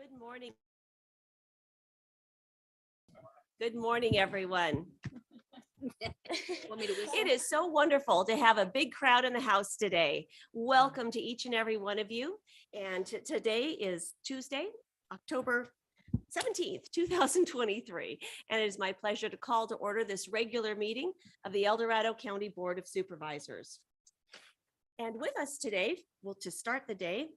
Good morning. Good morning, everyone. It is so wonderful to have a big crowd in the house today. Welcome to each and every one of you. And today is Tuesday, October 17th, 2023. And it is my pleasure to call to order this regular meeting of the El Dorado County Board of Supervisors. And with us today, well, to start the day,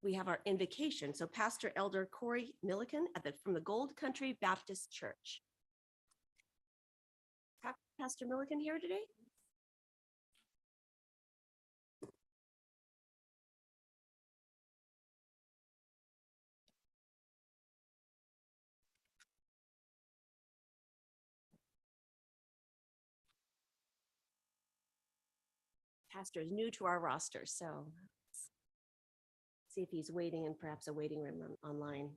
we have our invocation. So Pastor Elder Corey Milliken from the Gold Country Baptist Church. Pastor Milliken here today? Pastor is new to our roster, so let's see if he's waiting in perhaps a waiting room online.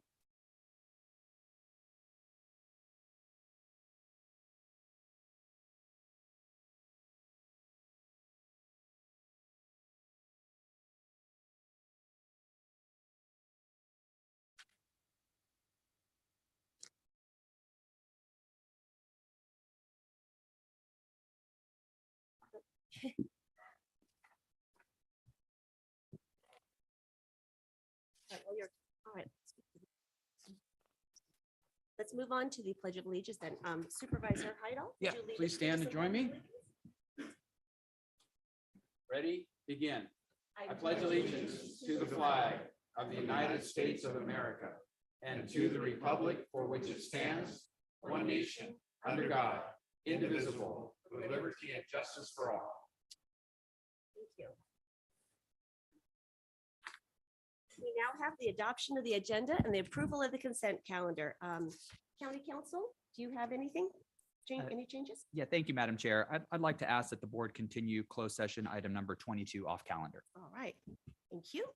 All right. Let's move on to the Pledge of Allegiance then. Supervisor Heidel. Yeah, please stand and join me. Ready, begin. I pledge allegiance to the flag of the United States of America and to the republic for which it stands, one nation, under God, indivisible, with liberty and justice for all. Thank you. We now have the adoption of the agenda and the approval of the consent calendar. County Council, do you have anything? Any changes? Yeah, thank you, Madam Chair. I'd like to ask that the board continue closed session item number 22 off calendar. All right, thank you.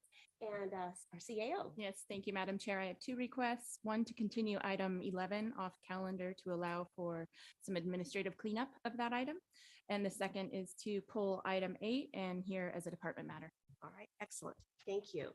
And our CAO. Yes, thank you, Madam Chair. I have two requests. One, to continue item 11 off calendar to allow for some administrative cleanup of that item. And the second is to pull item 8 and hear as a department matter. All right, excellent. Thank you.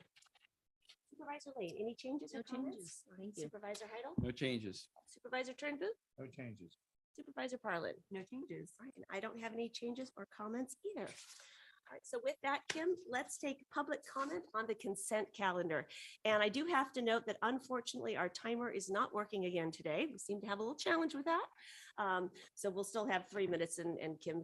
Supervisor Lane, any changes or comments? Changes. Thank you. Supervisor Heidel? No changes. Supervisor Turnbull? No changes. Supervisor Parlin? No changes. All right, and I don't have any changes or comments either. All right, so with that, Kim, let's take public comment on the consent calendar. And I do have to note that unfortunately, our timer is not working again today. We seem to have a little challenge with that. So we'll still have 3 minutes and Kim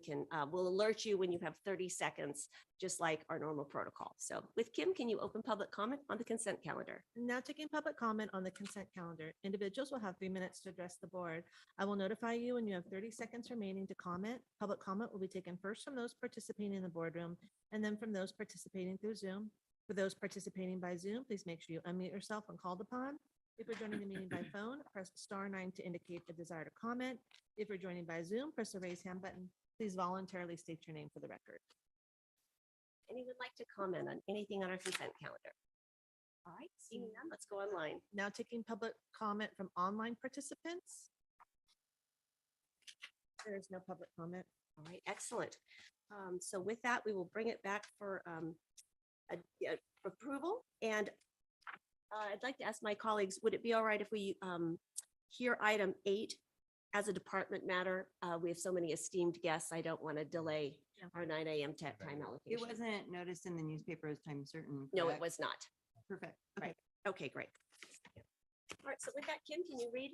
will alert you when you have 30 seconds, just like our normal protocol. So with Kim, can you open public comment on the consent calendar? Now taking public comment on the consent calendar. Individuals will have 3 minutes to address the board. I will notify you when you have 30 seconds remaining to comment. Public comment will be taken first from those participating in the boardroom and then from those participating through Zoom. For those participating by Zoom, please make sure you unmute yourself when called upon. If you're joining the meeting by phone, press *9 to indicate the desire to comment. If you're joining by Zoom, press the raise hand button. Please voluntarily state your name for the record. Anyone like to comment on anything on our consent calendar? All right, seeing none, let's go online. Now taking public comment from online participants. There is no public comment. All right, excellent. So with that, we will bring it back for approval. And I'd like to ask my colleagues, would it be all right if we hear item 8 as a department matter? We have so many esteemed guests. I don't want to delay our 9 a.m. time It allocation. wasn't noticed in the newspaper as time certain. No, it correct? was not. Perfect. Right. Okay, great. All right, so with that, Kim, can you read?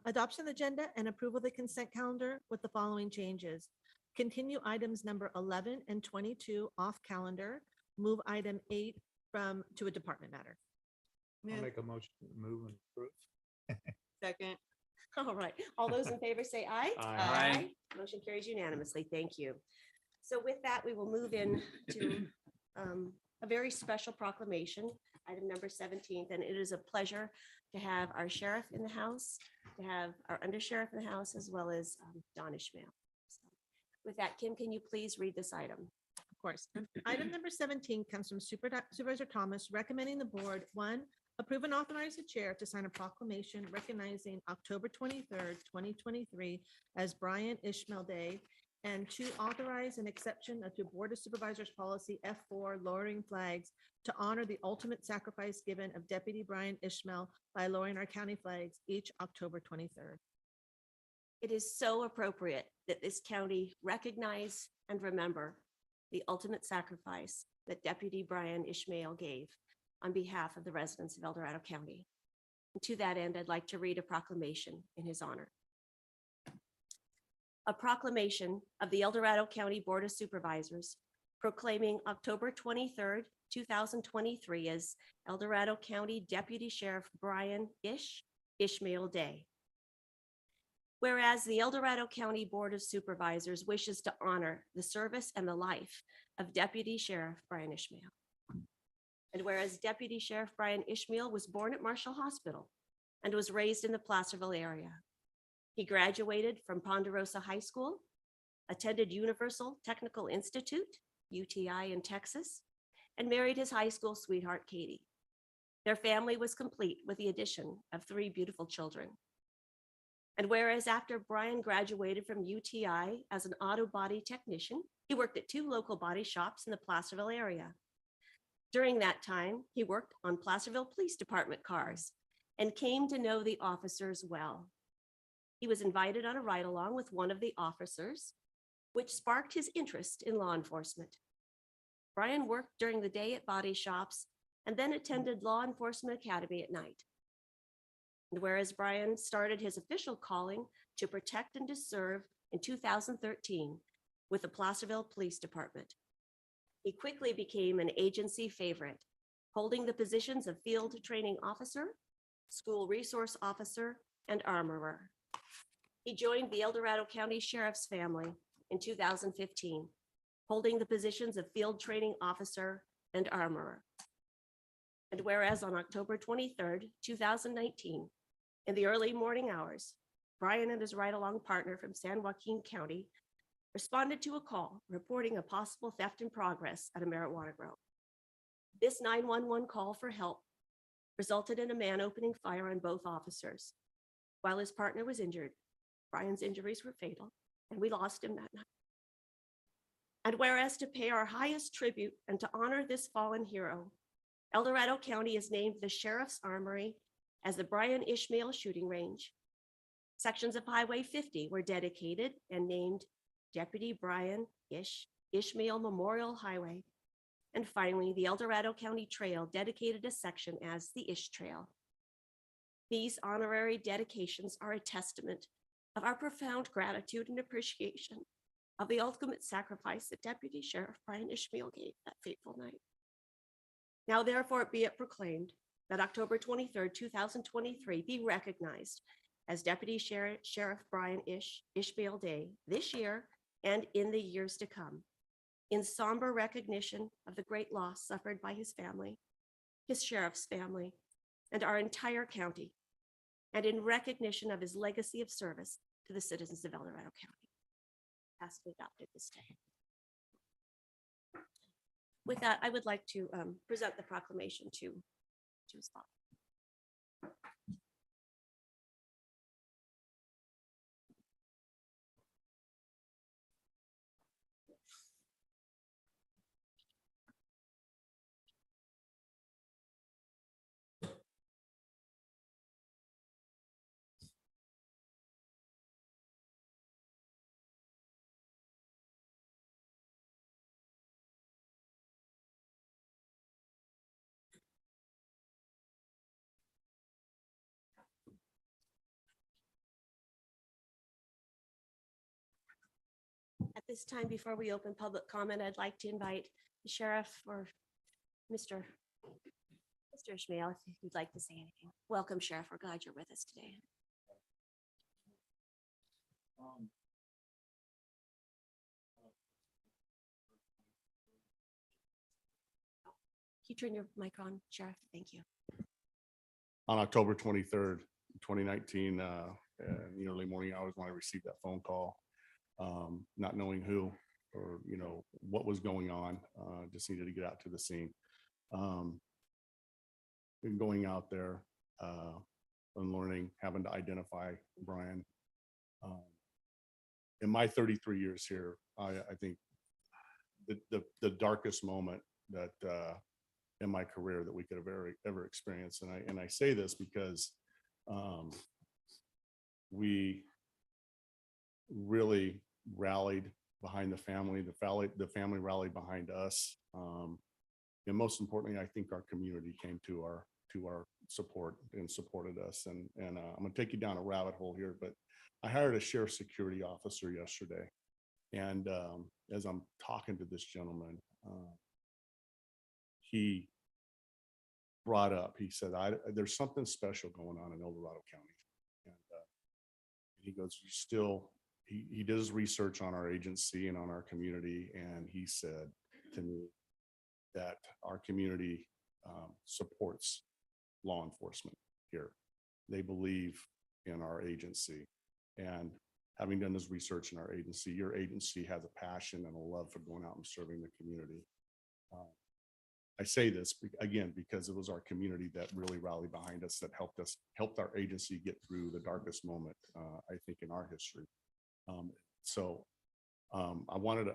Adoption of the agenda and approval of the consent calendar with the following changes. Continue items number 11 and 22 off calendar. Move item 8 to a department matter. I'll make a motion to move and approve. Second. All right, all those in favor say aye. Aye. Motion carries unanimously. Thank you. So with that, we will move in to a very special proclamation, item number 17. And it is a pleasure to have our sheriff in the house, to have our undersheriff in the house, as well as Don Ishmael. So with that, Kim, can you please read this item? Of course. Item number 17 comes from Supervisor Thomas, recommending the board, 1, approve and authorize the chair to sign a proclamation recognizing October 23rd, 2023 as Brian Ishmael Day And to authorize an exception to Board of Supervisors Policy F4, lowering flags, to honor the ultimate sacrifice given of Deputy Brian Ishmael by lowering our county flags each October 23rd. It is so appropriate that this county recognize and remember the ultimate sacrifice that Deputy Brian Ishmael gave on behalf of the residents of El Dorado County. And to that end, I'd like to read a proclamation in his honor. A proclamation of the El Dorado County Board of Supervisors proclaiming October 23rd, 2023 as El Dorado County Deputy Sheriff Brian Ishmael Day. Whereas the El Dorado County Board of Supervisors wishes to honor the service and the life of Deputy Sheriff Brian Ishmael. And whereas Deputy Sheriff Brian Ishmael was born at Marshall Hospital and was raised in the Placerville area. He graduated from Ponderosa High School, attended Universal Technical Institute, UTI in Texas, and married his high school sweetheart, Katie. Their family was complete with the addition of 3 beautiful children. And whereas after Brian graduated from UTI as an auto body technician, he worked at 2 local body shops in the Placerville area. During that time, he worked on Placerville Police Department cars and came to know the officers well. He was invited on a ride-along with one of the officers, which sparked his interest in law enforcement. Brian worked during the day at body shops and then attended Law Enforcement Academy at night. And whereas Brian started his official calling to protect and to serve in 2013 with the Placerville Police Department, he quickly became an agency favorite, holding the positions of field training officer, school resource officer, and armorer. He joined the El Dorado County Sheriff's family in 2015, holding the positions of field training officer and armorer. And whereas on October 23rd, 2019, in the early morning hours, Brian and his ride-along partner from San Joaquin County responded to a call reporting a possible theft in progress at a marijuana grow. This 911 call for help resulted in a man opening fire on both officers. While his partner was injured, Brian's injuries were fatal, and we lost him that night. And whereas to pay our highest tribute and to honor this fallen hero, El Dorado County has named the Sheriff's Armory as the Brian Ishmael Shooting Range. Sections of Highway 50 were dedicated and named Deputy Brian Ishmael Memorial Highway. And finally, the El Dorado County Trail dedicated a section as the Ish Trail. These honorary dedications are a testament of our profound gratitude and appreciation of the ultimate sacrifice that Deputy Sheriff Brian Ishmael gave that fateful night. Now, therefore, be it proclaimed that October 23rd, 2023 be recognized as Deputy Sheriff Brian Ishmael Day this year and in the years to come, in somber recognition of the great loss suffered by his family, his sheriff's family, and our entire county, and in recognition of his legacy of service to the citizens of El Dorado County. Passed and adopted this day. With that, I would like to present the proclamation to his father. At this time, before we open public comment, I'd like to invite the sheriff or Mr. Ishmael, if you'd like to say anything. Welcome, Sheriff. We're glad you're with us today. Can you turn your mic on, Sheriff? Thank you. On October 23rd, 2019, in the early morning hours when I received that phone call, not knowing who or, what was going on, just needed to get out to the scene. And going out there and learning, having to identify Brian, in my 33 years here, I think the darkest moment that in my career that we could have ever experienced. And I say this because we really rallied behind the family. The family rallied behind us. And most importantly, I think our community came to our support and supported us. And I'm going to take you down a rabbit hole here, but I hired a sheriff security officer yesterday. And as I'm talking to this gentleman, he brought up, he said, there's something special going on in El Dorado County. And he goes, he did his research on our agency and on our community. And he said to me that our community supports law enforcement here. They believe in our agency. And having done this research in our agency, your agency has a passion and a love for going out and serving the community. I say this again because it was our community that really rallied behind us, that helped our agency get through the darkest moment, I think, in our history. I wanted to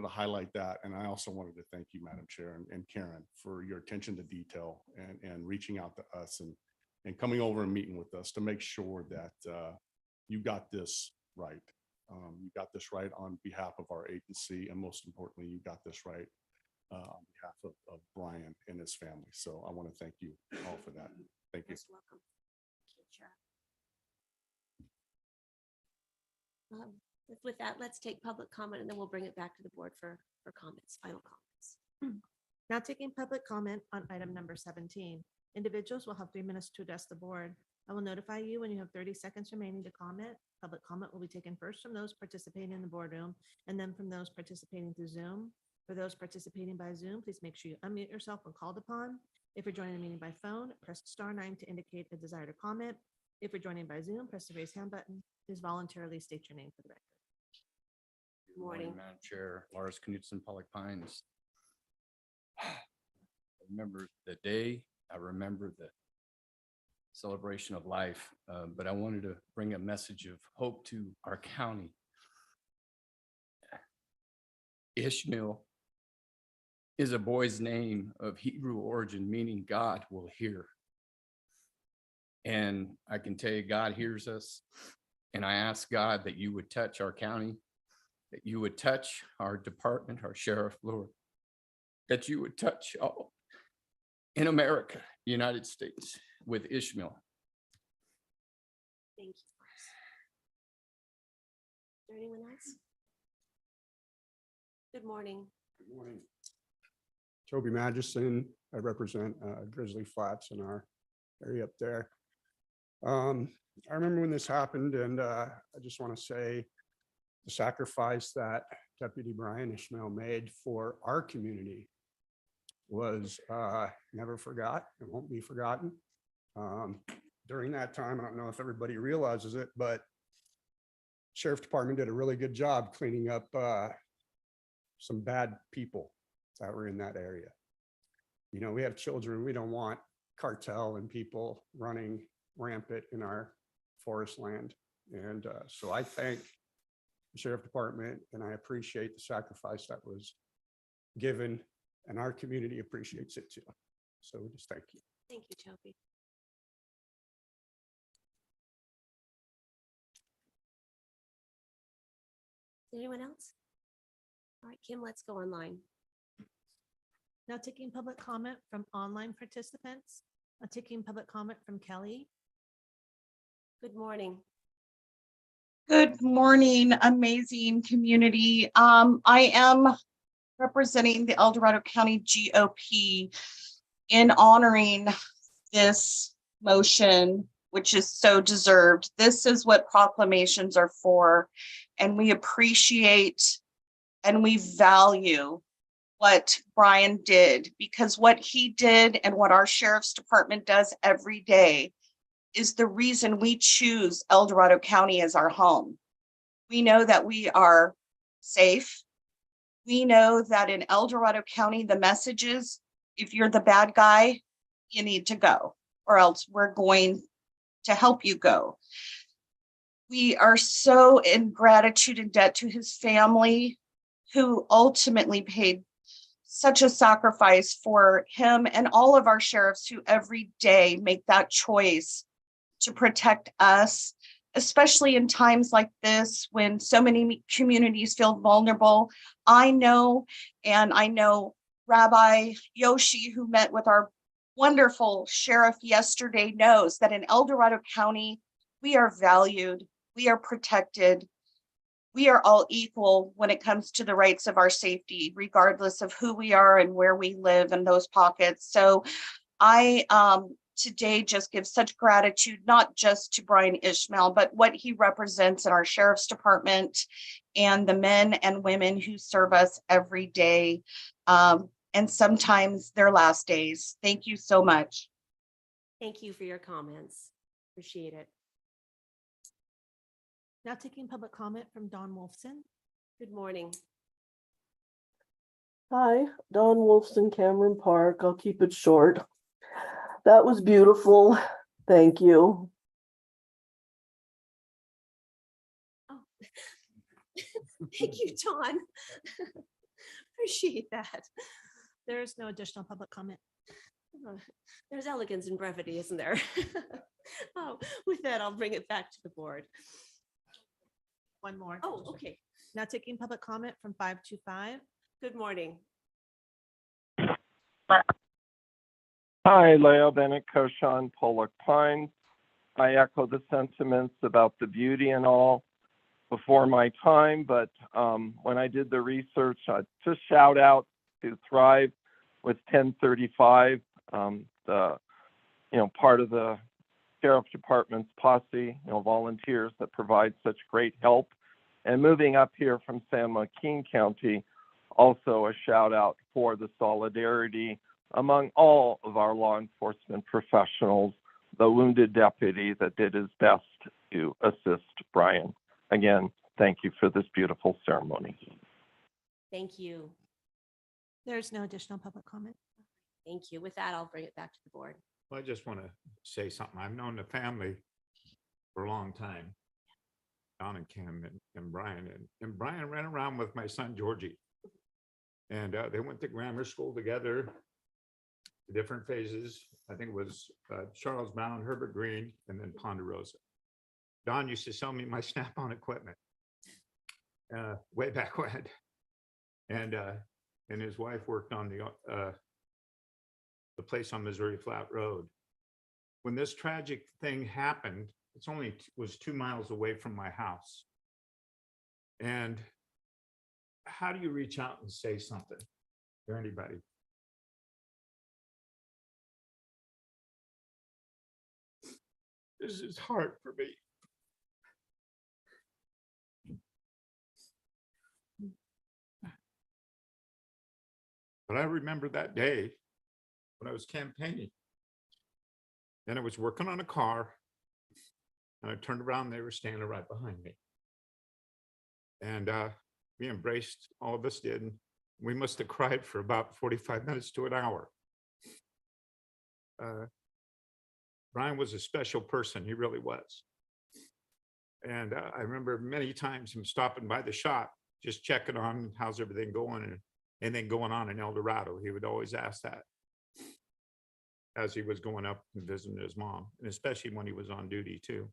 highlight that, and I also wanted to thank you, Madam Chair, and Karen, for your attention to detail and reaching out to us and coming over and meeting with us to make sure that you got this right. You got this right on behalf of our agency, and most importantly, you got this right on behalf of Brian and his family. So I want to thank you all for that. Thank you. Most welcome. Thank you, Sheriff. With that, let's take public comment and then we'll bring it back to the board for comments, final comments. Now taking public comment on item number 17. Individuals will have 3 minutes to address the board. I will notify you when you have 30 seconds remaining to comment. Public comment will be taken first from those participating in the boardroom and then from those participating through Zoom. For those participating by Zoom, please make sure you unmute yourself when called upon. If you're joining the meeting by phone, press *9 to indicate a desire to comment. If you're joining by Zoom, press the raise hand button. Please voluntarily state your name for the record. Good morning. Madam Chair, Lars Knudsen, Pollock Pines. I remember the day, I remember the celebration of life, but I wanted to bring a message of hope to our county. Ishmael is a boy's name of Hebrew origin, meaning God will hear. And I can tell you, God hears us. And I ask God that you would touch our county, that you would touch our department, our sheriff, Lord, that you would touch all in America, United States, with Ishmael. Thank you. Is there anyone else? Good morning. Good morning. Toby Magison. I represent Grizzly Flats in our area up there. I remember when this happened, and I just want to say the sacrifice that Deputy Brian Ishmael made for our community was never forgot. It won't be forgotten. During that time, I don't know if everybody realizes it, but Sheriff Department did a really good job cleaning up some bad people that were in that area. You know, we have children. We don't want cartel and people running rampant in our forest land. And so I thank the Sheriff Department, and I appreciate the sacrifice that was given, and our community appreciates it too. So we just thank you. Thank you, Toby. Anyone else? All right, Kim, let's go online. Now taking public comment from online participants. Taking public comment from Kelly. Good morning. Good morning, amazing community. I am representing the El Dorado County GOP in honoring this motion, which is so deserved. This is what proclamations are for, and we appreciate and we value what Brian did, because what he did and what our Sheriff's Department does every day is the reason we choose El Dorado County as our home. We know that we are safe. We know that in El Dorado County, the message is, if you're the bad guy, you need to go, or else we're going to help you go. We are so in gratitude and debt to his family, who ultimately paid such a sacrifice for him and all of our sheriffs who every day make that choice to protect us, especially in times like this when so many communities feel vulnerable. I know Rabbi Yoshi, who met with our wonderful sheriff yesterday, knows that in El Dorado County, we are valued, we are protected, we are all equal when it comes to the rights of our safety, regardless of who we are and where we live in those pockets. So I today just give such gratitude, not just to Brian Ishmael, but what he represents in our sheriff's department and the men and women who serve us every day. And sometimes their last days. Thank you so much. Thank you for your comments. Appreciate it. Now taking public comment from Don Wolfson. Good morning. Hi, Don Wolfson, Cameron Park. I'll keep it short. That was beautiful. Thank you. Oh. Thank you, Dawn. Appreciate that. There is no additional public comment. There's elegance and brevity, isn't there? Oh, with that, I'll bring it back to the board. One more. Oh, okay. Now taking public comment from 525. Good morning. Hi, Leo Bennett, Koshan, Pollock Pines. I echo the sentiments about the beauty and all before my time, but when I did the research, just shout out to Thrive with 1035, part of the Sheriff Department's posse, volunteers that provide such great help. And moving up here from San Joaquin County, also a shout out for the solidarity among all of our law enforcement professionals, the wounded deputy that did his best to assist Brian. Again, thank you for this beautiful ceremony. Thank you. There's no additional public comment. Thank you. With that, I'll bring it back to the board. Well, I just want to say something. I've known the family for a long time. Don and Kim and Brian. And Brian ran around with my son, Georgie. And they went to grammar school together, different phases. I think it was Charles Brown, Herbert Green, and then Ponderosa. Don used to sell me my Snap-on equipment way back when. And his wife worked on the place on Missouri Flat Road. When this tragic thing happened, was 2 miles away from my house. And how do you reach out and say something to anybody? This is hard for me. But I remember that day when I was campaigning and I was working on a car and I turned around, they were standing right behind me. And we embraced, all of us did. And we must have cried for about 45 minutes to an hour. Brian was a special person, he really was. And I remember many times him stopping by the shop, just checking on how's everything going and anything going on in El Dorado. He would always ask that as he was going up and visiting his mom, and especially when he was on duty too.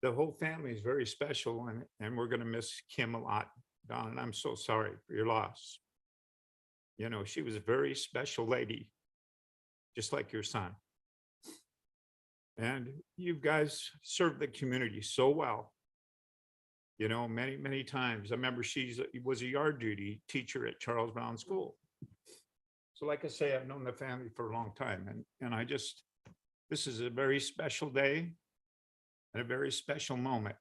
The whole family is very special, and we're going to miss Kim a lot, Don, and I'm so sorry for your loss. She was a very special lady, just like your son. And you guys served the community so well. Many, many times. I remember she was a yard duty teacher at Charles Brown School. So like I say, I've known the family for a long time. And this is a very special day and a very special moment.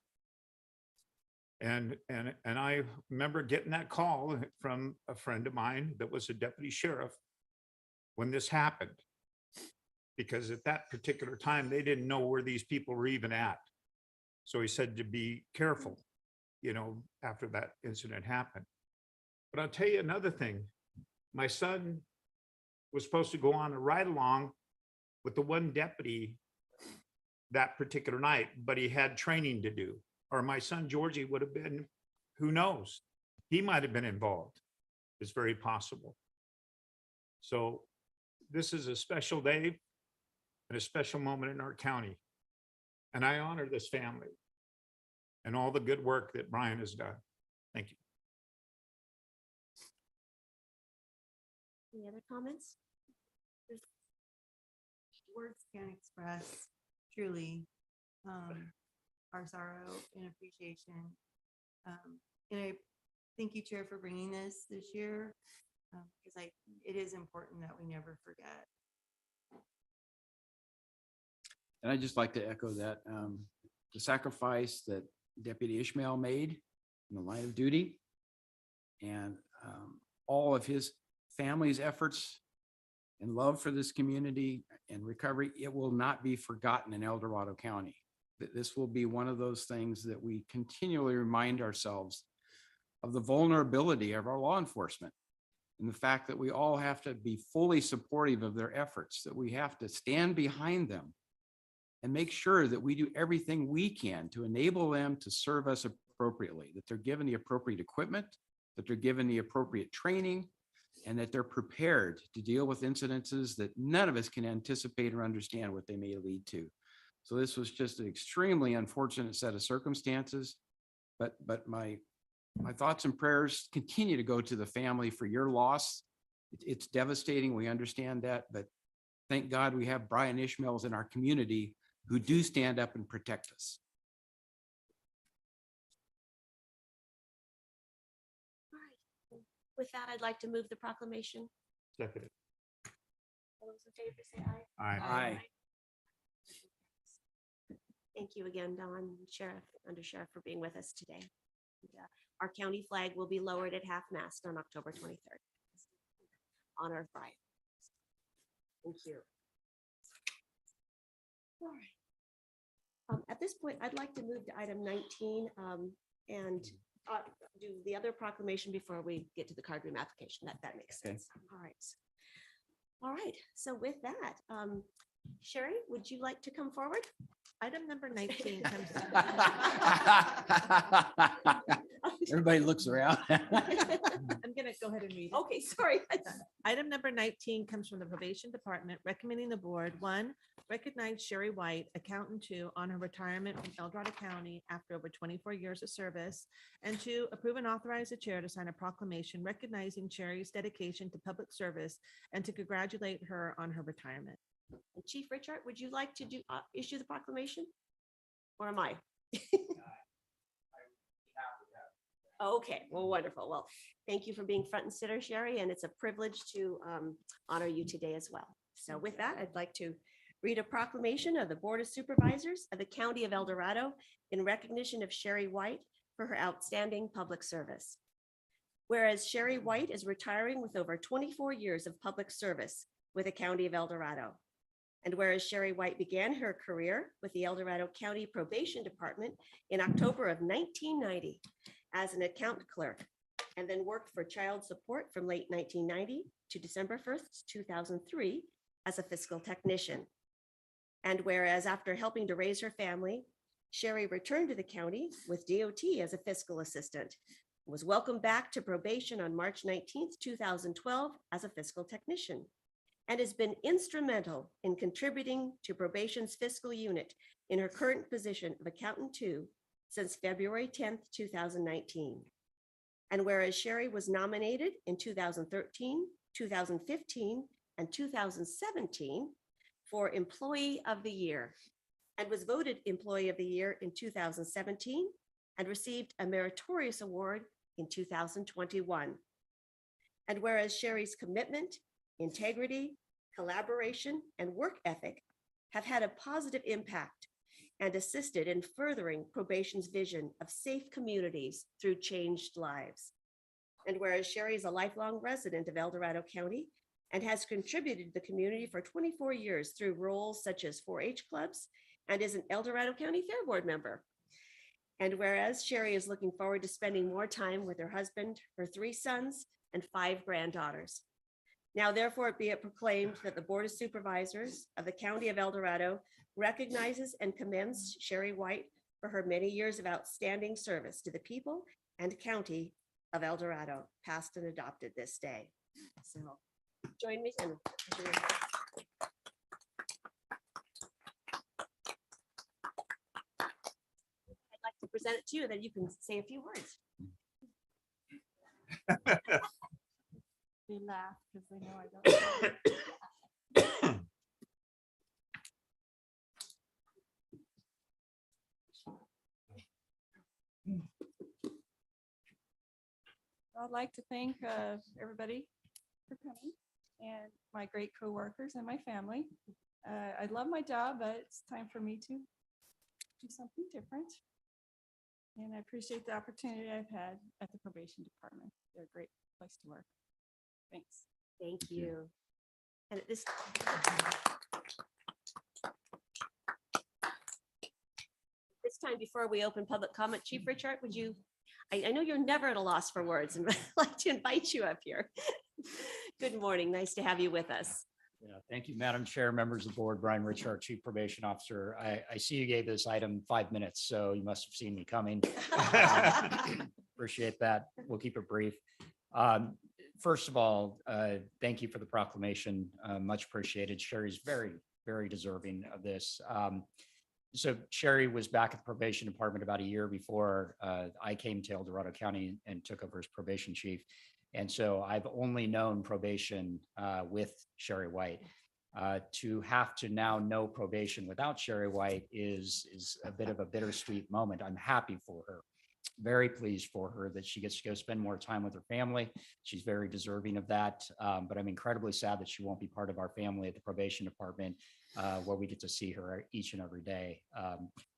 And I remember getting that call from a friend of mine that was a deputy sheriff when this happened. Because at that particular time, they didn't know where these people were even at. So he said to be careful, after that incident happened. But I'll tell you another thing. My son was supposed to go on a ride along with the one deputy that particular night, but he had training to do. Or my son Georgie would have been, who knows? He might have been involved. It's very possible. So this is a special day and a special moment in our county. And I honor this family and all the good work that Brian has done. Thank you. Any other comments? Words can't express truly our sorrow and appreciation. And I thank you, Chair, for bringing this year, because it is important that we never forget. And I'd just like to echo that, the sacrifice that Deputy Ishmael made in the line of duty and all of his family's efforts and love for this community and recovery, it will not be forgotten in El Dorado County. This will be one of those things that we continually remind ourselves of, the vulnerability of our law enforcement and the fact that we all have to be fully supportive of their efforts, that we have to stand behind them and make sure that we do everything we can to enable them to serve us appropriately, that they're given the appropriate equipment, that they're given the appropriate training, and that they're prepared to deal with incidences that none of us can anticipate or understand what they may lead to. So this was just an extremely unfortunate set of circumstances, but my thoughts and prayers continue to go to the family for your loss. It's devastating. We understand that, but thank God we have Brian Ishmaels in our community who do stand up and protect us. All right. With that, I'd like to move the proclamation. Seconded. All those in favor say aye. Aye. Thank you again, Don, Sheriff, Under Sheriff, for being with us today. And, our county flag will be lowered at half-mast on October 23rd. Honor of Brian. Thank you. All right. At this point, I'd like to move to item 19 and do the other proclamation before we get to the card room application. That makes sense. All right. All right. So with that, Sherry, would you like to come forward? Item number 19 comes. Everybody looks around. I'm gonna go ahead and read it. Okay, sorry. Item number 19 comes from the Probation Department, recommending the board, 1, recognize Sherry White, Accountant 2, on her retirement from El Dorado County after over 24 years of service, and 2, approve and authorize the chair to sign a proclamation recognizing Sherry's dedication to public service and to congratulate her on her retirement. And Chief Richard, would you like to do issue the proclamation? Or am I? Okay, well, wonderful. Well, thank you for being front and center, Sherry, and it's a privilege to honor you today as well. So with that, I'd like to read a proclamation of the Board of Supervisors of the County of El Dorado in recognition of Sherry White for her outstanding public service. Whereas Sherry White is retiring with over 24 years of public service with the County of El Dorado. And whereas Sherry White began her career with the El Dorado County Probation Department in October of 1990 as an account clerk, and then worked for child support from late 1990 to December 1st, 2003 as a fiscal technician. And whereas after helping to raise her family, Sherry returned to the county with DOT as a fiscal assistant, was welcomed back to probation on March 19th, 2012 as a fiscal technician, and has been instrumental in contributing to probation's fiscal unit in her current position of Accountant 2 since February 10th, 2019. And whereas Sherry was nominated in 2013, 2015, and 2017 for Employee of the Year, and was voted Employee of the Year in 2017 and received a meritorious award in 2021. And whereas Sherry's commitment, integrity, collaboration, and work ethic have had a positive impact and assisted in furthering probation's vision of safe communities through changed lives. And whereas Sherry is a lifelong resident of El Dorado County and has contributed to the community for 24 years through roles such as 4-H clubs and is an El Dorado County Fair Board member. And whereas Sherry is looking forward to spending more time with her husband, her 3 sons, and 5 granddaughters. Now therefore be it proclaimed that the Board of Supervisors of the County of El Dorado recognizes and commends Sherry White for her many years of outstanding service to the people and county of El Dorado, passed and adopted this day. So join me in. I'd like to present it to you, then you can say a few words. They laugh because they know I don't. I'd like to thank everybody for coming and my great coworkers and my family. I love my job, but it's time for me to do something different. And I appreciate the opportunity I've had at the probation department. They're a great place to work. Thanks. Thank you. And at this time, before we open public comment, Chief Richard, would you, I know you're never at a loss for words, and I'd like to invite you up here. Good morning. Nice to have you with us. Yeah, thank you, Madam Chair, members of the board. Brian Richard, Chief Probation Officer. I see you gave this item 5 minutes, so you must have seen me coming. Appreciate that. We'll keep it brief. First of all, thank you for the proclamation. Much appreciated. Sherry's very, very deserving of this. So Sherry was back at the probation department about a year before I came to El Dorado County and took over as probation chief. And so I've only known probation with Sherry White. To have to now know probation without Sherry White is a bit of a bittersweet moment. I'm happy for her, very pleased for her that she gets to go spend more time with her family. She's very deserving of that. But I'm incredibly sad that she won't be part of our family at the probation department where we get to see her each and every day.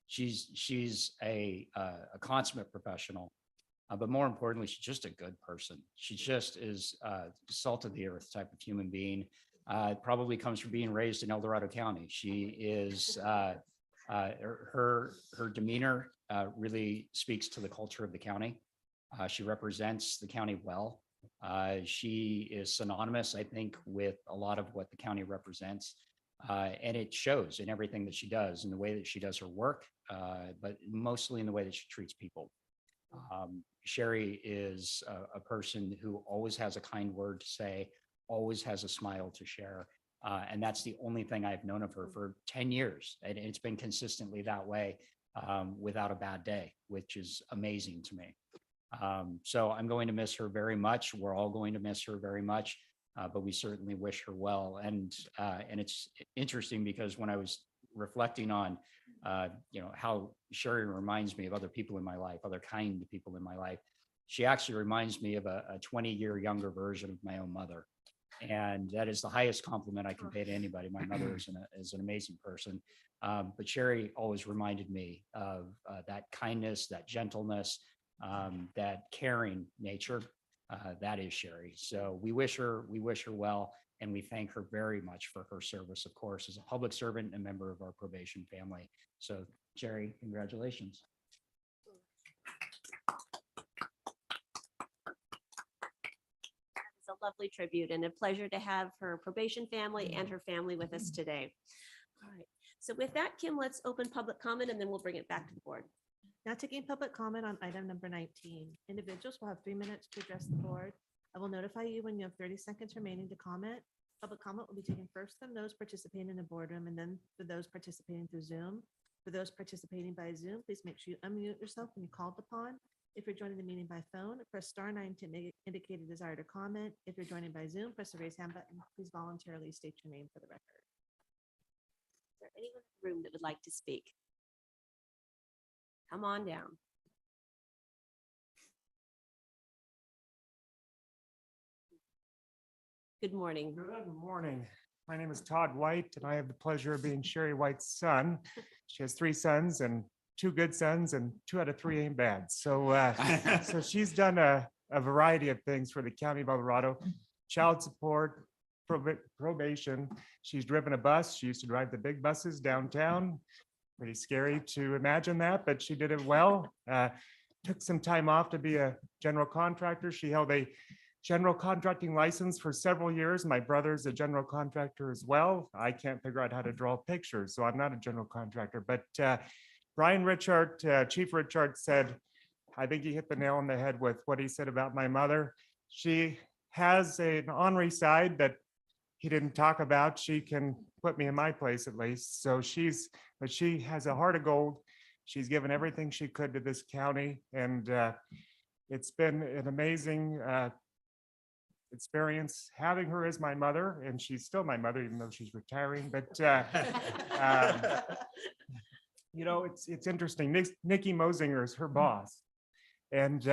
She's a consummate professional. But more importantly, she's just a good person. She just is salt of the earth type of human being. Probably comes from being raised in El Dorado County. She is her demeanor really speaks to the culture of the county. She represents the county well. She is synonymous, I think, with a lot of what the county represents. And it shows in everything that she does, in the way that she does her work, but mostly in the way that she treats people. Sherry is a person who always has a kind word to say, always has a smile to share. And that's the only thing I've known of her for 10 years. And it's been consistently that way without a bad day, which is amazing to me. So I'm going to miss her very much. We're all going to miss her very much, but we certainly wish her well. And it's interesting because when I was reflecting on how Sherry reminds me of other people in my life, other kind people in my life. She actually reminds me of a 20-year younger version of my own mother. And that is the highest compliment I can pay to anybody. My mother is an amazing person. But Sherry always reminded me of that kindness, that gentleness, that caring nature. That is Sherry. So we wish her well. And we thank her very much for her service, of course, as a public servant and a member of our probation family. So, Sherry, congratulations. It's a lovely tribute and a pleasure to have her probation family and her family with us today. All right. So with that, Kim, let's open public comment and then we'll bring it back to the board. Now taking public comment on item number 19. Individuals will have 3 minutes to address the board. I will notify you when you have 30 seconds remaining to comment. Public comment will be taken first from those participating in the boardroom and then for those participating through Zoom. For those participating by Zoom, please make sure you unmute yourself when you're called upon. If you're joining the meeting by phone, press *9 to indicate a desire to comment. If you're joining by Zoom, press the raise hand button. Please voluntarily state your name for the record. Is there anyone in the room that would like to speak? Come on down. Good morning. Good morning. My name is Todd White, and I have the pleasure of being Sherry White's son. She has 3 sons, and 2 good sons, and 2 out of 3 ain't bad. So, so she's done a variety of things for the County of El Dorado, child support, probation. She's driven a bus. She used to drive the big buses downtown. Pretty scary to imagine that, but she did it well. Took some time off to be a general contractor. She held a general contracting license for several years. My brother's a general contractor as well. I can't figure out how to draw pictures, so I'm not a general contractor. But Brian Richard, Chief Richard said, I think he hit the nail on the head with what he said about my mother. She has an ornery side that he didn't talk about. She can put me in my place at least. So but she has a heart of gold. She's given everything she could to this county, and it's been an amazing experience having her as my mother, and she's still my mother, even though she's retiring. But you know, it's interesting. Nikki Mosinger is her boss, and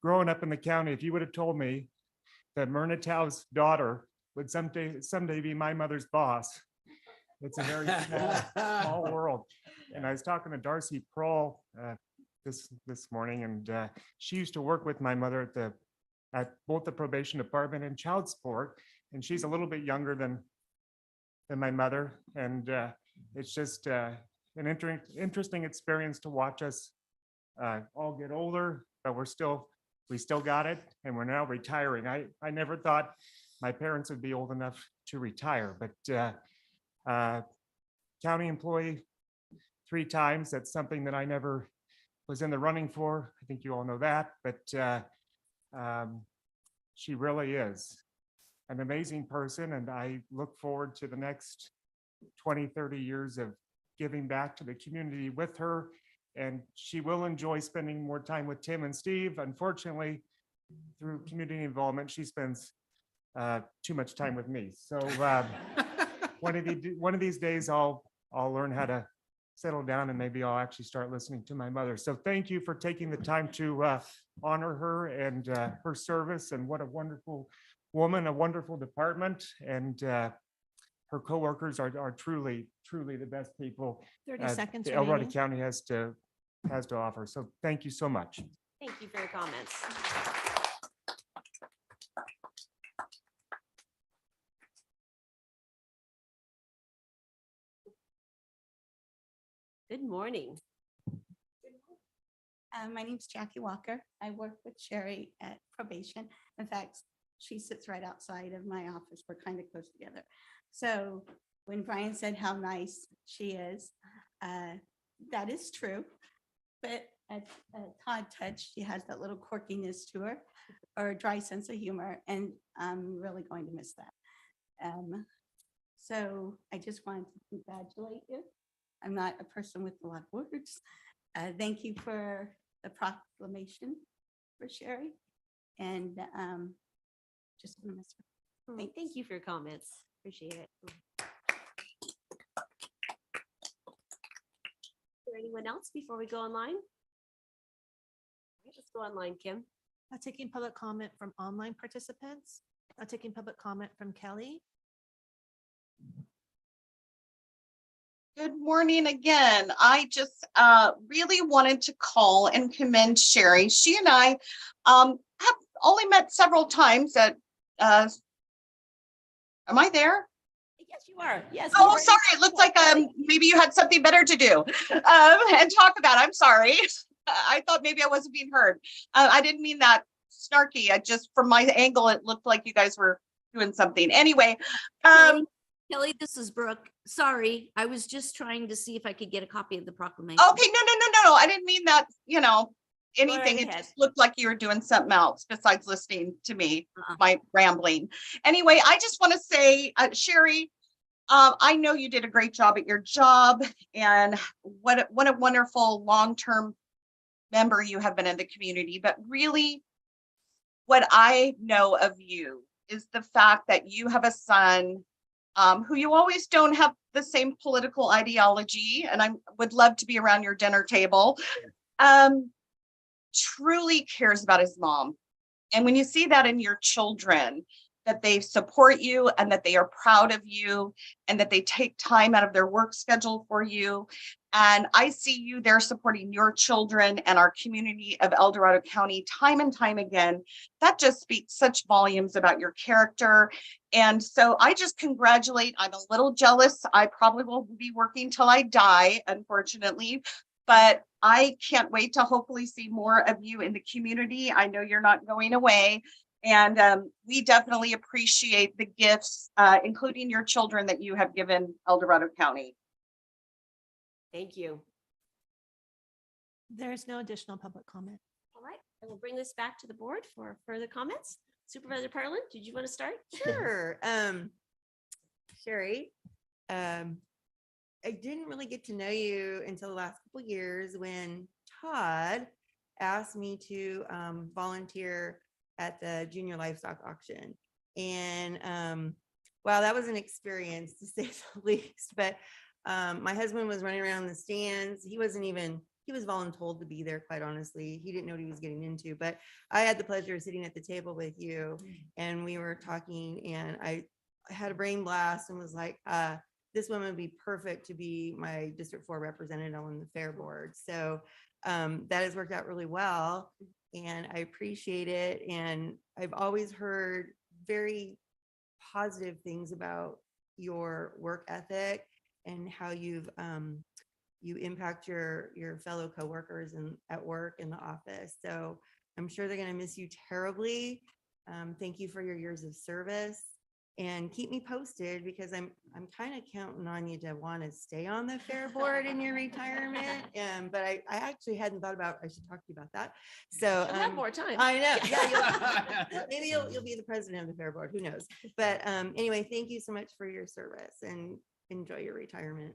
growing up in the county, if you would have told me that Myrna Tao's daughter would someday be my mother's boss, it's a very small world. And I was talking to Darcy Prohl this morning, and she used to work with my mother at both the probation department and child support, and she's a little bit younger than my mother, and it's just an interesting experience to watch us all get older, but we still got it, and we're now retiring. I never thought my parents would be old enough to retire, but county employee 3 times, that's something that I never was in the running for. I think you all know that, but she really is an amazing person, and I look forward to the next 20, 30 years of giving back to the community with her, and she will enjoy spending more time with Tim and Steve. Unfortunately, through community involvement, she spends too much time with me. So one of these days, I'll learn how to settle down, and maybe I'll actually start listening to my mother. So thank you for taking the time to honor her and her service, and what a wonderful woman, a wonderful department, and her coworkers are truly the best people 30 seconds El Dorado remaining. County has to offer. So thank you so much. Thank you for your comments. Good morning. My name's Jackie Walker. I work with Sherry at probation. In fact, she sits right outside of my office. We're kind of close together. So when Brian said how nice she is, that is true. But at Todd Touch, she has that little quirkiness to her, or a dry sense of humor, and I'm really going to miss that. So I just wanted to congratulate you. I'm not a person with a lot of words. Thank you for the proclamation for Sherry, and just want to miss her. Thank you for your comments. Appreciate it. Is there anyone else before we go online? All right, let's go online, Kim. Taking public comment from online participants. Taking public comment from Kelly. Good morning again. I just really wanted to call and commend Sherry. She and I have only met several times at, am I there? Yes, you are. Yes. Oh, sorry. It looked like maybe you had something better to do and talk about. I'm sorry. I thought maybe I wasn't being heard. I didn't mean that snarky. I just, from my angle, it looked like you guys were doing something. Anyway. Kelly, this is Brooke. Sorry, I was just trying to see if I could get a copy of the proclamation. Okay, no. I didn't mean that, anything. It just looked like you were doing something else besides listening to me, my rambling. Anyway, I just want to say, Sherry, I know you did a great job at your job, and what a wonderful long-term member you have been in the community. But really, what I know of you is the fact that you have a son who you always don't have the same political ideology, and I would love to be around your dinner table, truly cares about his mom. And when you see that in your children, that they support you and that they are proud of you and that they take time out of their work schedule for you. And I see you there supporting your children and our community of El Dorado County time and time again. That just speaks such volumes about your character. And so I just congratulate. I'm a little jealous. I probably will be working till I die, unfortunately, but I can't wait to hopefully see more of you in the community. I know you're not going away. And we definitely appreciate the gifts, including your children that you have given El Dorado County. Thank you. There's no additional public comment. All right, I will bring this back to the board for further comments. Supervisor Parlin, did you want to start? Sure. Sherry, I didn't really get to know you until the last couple of years when Todd asked me to volunteer at the junior livestock auction. And wow, that was an experience to say the least. But my husband was running around the stands. He was voluntold to be there, quite honestly. He didn't know what he was getting into. But I had the pleasure of sitting at the table with you, and we were talking, and I had a brain blast and was like, this woman would be perfect to be my District 4 representative on the fair board. So that has worked out really well, and I appreciate it. And I've always heard very positive things about your work ethic and how you impact your fellow coworkers and at work in the office. So I'm sure they're going to miss you terribly. Thank you for your years of service, and keep me posted, because I'm kind of counting on you to want to stay on the fair board in your retirement. But I actually hadn't thought about, I should talk to you about that. So You'll have more time. I know. Yeah, maybe you'll be the president of the fair board. Who knows? But anyway, thank you so much for your service, and enjoy your retirement.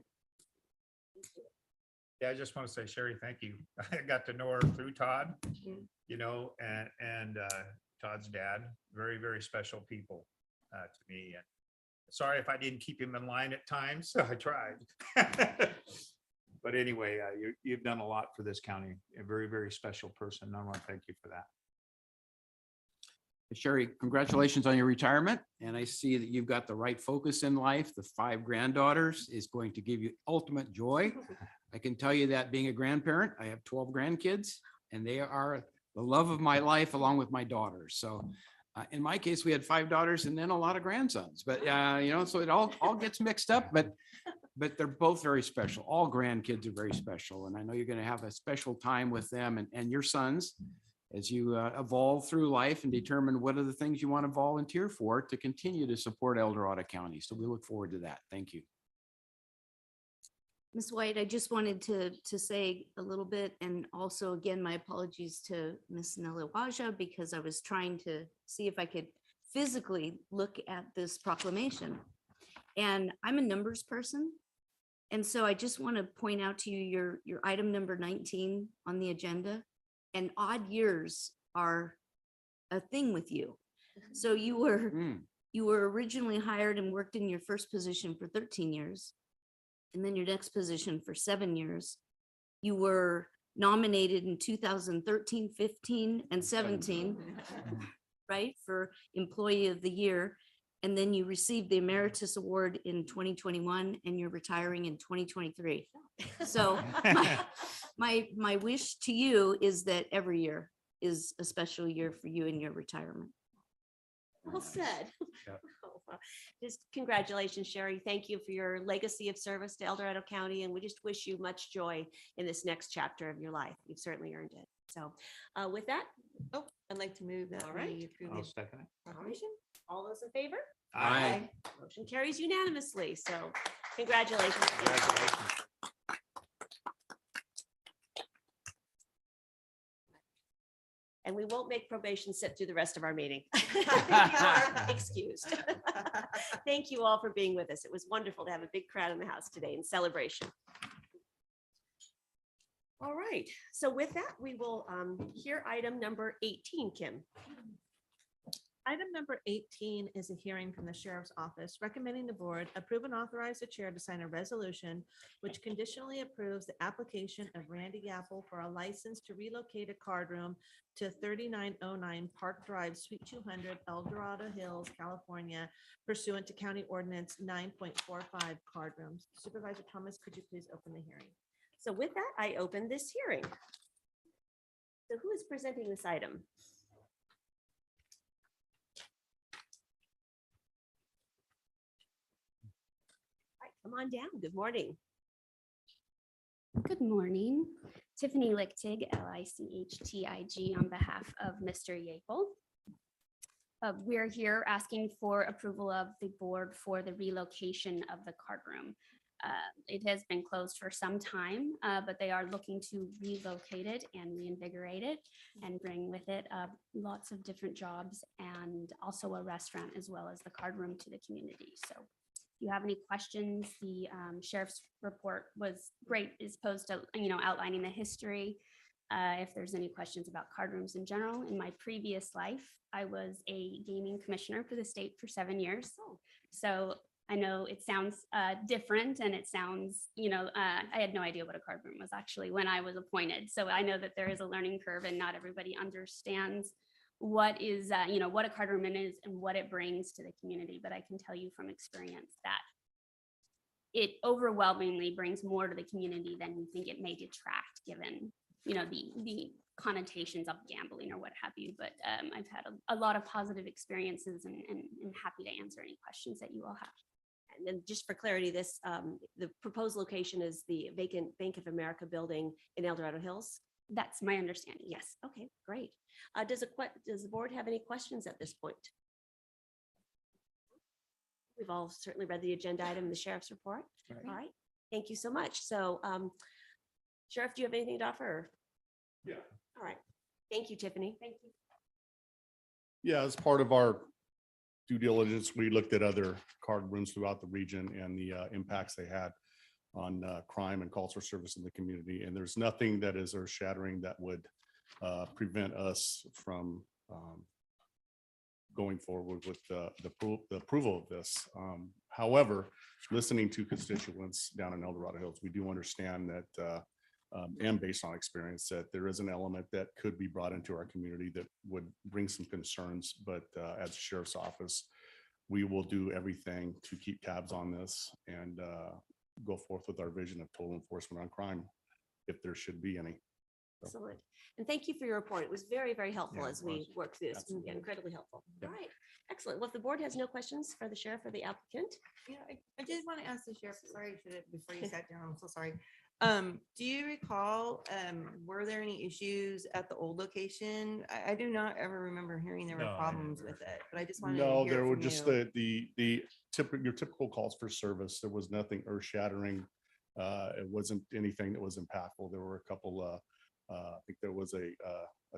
Yeah, I just want to say, Sherry, thank you. I got to know her through Todd, you know, and Todd's dad, very, very special people to me. And sorry if I didn't keep him in line at times. I tried. But anyway, you've done a lot for this county. A very, very special person. I want to thank you for that. Sherry, congratulations on your retirement. And I see that you've got the right focus in life. The 5 granddaughters is going to give you ultimate joy. I can tell you that being a grandparent, I have 12 grandkids, and they are the love of my life along with my daughters. So in my case, we had 5 daughters and then a lot of grandsons, but you know, so it all gets mixed up, but they're both very special. All grandkids are very special. And I know you're going to have a special time with them and your sons as you evolve through life and determine what are the things you want to volunteer for to continue to support El Dorado County. So we look forward to that. Thank you. Ms. White, I just wanted to say a little bit, and also again, my apologies to Ms. Nelewaja, because I was trying to see if I could physically look at this proclamation. And I'm a numbers person. And so I just want to point out to you your item number 19 on the agenda, and odd years are a thing with you. So you were originally hired and worked in your first position for 13 years. And then your next position for 7 years. You were nominated in 2013, 15, and 17, right, for Employee of the Year. And then you received the Emeritus Award in 2021, and you're retiring in 2023. So my wish to you is that every year is a special year for you in your retirement. Well said. Yep. Just congratulations, Sherry. Thank you for your legacy of service to El Dorado County, and we just wish you much joy in this next chapter of your life. You've certainly earned it. So with that, I'd like to move that. All right. we approve I'll the second it. proclamation. All those in favor? Aye. Motion carries unanimously. So congratulations. Congratulations. And we won't make probation sit through the rest of our meeting. You are excused. Thank you all for being with us. It was wonderful to have a big crowd in the house today in celebration. All right, so with that, we will hear item number 18, Kim. Item number 18 is a hearing from the Sheriff's Office recommending the board approve and authorize the chair to sign a resolution which conditionally approves the application of Randy Apple for a license to relocate a card room to 3909 Park Drive, Suite 200, El Dorado Hills, California, pursuant to County Ordinance 9.45 card rooms. Supervisor Thomas, could you please open the hearing? So with that, I open this hearing. So who is presenting this item? Come on down. Good morning. Good morning. Tiffany Lichtig, Lichtig, on behalf of Mr. Yapel. We're here asking for approval of the board for the relocation of the card room. It has been closed for some time, but they are looking to relocate it and reinvigorate it and bring with it lots of different jobs and also a restaurant as well as the card room to the community. So if you have any questions, the sheriff's report was great, is posed to, outlining the history. If there's any questions about card rooms in general, in my previous life, I was a gaming commissioner for the state for 7 years. So I know it sounds different and it sounds, I had no idea what a card room was actually when I was appointed. So I know that there is a learning curve and not everybody understands what is, what a card room is and what it brings to the community. But I can tell you from experience that it overwhelmingly brings more to the community than you think it may detract, given, the connotations of gambling or what have you. But I've had a lot of positive experiences and happy to answer any questions that you all have. And then just for clarity, this, the proposed location is the vacant Bank of America building in El Dorado Hills. That's my understanding. Yes. Okay, great. Does the board have any questions at this point? We've all certainly read the agenda item, the sheriff's report. All right. Thank you so much. So, Sheriff, do you have anything to offer? Yeah. All right. Thank you, Tiffany. Thank you. Yeah, as part of our due diligence, we looked at other card rooms throughout the region and the impacts they had on crime and cultural service in the community. And there's nothing that is earth shattering that would prevent us from going forward with the approval of this. However, listening to constituents down in El Dorado Hills, we do understand that and based on experience that there is an element that could be brought into our community that would bring some concerns. But as a sheriff's office, we will do everything to keep tabs on this and go forth with our vision of total enforcement on crime, if there should be any. Excellent. And thank you for your report. It was very, very helpful Yeah, as it we was. worked through this. Absolutely. Yeah, incredibly helpful. Yeah. All right. Excellent. Well, if the board has no questions for the sheriff or the applicant. Yeah, I did want to ask the sheriff, sorry, before you sat down, I'm so sorry. Do you recall, were there any issues at the old location? I do not ever remember hearing there were No, I problems never. with it, but I just wanted to No, hear there it were from just you. your typical calls for service. There was nothing earth shattering. It wasn't anything that was impactful. There were a couple, I think there was a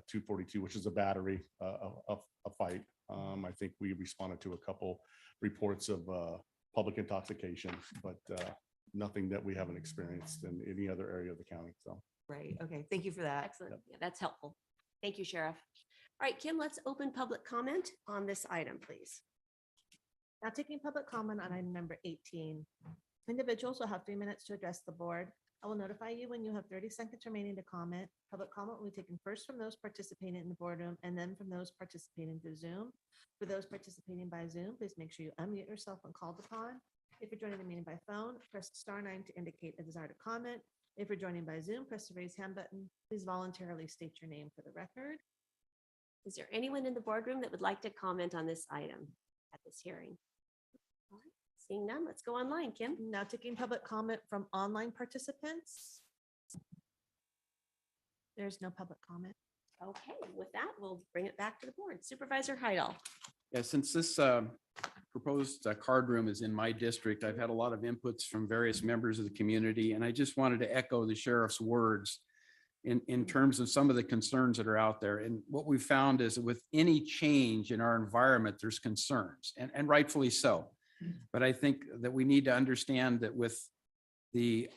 242, which is a battery, a fight. I think we responded to a couple reports of public intoxication, but nothing that we haven't experienced in any other area of the county. So. Right. Okay. Thank you for that. Excellent. Yeah, that's helpful. Thank you, Sheriff. All right, Kim, let's open public comment on this item, please. Now taking public comment on item number 18. Individuals will have 3 minutes to address the board. I will notify you when you have 30 seconds remaining to comment. Public comment will be taken first from those participating in the boardroom and then from those participating through Zoom. For those participating by Zoom, please make sure you unmute yourself when called upon. If you're joining the meeting by phone, press *9 to indicate a desire to comment. If you're joining by Zoom, press the raise hand button. Please voluntarily state your name for the record. Is there anyone in the boardroom that would like to comment on this item at this hearing? All right, seeing none, let's go online, Kim. Now taking public comment from online participants. There's no public comment. Okay, with that, we'll bring it back to the board. Supervisor Heidel. Yeah, since this proposed card room is in my district, I've had a lot of inputs from various members of the community, and I just wanted to echo the sheriff's words in terms of some of the concerns that are out there. And what we found is that with any change in our environment, there's concerns, and rightfully so. But I think that we need to understand that with the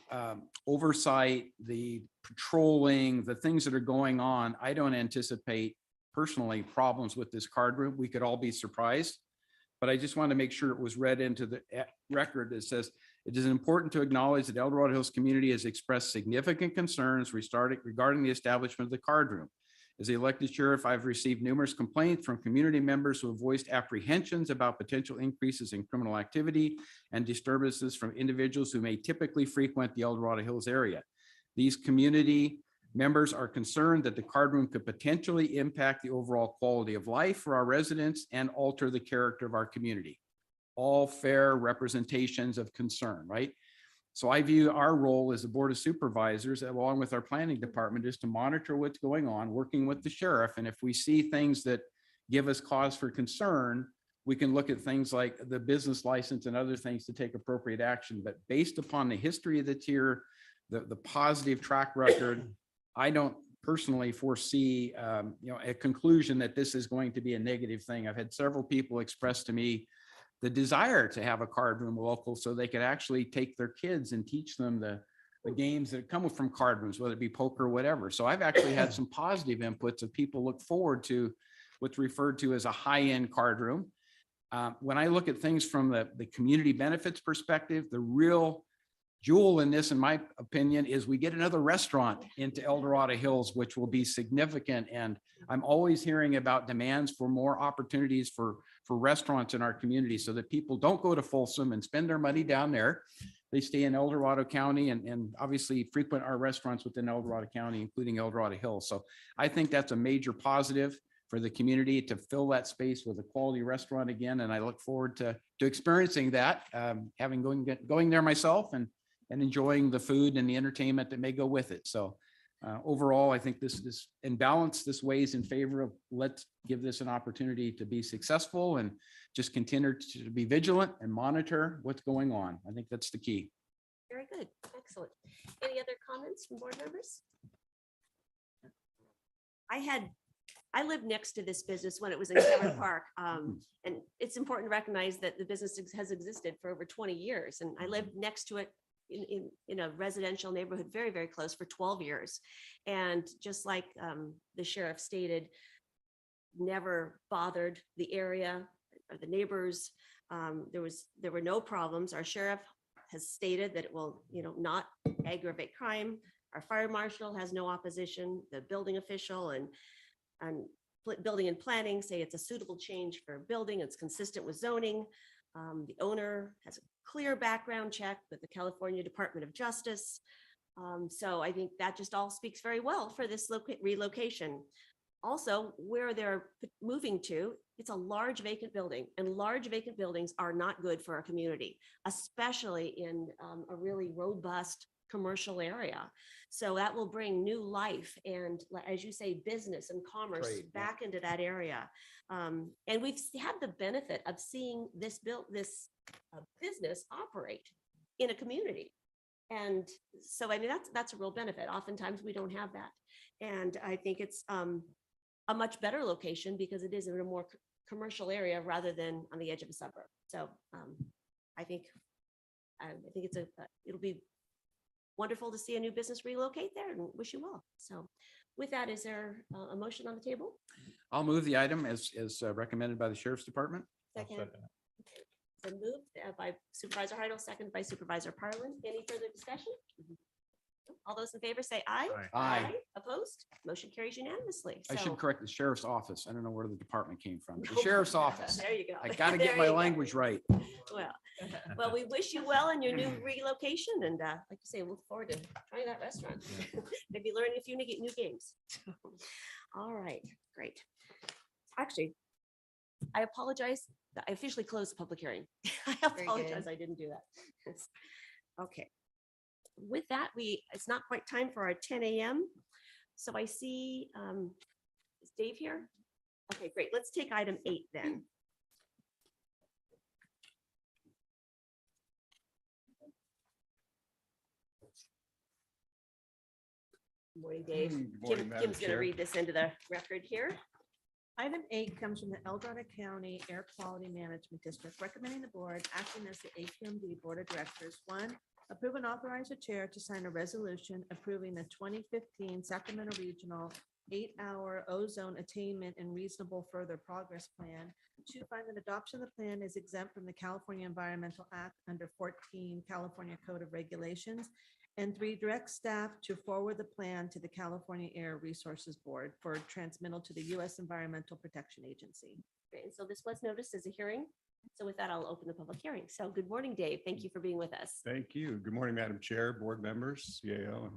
oversight, the patrolling, the things that are going on, I don't anticipate personally problems with this card room. We could all be surprised, but I just want to make sure it was read into the record that says it is important to acknowledge that El Dorado Hills community has expressed significant concerns regarding the establishment of the card room. As the elected sheriff, I've received numerous complaints from community members who have voiced apprehensions about potential increases in criminal activity and disturbances from individuals who may typically frequent the El Dorado Hills area. These community members are concerned that the card room could potentially impact the overall quality of life for our residents and alter the character of our community. All fair representations of concern, right? So I view our role as the Board of Supervisors, along with our planning department, is to monitor what's going on, working with the sheriff. And if we see things that give us cause for concern, we can look at things like the business license and other things to take appropriate action. But based upon the history of the tier, the positive track record, I don't personally foresee, a conclusion that this is going to be a negative thing. I've had several people express to me the desire to have a card room local so they could actually take their kids and teach them the games that come from card rooms, whether it be poker or whatever. So I've actually had some positive inputs of people look forward to what's referred to as a high-end card room. When I look at things from the community benefits perspective, the real jewel in this, in my opinion, is we get another restaurant into El Dorado Hills, which will be significant. And I'm always hearing about demands for more opportunities for restaurants in our community so that people don't go to Folsom and spend their money down there. They stay in El Dorado County and obviously frequent our restaurants within El Dorado County, including El Dorado Hills. So I think that's a major positive for the community to fill that space with a quality restaurant again. And I look forward to experiencing that, having going there myself and enjoying the food and the entertainment that may go with it. So overall, I think this is in balance. This weighs in favor of let's give this an opportunity to be successful and just continue to be vigilant and monitor what's going on. I think that's the key. Very good. Excellent. Any other comments from board members? I lived next to this business when it was in Cameron Park. And it's important to recognize that the business has existed for over 20 years. And I lived next to it in a residential neighborhood, very, very close, for 12 years. And just like the sheriff stated, never bothered the area or the neighbors. There were no problems. Our sheriff has stated that it will, not aggravate crime. Our fire marshal has no opposition. The building official and building and planning say it's a suitable change for a building. It's consistent with zoning. The owner has a clear background check with the California Department of Justice. So I think that just all speaks very well for this relocation. Also, where they're moving to, it's a large vacant building, and large vacant buildings are not good for our community, especially in a really robust commercial area. So that will bring new life and, as you say, business and commerce Trade, yeah. back into that area. And we've had the benefit of seeing this business operate in a community. And so, I mean, that's a real benefit. Oftentimes we don't have that. And I think it's a much better location because it is in a more commercial area rather than on the edge of a suburb. So I think it'll be wonderful to see a new business relocate there, and wish you well. So with that, is there a motion on the table? I'll move the item as recommended by the Sheriff's Department. Second. Okay. So moved by Supervisor Heidel, seconded by Supervisor Parlin. Any further discussion? All those in favor say aye. Aye. Opposed? Motion carries unanimously. I So- should correct the Sheriff's Office. I don't know where the department came from. The Sheriff's Office. There you go. I got to There get my you go. language right. Well, we wish you well in your new relocation, and like you say, look forward to trying that restaurant. Maybe learning a few new games. All right, great. Actually, I apologize. I officially closed the public hearing. I apologize. I didn't do that. Okay. With that, it's not quite time for our 10 a.m. So I see, is Dave here? Okay, great. Let's take item 8 then. Good morning, Dave. Good morning, Madam Kim's going to Chair. read this into the record here. Item 8 comes from the El Dorado County Air Quality Management District, recommending the board acting as the AQMD Board of Directors. 1, approve and authorize the chair to sign a resolution approving the 2015 Sacramento Regional 8-hour ozone attainment and reasonable further progress plan. 2, find that adoption of the plan is exempt from the California Environmental Act under 14 California Code of Regulations. And 3, direct staff to forward the plan to the California Air Resources Board for transmittal to the U.S. Environmental Protection Agency. Great. And so this was noticed as a hearing. So with that, I'll open the public hearing. So good morning, Dave. Thank you for being with us. Thank you. Good morning, Madam Chair, board members, CAO, and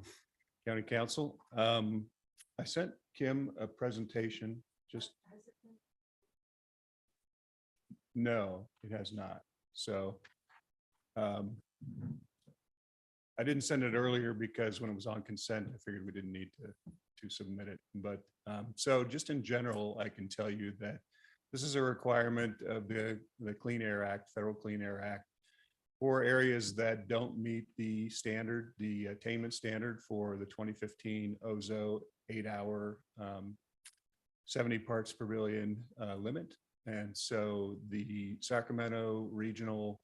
County Council. I sent Kim a presentation, no, it has not. So I didn't send it earlier because when it was on consent, I figured we didn't need to submit it. But so just in general, I can tell you that This is a requirement of the Clean Air Act, Federal Clean Air Act, for areas that don't meet the standard, the attainment standard for the 2015 OZO 8-hour 70 parts per billion limit. And so the Sacramento Regional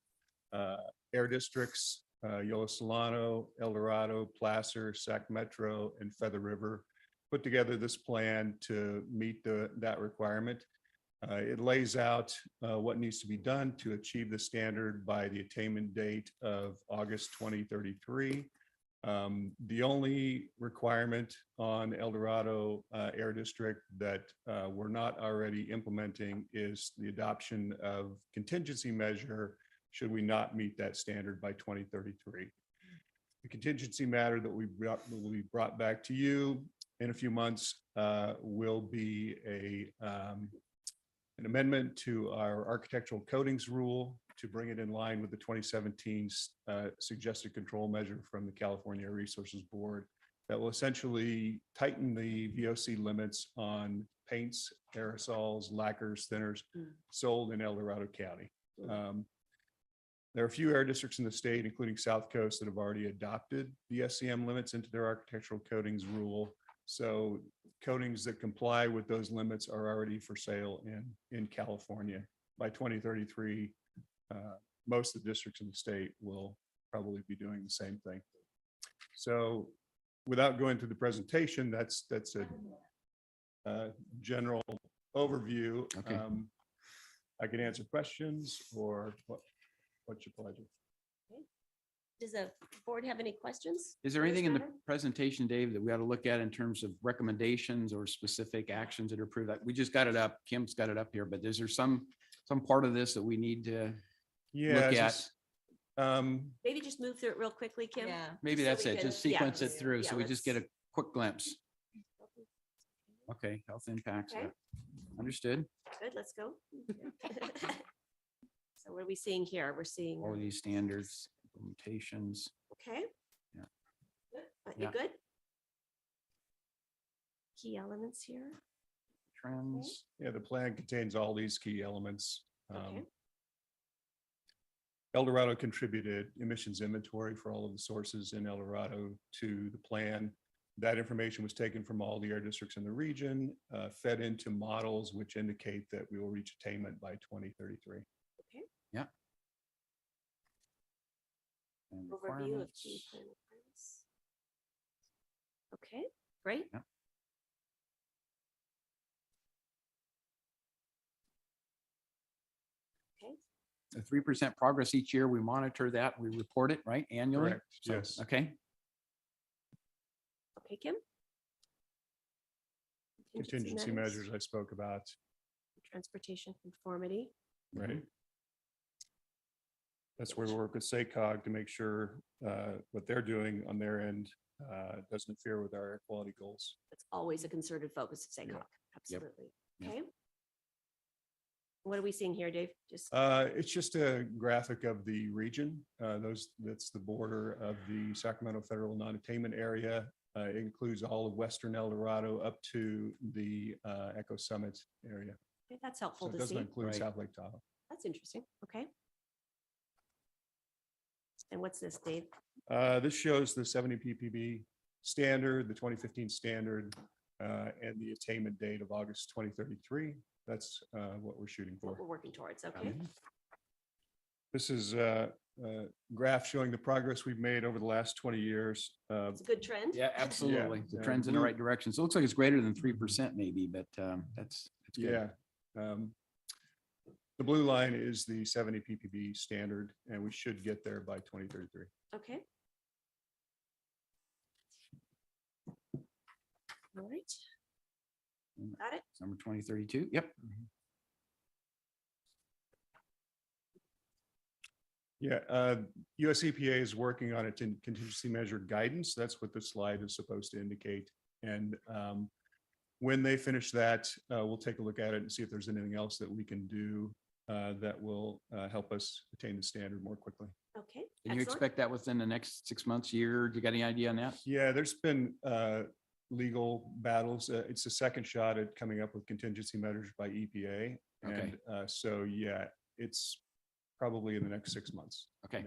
Air Districts, Yola Solano, El Dorado, Placer, Sac Metro, and Feather River put together this plan to meet that requirement. It lays out what needs to be done to achieve the standard by the attainment date of August 2033. The only requirement on El Dorado Air District that we're not already implementing is the adoption of contingency measure should we not meet that standard by 2033. The contingency matter that will be brought back to you in a few months will be an amendment to our architectural coatings rule to bring it in line with the 2017 suggested control measure from the California Air Resources Board that will essentially tighten the VOC limits on paints, aerosols, lacquers, thinners sold in El Dorado County. There are a few air districts in the state, including South Coast, that have already adopted the SCM limits into their architectural coatings rule. So coatings that comply with those limits are already for sale in California. By 2033, most of the districts in the state will probably be doing the same thing. So without going through the presentation, that's a general overview. Okay. I can answer questions or what's your pleasure? Does the board have any questions? Is there on this anything in the matter? presentation, Dave, that we ought to look at in terms of recommendations or specific actions that are approved? We just got it up. Kim's got it up here, but is there some part of this that we need to Yeah, look at? just, Maybe just move through it real quickly, Kim. Yeah. Maybe so that's we it. can- Just sequence yeah, it through so we just get let's- a quick glimpse. Okay, health impacts. Okay. Understood. Good, let's go. So what are we seeing here? We're seeing, All of these standards, implementations. okay. Yeah. Good. Yeah. You good? Key elements here. Trends. yeah, the plan contains all these key elements. Okay. El Dorado contributed emissions inventory for all of the sources in El Dorado to the plan. That information was taken from all the air districts in the region, fed into models which indicate that we will reach attainment by 2033. Okay. Yeah. And Overview of key requirements. plan requirements. Okay, great. Yeah. Okay, The 3% progress each year, we monitor that, we report it, right, annually? Correct, So, yes. Okay, okay, Kim? Contingency measures I spoke about, Transportation conformity. right? That's where we work with SACOG to make sure what they're doing on their end doesn't interfere with our air quality goals. That's always a concerted focus of SACOG. Absolutely. Yep. Okay. What are we seeing here, Dave? Just, It's just a graphic of the region. That's the border of the Sacramento Federal Non-Attainment Area. It includes all of Western El Dorado up to the Echo Summit area. okay, that's So helpful it to doesn't see. include Right. South Lake Tahoe. That's interesting. Okay. And what's this, Dave? This shows the 70 ppb standard, the 2015 standard, and the attainment date of August 2033. That's what we're shooting What for. we're working towards. Okay. This is a graph showing the progress we've made over the last 20 years. It's a good trend. yeah, absolutely. The yeah, trend's in the blue- right direction. So it looks like it's greater than 3% maybe, but that's good. Yeah. The blue line is the 70 ppb standard, and we should get there by 2033. Okay. All right. Got it. Summer 2032. Yep. Yeah, US EPA is working on its contingency measure guidance. That's what this slide is supposed to indicate. And when they finish that, we'll take a look at it and see if there's anything else that we can do that will help us attain the standard more quickly. Okay. And you excellent. expect that within the next 6 months, year? Do you got any idea on that? Yeah, there's been legal battles. It's the second shot at coming up with contingency measures by EPA. And so, yeah, it's probably in the next 6 months. Okay.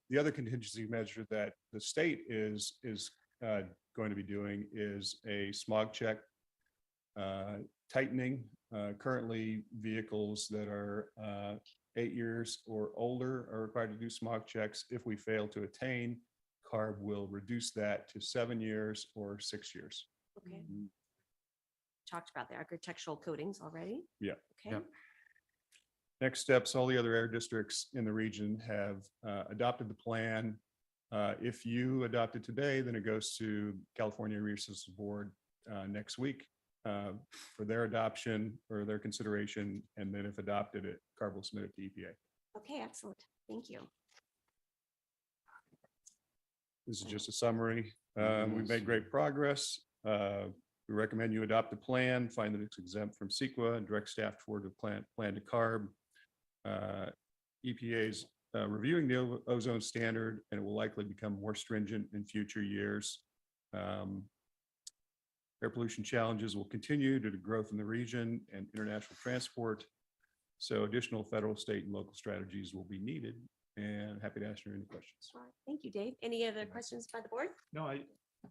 The other contingency measure that the state is going to be doing is a smog check tightening. Currently, vehicles that are 8 years or older are required to do smog checks. If we fail to attain, CARB will reduce that to 7 years or 6 years. Okay. Talked about the architectural coatings already. Yeah. Okay. Next steps, all the other air districts in the region have adopted the plan. If you adopt it today, then it goes to California Air Resources Board next week for their adoption or their consideration. And then if adopted, CARB will submit it to EPA. Okay, excellent. Thank you. This is just a summary. We've made great progress. We recommend you adopt the plan, find that it's exempt from CEQA, and direct staff toward the plan to CARB. EPA's reviewing the ozone standard, and it will likely become more stringent in future years. Air pollution challenges will continue due to growth in the region and international transport. So additional federal, state, and local strategies will be needed, and happy to answer any questions. All right. Thank you, Dave. Any other questions by the board? No,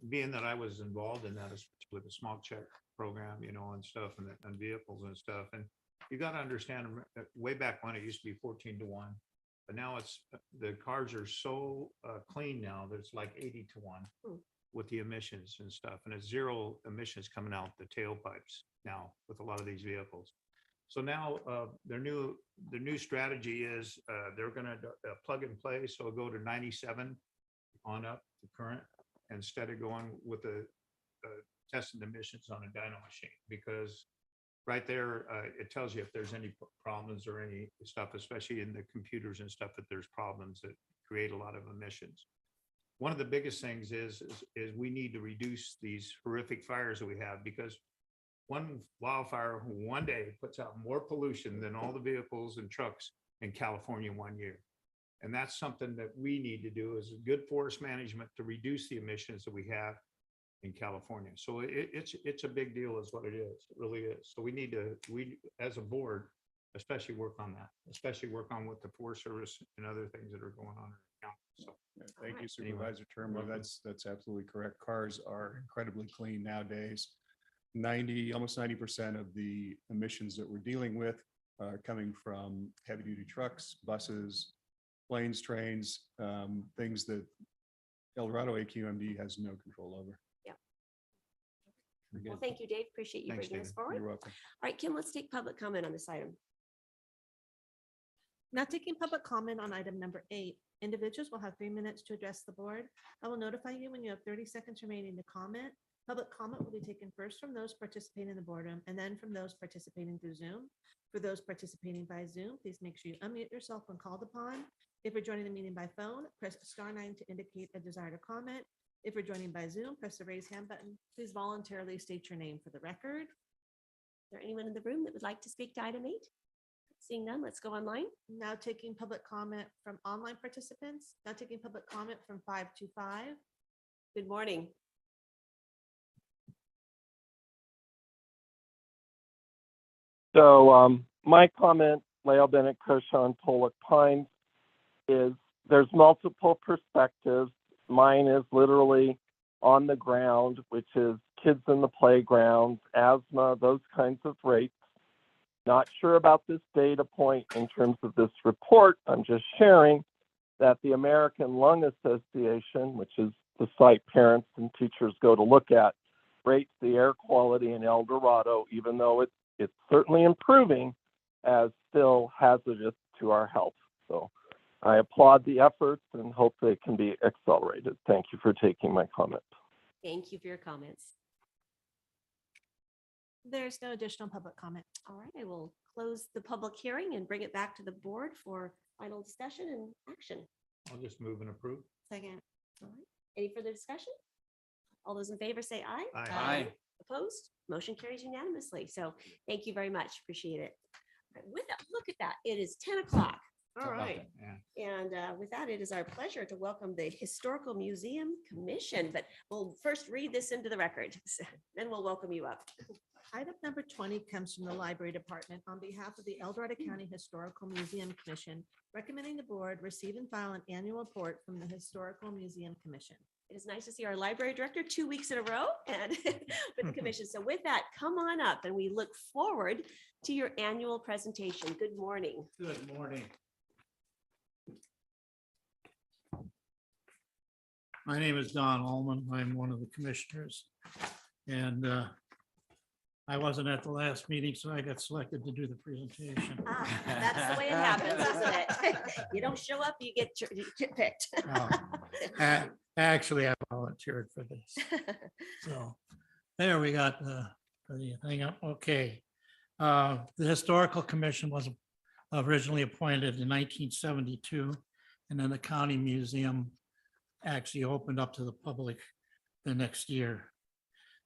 being that I was involved in that with the smog check program, and stuff and vehicles and stuff. And you got to understand way back when it used to be 14-1, but now the cars are so clean now that it's like 80-1 with the emissions and stuff. And it's zero emissions coming out the tailpipes now with a lot of these vehicles. So now the new strategy is they're going to plug and play. So it'll go to 97 on up the current instead of going with the testing emissions on a dyno machine, because right there it tells you if there's any problems or any stuff, especially in the computers and stuff, that there's problems that create a lot of emissions. One of the biggest things is we need to reduce these horrific fires that we have, because one wildfire one day puts out more pollution than all the vehicles and trucks in California 1 year. And that's something that we need to do as good forest management to reduce the emissions that we have in California. So it's a big deal is what it is. It really is. So we as a board, especially work on that, especially work on with the Forest Service and other things that are going on. So thank you, Supervisor Termo. That's absolutely correct. Cars are incredibly clean nowadays. Almost 90% of the emissions that we're dealing with are coming from heavy duty trucks, buses, planes, trains, things that El Dorado AQMD has no control over. Yeah. Well, thank you, Dave. Appreciate you bringing this forward. You're welcome. All right, Kim, let's take public comment on this item. Now taking public comment on item number 8. Individuals will have 3 minutes to address the board. I will notify you when you have 30 seconds remaining to comment. Public comment will be taken first from those participating in the boardroom and then from those participating through Zoom. For those participating by Zoom, please make sure you unmute yourself when called upon. If you're joining the meeting by phone, press *9 to indicate a desire to comment. If you're joining by Zoom, press the raise hand button. Please voluntarily state your name for the record. Is there anyone in the room that would like to speak to item 8? Seeing none, let's go online. Now taking public comment from online participants. Now taking public comment from 525. Good morning. So my comment, Lael Bennett, Koshan, Pollock, Pines, is there's multiple perspectives. Mine is literally on the ground, which is kids in the playground, asthma, those kinds of rates. Not sure about this data point in terms of this report. I'm just sharing that the American Lung Association, which is the site parents and teachers go to look at, rates the air quality in El Dorado, even though it's certainly improving, as still hazardous to our health. So I applaud the efforts and hope they can be accelerated. Thank you for taking my comment. Thank you for your comments. There's no additional public comment. All right, I will close the public hearing and bring it back to the board for final discussion and action. I'll just move and approve. Second. All right. Any further discussion? All those in favor say aye. Aye. Aye. Opposed? Motion carries unanimously. So thank you very much. Appreciate it. All right, with that, look at that. It is 10 o'clock. All How about right. that? Yeah. And with that, it is our pleasure to welcome the Historical Museum Commission, but we'll first read this into the record, then we'll welcome you up. Item number 20 comes from the Library Department on behalf of the El Dorado County Historical Museum Commission, recommending the board receive and file an annual report from the Historical Museum Commission. It is nice to see our library director 2 weeks in a row and with the commission. So with that, come on up and we look forward to your annual presentation. Good morning. Good morning. My name is Don Allman. I'm one of the commissioners. And I wasn't at the last meeting, so I got selected to do the presentation. That's the way it happens, isn't it? You don't show up, you get picked. Actually, I volunteered for this. So there we got the thing up. Okay. The Historical Commission was originally appointed in 1972, and then the County Museum actually opened up to the public the next year.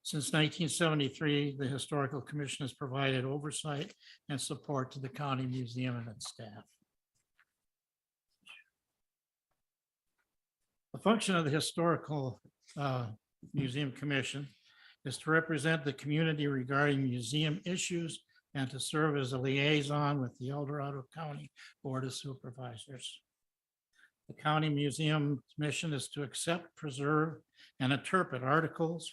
Since 1973, the Historical Commission has provided oversight and support to the County Museum and its staff. The function of the Historical Museum Commission is to represent the community regarding museum issues and to serve as a liaison with the El Dorado County Board of Supervisors. The County Museum's mission is to accept, preserve, and interpret articles,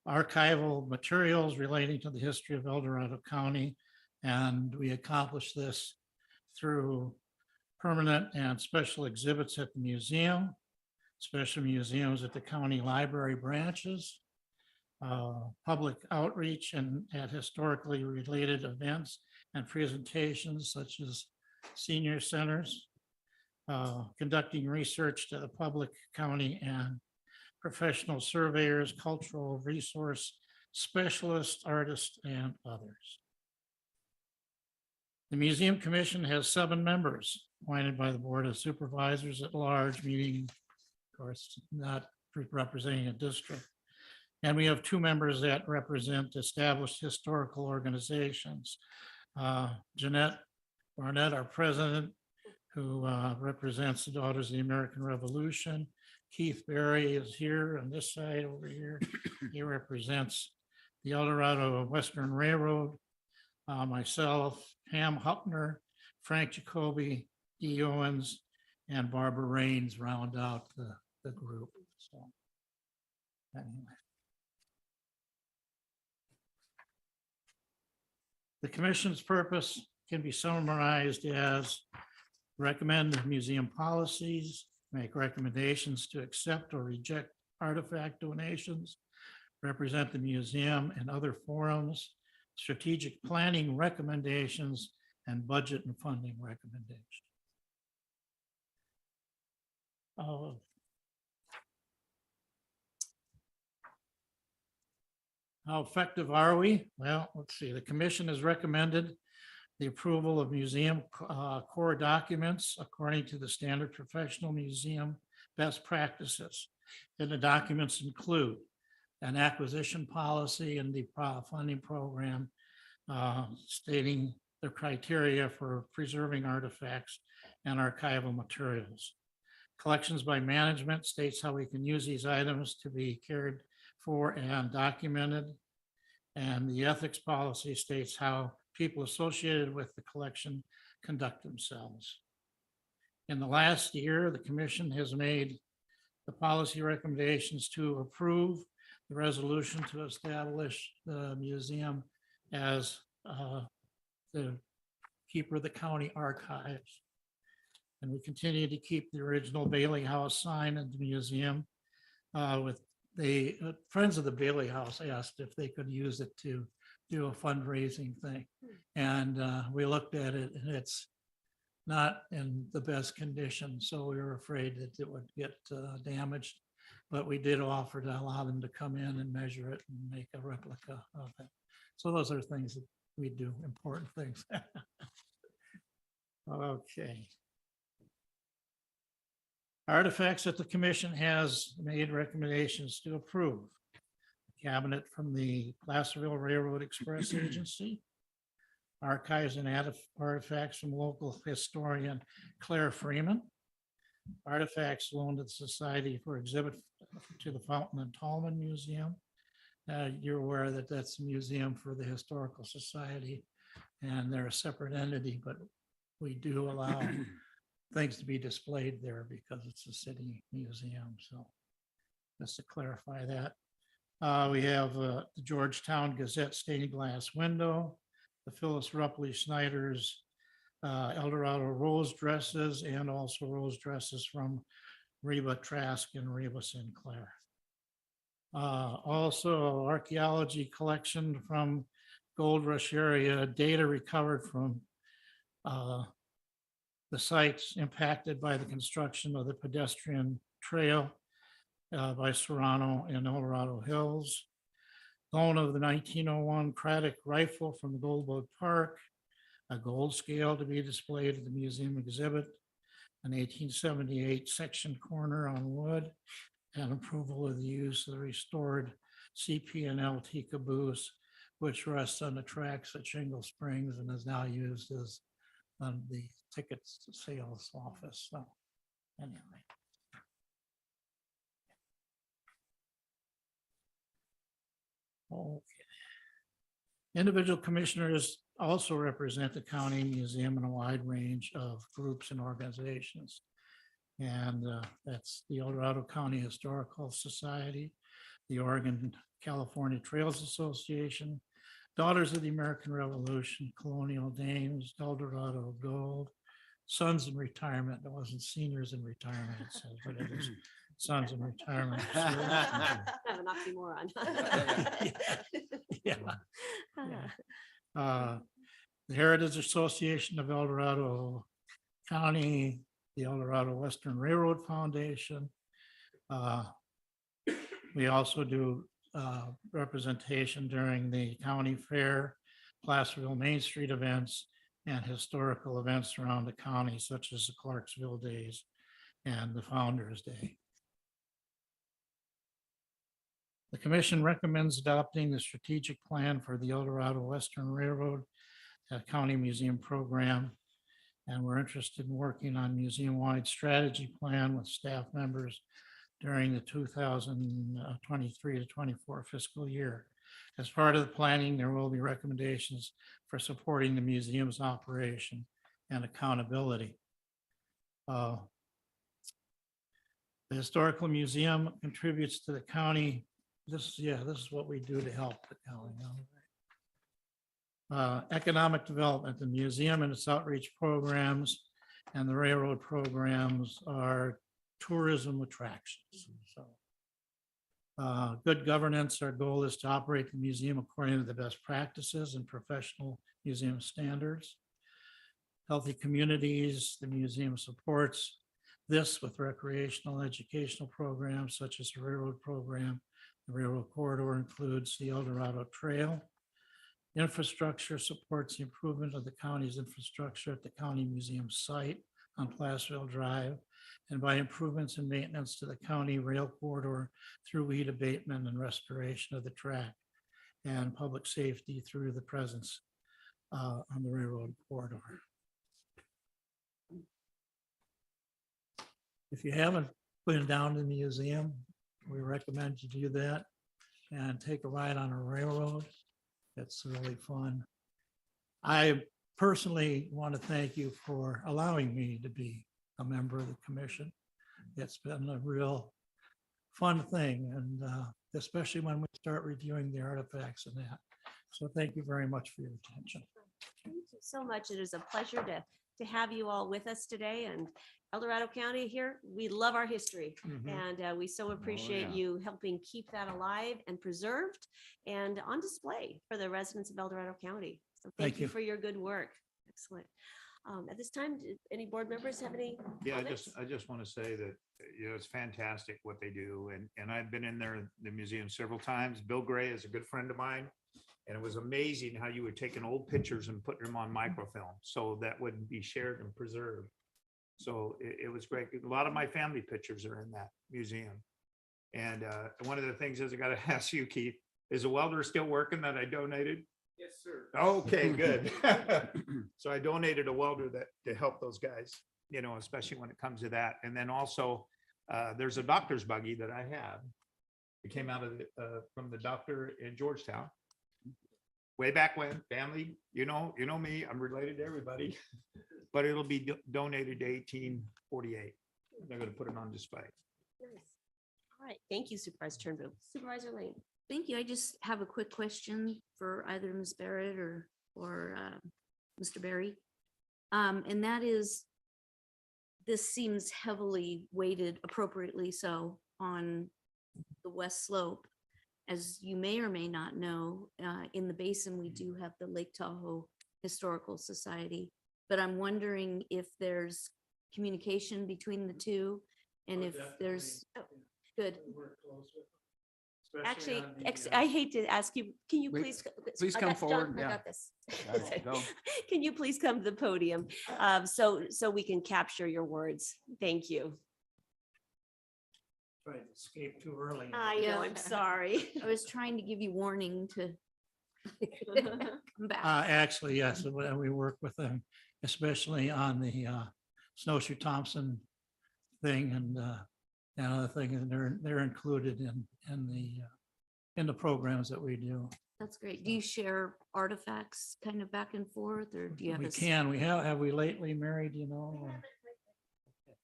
archival materials relating to the history of El Dorado County. And we accomplish this through permanent and special exhibits at the museum, special museums at the county library branches, public outreach and at historically related events and presentations such as senior centers, conducting research to the public, county, and professional surveyors, cultural resource specialists, artists, and others. The Museum Commission has 7 members appointed by the Board of Supervisors at large, meaning, of course, not representing a district. And we have 2 members that represent established historical organizations. Jeanette Barnett, our president, who represents the Daughters of the American Revolution. Keith Berry is here on this side over here. He represents the El Dorado Western Railroad. Myself, Pam Huppner, Frank Jacoby, Dee Owens, and Barbara Raines round out the group. So anyway. The commission's purpose can be summarized as recommend museum policies, make recommendations to accept or reject artifact donations, represent the museum and other forums, strategic planning recommendations, and budget and funding recommendations. How effective are we? Well, let's see. The commission has recommended the approval of museum core documents according to the standard professional museum best practices. And the documents include an acquisition policy and the funding program stating the criteria for preserving artifacts and archival materials. Collections by management states how we can use these items to be cared for and documented. And the ethics policy states how people associated with the collection conduct themselves. In the last year, the commission has made the policy recommendations to approve the resolution to establish the museum as the keeper of the county archives. And we continue to keep the original Bailey House sign in the museum. With the Friends of the Bailey House asked if they could use it to do a fundraising thing. And we looked at it and it's not in the best condition. So we were afraid that it would get damaged, but we did offer to allow them to come in and measure it and make a replica of it. So those are things that we do, important things. Okay. Artifacts that the commission has made recommendations to approve. Cabinet from the Placerville Railroad Express Agency, archives and artifacts from local historian Claire Freeman. Artifacts loaned to the Society for exhibit to the Fountain and Tallman Museum. You're aware that that's a museum for the Historical Society, and they're a separate entity, but we do allow things to be displayed there because it's a city museum. So just to clarify that. We have the Georgetown Gazette stained glass window, the Phyllis Rupley Snyder's El Dorado rose dresses, and also rose dresses from Reba Trask and Reba Sinclair. Also archaeology collection from Gold Rush area, data recovered from the sites impacted by the construction of the pedestrian trail by Serrano in El Dorado Hills. Loan of the 1901 Craddock rifle from the Goldbug Park, a gold scale to be displayed at the museum exhibit, an 1878 section corner on wood, and approval of the use of the restored CP&LT caboose, which rests on the tracks at Shingle Springs and is now used as the tickets sales office. So anyway. Okay. Individual commissioners also represent the county museum in a wide range of groups and organizations. And that's the El Dorado County Historical Society, the Oregon California Trails Association, Daughters of the American Revolution, Colonial Dames, El Dorado Gold, Sons in Retirement. It wasn't seniors in retirement, it says, but it was Sons in Retirement. Kind of an oxymoron. The Heritage Association of El Dorado County, the El Dorado Western Railroad Foundation. We also do representation during the county fair, Placerville Main Street events, and historical events around the county, such as the Clarksville Days and the Founders Day. The commission recommends adopting the strategic plan for the El Dorado Western Railroad County Museum Program. And we're interested in working on museum-wide strategy plan with staff members during the 2023 to 24 fiscal year. As part of the planning, there will be recommendations for supporting the museum's operation and accountability. The Historical Museum contributes to the county. This is what we do to help the county. Economic development, the museum and its outreach programs and the railroad programs are tourism attractions. So, good governance, our goal is to operate the museum according to the best practices and professional museum standards. Healthy communities, the museum supports this with recreational educational programs such as the railroad program. The railroad corridor includes the El Dorado Trail. Infrastructure supports the improvement of the county's infrastructure at the county museum site on Placerville Drive, and by improvements and maintenance to the county rail corridor through weed abatement and restoration of the track, and public safety through the presence on the railroad corridor. If you haven't been down to the museum, we recommend you do that and take a ride on a railroad. It's really fun. I personally want to thank you for allowing me to be a member of the commission. It's been a real fun thing, and especially when we start reviewing the artifacts and that. So thank you very much for your attention. Thank you so much. It is a pleasure to have you all with us today. And El Dorado County here, we love our history, and we so appreciate you helping keep that alive and preserved and on display for the residents of El Dorado County. So thank you for your good work. Excellent. At this time, do any board members have any? Yeah, comments? I just want to say that, it's fantastic what they do. And I've been in there, the museum several times. Bill Gray is a good friend of mine. And it was amazing how you would take old pictures and put them on microfilm so that would be shared and preserved. So it was great. A lot of my family pictures are in that museum. And one of the things is I got to ask you, Keith, is the welder still working that I donated? Yes, sir. Okay, good. So I donated a welder that to help those guys, you know, especially when it comes to that. And then also there's a doctor's buggy that I have. It came out of from the doctor in Georgetown. Way back when, family, you know me, I'm related to everybody, but it'll be donated to 1848. They're going to put it on display. Nice. All right, thank you, Supervisor Turnbull. Supervisor Lane. Thank you. I just have a quick question for either Ms. Barrett or Mr. Barry. And that is, this seems heavily weighted, appropriately so, on the west slope. As you may or may not know, in the basin, we do have the Lake Tahoe Historical Society, but I'm wondering if there's communication between the two and if there's, good. Actually, I hate to ask you, can you Wait, please? please I come got- John, forward, I yeah. got this. Got it, go. Can you please come to the podium so we can capture your words? Thank you. Tried to escape too early. I know, I'm sorry. I was trying to give you warning to come back. Actually, yes, and we work with them, especially on the Snowshoe Thompson thing and other thing, and they're included in the programs that we do. That's great. Do you share artifacts kind of back and forth, or do you have? We have we lately married, you know?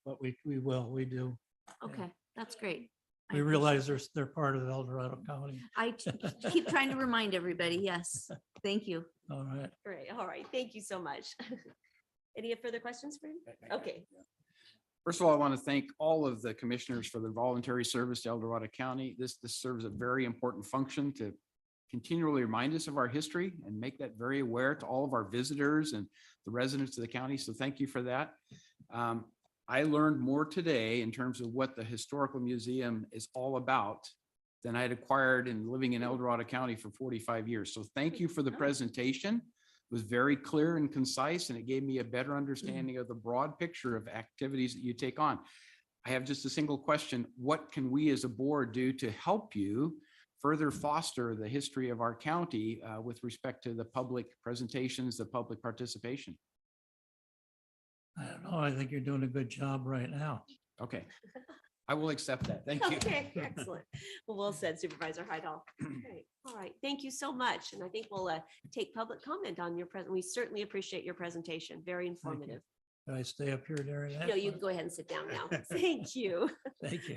But we will, we do. Okay, that's great. I We appreciate realize it. they're part of El Dorado County. I keep trying to remind everybody, yes. Thank you. All right. Great, all right, thank you so much. Any further questions for him? Okay. First of all, I want to thank all of the commissioners for their voluntary service to El Dorado County. This serves a very important function to continually remind us of our history and make that very aware to all of our visitors and the residents of the county. So thank you for that. I learned more today in terms of what the Historical Museum is all about than I had acquired in living in El Dorado County for 45 years. So thank you for the presentation. It was very clear and concise, and it gave me a better understanding of the broad picture of activities that you take on. I have just a single question. What can we as a board do to help you further foster the history of our county with respect to the public presentations, the public participation? I don't know. I think you're doing a good job right now. Okay, I will accept that. Thank you. Okay, excellent. Well said, Supervisor Hydall. Great. All right, thank you so much. And I think we'll take public comment on your present. We certainly appreciate your presentation. Very informative. Can I stay up here during that? No, you can go ahead and sit down now. Thank you. Thank you.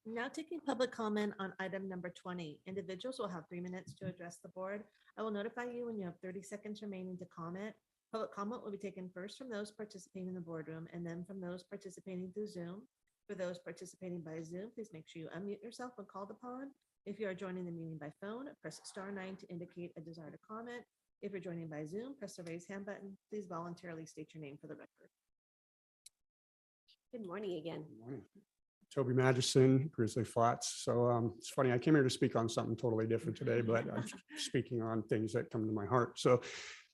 Now taking public comment on item number 20. Individuals will have 3 minutes to address the board. I will notify you when you have 30 seconds remaining to comment. Public comment will be taken first from those participating in the boardroom and then from those participating through Zoom. For those participating by Zoom, please make sure you unmute yourself when called upon. If you are joining the meeting by phone, press *9 to indicate a desire to comment. If you're joining by Zoom, press the raise hand button. Please voluntarily state your name for the record. Good morning again. Toby Magison, Grizzly Flats. So it's funny, I came here to speak on something totally different today, but I'm speaking on things that come to my heart. So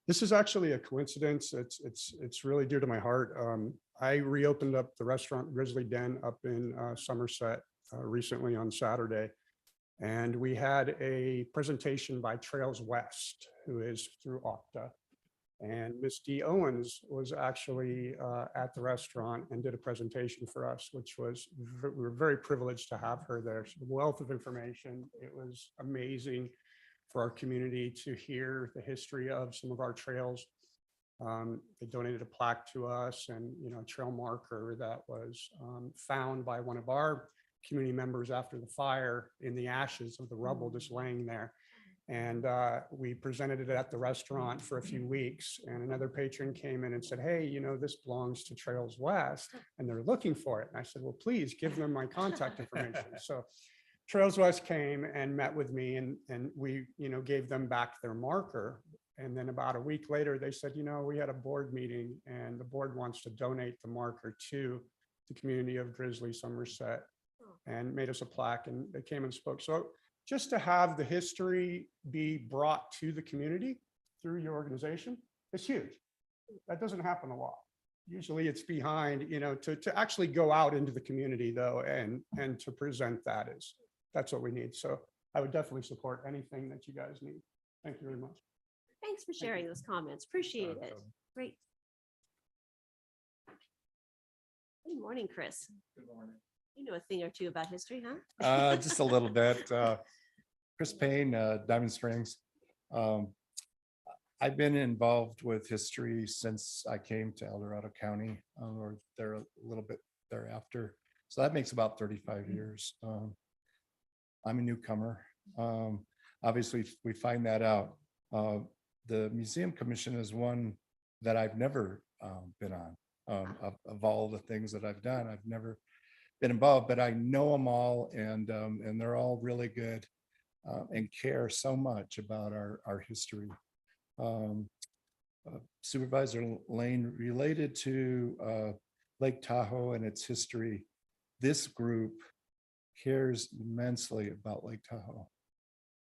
this is actually a coincidence. It's really dear to my heart. I reopened up the restaurant Grizzly Den up in Somerset recently on Saturday. And we had a presentation by Trails West, who is through Okta. And Miss Dee Owens was actually at the restaurant and did a presentation for us, which was, we were very privileged to have her there. So the wealth of information, it was amazing for our community to hear the history of some of our trails. They donated a plaque to us and, you know, a trail marker that was found by one of our community members after the fire in the ashes of the rubble just laying there. And we presented it at the restaurant for a few weeks, and another patron came in and said, hey, you know, this belongs to Trails West and they're looking for it. And I said, well, please give them my contact information. So Trails West came and met with me, and we, you know, gave them back their marker. And then about a week later, they said, you know, we had a board meeting and the board wants to donate the marker to the community of Grizzly Somerset, and made us a plaque, and they came and spoke. So just to have the history be brought to the community through your organization, it's huge. That doesn't happen a lot. Usually it's behind, you know, to actually go out into the community though, and to present that's what we need. So I would definitely support anything that you guys need. Thank you very much. Thanks for sharing those comments. Appreciate it. Great. Good morning, Chris. Good morning. You know a thing or two about history, huh? Just a little bit. Chris Payne, Diamond Springs. I've been involved with history since I came to El Dorado County, or there a little bit thereafter. So that makes about 35 years. I'm a newcomer. Obviously, we find that out. The Museum Commission is one that I've never been on. Of all the things that I've done, I've never been involved, but I know them all, and they're all really good and care so much about our history. Supervisor Lane, related to Lake Tahoe and its history, this group cares immensely about Lake Tahoe.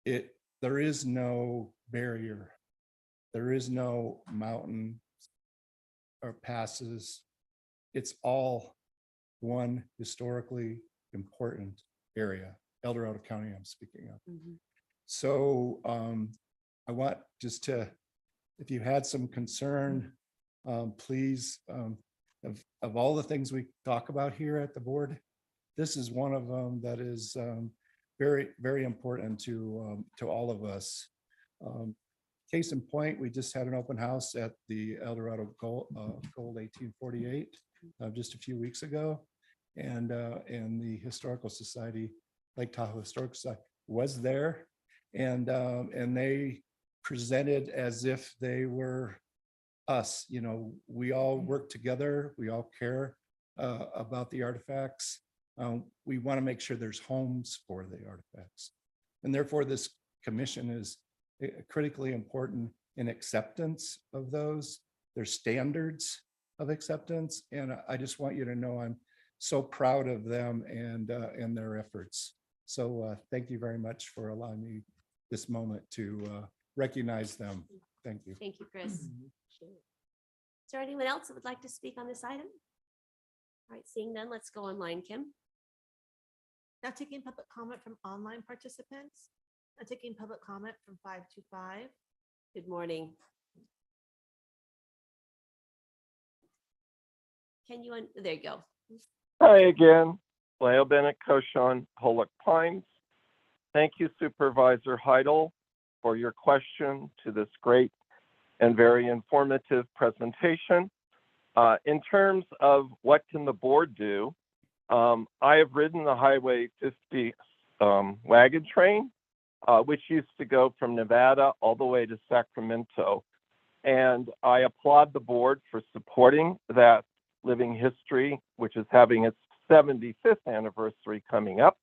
There is no barrier. There is no mountain or passes. It's all one historically important area, El Dorado County I'm speaking of. So I want just to, if you had some concern, please, of all the things we talk about here at the board, this is one of them that is very, very important to all of us. Case in point, we just had an open house at the El Dorado Gold 1848 just a few weeks ago, and the Historical Society, Lake Tahoe Historical Society, was there, and they presented as if they were us. You know, we all work together. We all care about the artifacts. We want to make sure there's homes for the artifacts, and therefore this commission is critically important in acceptance of those. There's standards of acceptance, and I just want you to know I'm so proud of them and their efforts. So thank you very much for allowing me this moment to recognize them. Thank you. Thank you, Chris. Is there anyone else that would like to speak on this item? All right, seeing none, let's go online, Kim. Now taking public comment from online participants. Now taking public comment from 525. Good morning. Can you, there you go. Hi again, Leo Bennett, Coshon, Pollock Pines. Thank you, Supervisor Heidel, for your question to this great and very informative presentation. In terms of what can the board do, I have ridden the Highway 50 wagon train, which used to go from Nevada all the way to Sacramento. And I applaud the board for supporting that living history, which is having its 75th anniversary coming up.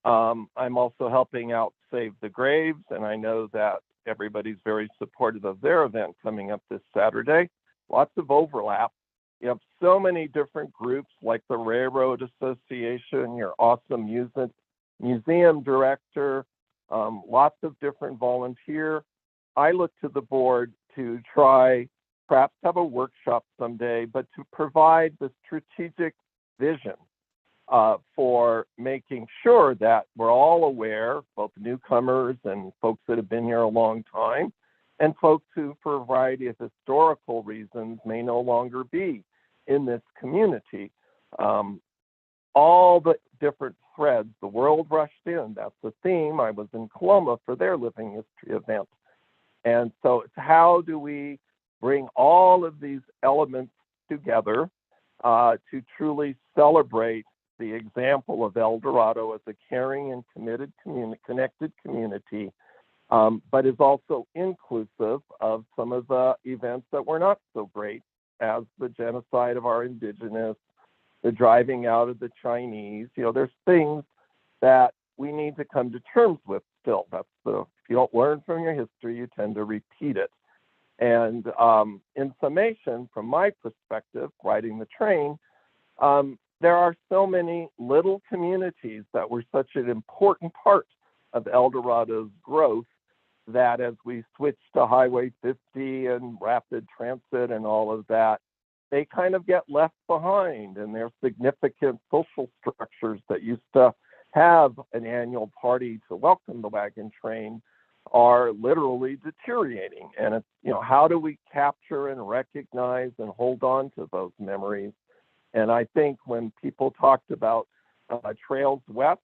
I'm also helping out Save the Graves, and I know that everybody's very supportive of their event coming up this Saturday. Lots of overlap. You have so many different groups like the Railroad Association, your awesome museum director, lots of different volunteer. I look to the board to try, perhaps have a workshop someday, but to provide the strategic vision for making sure that we're all aware, both newcomers and folks that have been here a long time, and folks who, for a variety of historical reasons, may no longer be in this community. All the different threads, the world rushed in, that's the theme. I was in Coloma for their living history event. And so it's how do we bring all of these elements together to truly celebrate the example of El Dorado as a caring and committed connected community, but is also inclusive of some of the events that were not so great, as the genocide of our indigenous, the driving out of the Chinese. You know, there's things that we need to come to terms with still. That's if you don't learn from your history, you tend to repeat it. And in summation, from my perspective, riding the train, there are so many little communities that were such an important part of El Dorado's growth that as we switch to Highway 50 and rapid transit and all of that, they kind of get left behind, and there's significant social structures that used to have an annual party to welcome the wagon train are literally deteriorating. And it's, how do we capture and recognize and hold on to those memories? And I think when people talked about Trails West,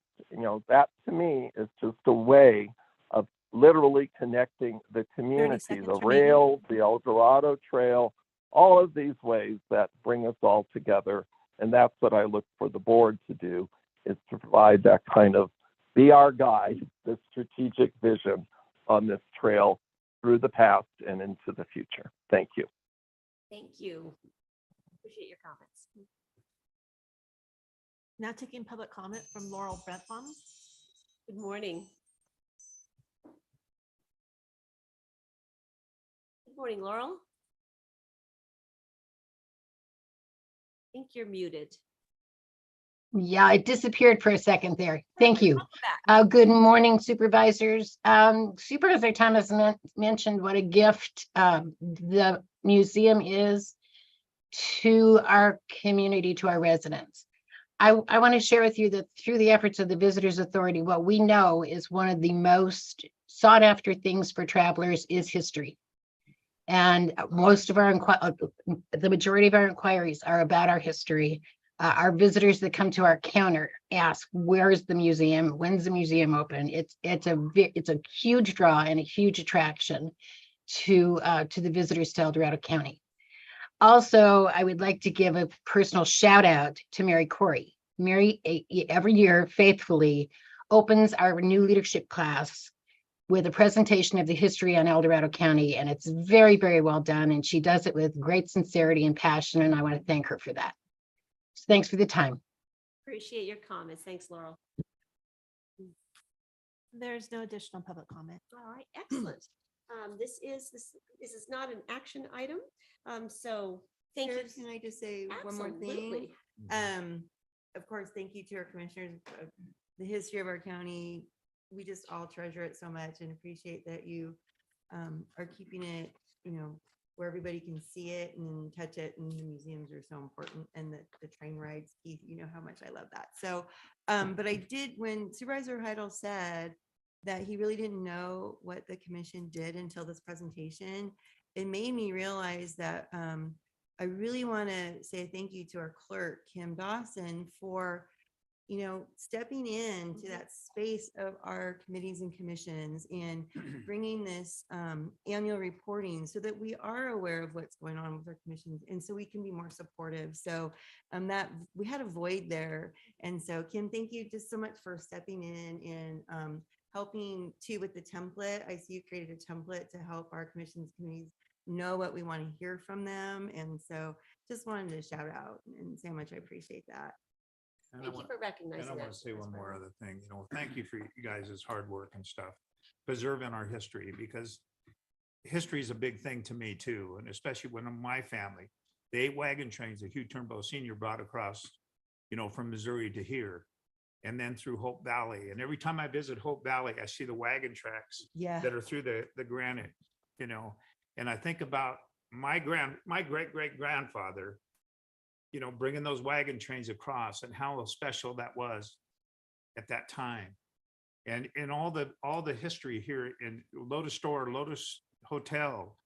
that to me is just a way of literally connecting the community, seconds the remaining. rails, the El Dorado Trail, all of these ways that bring us all together. And that's what I look for the board to do, is to provide that kind of, be our guide, the strategic vision on this trail through the past and into the future. Thank you. Thank you. Appreciate your comments. Now taking public comment from Laurel Brentbaum. Good morning. Good morning, Laurel. I think you're muted. Yeah, it disappeared for a second there. Thank you. Back. Good morning, supervisors. Supervisor Thomas mentioned what a gift the museum is to our community, to our residents. I want to share with you that through the efforts of the Visitors Authority, what we know is one of the most sought after things for travelers is history. And most of our, the majority of our inquiries are about our history. Our visitors that come to our counter ask, where is the museum? When's the museum open? It's a huge draw and a huge attraction to the visitors to El Dorado County. Also, I would like to give a personal shout out to Mary Corey. Mary, every year faithfully opens our new leadership class with a presentation of the history on El Dorado County, and it's very, very well done. And she does it with great sincerity and passion, and I want to thank her for that. So thanks for the time. Appreciate your comments. Thanks, Laurel. There's no additional public comment. All right, excellent. This is not an action item. So thank Chair, you. can I just say one more thing? Absolutely. Of course, thank you to our commissioners. The history of our county, we just all treasure it so much and appreciate that you are keeping it, where everybody can see it and touch it. And the museums are so important, and the train rides, Keith, you know how much I love that. So, but I did, when Supervisor Heidel said that he really didn't know what the commission did until this presentation, it made me realize that I really want to say thank you to our clerk, Kim Dawson, for stepping into that space of our committees and commissions and bringing this annual reporting so that we are aware of what's going on with our commissions, and so we can be more supportive. So that we had a void there. And so Kim, thank you just so much for stepping in and helping too with the template. I see you created a template to help our commissions, committees know what we want to hear from them. And so just wanted to shout out and say how much I appreciate that. And Thank you for recognizing that. And I want to say one more other thing, thank you for you guys' hard work and stuff, preserving our history, because history is a big thing to me too. And especially when my family, the 8 wagon trains that Hugh Turnbow Sr. brought across, from Missouri to here, and then through Hope Valley. And every time I visit Hope Valley, I see the wagon tracks that are through the granite, and I think about my great-great-grandfather, bringing those wagon trains across and how special that was at that time. And all the history here in Lotus Store, Lotus Hotel,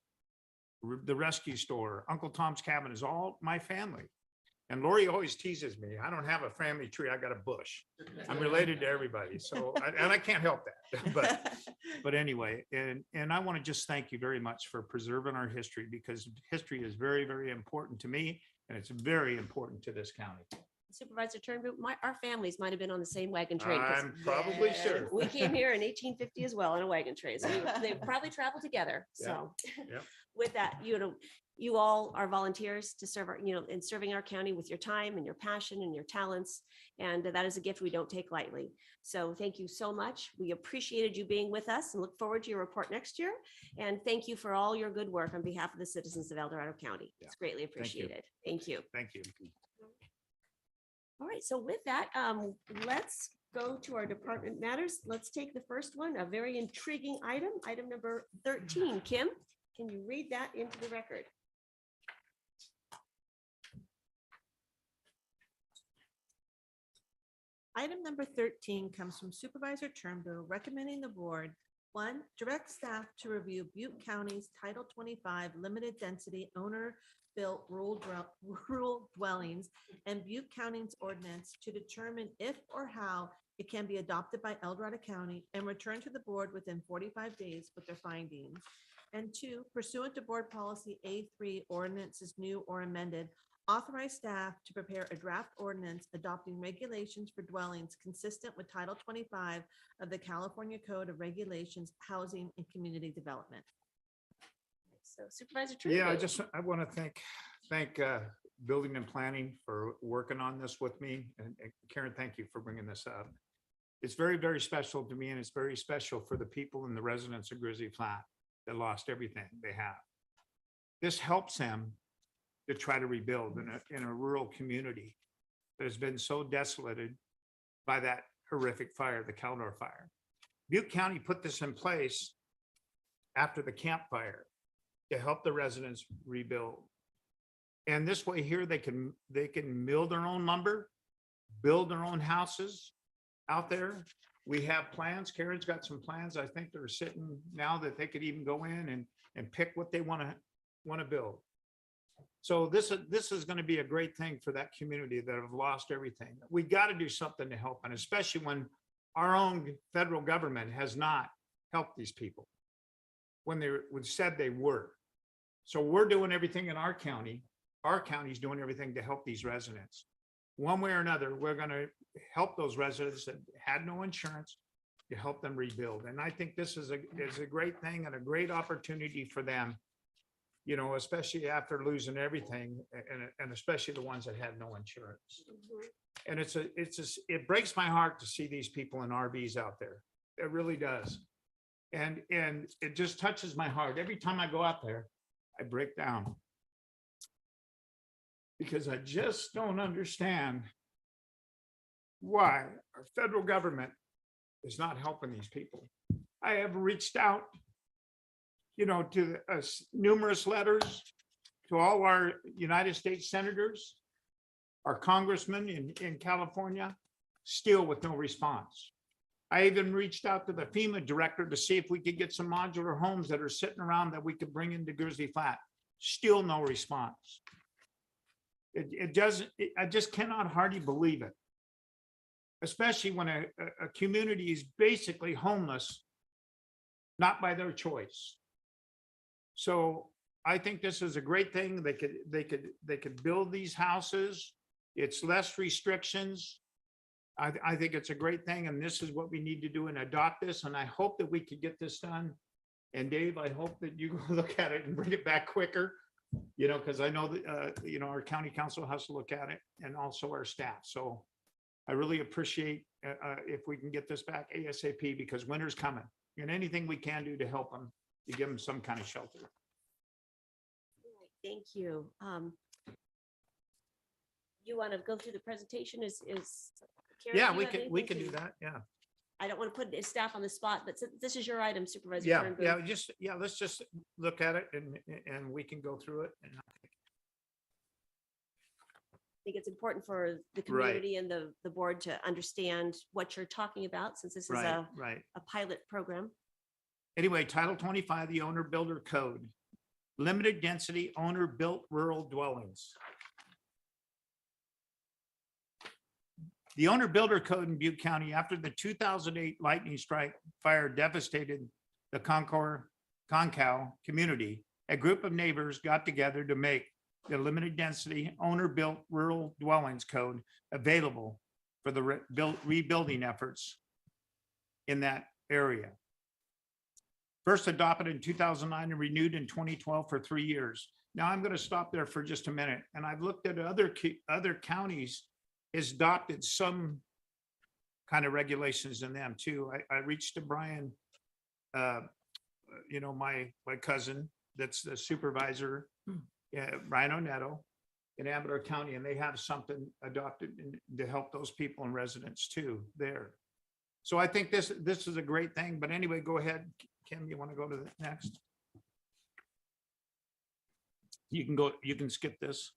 the rescue store, Uncle Tom's Cabin is all my family. And Lori always teases me, I don't have a family tree, I got a bush. I'm related to everybody. So, and I can't help that, but anyway, and I want to just thank you very much for preserving our history, because history is very, very important to me, and it's very important to this county. Supervisor Turnbull, our families might have been on the same wagon train. 'Cause I'm probably sure. we came here in 1850 as well on a wagon train. So they probably traveled together. So with that, you all are volunteers to serve our, in serving our county with your time and your passion and your talents. And that is a gift we don't take lightly. So thank you so much. We appreciated you being with us and look forward to your report next year. And thank you for all your good work on behalf of the citizens of El Dorado County. It's greatly appreciated. Thank you. Thank you. All right, so with that, let's go to our department matters. Let's take the first one, a very intriguing item number 13. Kim, can you read that into the record? Item number 13 comes from Supervisor Turnbull recommending the board One, direct staff to review Butte County's Title 25 limited density owner-built rural dwellings and Butte County's ordinance to determine if or how it can be adopted by El Dorado County and return to the board within 45 days with their findings. And two, pursuant to Board Policy A3, ordinances new or amended, authorize staff to prepare a draft ordinance adopting regulations for dwellings consistent with Title 25 of the California Code of Regulations, Housing and Community Development. So Supervisor True. Yeah, I want to thank Building and Planning for working on this with me. And Karen, thank you for bringing this up. It's very, very special to me, and it's very special for the people and the residents of Grizzly Flat that lost everything they have. This helps them to try to rebuild in a rural community that has been so desolated by that horrific fire, the Caldor fire. Butte County put this in place after the Camp Fire to help the residents rebuild. And this way here, they can mill their own lumber, build their own houses out there. We have plans. Karen's got some plans. I think they're sitting now that they could even go in and pick what they want to build. So this is going to be a great thing for that community that have lost everything. We got to do something to help, and especially when our own federal government has not helped these people when they said they were. So we're doing everything in our county. Our county's doing everything to help these residents. One way or another, we're going to help those residents that had no insurance to help them rebuild. And I think this is a great thing and a great opportunity for them, you know, especially after losing everything, and especially the ones that had no insurance. And it breaks my heart to see these people in RVs out there. It really does. And it just touches my heart. Every time I go out there, I break down, because I just don't understand why our federal government is not helping these people. I have reached out, you know, to numerous letters to all our United States senators, our congressmen in California, still with no response. I even reached out to the FEMA director to see if we could get some modular homes that are sitting around that we could bring into Grizzly Flat. Still no response. I just cannot hardly believe it, especially when a community is basically homeless, not by their choice. So I think this is a great thing. They could build these houses. It's less restrictions. I think it's a great thing, and this is what we need to do and adopt this. And I hope that we could get this done. And Dave, I hope that you go look at it and bring it back quicker, you know, because I know that, you know, our county council has to look at it, and also our staff. So I really appreciate if we can get this back ASAP, because winter's coming, and anything we can do to help them, to give them some kind of shelter. Thank you. You want to go through the presentation? Is Karen, Yeah, do you have we anything can do to- that. Yeah. I don't want to put staff on the spot, but since this is your item, Supervisor. Yeah, Turnbull. let's just look at it, and we can go through it. And I think it's important for the Right. community and the board to understand what you're talking about, since this is right. a pilot program. Anyway, Title 25, the Owner Builder Code, limited density owner built rural dwellings. The Owner Builder Code in Butte County, after the 2008 lightning strike fire devastated the Concow community, a group of neighbors got together to make the limited density owner built rural dwellings code available for the rebuilding efforts in that area. First adopted in 2009 and renewed in 2012 for 3 years. Now I'm going to stop there for just a minute. And I've looked at other counties has adopted some kind of regulations in them too. I reached to Brian, you know, my cousin, that's the supervisor, Brian Oneto in Amador County, and they have something adopted to help those people and residents too there. So I think this is a great thing. But anyway, go ahead, Kim. You want to go to the next? You can go. You can skip this.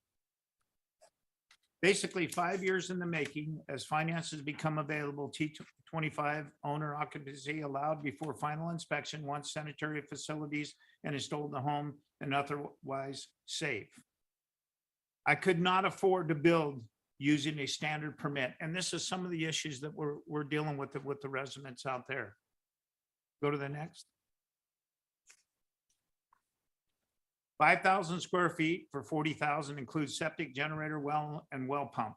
Basically, 5 years in the making as finances become available, T25 owner occupancy allowed before final inspection once sanitary facilities and installed in the home and otherwise safe. I could not afford to build using a standard permit. And this is some of the issues that we're dealing with the residents out there. Go to the next. 5,000 square feet for 40,000 includes septic, generator, well, and well pump.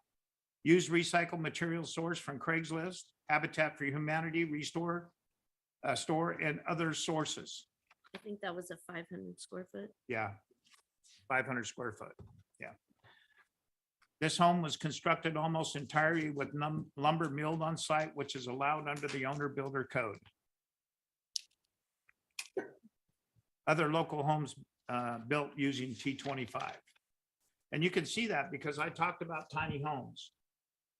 Use recycled material source from Craigslist, Habitat for Humanity, Restore, Store, and other sources. I think that was a 500 square foot. Yeah, 500 square foot, yeah. This home was constructed almost entirely with lumber milled on site, which is allowed under the owner builder code. Other local homes built using T25. And you can see that because I talked about tiny homes.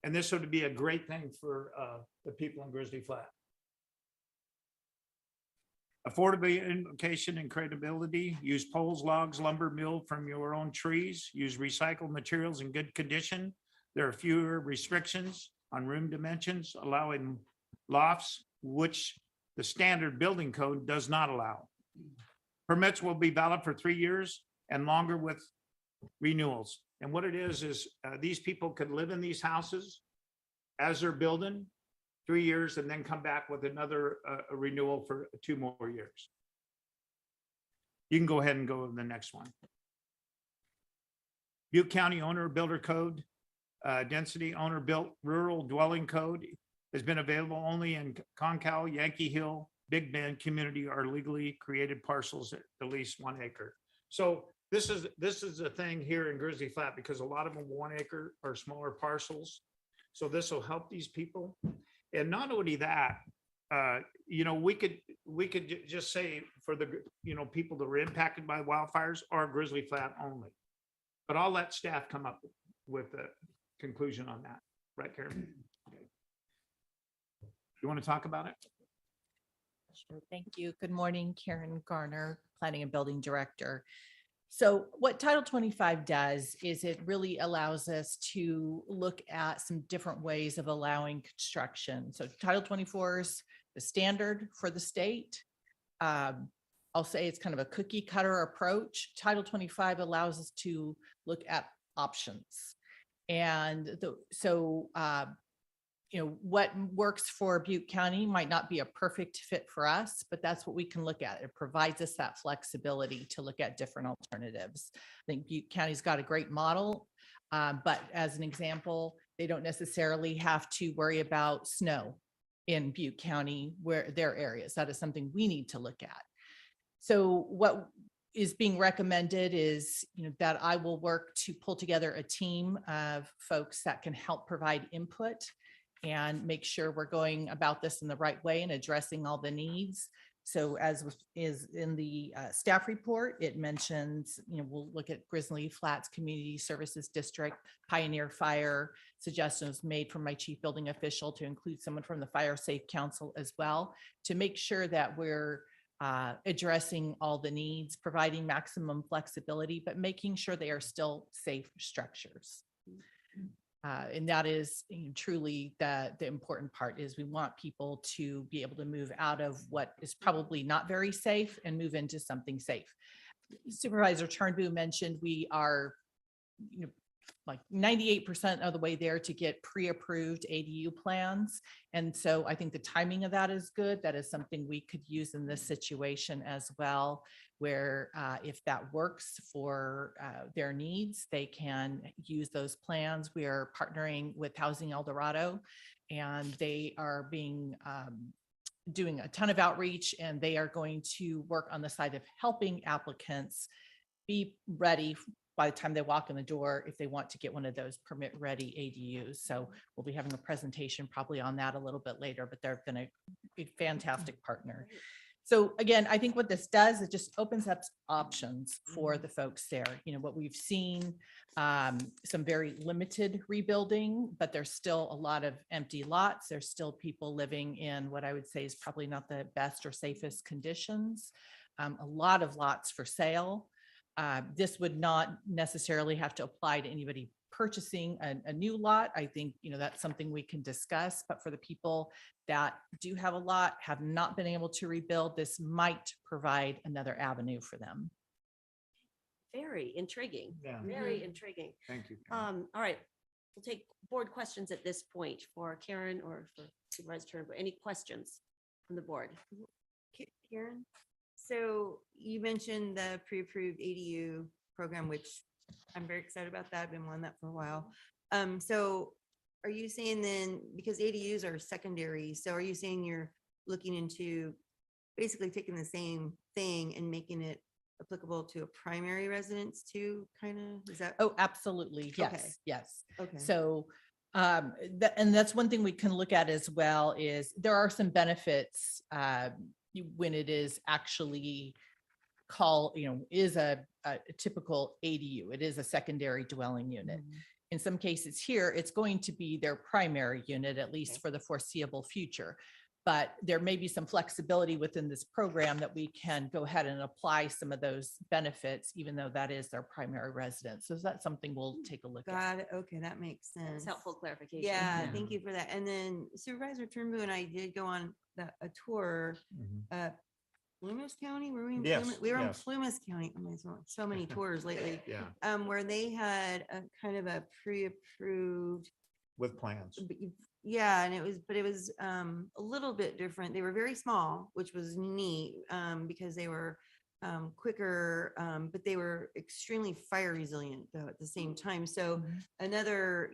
And this would be a great thing for the people in Grizzly Flat. Affordability, location, and credibility. Use poles, logs, lumber milled from your own trees. Use recycled materials in good condition. There are fewer restrictions on room dimensions, allowing lofts, which the standard building code does not allow. Permits will be valid for 3 years and longer with renewals. And what it is these people could live in these houses as they're building 3 years and then come back with another renewal for 2 more years. You can go ahead and go to the next one. Butte County Owner Builder Code, Density Owner Built Rural Dwelling Code has been available only in Concal, Yankee Hill, Big Bend community are legally created parcels at least 1 acre. So this is a thing here in Grizzly Flat because a lot of them 1 acre or smaller parcels. So this will help these people. And not only that, you know, we could just say for the, you know, people that were impacted by wildfires or Grizzly Flat only. But I'll let staff come up with a conclusion on that. Right, Karen? Okay. You want to talk about it? Sure. Thank you. Good morning, Karen Garner, Planning and Building Director. So what Title 25 does is it really allows us to look at some different ways of allowing construction. So Title 24 is the standard for the state. I'll say it's kind of a cookie cutter approach. Title 25 allows us to look at options. And you know, what works for Butte County might not be a perfect fit for us, but that's what we can look at. It provides us that flexibility to look at different alternatives. I think Butte County's got a great model, but as an example, they don't necessarily have to worry about snow in Butte County where their areas. That is something we need to look at. So what is being recommended is, you know, that I will work to pull together a team of folks that can help provide input and make sure we're going about this in the right way and addressing all the needs. So as is in the staff report, it mentions, you know, we'll look at Grizzly Flats Community Services District, Pioneer Fire, suggestions made from my chief building official to include someone from the Fire Safe Council as well, to make sure that we're addressing all the needs, providing maximum flexibility, but making sure they are still safe structures. And that is, you know, truly the important part is we want people to be able to move out of what is probably not very safe and move into something safe. Supervisor Turnbull mentioned we are, you know, like 98% of the way there to get pre-approved ADU plans. And so I think the timing of that is good. That is something we could use in this situation as well, where if that works for their needs, they can use those plans. We are partnering with Housing El Dorado, and they are doing a ton of outreach, and they are going to work on the side of helping applicants be ready by the time they walk in the door if they want to get one of those permit ready ADUs. So we'll be having a presentation probably on that a little bit later, but they've been a fantastic partner. So again, I think what this does, it just opens up options for the folks there. You know, what we've seen, some very limited rebuilding, but there's still a lot of empty lots. There's still people living in what I would say is probably not the best or safest conditions. A lot of lots for sale. This would not necessarily have to apply to anybody purchasing a new lot, I think, that's something we can discuss. But for the people that do have a lot, have not been able to rebuild, this might provide another avenue for them. Very intriguing. Yeah. Very intriguing. Thank you. All right, we'll take board questions at this point for Karen or for Supervisor Turnbull. Any questions from the board? Karen, so you mentioned the pre-approved ADU program, which I'm very excited about that. I've been wanting that for a while. So are you saying then, because ADUs are secondary, so are you saying you're looking into basically taking the same thing and making it applicable to a primary residence too, kind of? Is that? Oh, absolutely. Okay. Yes, yes. Okay. So, and that's one thing we can look at as well, is there are some benefits when it is actually is a typical ADU. It is a secondary dwelling unit. In some cases here, it's going to be their primary unit, at least for the foreseeable future. But there may be some flexibility within this program that we can go ahead and apply some of those benefits, even though that is their primary residence. So that's something we'll take a look at. Got it. Okay, that makes sense. That's helpful clarification. Yeah, thank you for that. And then Supervisor Turnbull and I did go on a tour, Plumas County, were we in Yes, Plumas? We were in yes. Plumas County. Oh my, so many tours lately. Yeah. Where they had a kind of a pre-approved. With plans. Yeah, and it was a little bit different. They were very small, which was neat, because they were quicker, but they were extremely fire resilient though at the same time. So another,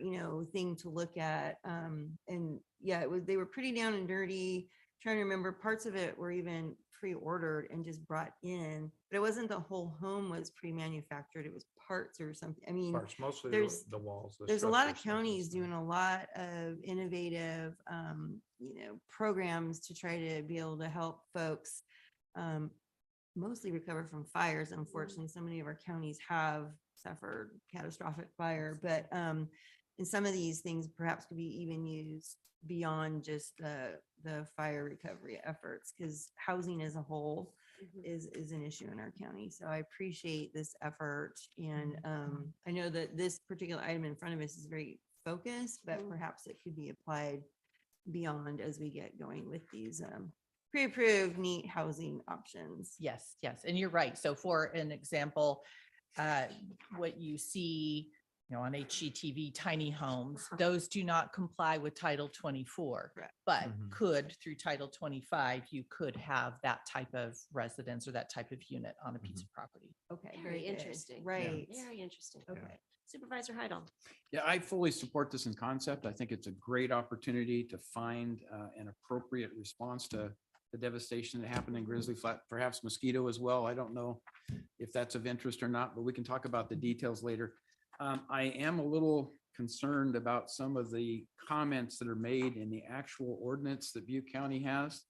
thing to look at, and yeah, they were pretty down and dirty. Trying to remember, parts of it were even pre-ordered and just brought in, but it wasn't the whole home was pre-manufactured. It was parts or something. I mean, Parts, mostly there's the walls. there's a lot of counties doing a lot of innovative, programs to try to be able to help folks mostly recover from fires. Unfortunately, so many of our counties have suffered catastrophic fire, but and some of these things perhaps could be even used beyond just the fire recovery efforts, because housing as a whole is an issue in our county. So I appreciate this effort. And I know that this particular item in front of us is very focused, but perhaps it could be applied beyond as we get going with these pre-approved neat housing options. Yes, yes. And you're right. So for an example, what you see on HGTV tiny homes, those do not comply with Title 24, but could through Title 25, you could have that type of residence or that type of unit on a piece of property. Okay, Very good. interesting. Right. Very interesting. Okay. Supervisor Heidel. Yeah, I fully support this in concept. I think it's a great opportunity to find an appropriate response to the devastation that happened in Grizzly Flat, perhaps mosquito as well. I don't know if that's of interest or not, but we can talk about the details later. I am a little concerned about some of the comments that are made in the actual ordinance that Butte County has.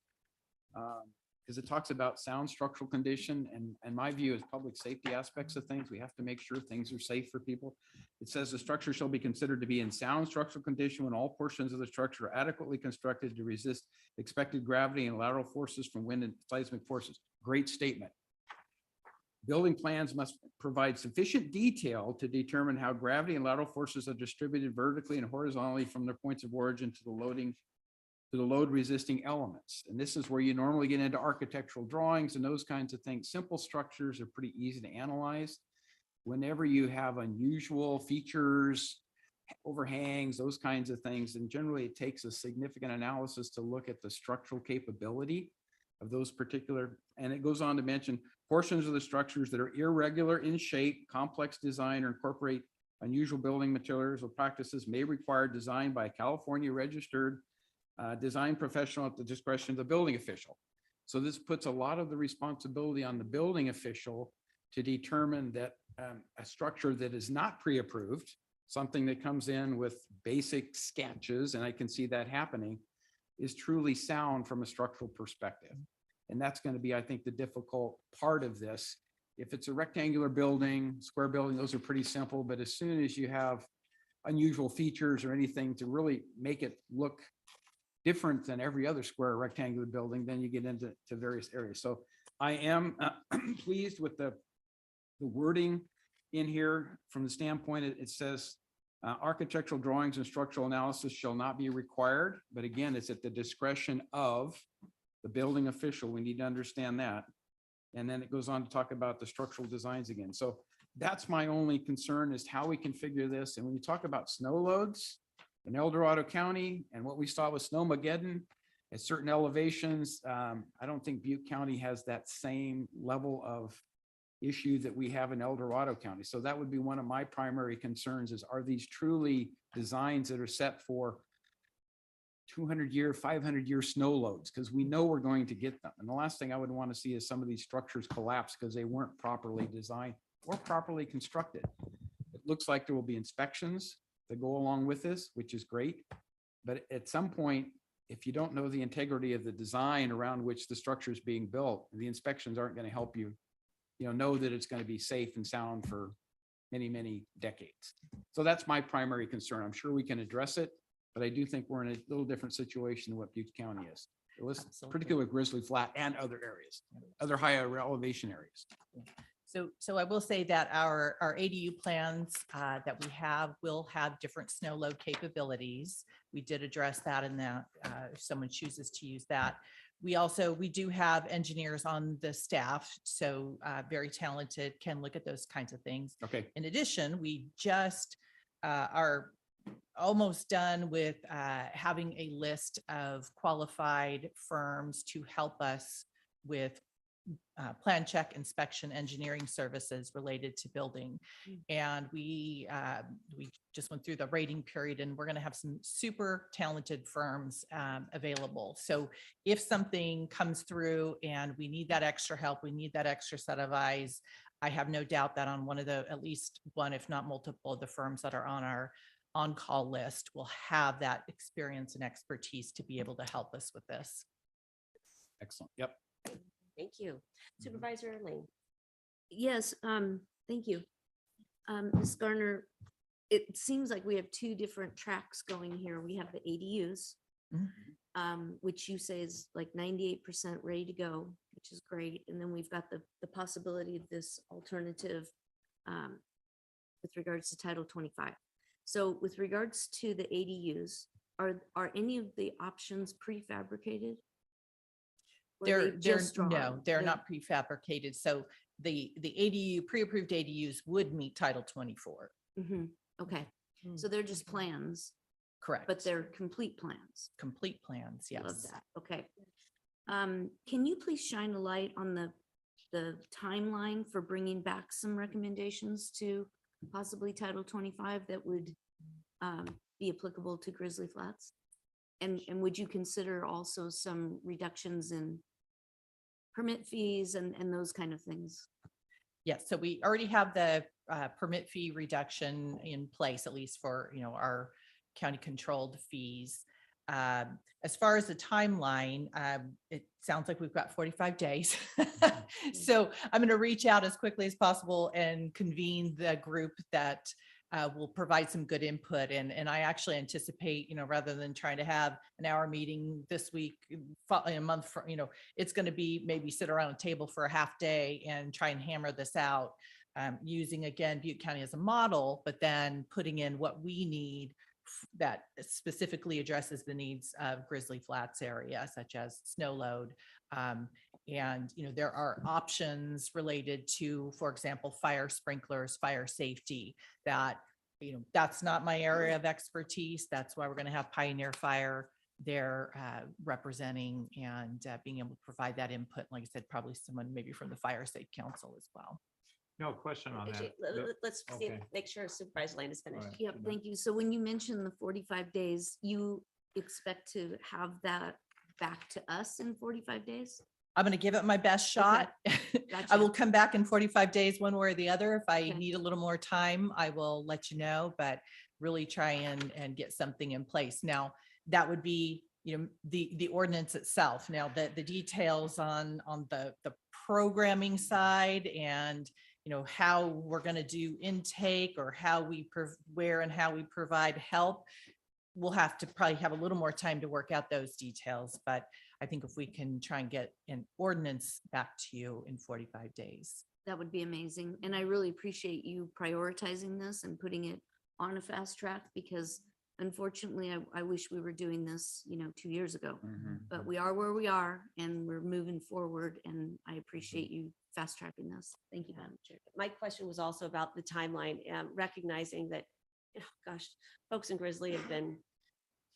Because it talks about sound structural condition, and my view is public safety aspects of things. We have to make sure things are safe for people. It says the structure shall be considered to be in sound structural condition when all portions of the structure are adequately constructed to resist expected gravity and lateral forces from wind and seismic forces. Great statement. Building plans must provide sufficient detail to determine how gravity and lateral forces are distributed vertically and horizontally from their points of origin to the load resisting elements. And this is where you normally get into architectural drawings and those kinds of things. Simple structures are pretty easy to analyze. Whenever you have unusual features, overhangs, those kinds of things, and generally it takes a significant analysis to look at the structural capability of those particular, and it goes on to mention portions of the structures that are irregular in shape, complex design, or incorporate unusual building materials or practices may require design by a California registered design professional at the discretion of the building official. So this puts a lot of the responsibility on the building official to determine that a structure that is not pre-approved, something that comes in with basic sketches, and I can see that happening, is truly sound from a structural perspective. And that's going to be, I think, the difficult part of this. If it's a rectangular building, square building, those are pretty simple. But as soon as you have unusual features or anything to really make it look different than every other square or rectangular building, then you get into various areas. So I am pleased with the wording in here from the standpoint, it says Architectural drawings and structural analysis shall not be required, but again, it's at the discretion of the building official. We need to understand that. And then it goes on to talk about the structural designs again. So that's my only concern, is how we configure this. And when you talk about snow loads in El Dorado County and what we saw with Snowmageddon at certain elevations, I don't think Butte County has that same level of issue that we have in El Dorado County. So that would be one of my primary concerns, is, are these truly designs that are set for 200-year, 500-year snow loads? Because we know we're going to get them. And the last thing I would want to see is some of these structures collapse because they weren't properly designed or properly constructed. It looks like there will be inspections that go along with this, which is great. But at some point, if you don't know the integrity of the design around which the structure is being built, the inspections aren't going to help you, know that it's going to be safe and sound for many, many decades. So that's my primary concern. I'm sure we can address it, but I do think we're in a little different situation than what Butte County is. It was particularly with Grizzly Flat and other areas, other higher elevation areas. So I will say that our ADU plans that we have will have different snow load capabilities. We did address that in that, if someone chooses to use that. We do have engineers on the staff, so very talented, can look at those kinds of things. Okay. In addition, we just are almost done with having a list of qualified firms to help us with plan check, inspection, engineering services related to building. And we just went through the rating period, and we're going to have some super talented firms available. So if something comes through and we need that extra help, we need that extra set of eyes, I have no doubt that on at least one, if not multiple of the firms that are on our on-call list will have that experience and expertise to be able to help us with this. Excellent. Yep. Thank you. Supervisor Lane. Yes, thank you. Ms. Garner, it seems like we have two different tracks going here. We have the ADUs, which you say is like 98% ready to go, which is great. And then we've got the possibility of this alternative with regards to Title 25. So with regards to the ADUs, are any of the options prefabricated? They're not prefabricated. So the ADU, pre-approved ADUs would meet Title 24. Okay, so they're just plans. Correct. But they're complete plans. Complete plans, yes. Love that. Okay. Can you please shine a light on the timeline for bringing back some recommendations to possibly Title 25 that would be applicable to Grizzly Flats? And would you consider also some reductions in permit fees and those kind of things? Yes, so we already have the permit fee reduction in place, at least for, our county controlled fees. As far as the timeline, it sounds like we've got 45 days. So I'm going to reach out as quickly as possible and convene the group that will provide some good input. And I actually anticipate, rather than trying to have an hour meeting this week, a month from, it's going to be maybe sit around a table for a half day and try and hammer this out, using, again, Butte County as a model, but then putting in what we need that specifically addresses the needs of Grizzly Flats area, such as snow load. And, there are options related to, for example, fire sprinklers, fire safety, that, that's not my area of expertise. That's why we're going to have Pioneer Fire there representing and being able to provide that input. Like I said, probably someone maybe from the Fire Safe Council as well. No question on Actually, that. let's see, Okay. make sure Supervisor Lane is finished. All right. Yep, thank you. So when you mentioned the 45 days, you expect to have that back to us in 45 days? I'm going to give it my best shot. I will come back in 45 days, one way or the other. If I need a little more time, I will let you know, but really try and get something in place. Now, that would be, the ordinance itself. Now, the details on the programming side and, how we're going to do intake or where and how we provide help, we'll have to probably have a little more time to work out those details. But I think if we can try and get an ordinance back to you in 45 days. That would be amazing. And I really appreciate you prioritizing this and putting it on a fast track because unfortunately, I wish we were doing this, 2 years ago. But we are where we are and we're moving forward and I appreciate you fast tracking this. Thank you, Madam Chair. My question was also about the timeline, recognizing that, gosh, folks in Grizzly have been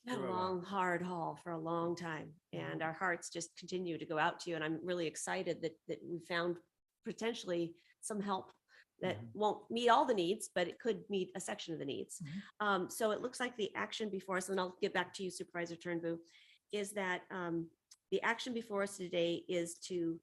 had a long, hard haul for a long time, and our hearts just continue to go out to you. And I'm really excited that we found potentially some help that won't meet all the needs, but it could meet a section of the needs. So it looks like the action before us, and I'll get back to you, Supervisor Turnbull, is that the action before us today is to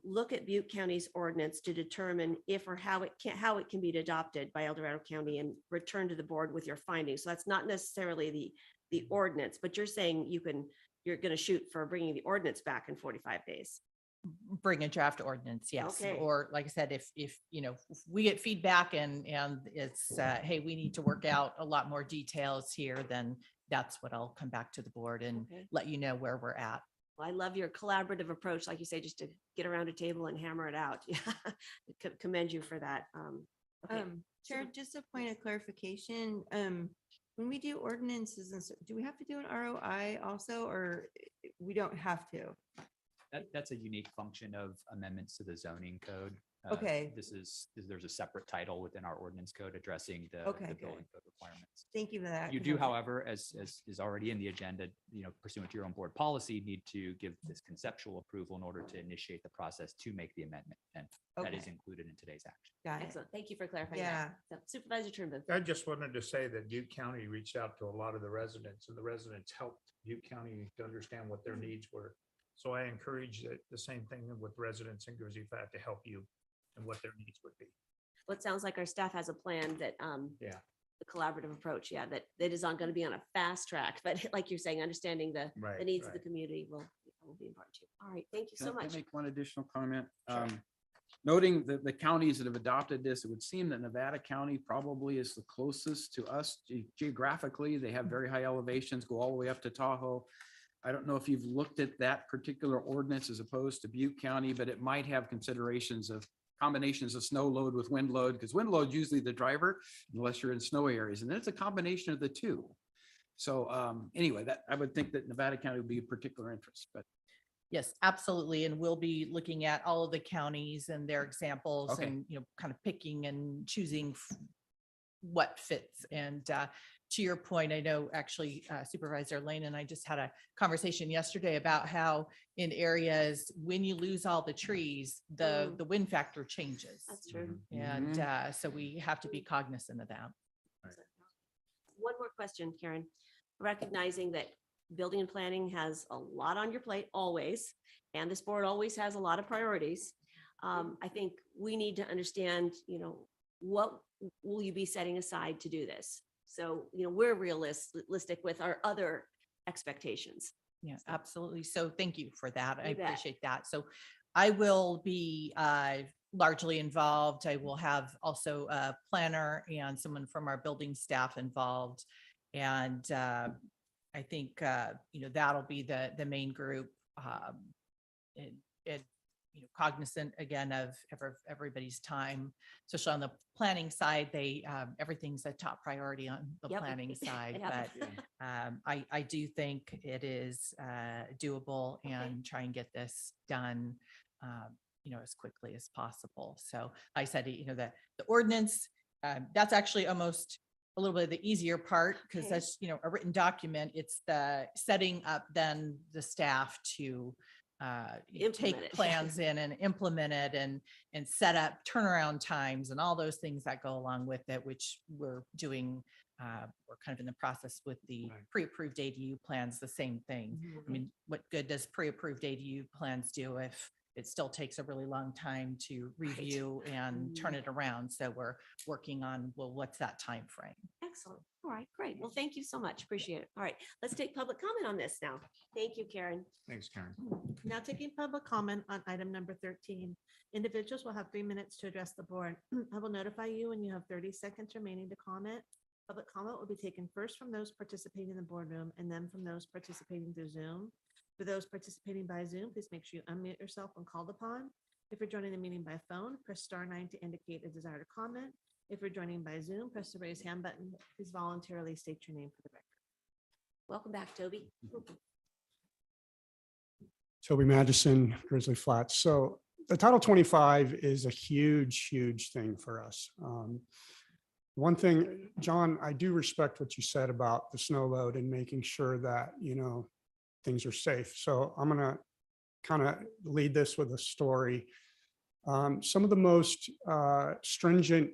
look at Butte County's ordinance to determine if or how it can be adopted by El Dorado County and return to the board with your findings. So that's not necessarily the ordinance, but you're saying you're going to shoot for bringing the ordinance back in 45 days. Bring a draft ordinance, yes. Okay. Or like I said, if if we get feedback and it's, hey, we need to work out a lot more details here, then that's what I'll come back to the board and let you know where we're at. Well, I love your collaborative approach, like you say, just to get around a table and hammer it out. Yeah, commend you for that. Okay. Chair, just a point of clarification. When we do ordinances, do we have to do an ROI also, or we don't have to? That's a unique function of amendments to the zoning code. Okay. There's a separate title within our ordinance code addressing the Okay, building good. code requirements. Thank you for that. You 'cause do, I was like- however, as is already in the agenda, pursuant to your own board policy, need to give this conceptual approval in order to initiate the process to make the amendment. And that is Okay. included in today's action. Got it. Excellent. Thank you for clarifying Yeah. that. So, Supervisor Turnbull. I just wanted to say that Butte County reached out to a lot of the residents and the residents helped Butte County to understand what their needs were. So I encourage that the same thing with residents in Grizzly Flat to help you and what their needs would be. Well, it sounds like our staff has a plan that, Yeah. the collaborative approach, that is on going to be on a fast track, but like you're saying, understanding the Right, needs of the right. community will be important too. All right, thank you so Can I much. make one additional comment? Noting that the counties that have adopted this, it would seem that Nevada County probably is the closest to us geographically. They have very high elevations, go all the way up to Tahoe. I don't know if you've looked at that particular ordinance as opposed to Butte County, but it might have considerations of combinations of snow load with wind load, because wind load is usually the driver unless you're in snow areas, and then it's a combination of the two. So anyway, that I would think that Nevada County would be of particular interest, but Yes, absolutely. And we'll be looking at all of the counties and their examples Okay. and, kind of picking and choosing what fits. And to your point, I know actually Supervisor Lane and I just had a conversation yesterday about how in areas, when you lose all the trees, the wind factor changes. That's true. And so we have to be cognizant of that. One more question, Karen. Recognizing that building and planning has a lot on your plate always, and this board always has a lot of priorities. I think we need to understand, what will you be setting aside to do this? So, we're realistic with our other expectations. Yeah, absolutely. So thank you for that. I You bet. appreciate that. So I will be largely involved. I will have also a planner and someone from our building staff involved. And I think, that'll be the main group. And cognizant again of everybody's time, especially on the planning side, everything's a top priority on the Yep. planning side. It But happens. I do think it is doable and try and get this done, as quickly as possible. So like I said, the ordinance, that's actually almost a little bit of the easier part because Okay. that's, a written document. It's the setting up then the staff to Implement take it. plans in and implement it and set up turnaround times and all those things that go along with it, which we're doing. We're kind of in the process with the pre-approved ADU plans, the same thing. I mean, what good does pre-approved ADU plans do if it still takes a really long time to review and turn it around? So we're working on, well, what's that time frame? Excellent. All right, great. Well, thank you so much. Appreciate it. All right, let's take public comment on this now. Thank you, Karen. Thanks, Karen. Now taking public comment on item number 13. Individuals will have 3 minutes to address the board. I will notify you when you have 30 seconds remaining to comment. Public comment will be taken first from those participating in the boardroom and then from those participating through Zoom. For those participating by Zoom, please make sure you unmute yourself when called upon. If you're joining the meeting by phone, press *9 to indicate a desire to comment. If you're joining by Zoom, press the raise hand button. Please voluntarily state your name for the record. Welcome back, Toby. Toby Madison, Grizzly Flats. So the Title 25 is a huge, huge thing for us. One thing, John, I do respect what you said about the snow load and making sure that, things are safe. So I'm going to kind of lead this with a story. Some of the most stringent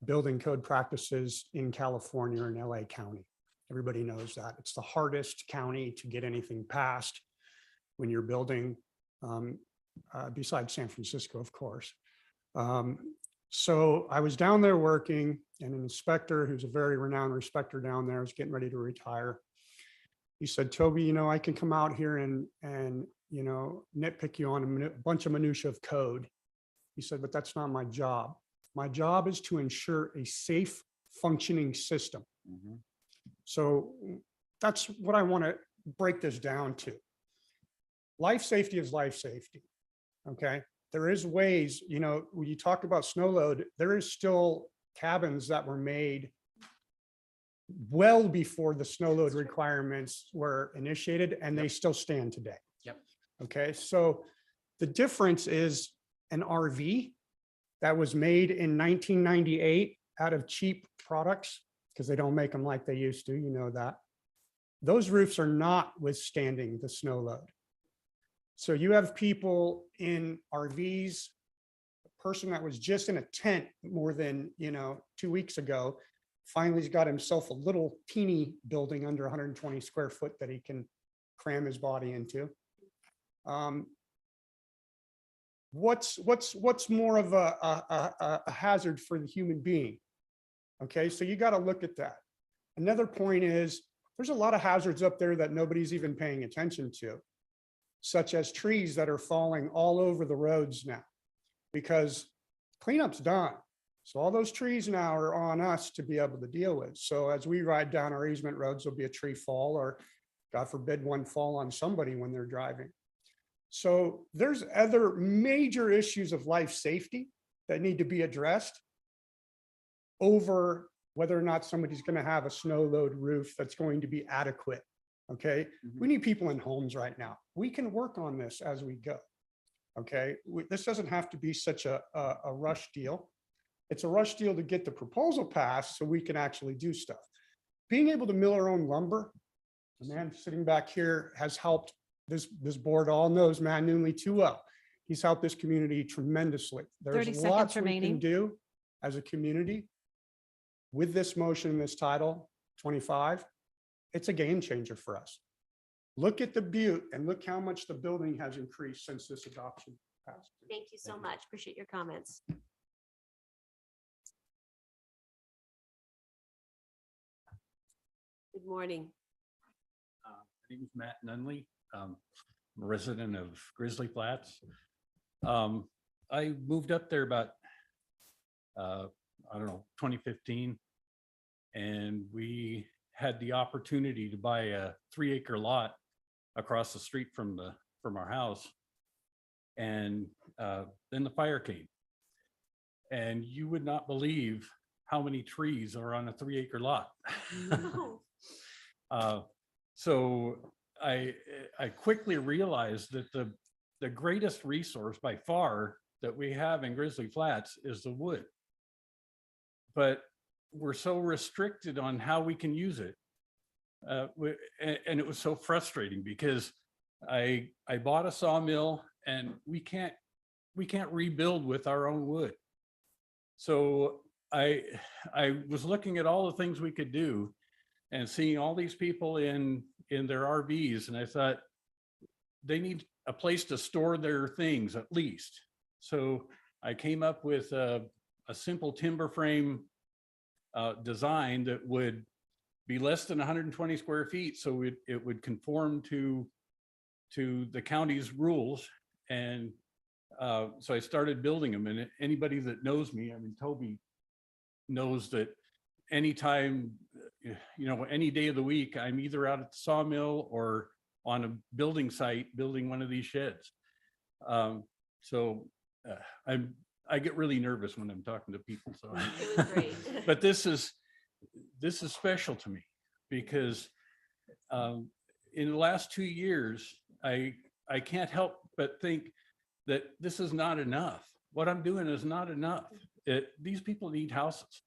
building code practices in California are in LA County. Everybody knows that. It's the hardest county to get anything passed when you're building, besides San Francisco, of course. So I was down there working, and an inspector who's a very renowned inspector down there was getting ready to retire. He said, Toby, I can come out here and nitpick you on a bunch of minutia of code. He said, but that's not my job. My job is to ensure a safe functioning system. So that's what I want to break this down to. Life safety is life safety. Okay. There is ways, when you talk about snow load, there is still cabins that were made well before the snow load requirements were initiated, and they still stand today. Yep. Okay. So the difference is an RV that was made in 1998 out of cheap products, because they don't make them like they used to, that. Those roofs are not withstanding the snow load. So you have people in RVs, a person that was just in a tent more than, 2 weeks ago, finally has got himself a little teeny building under 120 square foot that he can cram his body into. What's more of a hazard for the human being? Okay, so you got to look at that. Another point is there's a lot of hazards up there that nobody's even paying attention to, such as trees that are falling all over the roads now because cleanup's done. So all those trees now are on us to be able to deal with. So as we ride down our easement roads, there'll be a tree fall, or God forbid one fall on somebody when they're driving. So there's other major issues of life safety that need to be addressed over whether or not somebody's going to have a snow load roof that's going to be adequate. Okay. We need people in homes right now. We can work on this as we go. Okay. This doesn't have to be such a rush deal. It's a rush deal to get the proposal passed so we can actually do stuff. Being able to mill our own lumber, the man sitting back here has helped this board all knows Matt Noonley too well. He's helped this community tremendously. 30 There's seconds lots we remaining. can do as a community with this motion, this title 25. It's a game changer for us. Look at the Butte and look how much the building has increased since this adoption passed. Thank you so much. Appreciate your comments. Good morning. My name is Matt Nunley. I'm a resident of Grizzly Flats. I moved up there about, 2015. And we had the opportunity to buy a 3-acre lot across the street from our house. And then the fire came. And you would not believe how many trees are on a 3-acre lot. So I quickly realized that the greatest resource by far that we have in Grizzly Flats is the wood. But we're so restricted on how we can use it. And it was so frustrating because I bought a sawmill and we can't rebuild with our own wood. So I was looking at all the things we could do and seeing all these people in their RVs, and I thought they need a place to store their things at least. So I came up with a simple timber frame design that would be less than 120 square feet, so it would conform to the county's rules. And so I started building them. And anybody that knows me, I mean, Toby knows that anytime, any day of the week, I'm either out at the sawmill or on a building site building one of these sheds. So I get really nervous when I'm talking to people, so. It was great. But this is special to me because in the last 2 years, I can't help but think that this is not enough. What I'm doing is not enough. These people need houses,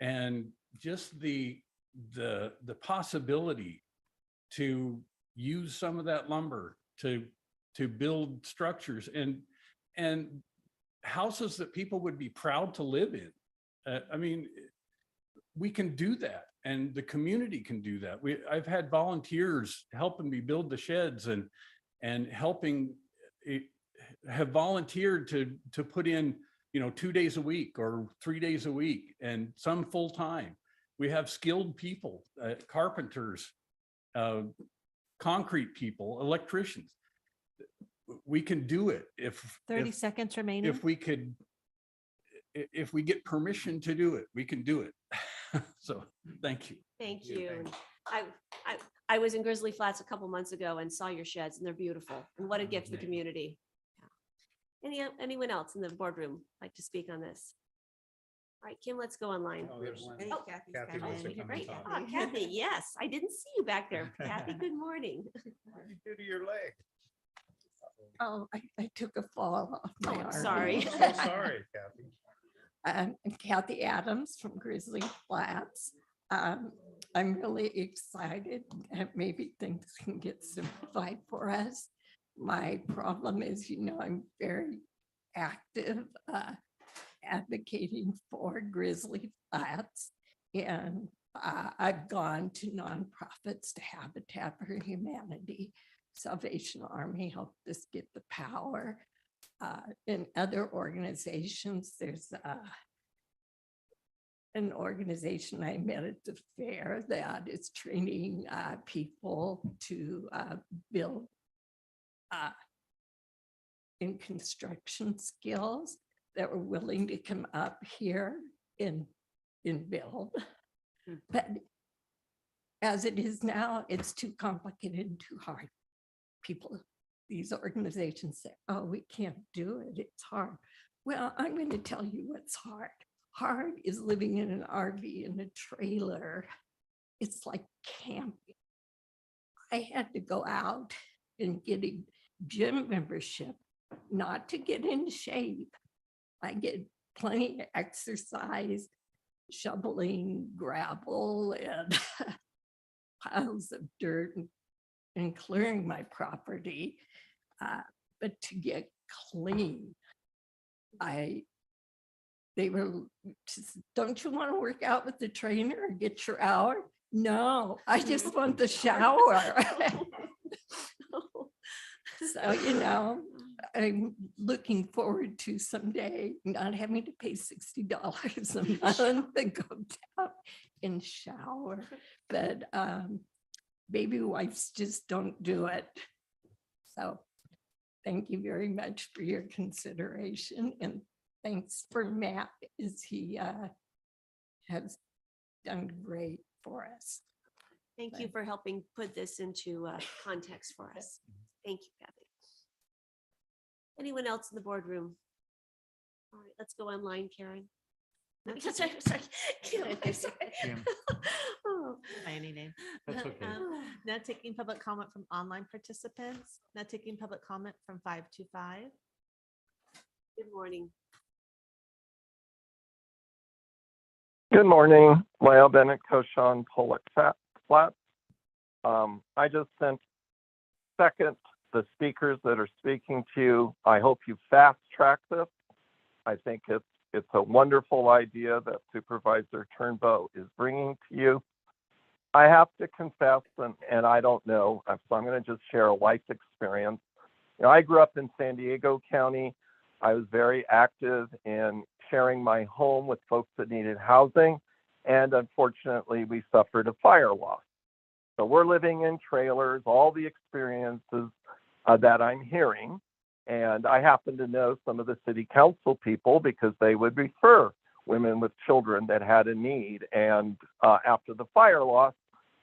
and just the possibility to use some of that lumber to build structures and houses that people would be proud to live in. I mean, we can do that, and the community can do that. I've had volunteers helping me build the sheds and helping have volunteered to put in, 2 days a week or 3 days a week, and some full time. We have skilled people, carpenters, concrete people, electricians. We can do it if 30 seconds remaining. if we get permission to do it, we can do it. So thank you. Thank you. I was in Grizzly Flats a couple months ago and saw your sheds, and they're beautiful. And what a gift to the community. Yeah. Anyone else in the boardroom like to speak on this? All right, Kim, let's go online. Oh, there's one. I think Oh, Kathy's Kathy coming wants to in. come Great. and talk. Ah, Kathy, yes, I didn't see you back there. Kathy, good morning. What did you do to your leg? Oh, I took a fall off my Oh, I'm arm. sorry. I'm so sorry, Kathy. I'm Kathy Adams from Grizzly Flats. I'm really excited that maybe things can get simplified for us. My problem is, I'm very active advocating for Grizzly Flats. And I've gone to nonprofits, to Habitat for Humanity, Salvation Army helped us get the power. In other organizations, there's an organization I met at the fair that is training people to build in construction skills that were willing to come up here and build. But as it is now, it's too complicated and too hard. These organizations say, oh, we can't do it, it's hard. Well, I'm going to tell you what's hard. Hard is living in an RV in a trailer. It's like camping. I had to go out and get a gym membership, not to get in shape. I get plenty of exercise, shoveling gravel and piles of dirt and clearing my property. But to get clean, they were just, don't you want to work out with the trainer or get your hour? No, I just want the shower. So, I'm looking forward to someday not having to pay $60 a month and go down and shower. But baby wipes just don't do it. So thank you very much for your consideration, and thanks for Matt, as he has done great for us. Thank you for helping put this into context for us. Thank you, Kathy. Anyone else in the boardroom? All right, let's go online, Karen. Sorry. Kim, I'm sorry. Kim. Oh. By any name. That's okay. Now taking public comment from online participants. Now taking public comment from 525. Good morning. Good morning, Lyle Bennett, Koshan, Pollock Flats. I just second the speakers that are speaking to you. I hope you fast track this. I think it's a wonderful idea that Supervisor Turnbow is bringing to you. I have to confess, and I don't know, so I'm going to just share a life experience. I grew up in San Diego County. I was very active in sharing my home with folks that needed housing, and unfortunately, we suffered a fire loss. So we're living in trailers, all the experiences that I'm hearing. And I happen to know some of the city council people because they would refer women with children that had a need. And after the fire loss,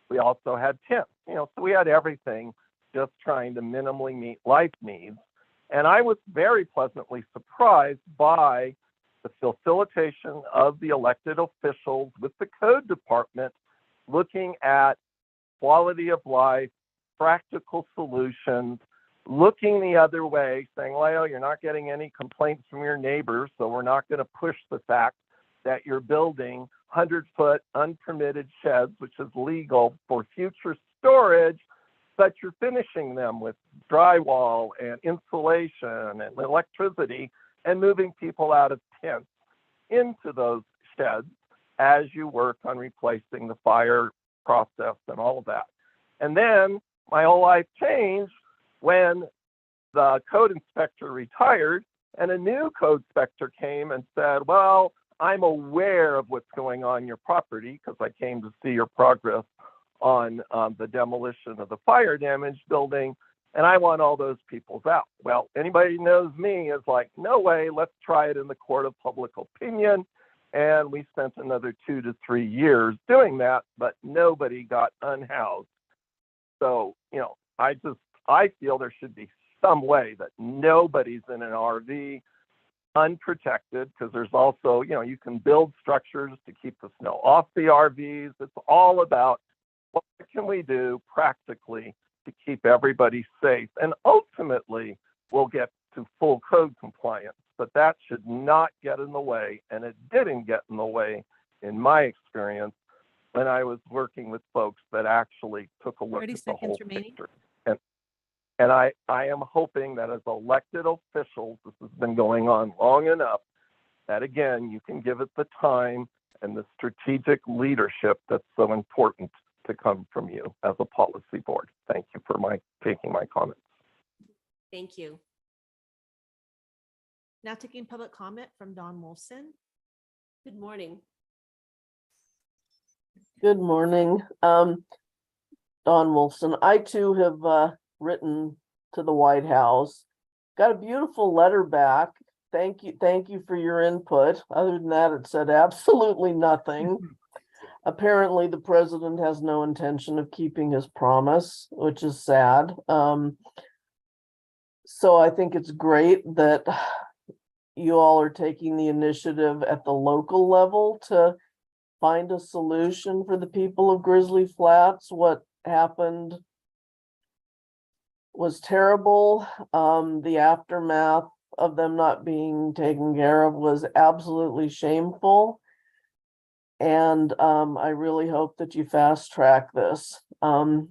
we also had tents, so we had everything, just trying to minimally meet life needs. And I was very pleasantly surprised by the facilitation of the elected officials with the code department looking at quality of life, practical solutions, looking the other way, saying, Leo, you're not getting any complaints from your neighbors, so we're not going to push the fact that you're building 100-foot unpermitted sheds, which is legal for future storage, but you're finishing them with drywall and insulation and electricity and moving people out of tents into those sheds as you work on replacing the fire process and all of that. And then my whole life changed when the code inspector retired and a new code inspector came and said, well, I'm aware of what's going on in your property because I came to see your progress on the demolition of the fire damaged building, and I want all those peoples out. Well, anybody who knows me is like, no way, let's try it in the court of public opinion. And we spent another 2 to 3 years doing that, but nobody got unhoused. So, I feel there should be some way that nobody's in an RV unprotected, because there's also, you can build structures to keep the snow off the RVs. It's all about what can we do practically to keep everybody safe. And ultimately, we'll get to full code compliance, but that should not get in the way. And it didn't get in the way, in my experience, when I was working with folks that actually took a look 30 at the whole seconds remaining. picture. And I am hoping that as elected officials, this has been going on long enough, that again, you can give it the time and the strategic leadership that's so important to come from you as a policy board. Thank you for taking my comments. Thank you. Now taking public comment from Don Wolfson. Good morning. Good morning. Don Wolfson. I too have written to the White House. Got a beautiful letter back. Thank you for your input. Other than that, it said absolutely nothing. Apparently, the president has no intention of keeping his promise, which is sad. So I think it's great that you all are taking the initiative at the local level to find a solution for the people of Grizzly Flats. What happened was terrible. The aftermath of them not being taken care of was absolutely shameful. And I really hope that you fast track this. And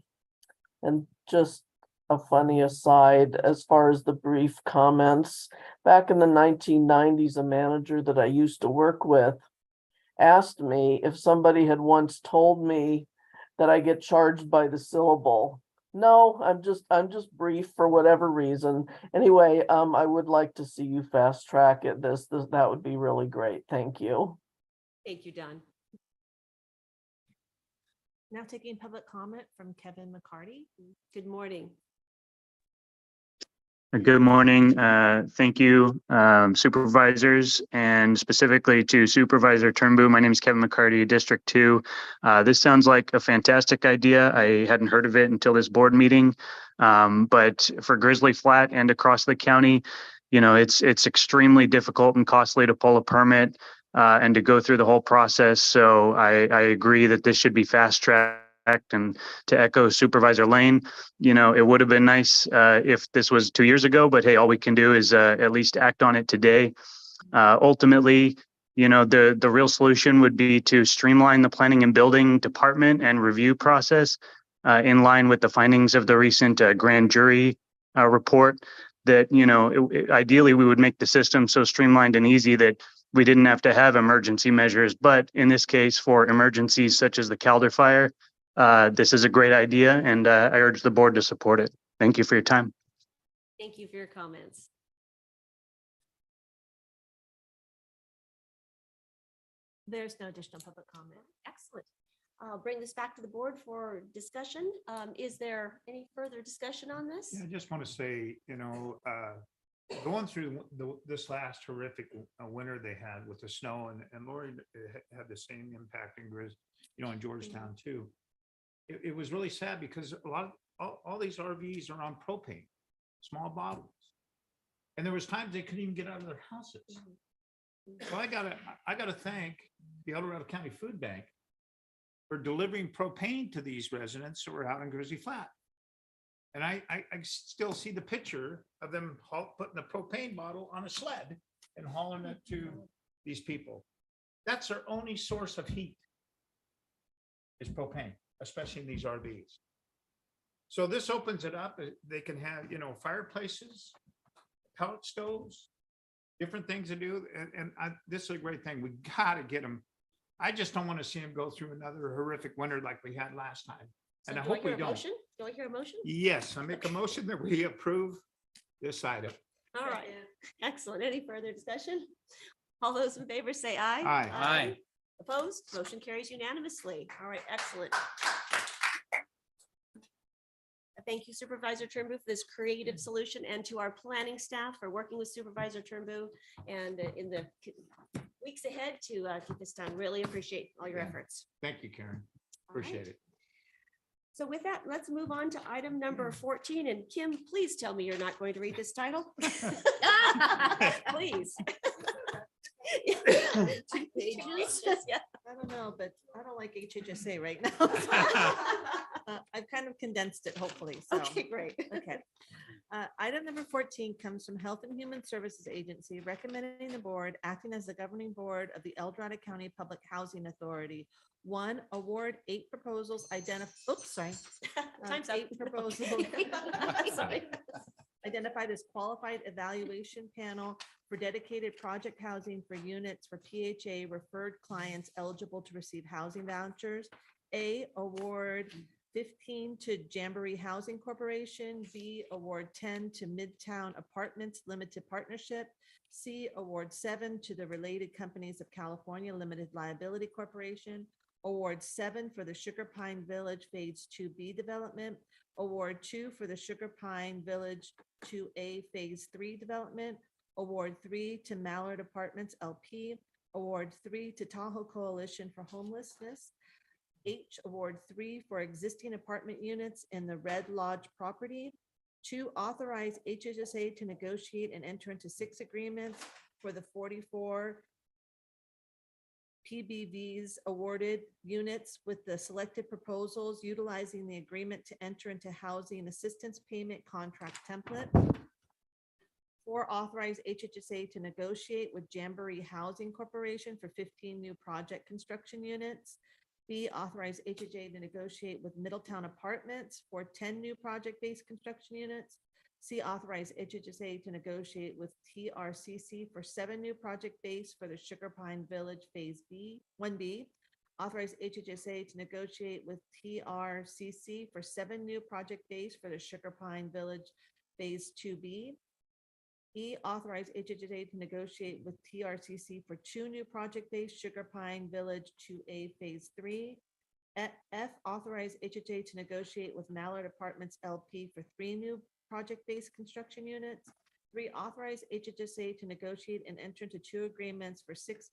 just a funny aside, as far as the brief comments, back in the 1990s, a manager that I used to work with asked me if somebody had once told me that I get charged by the syllable. No, I'm just brief for whatever reason. Anyway, I would like to see you fast track it. That would be really great. Thank you. Thank you, Don. Now taking public comment from Kevin McCarty. Good morning. Good morning. Thank you, supervisors, and specifically to Supervisor Turnbull. My name is Kevin McCarty, District 2. This sounds like a fantastic idea. I hadn't heard of it until this board meeting. But for Grizzly Flat and across the county, it's extremely difficult and costly to pull a permit and to go through the whole process. So I agree that this should be fast tracked. And to echo Supervisor Lane, it would have been nice if this was 2 years ago, but hey, all we can do is at least act on it today. Ultimately, the real solution would be to streamline the planning and building department and review process in line with the findings of the recent grand jury report that, ideally we would make the system so streamlined and easy that we didn't have to have emergency measures. But in this case, for emergencies such as the Calder fire, this is a great idea, and I urge the board to support it. Thank you for your time. Thank you for your comments. There's no additional public comment. Excellent. I'll bring this back to the board for discussion. Is there any further discussion on this? Yeah, I just want to say, going through this last horrific winter they had with the snow, and Lori had the same impact in Georgetown too. It was really sad because all these RVs are on propane, small bottles. And there was times they couldn't even get out of their houses. So I gotta thank the El Dorado County Food Bank for delivering propane to these residents who were out in Grizzly Flat. And I still see the picture of them putting the propane bottle on a sled and hauling it to these people. That's their only source of heat is propane, especially in these RVs. So this opens it up. They can have, fireplaces, pellet stoves, different things to do. And this is a great thing. We got to get them. I just don't want to see them go through another horrific winter like we had last time. So And I do I hope hear we a don't. motion? Do I hear a motion? Yes, I make a motion that we approve this item. All right, excellent. Any further discussion? All those in favor say aye. Aye. Aye. Opposed? Motion carries unanimously. All right, excellent. Thank you Supervisor Turnbull for this creative solution and to our planning staff for working with Supervisor Turnbull and in the weeks ahead to get this done. Really appreciate all your Yeah. efforts. Thank you, Karen. All right. Appreciate it. So with that, let's move on to item number 14. And Kim, please tell me you're not going to read this title. Please. Pages? Yeah. I don't know, but I don't like HHSA right now. I've kind of condensed it, hopefully. So. Okay, great. Okay. Item number 14 comes from Health and Human Services Agency, recommending the board acting as the governing board of the El Dorado County Public Housing Authority. 1, award 8 proposals Time's up. 8 proposals Sorry. identified as qualified evaluation panel for dedicated project housing for units for PHA referred clients eligible to receive housing vouchers. A, award 15 to Jamboree Housing Corporation. B, award 10 to Midtown Apartments Limited Partnership. C, award 7 to the Related Companies of California Limited Liability Corporation. Award 7 for the Sugar Pine Village Phase 2B development. Award 2 for the Sugar Pine Village 2A Phase 3 development. Award 3 to Mallard Apartments LP. Award 3 to Tahoe Coalition for Homelessness. H, award 3 for existing apartment units in the Red Lodge property. 2, authorize HHSA to negotiate and enter into 6 agreements for the 44 PBVs awarded units with the selected proposals utilizing the agreement to enter into housing assistance payment contract template. 4, authorize HHSA to negotiate with Jamboree Housing Corporation for 15 new project construction units. B, authorize HHA to negotiate with Middletown Apartments for 10 new project-based construction units. C, authorize HHSA to negotiate with TRCC for 7 new project-based for the Sugar Pine Village Phase B, 1B. Authorize HHSA to negotiate with TRCC for 7 new project-based for the Sugar Pine Village Phase 2B. E, authorize HHSA to negotiate with TRCC for 2 new project-based Sugar Pine Village 2A Phase 3. F, authorize HHA to negotiate with Mallard Apartments LP for 3 new project-based construction units. 3, authorize HHSA to negotiate and enter into 2 agreements for 6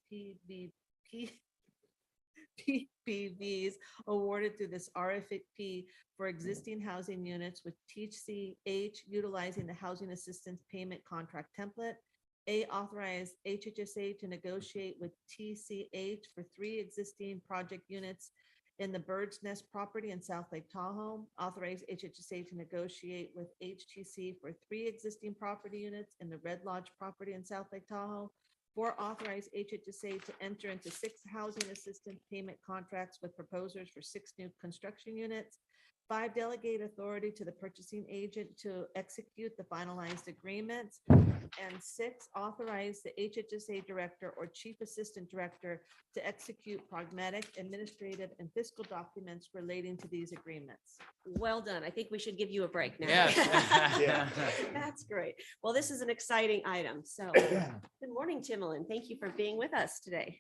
PBVs awarded through this RFP for existing housing units with TCH utilizing the Housing Assistance Payment Contract Template. A, authorize HHSA to negotiate with TCH for 3 existing project units in the Bird's Nest property in South Lake Tahoe. Authorize HHSA to negotiate with HTC for 3 existing property units in the Red Lodge property in South Lake Tahoe. 4, authorize HHSA to enter into 6 housing assistance payment contracts with proposers for 6 new construction units. 5, delegate authority to the purchasing agent to execute the finalized agreements. And 6, authorize the HHSA director or chief assistant director to execute pragmatic, administrative, and fiscal documents relating to these agreements. Well done. I think we should give you a break now. Yes. Yeah. That's great. Well, this is an exciting item. So good morning, Timolyn. Thank you for being with us today.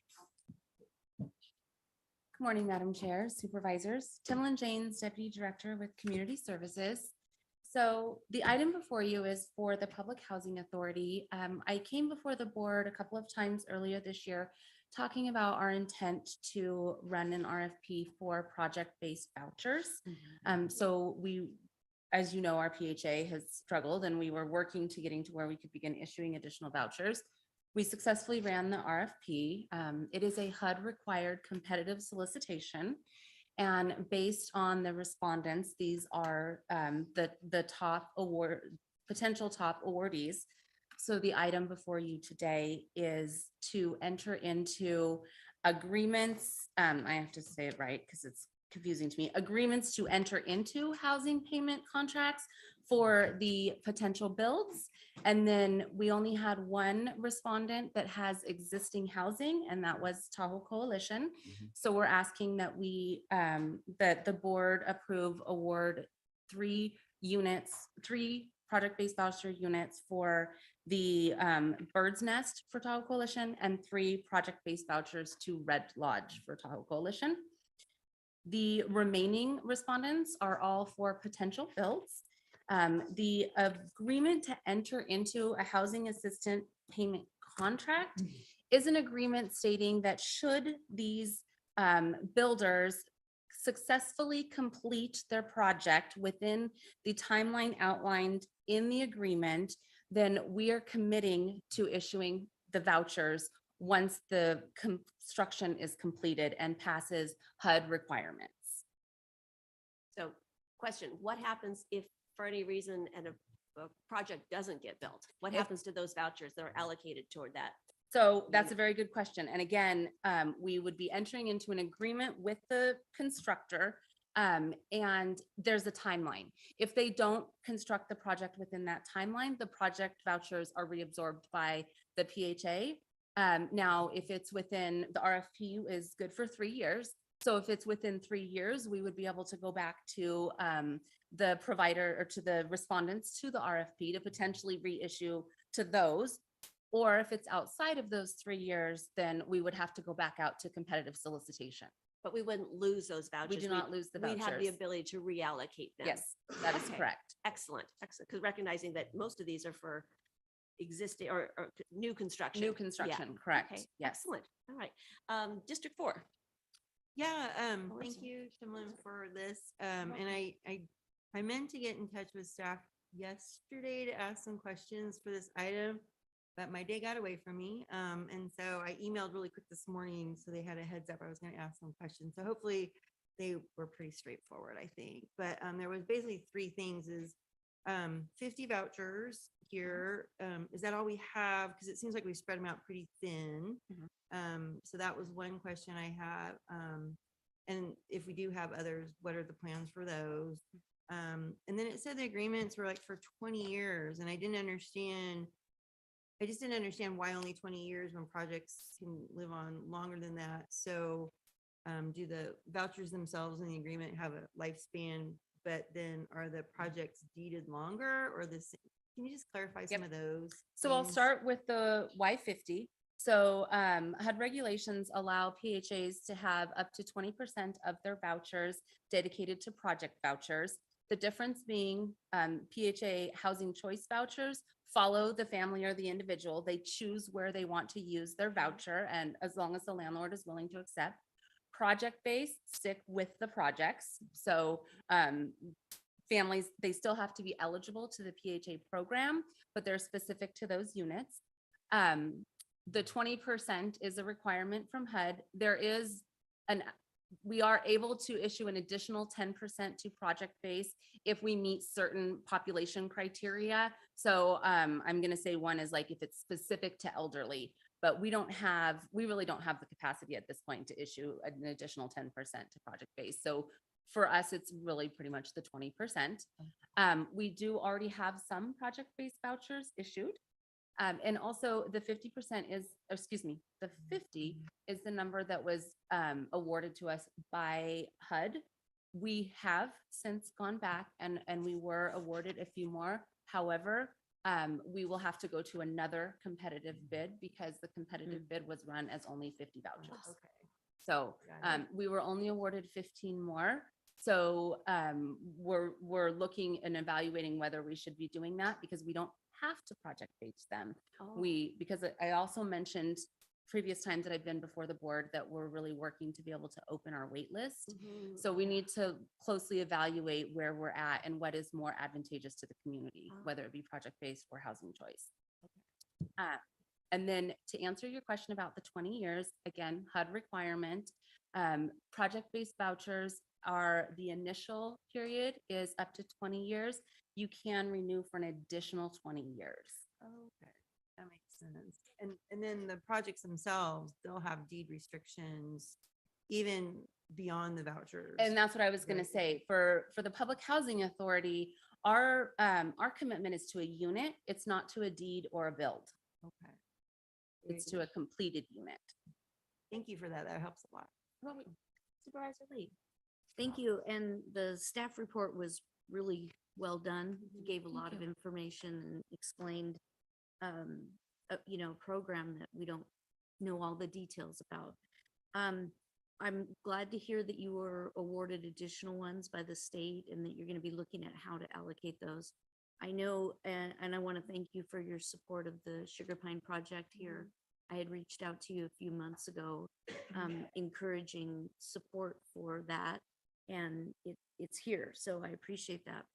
Good morning, Madam Chair, Supervisors. Timlin Janes, Deputy Director with Community Services. So the item before you is for the Public Housing Authority. I came before the board a couple of times earlier this year talking about our intent to run an RFP for project-based vouchers. So we as you know, our PHA has struggled and we were working to getting to where we could begin issuing additional vouchers. We successfully ran the RFP. It is a HUD required competitive solicitation. And based on the respondents, these are the top potential top awardees. So the item before you today is to enter into agreements. I have to say it right because it's confusing to me. Agreements to enter into housing payment contracts for the potential builds. And then we only had one respondent that has existing housing, and that was Tahoe Coalition. So we're asking that that the board approve award 3 project-based voucher units for the Bird's Nest for Tahoe Coalition and 3 project-based vouchers to Red Lodge for Tahoe Coalition. The remaining respondents are all for potential builds. The agreement to enter into a housing assistant payment contract is an agreement stating that should these builders successfully complete their project within the timeline outlined in the agreement, then we are committing to issuing the vouchers once the construction is completed and passes HUD requirements. So question, what happens if for any reason a project doesn't get built? What happens to those vouchers that are allocated toward that? So that's a very good question. And again, we would be entering into an agreement with the constructor, and there's a timeline. If they don't construct the project within that timeline, the project vouchers are reabsorbed by the PHA. Now, if it's within, the RFP is good for 3 years. So if it's within 3 years, we would be able to go back to the provider or to the respondents to the RFP to potentially reissue to those. Or if it's outside of those 3 years, then we would have to go back out to competitive solicitation. But we wouldn't lose those vouchers. We do not lose the We'd have the vouchers. ability to reallocate them. Yes, that is Okay. correct. Excellent, excellent. Because recognizing that most of these are for existing or new construction. New Yeah. construction, correct. Okay, Yes. excellent. All right. District 4. Yeah, Melissa. thank you, Timlin, for this. And I meant to get in touch with staff yesterday to ask some questions for this item, but my day got away from me. And so I emailed really quick this morning, so they had a heads up. I was going to ask some questions. So hopefully they were pretty straightforward, I think. But there was basically 3 things is 50 vouchers here. Is that all we have? Because it seems like we spread them out pretty thin. So that was one question I had. And if we do have others, what are the plans for those? And then it said the agreements were like for 20 years, and I just didn't understand why only 20 years when projects can live on longer than that. So do the vouchers themselves in the agreement have a lifespan, but then are the projects deeded longer or this? Can you just clarify some of those? So I'll things? start with the Y50. So HUD regulations allow PHAs to have up to 20% of their vouchers dedicated to project vouchers. The difference being PHA housing choice vouchers follow the family or the individual. They choose where they want to use their voucher, and as long as the landlord is willing to accept. Project-based stick with the projects. So families, they still have to be eligible to the PHA program, but they're specific to those units. The 20% is a requirement from HUD. We are able to issue an additional 10% to project-based if we meet certain population criteria. So I'm going to say one is like if it's specific to elderly, but we really don't have the capacity at this point to issue an additional 10% to project-based. So for us, it's really pretty much the 20%. We do already have some project-based vouchers issued. And also the 50% the 50 is the number that was awarded to us by HUD. We have since gone back and we were awarded a few more. However, we will have to go to another competitive bid because the competitive bid was run as only 50 vouchers. Okay. So we were only awarded 15 more. So we're looking and evaluating whether we should be doing that because we don't have to project base them. Because I also mentioned previous times that I've been before the board that we're really working to be able to open our wait list. Mhm. So we need to closely evaluate where we're at and what is more advantageous to the community, whether it be project-based or housing choice. And then to answer your question about the 20 years, again, HUD requirement, project-based vouchers are, the initial period is up to 20 years. You can renew for an additional 20 years. Okay, that makes sense. And then the projects themselves, they'll have deed restrictions even beyond the vouchers. And that's what I was gonna Right. say, for the Public Housing Authority, our commitment is to a unit. It's not to a deed or a build. Okay. It's to a completed unit. Thank you for that. That helps a lot. Supervisor Lee. Thank you. And the staff report was really well done. Gave a lot of information and explained, program that we don't know all the details about. I'm glad to hear that you were awarded additional ones by the state and that you're going to be looking at how to allocate those. I know, and I want to thank you for your support of the Sugar Pine project here. I had reached out to you a few months ago, encouraging support for that, and it's here. So I appreciate that.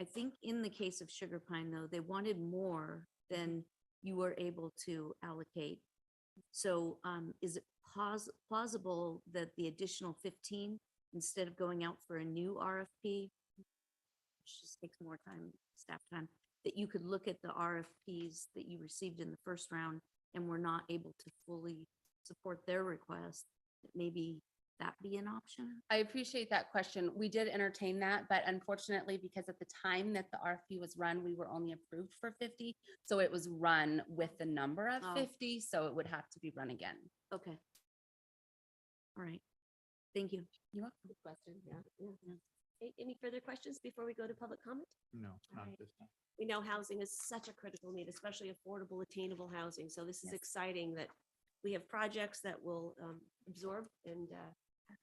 I think in the case of Sugar Pine, though, they wanted more than you were able to allocate. So is it plausible that the additional 15, instead of going out for a new RFP, which just takes more time, staff time, that you could look at the RFPs that you received in the first round and were not able to fully support their request, that maybe that be an option? I appreciate that question. We did entertain that, but unfortunately, because at the time that the RFP was run, we were only approved for 50. So it was run with the number of Oh. 50, so it would have to be run again. Okay. All right. Thank you. You're welcome. Good question. Yeah. Any further questions before we go to public comment? No, All not right. this time. We know housing is such a critical need, especially affordable, attainable housing. So this is exciting that we have projects that will absorb and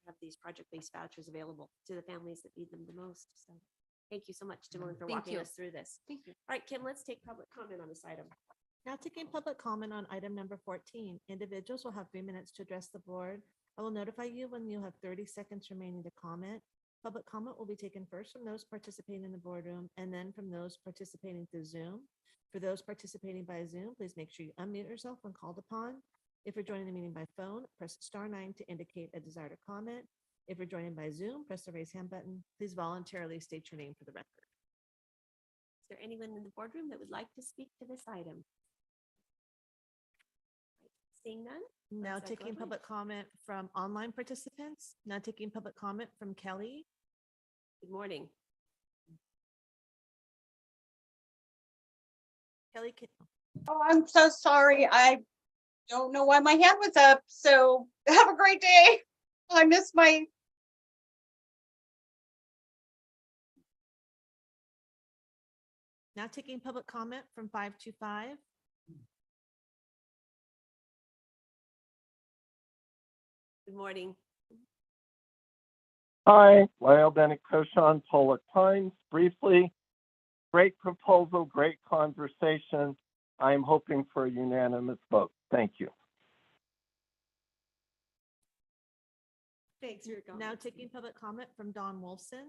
have these project-based vouchers available to the families that need them the most. So thank you so much, Timberland, for Thank walking you. us through this. Thank you. All right, Kim, let's take public comment on this item. Now taking public comment on item number 14. Individuals will have 3 minutes to address the board. I will notify you when you have 30 seconds remaining to comment. Public comment will be taken first from those participating in the boardroom and then from those participating through Zoom. For those participating by Zoom, please make sure you unmute yourself when called upon. If you're joining the meeting by phone, press *9 to indicate a desire to comment. If you're joining by Zoom, press the raise hand button. Please voluntarily state your name for the record. Is there anyone in the boardroom that would like to speak to this item? Seeing none? Now Let's go taking ahead. public comment from online participants. Now taking public comment from Kelly. Good morning. Kelly, Oh, I'm so sorry. I don't know why my hand was up. So have a great day. I missed my. now taking public comment from 525. Good morning. Hi, Lyle Bennett Koshan, Pollock Pines. Briefly, great proposal, great conversation. I am hoping for a unanimous vote. Thank you. Thanks for your Now comments. taking public comment from Don Wolfson.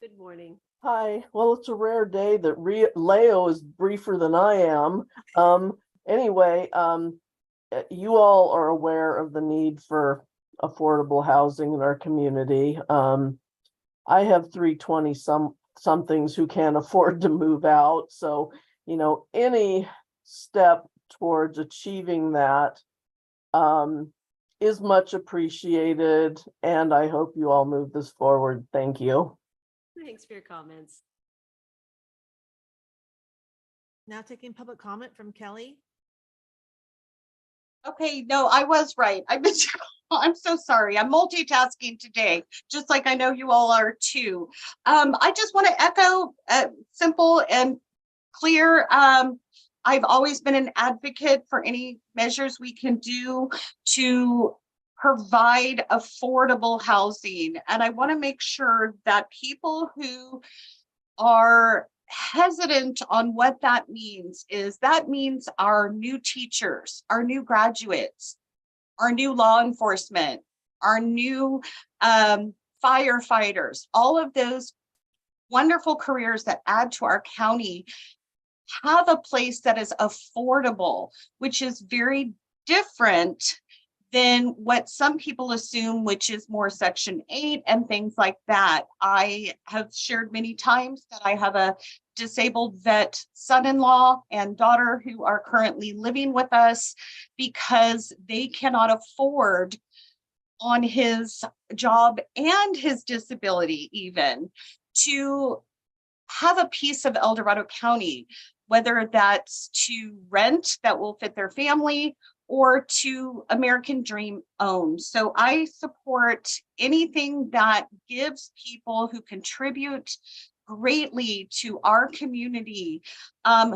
Good morning. Hi, well, it's a rare day that Leo is briefer than I am. Anyway, you all are aware of the need for affordable housing in our community. I have 320 somethings who can't afford to move out. So, any step towards achieving that is much appreciated. And I hope you all move this forward. Thank you. Thanks for your comments. Now taking public comment from Kelly. Okay, no, I was right. I missed your call. I'm so sorry. I'm multitasking today, just like I know you all are too. I just want to echo simple and clear. I've always been an advocate for any measures we can do to provide affordable housing. And I want to make sure that people who are hesitant on what that means is that means our new teachers, our new graduates, our new law enforcement, our new firefighters, all of those wonderful careers that add to our county have a place that is affordable, which is very different than what some people assume, which is more Section 8 and things like that. I have shared many times that I have a disabled vet son-in-law and daughter who are currently living with us because they cannot afford on his job and his disability even to have a piece of El Dorado County, whether that's to rent that will fit their family or to American Dream own. So I support anything that gives people who contribute greatly to our community,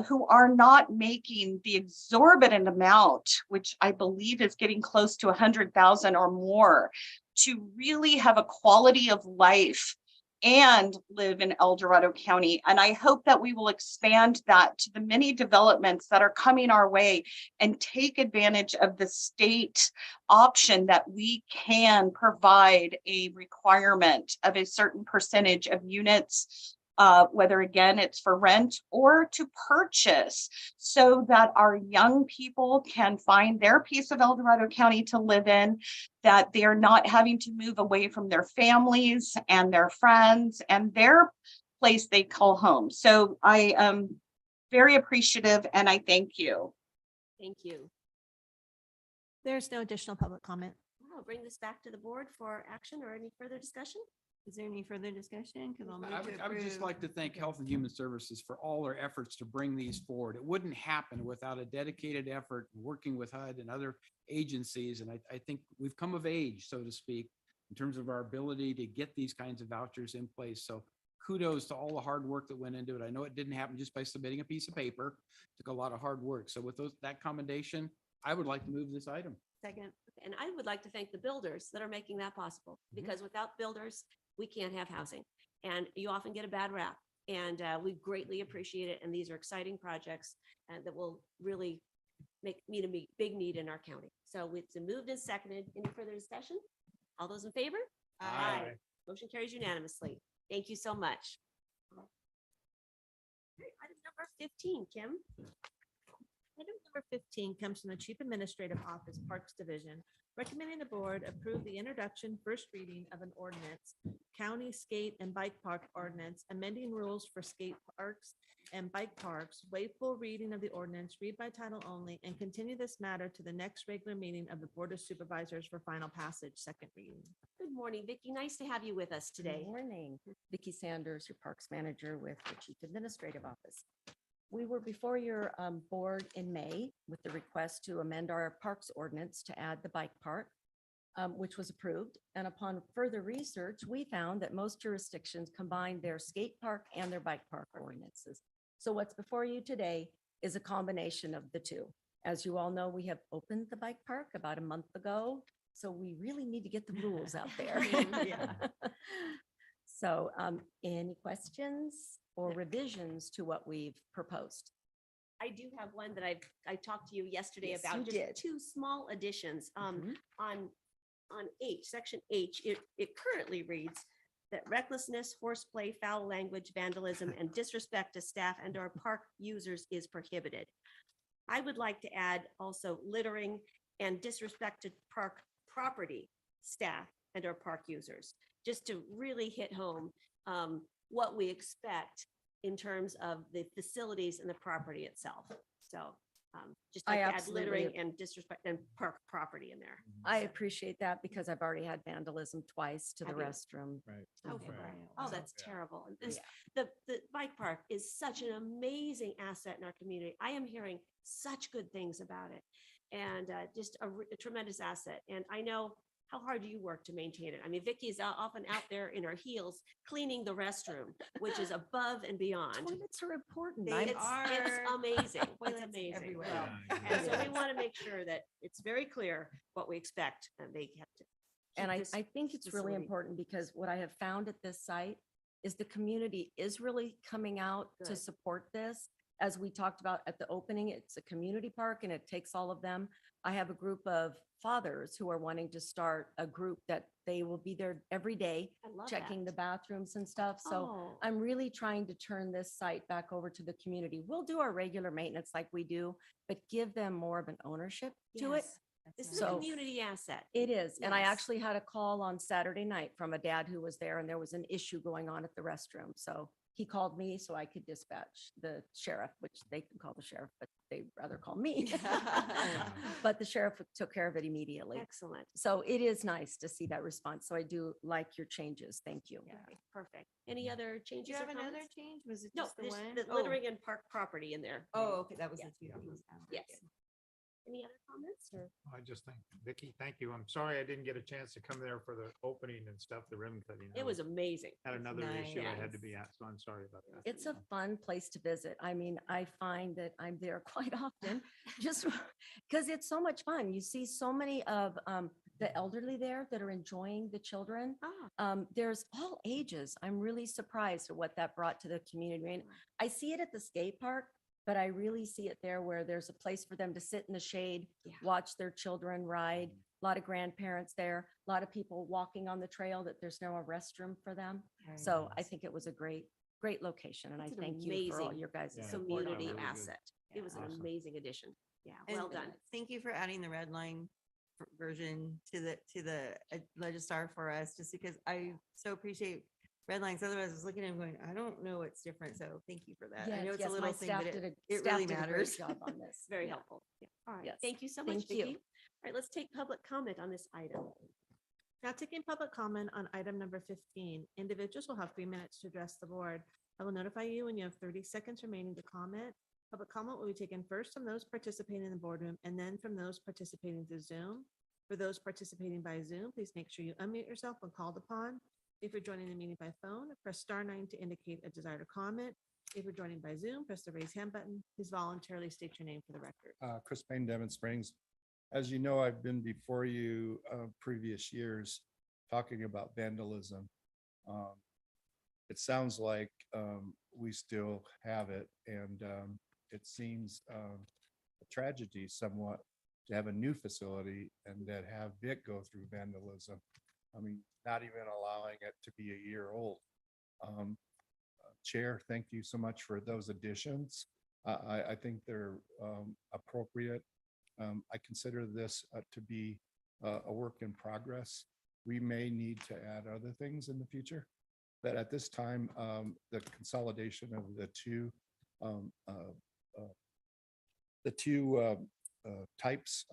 who are not making the exorbitant amount, which I believe is getting close to 100,000 or more, to really have a quality of life and live in El Dorado County. And I hope that we will expand that to the many developments that are coming our way and take advantage of the state option that we can provide a requirement of a certain percentage of units, whether again it's for rent or to purchase, so that our young people can find their piece of El Dorado County to live in, that they are not having to move away from their families and their friends and their place they call home. So I am very appreciative and I thank you. Thank you. There's no additional public comment. I'll bring this back to the board for action or any further discussion. Is there any further discussion? Because I'll move to I would just approve. like to thank Health and Human Services for all their efforts to bring these forward. It wouldn't happen without a dedicated effort working with HUD and other agencies. And I think we've come of age, so to speak, in terms of our ability to get these kinds of vouchers in place. So kudos to all the hard work that went into it. I know it didn't happen just by submitting a piece of paper. It took a lot of hard work. So with that commendation, I would like to move this item. Second. And I would like to thank the builders that are making that possible, because without builders, we can't have housing. And you often get a bad rap, and we greatly appreciate it. And these are exciting projects that will really meet a big need in our county. So it's moved and seconded. Any further discussion? All those in favor? Aye. Motion carries unanimously. Thank you so much. Okay, item number 15, Kim. Item number 15 comes from the Chief Administrative Office, Parks Division, recommending the board approve the introduction, first reading of an ordinance, County Skate and Bike Park Ordinance, amending rules for skate parks and bike parks, waive full reading of the ordinance, read by title only, and continue this matter to the next regular meeting of the Board of Supervisors for final passage, second reading. Good morning, Vicki. Nice to have you with us today. Good morning. Vicki Sanders, your Parks Manager with the Chief Administrative Office. We were before your board in May with the request to amend our parks ordinance to add the bike park, which was approved. And upon further research, we found that most jurisdictions combine their skate park and their bike park ordinances. So what's before you today is a combination of the two. As you all know, we have opened the bike park about a month ago, so we really need to get the rules out there. Yeah. So any questions or revisions to what we've proposed? I do have one that I talked to you yesterday Yes, about, you just did. two small additions. Mhm. On H, section H, it currently reads that recklessness, horseplay, foul language, vandalism, and disrespect to staff and our park users is prohibited. I would like to add also littering and disrespect to park property, staff, and our park users, just to really hit home what we expect in terms of the facilities and the property itself. So just I like to add absolutely littering and disrespect and park property in there. I appreciate that because I've already had vandalism twice to the Have you? restroom. Oh, oh, that's terrible. And this, Yeah. the bike park is such an amazing asset in our community. I am hearing such good things about it, and just a tremendous asset. And I know how hard you work to maintain it. I mean, Vicki is often out there in her heels cleaning the restroom, which is above and beyond. Toilets are important. It's I'm- amazing. It's Toilets amazing. everywhere. And so we It want to is. make sure that it's very clear what we expect, and they have to. And keep I this think it's really facility. important because what I have found at this site is the community is really coming out to Good. support this. As we talked about at the opening, it's a community park and it takes all of them. I have a group of fathers who are wanting to start a group that they will be there every day, I love checking the that. bathrooms and stuff. So Oh. I'm really trying to turn this site back over to the community. We'll do our regular maintenance like we do, but give them more of an ownership to it. Yes. This is a So- community asset. It is. And I Yes. actually had a call on Saturday night from a dad who was there and there was an issue going on at the restroom. So he called me so I could dispatch the sheriff, which they can call the sheriff, but they'd rather call me. But the sheriff took care of it immediately. Excellent. So it is nice to see that response. So I do like your changes. Thank you. Okay, perfect. Any other Did changes you or have another comments? change? Was it No, just the there's one? the Oh. littering and park property in there. Oh, okay, that was Yeah. the two things. Oh, very Yes. good. Any other comments or? I just think, Vicky, thank you. I'm sorry I didn't get a chance to come there for the opening and stuff, the ribbon cutting. I It was amazing. Had another issue I had to Nice. be at, so I'm sorry about that. It's a fun place to visit. I mean, I find that I'm there quite often, just because it's so much fun. You see so many of the elderly there that are enjoying the children. There's all ages. I'm really surprised at what that brought to the community. I mean, I see it at the skate park, but I really see it there where there's a place for them to sit in the shade, watch their children ride. A lot of grandparents there, a lot of people walking on the trail that there's no restroom for them. Very So I nice. think it was a great location and I It's an thank you for all amazing your guys' Yeah. support on Community that. asset. It was an Awesome. amazing addition. Yeah, And well done. Thank you for adding the red line version to the Legistar for us, just because I so appreciate red lines. Otherwise, I was looking at them going, I don't know what's different. So thank you for that. I Yes, know it's yes, a my little thing, staff but did it a- it staff really did a great matters. job on this. Very Yeah. helpful. Yeah. All right. Yes. Thank you so much, Thank Vicki. you. All right, let's take public comment on this item. Now taking public comment on item number 15, individuals will have 3 minutes to address the board. I will notify you when you have 30 seconds remaining to comment. Public comment will be taken first from those participating in the boardroom and then from those participating through Zoom. For those participating by Zoom, please make sure you unmute yourself when called upon. If you're joining the meeting by phone, press *9 to indicate a desire to comment. If you're joining by Zoom, press the raise hand button. Please voluntarily state your name for the record. Chris Payne, Devon Springs. As you know, I've been before you previous years talking about vandalism. It sounds like we still have it, and it seems a tragedy somewhat to have a new facility and that have it go through vandalism. I mean, not even allowing it to be a year old. Chair, thank you so much for those additions. I think they're appropriate. I consider this to be a work in progress. We may need to add other things in the future, but at this time, the consolidation of the two types,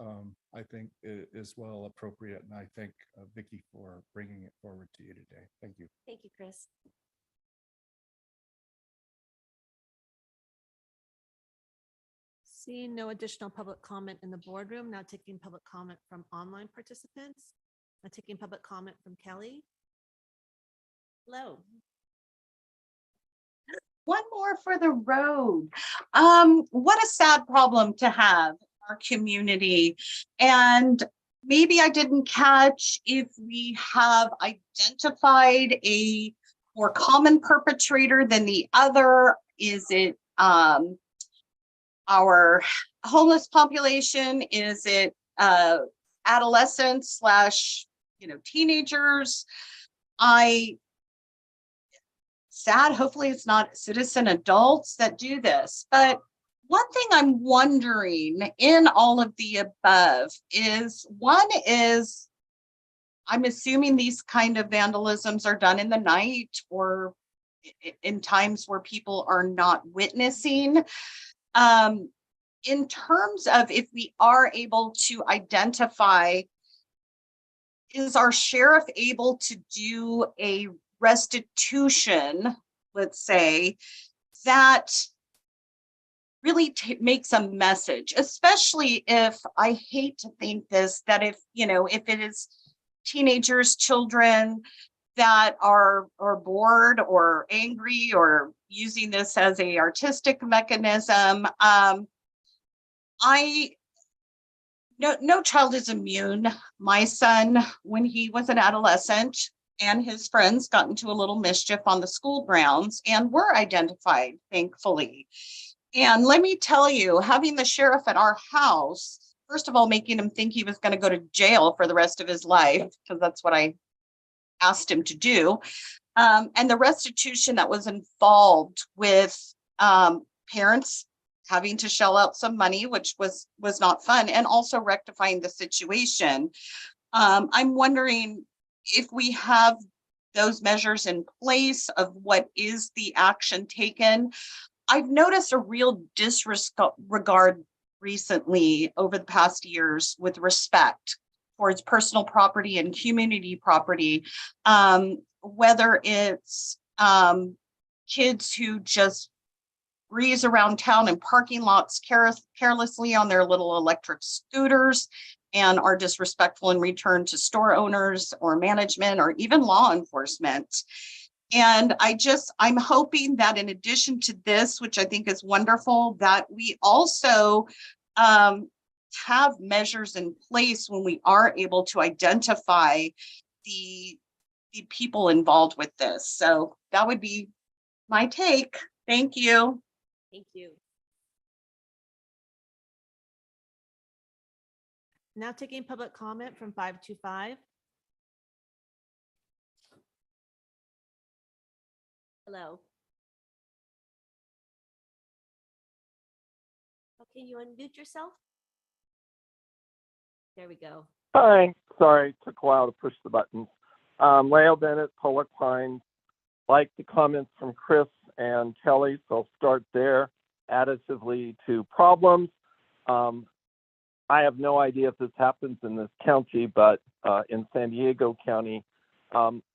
I think is well appropriate. And I thank Vicki for bringing it forward to you today. Thank you. Thank you, Chris. Seeing no additional public comment in the boardroom, now taking public comment from online participants. Now taking public comment from Kelly. Hello. One more for the road. What a sad problem to have in our community. And maybe I didn't catch if we have identified a more common perpetrator than the other. Is it our homeless population? Is it adolescents / teenagers? Sad, hopefully it's not citizen adults that do this. But one thing I'm wondering in all of the above is, one is, I'm assuming these kind of vandalisms are done in the night or in times where people are not witnessing. In terms of if we are able to identify, is our sheriff able to do a restitution, let's say, that really makes a message, especially if, I hate to think this, that if it is teenagers, children that are bored or angry or using this as a artistic mechanism, no child is immune. My son, when he was an adolescent, and his friends got into a little mischief on the school grounds and were identified, thankfully. And let me tell you, having the sheriff at our house, first of all, making him think he was going to go to jail for the rest of his life, because that's what I asked him to do. And the restitution that was involved with parents having to shell out some money, which was not fun, and also rectifying the situation. I'm wondering if we have those measures in place of what is the action taken. I've noticed a real disregard recently over the past years with respect towards personal property and community property, whether it's kids who just breeze around town in parking lots carelessly on their little electric scooters and are disrespectful in return to store owners or management or even law enforcement. And I'm hoping that in addition to this, which I think is wonderful, that we also have measures in place when we are able to identify the people involved with this. So that would be my take. Thank you. Thank you. Now taking public comment from 525. Hello. Okay, you unmute yourself? There we go. Hi, sorry, took a while to push the buttons. Leo Bennett, Pollock Pines. Like the comments from Chris and Kelly, so I'll start there. Additively to problems. I have no idea if this happens in this county, but in San Diego County,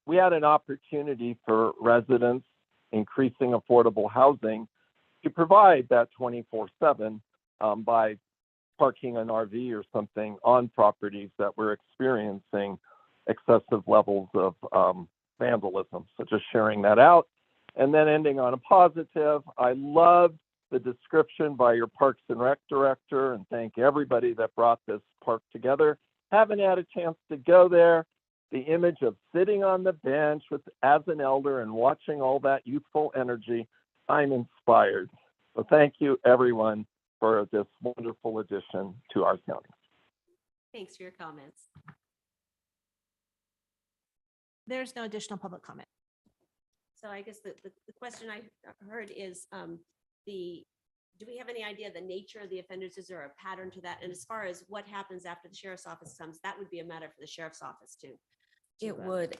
we had an opportunity for residents increasing affordable housing to provide that 24/7 by parking an RV or something on properties that were experiencing excessive levels of vandalism. So just sharing that out. And then ending on a positive, I loved the description by your Parks and Rec director, and thank everybody that brought this park together. Haven't had a chance to go there. The image of sitting on the bench as an elder and watching all that youthful energy, I'm inspired. So thank you everyone for this wonderful addition to our county. Thanks for your comments. There's no additional public comment. So I guess the question I heard is do we have any idea the nature of the offenders? Is there a pattern to that? And as far as what happens after the sheriff's office comes, that would be a matter for the sheriff's office too. It would.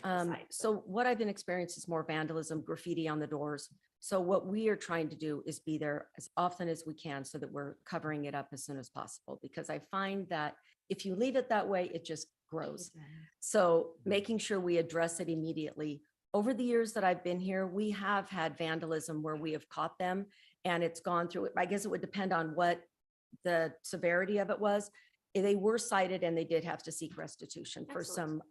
So what I've been experiencing is more vandalism, graffiti on the doors. So what we are trying to do is be there as often as we can so that we're covering it up as soon as possible, because I find that if you leave it that way, it just grows. So making sure we address it immediately. Over the years that I've been here, we have had vandalism where we have caught them and it's gone through. I guess it would depend on what the severity of it was. They were cited and they did have to seek restitution for some,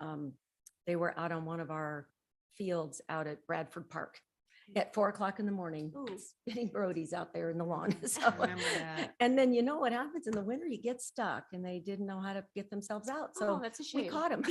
they were out on one of our fields out at Bradford Park at 4 o'clock in the morning, spitting Brodies out there in the lawn. So, and then you know what happens in the winter, you get stuck and they didn't know how to get themselves out. So that's a shame. we caught them.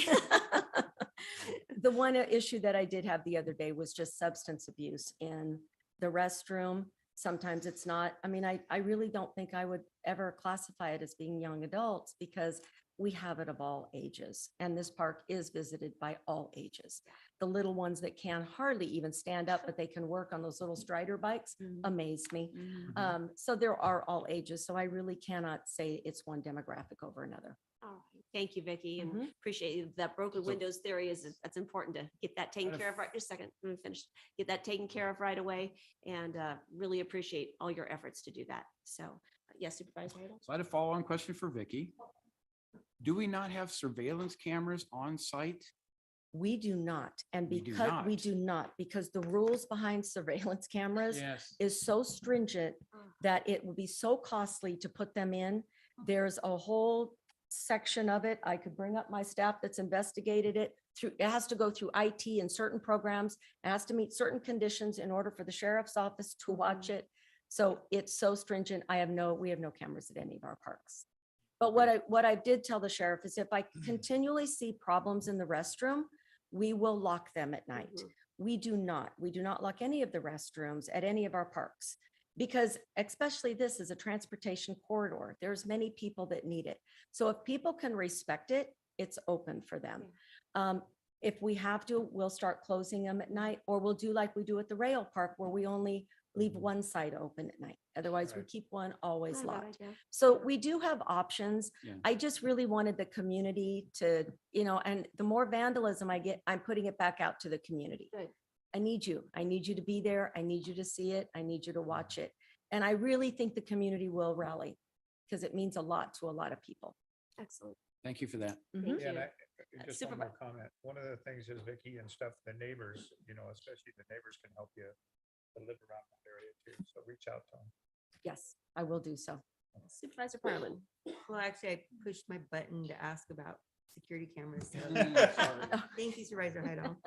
The one issue that I did have the other day was just substance abuse in the restroom. Sometimes it's not, I mean, I really don't think I would ever classify it as being young adults because we have it of all ages. And this park is visited by all ages. The little ones that can hardly even stand up, but they can work on those little Strider bikes, amaze me. So there are all ages. So I really cannot say it's one demographic over another. Oh, thank you, Vicki, and appreciate you. That broken windows theory that's important to get that taken care of right. Just a second, I'm finished. Get that taken care of right away, and really appreciate all your efforts to do that. So, yes, Supervisor Riddle? So I had a follow-on question for Vicki. Do we not have surveillance cameras on site? We do not. And We do because not. we do not, because the rules behind surveillance cameras Yes. is so stringent that it would be so costly to put them in. There's a whole section of it. I could bring up my staff that's investigated it through. It has to go through IT and certain programs. It has to meet certain conditions in order for the sheriff's office to watch it. So it's so stringent. we have no cameras at any of our parks. But what I did tell the sheriff is if I continually see problems in the restroom, we will lock them at night. Mhm. We do not lock any of the restrooms at any of our parks because especially this is a transportation corridor. There's many people that need it. So if people can respect it, it's open for them. If we have to, we'll start closing them at night, or we'll do like we do at the rail park where we only leave one side open at night. Otherwise, we Right. keep one always Not a bad locked. idea. So we do have options. Yeah. I just really wanted the community to, and the more vandalism I get, I'm putting it back out to the community. Good. I need you. I need you to be there. I need you to see it. I need you to watch it. And I really think the community will rally because it means a lot to a lot of people. Excellent. Thank you for that. Mhm. Thank Yeah, you. and just one Supervisor. more comment. One of the things is Vicky and stuff, the neighbors, especially the neighbors can help you to live around that area too. So reach out to them. Yes, I will do so. Supervisor Parlin. Well, actually, I pushed my button to ask about security cameras. So thank you, Supervisor Heidel.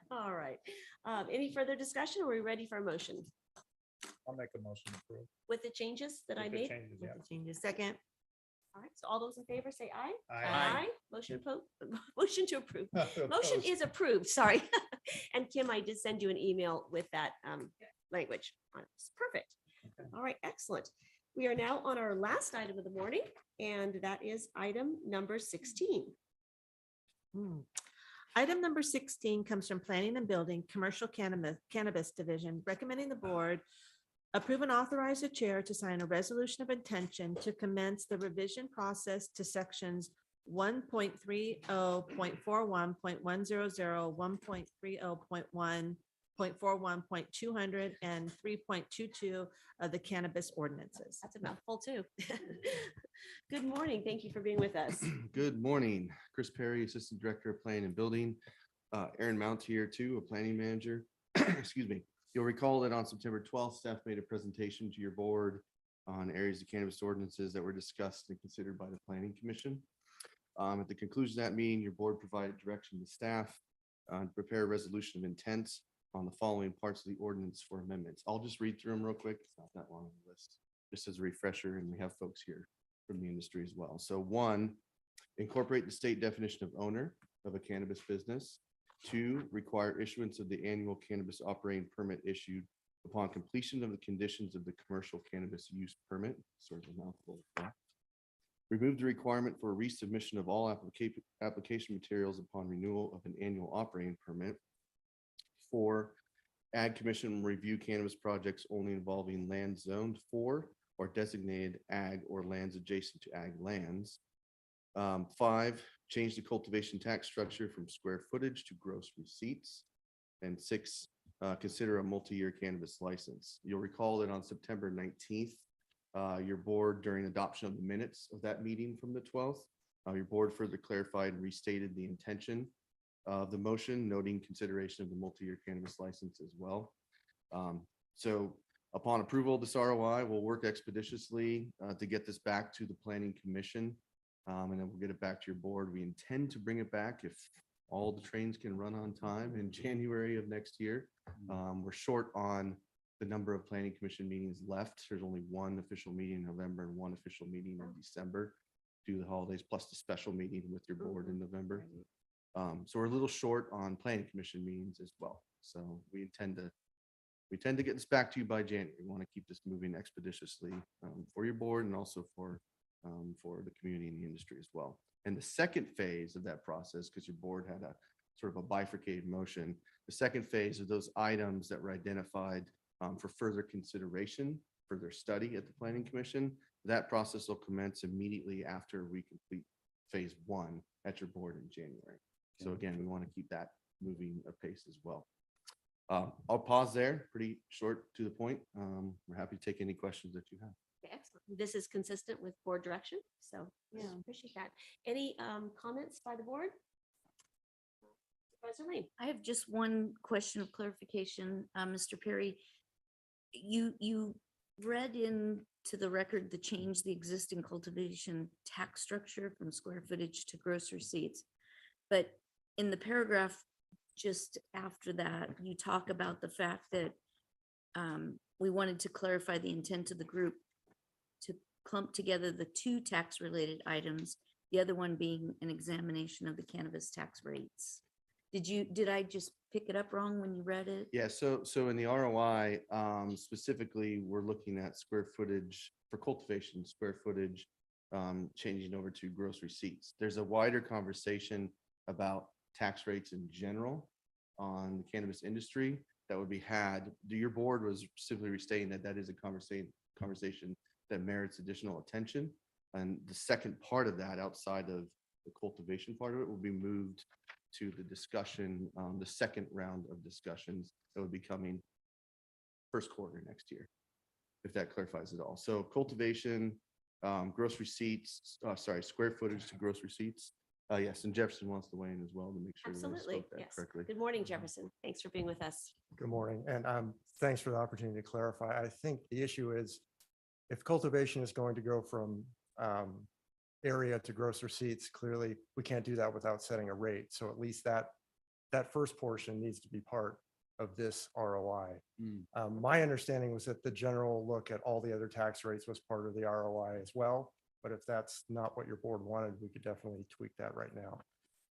All right. Any further discussion? Are we ready for a motion I'll make a motion to approve. with the changes that I With the made? changes, With yeah. the changes. Second. All right. So all those in favor say aye. Aye. Motion motion to approve. Motion Opposed. is approved. Sorry. And Kim, I did send you an email with that language. It's perfect. All right. Excellent. We are now on our last item of the morning, and that is item number 16. Item number 16 comes from Planning and Building, Commercial Cannabis Division, recommending the board approve and authorize the chair to sign a resolution of intention to commence the revision process to sections 1.30.41.100, 1.30.1.41.200, and 3.22 of the cannabis ordinances. That's a mouthful too. Good morning. Thank you for being with us. Good morning, Chris Perry, Assistant Director of Planning and Building. Aaron Mount here too, a planning manager. Excuse me. You'll recall that on September 12th, staff made a presentation to your board on areas of cannabis ordinances that were discussed and considered by the Planning Commission. At the conclusion of that meeting, your board provided direction to staff to prepare a resolution of intent on the following parts of the ordinance for amendments. I'll just read through them real quick. It's not that long of a list, just as a refresher, and we have folks here from the industry as well. So 1, incorporate the state definition of owner of a cannabis business. 2, require issuance of the annual cannabis operating permit issued upon completion of the conditions of the commercial cannabis use permit. Sort of a mouthful. Remove the requirement for resubmission of all application materials upon renewal of an annual operating permit. 4, Ag Commission will review cannabis projects only involving land zoned for or designated ag or lands adjacent to ag lands. 5, change the cultivation tax structure from square footage to gross receipts. And 6, consider a multi-year cannabis license. You'll recall that on September 19th, your board, during adoption of the minutes of that meeting from the 12th, your board further clarified and restated the intention of the motion, noting consideration of the multi-year cannabis license as well. So upon approval of this ROI, we'll work expeditiously to get this back to the Planning Commission. And then we'll get it back to your board. We intend to bring it back if all the trains can run on time in January of next year. We're short on the number of Planning Commission meetings left. There's only one official meeting in November and one official meeting in December due to the holidays, plus the special meeting with your board in November. So we're a little short on Planning Commission meetings as well. So we intend to get this back to you by January. We want to keep this moving expeditiously for your board and also for the community and the industry as well. And the second phase of that process, because your board had a sort of a bifurcated motion, the second phase of those items that were identified for further consideration, further study at the Planning Commission, that process will commence immediately after we complete phase 1 at your board in January. So again, we want to keep that moving apace as well. I'll pause there, pretty short to the point. We're happy to take any questions that you have. Excellent. This is consistent with board direction. So yeah, appreciate that. Any comments by the board? Supervisor Lane. I have just one question of clarification, Mr. Perry. You read into the record the change the existing cultivation tax structure from square footage to gross receipts. But in the paragraph just after that, you talk about the fact that we wanted to clarify the intent of the group to clump together the 2 tax related items the other one being an examination of the cannabis tax rates. Did I just pick it up wrong when you read it? Yeah, so in the ROI, specifically, we're looking at square footage for cultivation, square footage, changing over to gross receipts. There's a wider conversation about tax rates in general on the cannabis industry that would be had. Your board was simply restating that that is a conversation that merits additional attention. And the second part of that, outside of the cultivation part of it, will be moved to the discussion, the second round of discussions that would be coming first quarter next year, if that clarifies it all. So cultivation, gross receipts, square footage to gross receipts. Yes, and Jefferson wants to weigh in as well to make sure that I Absolutely. spoke that Yes. correctly. Good morning, Jefferson. Thanks for being with us. Good morning, and thanks for the opportunity to clarify. I think the issue is if cultivation is going to go from area to gross receipts, clearly we can't do that without setting a rate. So at least that first portion needs to be part of this ROI. My understanding was that the general look at all the other tax rates was part of the ROI as well. But if that's not what your board wanted, we could definitely tweak that right now.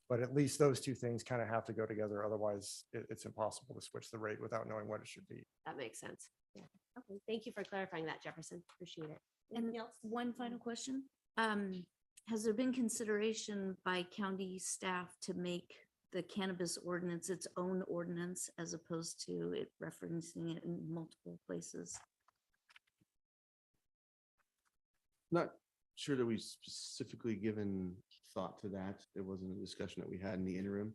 But at least those two things kind of have to go together. Otherwise, it's impossible to switch the rate without knowing what it should be. That makes sense. Yeah. Okay. Thank you for clarifying that, Jefferson. Appreciate it. And Anything else? one final question. Has there been consideration by county staff to make the cannabis ordinance its own ordinance as opposed to it referencing it in multiple places? Not sure that we specifically given thought to that. It wasn't a discussion that we had in the interim.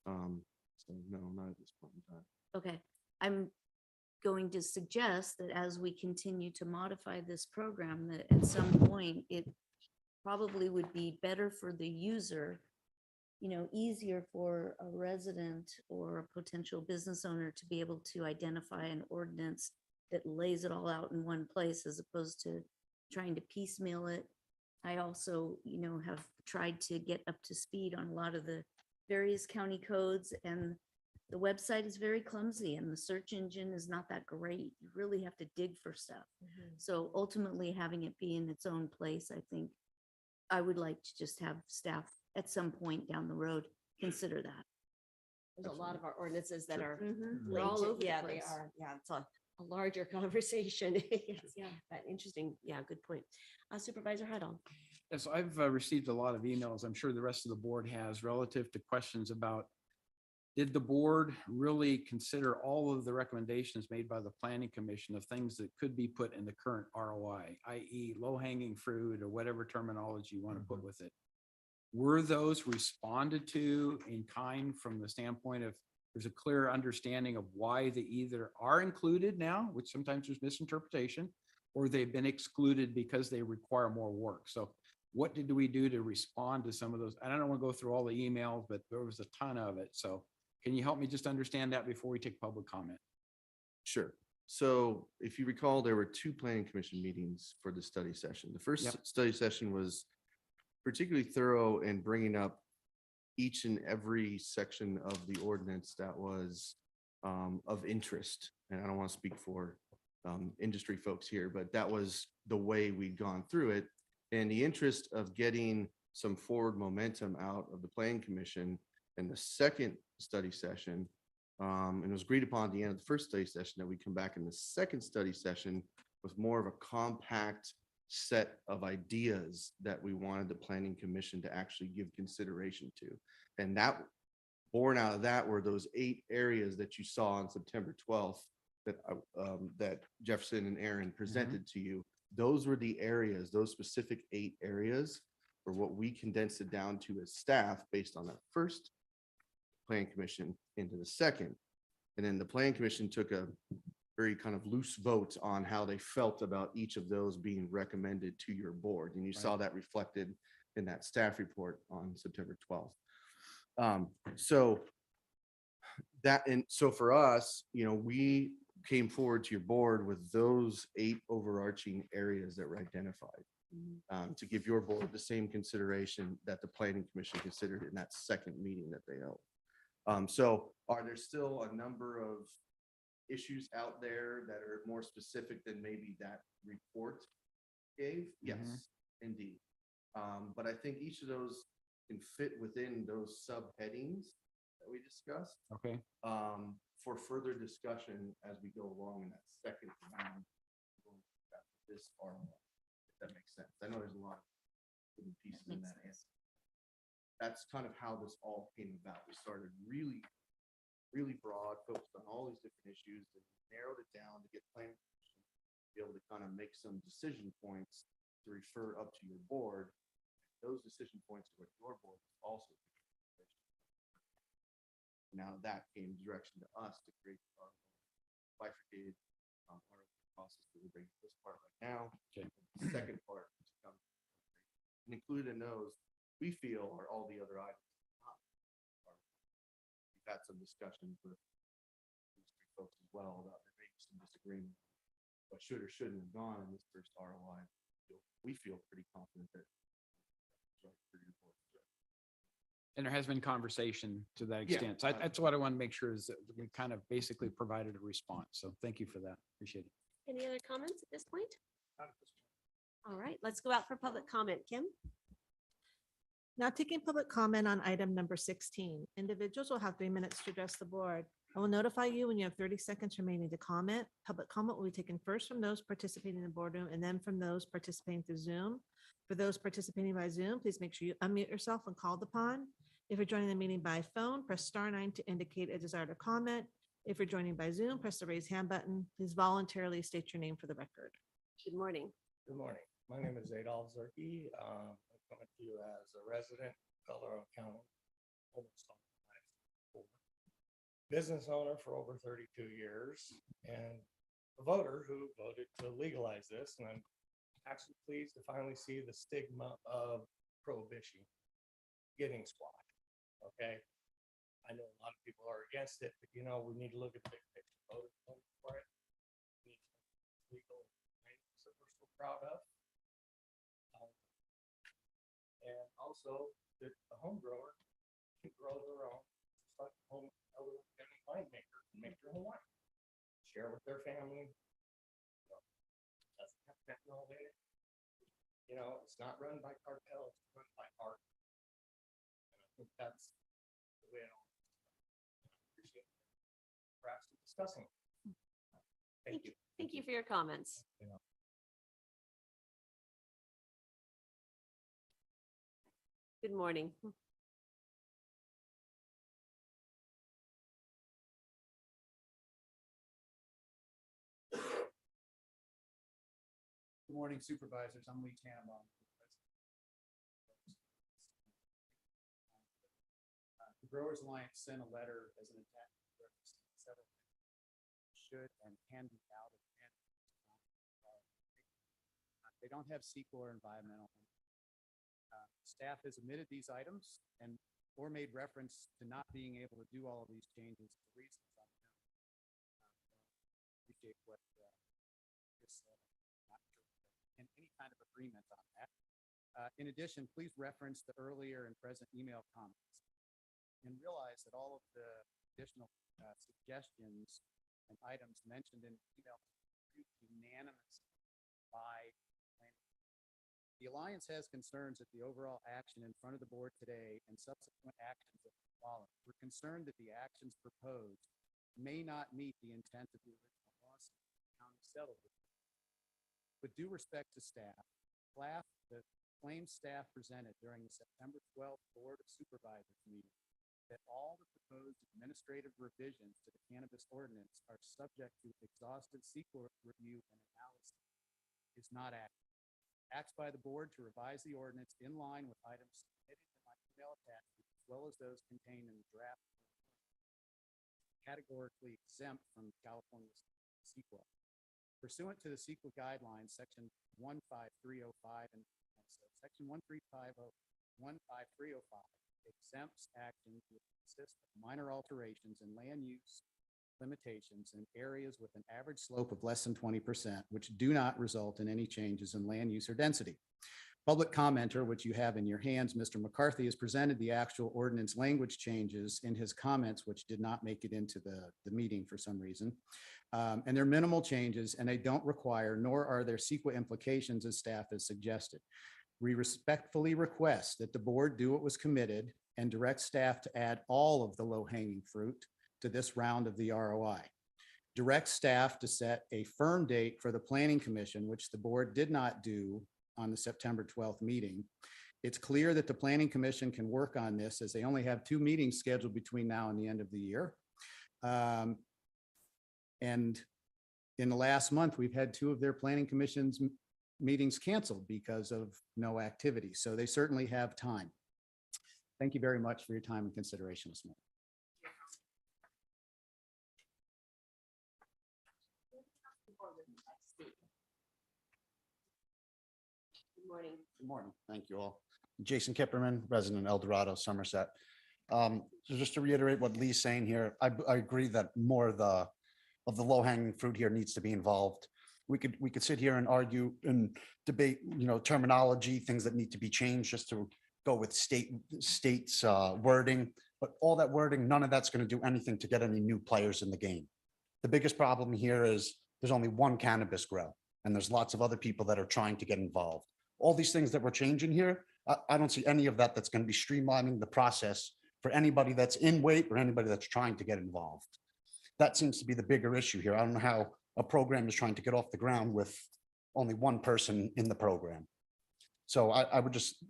So no, not at this point in time. Okay, I'm going to suggest that as we continue to modify this program, that at some point it probably would be better for the user, easier for a resident or a potential business owner to be able to identify an ordinance that lays it all out in one place as opposed to trying to piecemeal it. I also, have tried to get up to speed on a lot of the various county codes, and the website is very clumsy and the search engine is not that great. You really have to dig for stuff. So ultimately having it be in its own place, I think I would like to just have staff at some point down the road consider that. There's a lot of our ordinances that are They're all linked. over the Yeah, they place. are. Yeah, it's a larger conversation. Yes, yeah, but interesting. Yeah, good point. Supervisor Huddle. Yes, I've received a lot of emails. I'm sure the rest of the board has relative to questions about, did the board really consider all of the recommendations made by the planning commission of things that could be put in the current ROI, i.e. low hanging fruit or whatever terminology you want to put with it? Were those responded to in kind from the standpoint of there's a clear understanding of why they either are included now, which sometimes there's misinterpretation, or they've been excluded because they require more work? So what did we do to respond to some of those? I don't want to go through all the emails, but there was a ton of it. So can you help me just understand that before we take public comment? Sure. So if you recall, there were two planning commission meetings for the study session. The first study session was particularly thorough in bringing up each and every section of the ordinance that was of interest. And I don't want to speak for industry folks here, but that was the way we'd gone through it. In the interest of getting some forward momentum out of the planning commission in the second study session, and it was agreed upon at the end of the first study session that we come back in the second study session with more of a compact set of ideas that we wanted the planning commission to actually give consideration to. And that, born out of that, were those 8 areas that you saw on September 12th that Jefferson and Aaron presented to you. Those were the areas, those specific 8 areas were what we condensed it down to as staff based on that first planning commission into the second. And then the planning commission took a very kind of loose vote on how they felt about each of those being recommended to your board. And you saw that reflected in that staff report on September 12th. So for us, we came forward to your board with those 8 overarching areas that were identified to give your board the same consideration that the planning commission considered in that second meeting that they held. So are there still a number of issues out there that are more specific than maybe that report gave? Yes, indeed. But I think each of those can fit within those subheadings that we discussed. Okay. For further discussion as we go along in that second round. After this ROI, if that makes sense. I know there's a lot of moving pieces in that answer. That's kind of how this all came about. We started really broad, focused on all these different issues, and narrowed it down to get planning commission to be able to kind of make some decision points to refer up to your board. Those decision points are what your board is also. Now that came direction to us to create our bifurcated process that we bring to this part right now. Okay. The second part to come, and included in those, we feel are all the other items. We've had some discussions with these three folks as well about there may be some disagreement, what should or shouldn't have gone in this first ROI. We feel pretty confident that it's right for your board. And there has been conversation to that Yeah. extent. So that's what I want to make sure is that we kind of basically provided a response. So thank you for that. Appreciate it. Any other comments at this point? All right, let's go out for public comment. Kim? Now taking public comment on item number 16. Individuals will have 3 minutes to address the board. I will notify you when you have 30 seconds remaining to comment. Public comment will be taken first from those participating in the boardroom and then from those participating through Zoom. For those participating by Zoom, please make sure you unmute yourself when called upon. If you're joining the meeting by phone, press *9 to indicate a desire to comment. If you're joining by Zoom, press the raise hand button. Please voluntarily state your name for the record. Good morning. Good morning. My name is Adolph Zerke. I'm coming to you as a resident, Colorado County, almost all my life. Business owner for over 32 years and a voter who voted to legalize this. And I'm actually pleased to finally see the stigma of prohibition getting squashed. Okay. I know a lot of people are against it, but we need to look at the big picture. Voters voted for it. We need legal things that we're so proud of. And also that the home grower can grow their own, just like the home winemaker can make their own wine. Share with their family. Doesn't have fentanyl in it. It's not run by cartels, it's run by art. And I think that's the way it all is. I appreciate it. Perhaps discussing. Thank you. Thank you for your comments. Good morning. Good morning, supervisors. I'm Lee Tannenbaum. The Growers Alliance sent a letter as an attack. Several should and can be outed. They don't have CEQA or environmental. Staff has omitted these items or made reference to not being able to do all of these changes for reasons unknown. Appreciate what Chris said. Not sure in any kind of agreement on that. In addition, please reference the earlier and present email comments and realize that all of the additional suggestions and items mentioned in the email are unanimous by the Alliance has concerns that the overall action in front of the board today and subsequent actions that follow. We're concerned that the actions proposed may not meet the intent of the original lawsuit the county settled with. With due respect to staff, the claims staff presented during the September 12th Board of Supervisors meeting that all the proposed administrative revisions to the cannabis ordinance are subject to exhaustive CEQA review and analysis is not accurate. Acts by the board to revise the ordinance in line with items submitted in my email attachment, as well as those contained in the draft, categorically exempt from California's CEQA. Pursuant to the CEQA guidelines, section 15305 and section 15305 exempts actions which consist of minor alterations in land use limitations in areas with an average slope of less than 20%, which do not result in any changes in land use or density. Public commenter, which you have in your hands, Mr. McCarthy, has presented the actual ordinance language changes in his comments, which did not make it into the meeting for some reason. And they're minimal changes and they don't require, nor are there CEQA implications as staff has suggested. We respectfully request that the board do what was committed and direct staff to add all of the low-hanging fruit to this round of the ROI. Direct staff to set a firm date for the Planning Commission, which the board did not do on the September 12th meeting. It's clear that the Planning Commission can work on this as they only have 2 meetings scheduled between now and the end of the year. And in the last month, we've had 2 of their Planning Commission's meetings canceled because of no activity. So they certainly have time. Thank you very much for your time and consideration this morning. Good morning. Good morning. Thank you all. Jason Kipperman, resident El Dorado, Somerset. So just to reiterate what Lee's saying here, I agree that more of the low-hanging fruit here needs to be involved. We could sit here and argue and debate, terminology, things that need to be changed just to go with state's wording. But all that wording, none of that's going to do anything to get any new players in the game. The biggest problem here is there's only one cannabis grow, and there's lots of other people that are trying to get involved. All these things that we're changing here, I don't see any of that that's going to be streamlining the process for anybody that's in wait or anybody that's trying to get involved. That seems to be the bigger issue here. I don't know how a program is trying to get off the ground with only one person in the program. So I would just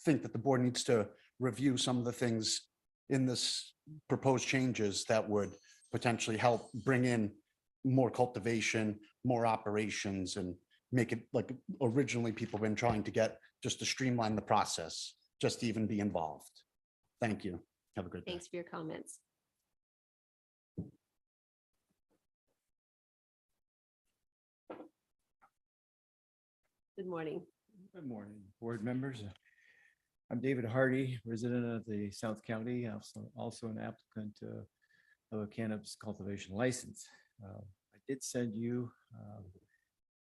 think that the board needs to review some of the things in this proposed changes that would potentially help bring in more cultivation, more operations, and make it like originally people have been trying to get, just to streamline the process, just to even be involved. Thank you. Have a good day. Thanks for your comments. Good morning. Good morning, board members. I'm David Hardy, resident of the South County, also an applicant of a cannabis cultivation license. I did send you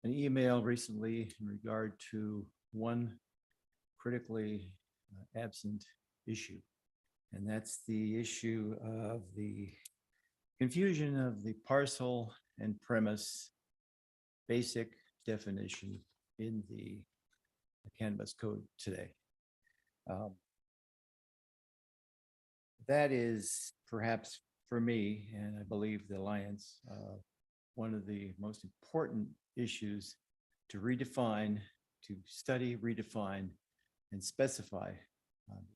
an email recently in regard to one critically absent issue, and that's the issue of the confusion of the parcel and premise basic definition in the cannabis code today. That is perhaps for me, and I believe the Alliance, one of the most important issues to redefine, to study, redefine, and specify,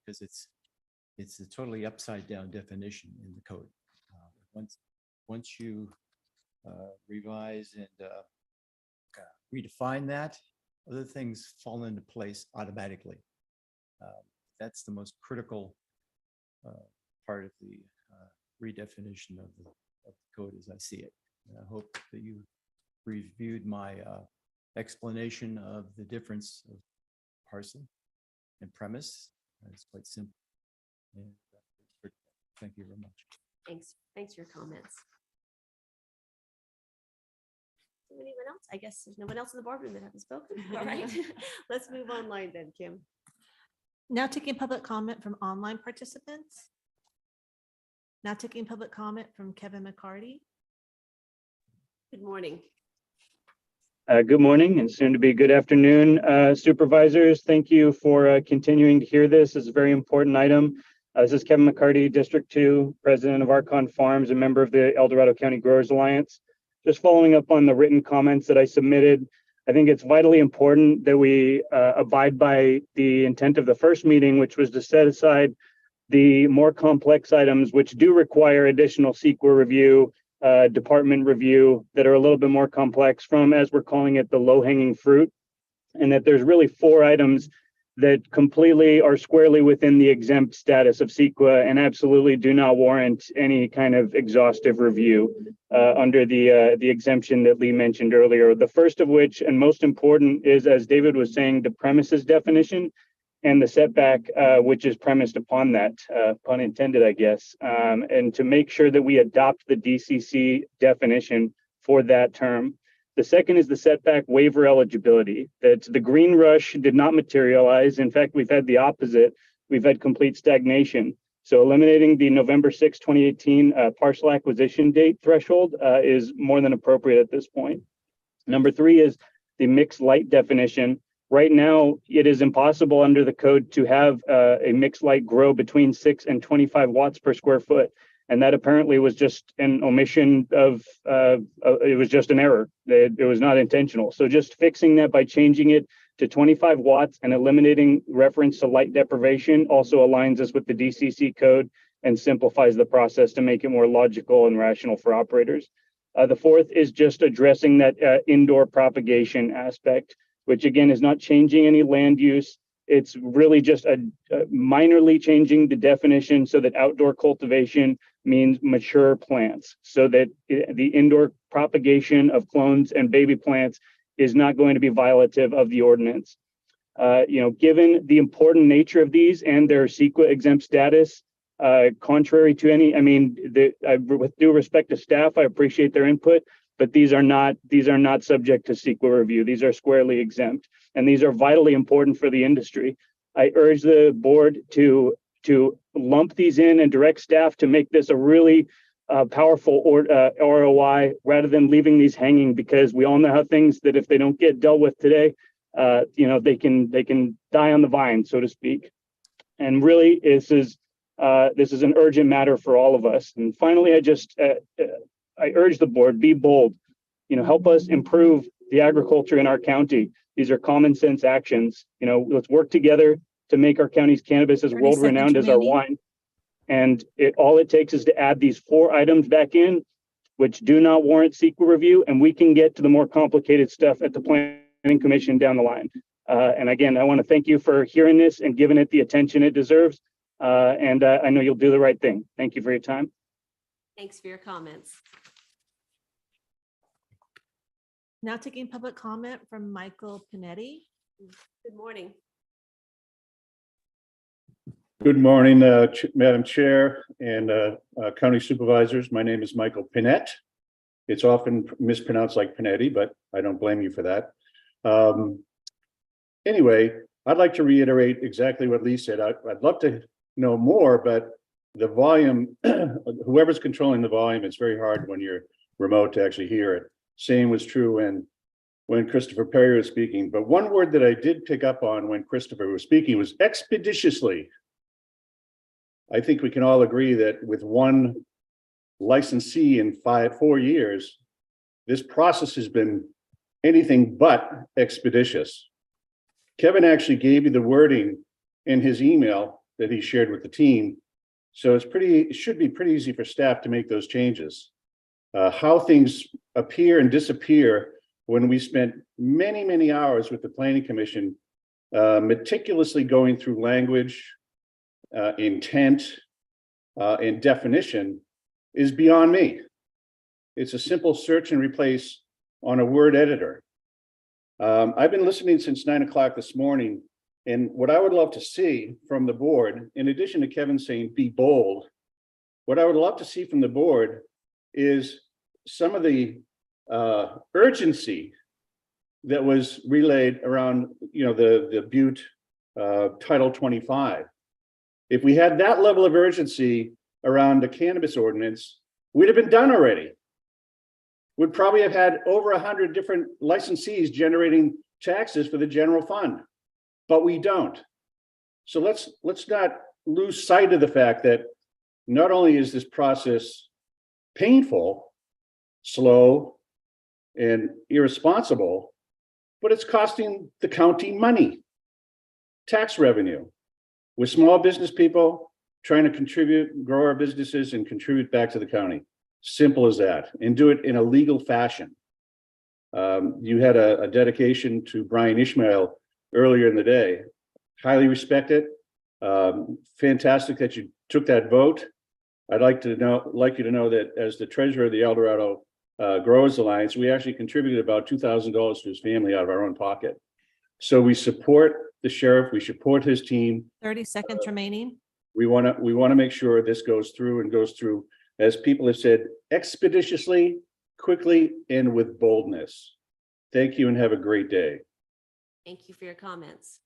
because it's a totally upside down definition in the code. Once you revise and redefine that, other things fall into place automatically. That's the most critical part of the redefinition of the code as I see it. And I hope that you reviewed my explanation of the difference of parcel and premise. It's quite simple. And thank you very much. Thanks for your comments. Anyone else? I guess there's no one else in the boardroom that hasn't spoken. All right, let's move online then, Kim. Now taking public comment from online participants. Now taking public comment from Kevin McCarty. Good morning. Good morning and soon to be good afternoon, supervisors. Thank you for continuing to hear this. It's a very important item. This is Kevin McCarty, District 2, President of Archon Farms, and member of the El Dorado County Growers Alliance. Just following up on the written comments that I submitted, I think it's vitally important that we abide by the intent of the first meeting, which was to set aside the more complex items which do require additional CEQA review, department review that are a little bit more complex from, as we're calling it, the low-hanging fruit, and that there's really 4 items that completely are squarely within the exempt status of CEQA and absolutely do not warrant any kind of exhaustive review under the exemption that Lee mentioned earlier. The first of which, and most important, is, as David was saying, the premises definition and the setback, which is premised upon that, pun intended, I guess, and to make sure that we adopt the DCC definition for that term. The second is the setback waiver eligibility, that the green rush did not materialize. In fact, we've had the opposite. We've had complete stagnation. So eliminating the November 6, 2018 parcel acquisition date threshold is more than appropriate at this point. Number 3 is the mixed light definition, Right now, it is impossible under the code to have a mixed light grow between 6 and 25 watts per square foot. And that apparently was just an omission of, it was just an error. It was not intentional. So just fixing that by changing it to 25 watts and eliminating reference to light deprivation also aligns us with the DCC code and simplifies the process to make it more logical and rational for operators. The fourth is just addressing that indoor propagation aspect, which again is not changing any land use. It's really just a minorly changing the definition so that outdoor cultivation means mature plants, so that the indoor propagation of clones and baby plants is not going to be violative of the ordinance. Given the important nature of these and their CEQA exempt status, contrary to any, with due respect to staff, I appreciate their input, but these are not subject to CEQA review. These are squarely exempt, and these are vitally important for the industry. I urge the board to lump these in and direct staff to make this a really powerful ROI rather than leaving these hanging, because we all know how things that if they don't get dealt with today, they can die on the vine, so to speak. And really, this is an urgent matter for all of us. And finally, I urge the board, be bold, help us improve the agriculture in our county. These are common sense actions. Let's work together to make our county's cannabis as 30 world renowned seconds as our remaining. wine. And all it takes is to add these 4 items back in, which do not warrant CEQA review, and we can get to the more complicated stuff at the Planning Commission down the line. And again, I want to thank you for hearing this and giving it the attention it deserves. And I know you'll do the right thing. Thank you for your time. Thanks for your comments. Now taking public comment from Michael Pinetti. Good morning. Good morning, Madam Chair and County Supervisors. My name is Michael Pinette. It's often mispronounced like Pinetti, but I don't blame you for that. Anyway, I'd like to reiterate exactly what Lee said. I'd love to know more, but the volume, whoever's controlling the volume, it's very hard when you're remote to actually hear it. Same was true when Christopher Perry was speaking. But one word that I did pick up on when Christopher was speaking was expeditiously. I think we can all agree that with one licensee in 4 years, this process has been anything but expeditious. Kevin actually gave you the wording in his email that he shared with the team. So it should be pretty easy for staff to make those changes. How things appear and disappear when we spent many, many hours with the Planning Commission, meticulously going through language, intent, and definition is beyond me. It's a simple search and replace on a word editor. I've been listening since 9 o'clock this morning, and what I would love to see from the board, in addition to Kevin saying be bold, what I would love to see from the board is some of the urgency that was relayed around, the Butte Title 25. If we had that level of urgency around the cannabis ordinance, we'd have been done already. We'd probably have had over 100 different licensees generating taxes for the general fund, but we don't. So let's not lose sight of the fact that not only is this process painful, slow, and irresponsible, but it's costing the county money, tax revenue. With small business people trying to contribute, grow our businesses and contribute back to the county. Simple as that, and do it in a legal fashion. You had a dedication to Brian Ishmael earlier in the day. Highly respect it. Fantastic that you took that vote. I'd like you to know that as the treasurer of the El Dorado Growers Alliance, we actually contributed about $2,000 to his family out of our own pocket. So we support the sheriff, we support his team. 30 seconds remaining. We want to make sure this goes through, as people have said, expeditiously, quickly, and with boldness. Thank you and have a great day. Thank you for your comments.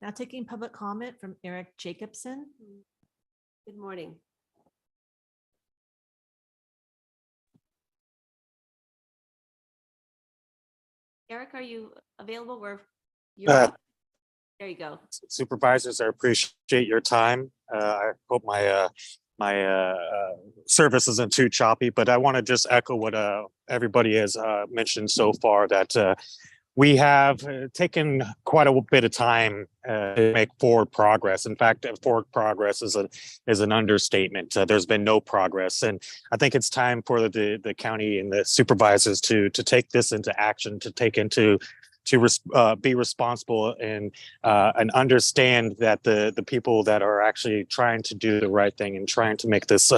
Now taking public comment from Eric Jacobson. Good morning. Eric, are you available? Uh, There you go. Supervisors, I appreciate your time. I hope my service isn't too choppy, but I want to just echo what everybody has mentioned so far, that we have taken quite a bit of time to make forward progress. In fact, forward progress is an understatement. There's been no progress, and I think it's time for the county and the supervisors to take this into action, to take into be responsible and understand that the people that are actually trying to do the right thing and trying to make this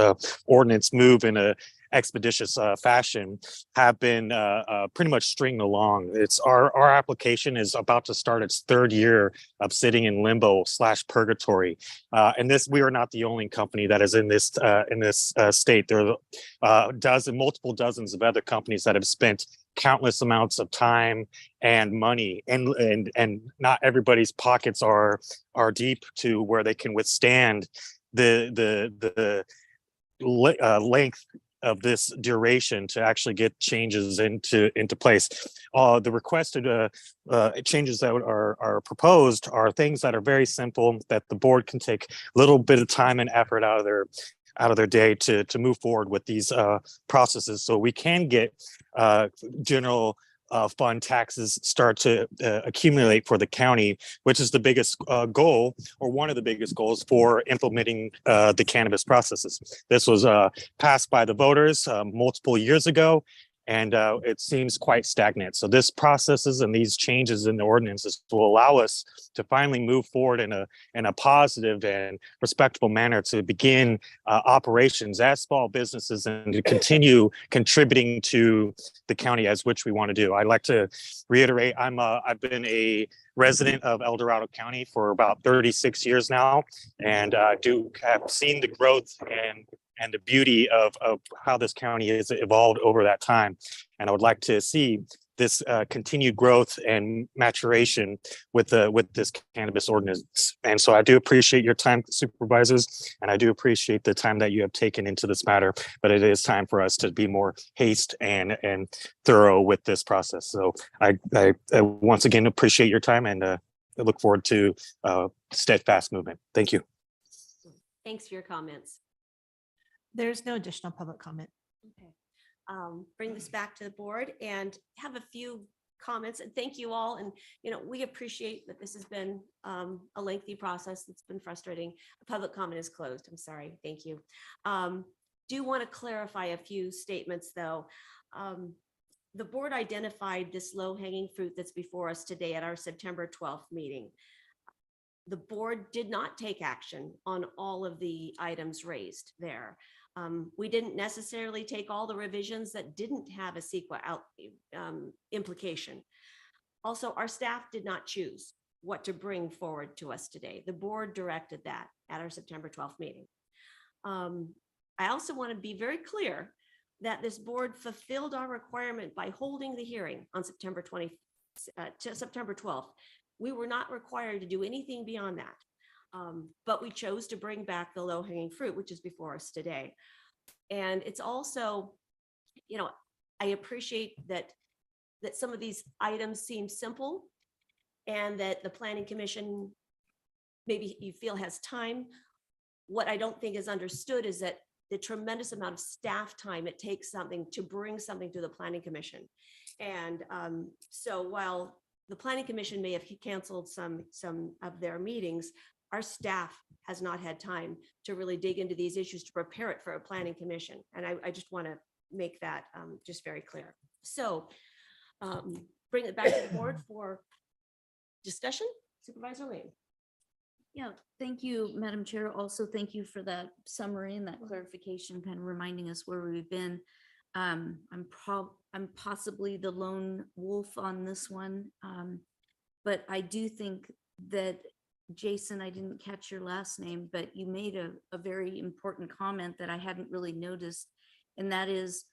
ordinance move in a expeditious fashion have been pretty much stringed along. It's our application is about to start its third year of sitting in limbo / purgatory, and we are not the only company that is in this state. There are multiple dozens of other companies that have spent countless amounts of time and money, and not everybody's pockets are deep to where they can withstand the length of this duration to actually get changes into place. The requested changes that are proposed are things that are very simple, that the board can take a little bit of time and effort out of their day to move forward with these processes, so we can get general fund taxes start to accumulate for the county, which is the biggest goal, or one of the biggest goals, for implementing the cannabis processes. This was passed by the voters multiple years ago, and it seems quite stagnant. So this processes and these changes in the ordinances will allow us to finally move forward in a positive and respectable manner to begin operations as small businesses and to continue contributing to the county as which we want to do. I'd like to reiterate, I've been a resident of El Dorado County for about 36 years now, and have seen the growth and the beauty of how this county has evolved over that time. And I would like to see this continued growth and maturation with this cannabis ordinance. And so I do appreciate your time, supervisors, and I do appreciate the time that you have taken into this matter, but it is time for us to be more haste and thorough with this process. So I once again appreciate your time, and I look forward to steadfast movement. Thank you. Thanks for your comments. There's no additional public comment. Okay. Bring this back to the board and have a few comments, and thank you all. And, we appreciate that this has been a lengthy process. It's been frustrating. The public comment is closed. I'm sorry. Thank you. Do want to clarify a few statements though. The board identified this low-hanging fruit that's before us today at our September 12th meeting. The board did not take action on all of the items raised there. We didn't necessarily take all the revisions that didn't have a CEQA implication. Also, our staff did not choose what to bring forward to us today. The board directed that at our September 12th meeting. I also want to be very clear that this board fulfilled our requirement by holding the hearing on September 12th. We were not required to do anything beyond that. But we chose to bring back the low-hanging fruit, which is before us today. And it's also, I appreciate that some of these items seem simple, and that the Planning Commission, maybe you feel, has time. What I don't think is understood is that the tremendous amount of staff time it takes to bring something to the Planning Commission. And so while the Planning Commission may have canceled some of their meetings, our staff has not had time to really dig into these issues to prepare it for a Planning Commission. And I just want to make that just very clear. So bring it back to the board for discussion. Supervisor Lane. Yeah, thank you, Madam Chair. Also, thank you for that summary and that clarification, kind of reminding us where we've been. I'm possibly the lone wolf on this one, but I do think that, Jason, I didn't catch your last name, but you made a very important comment that I hadn't really noticed, and that is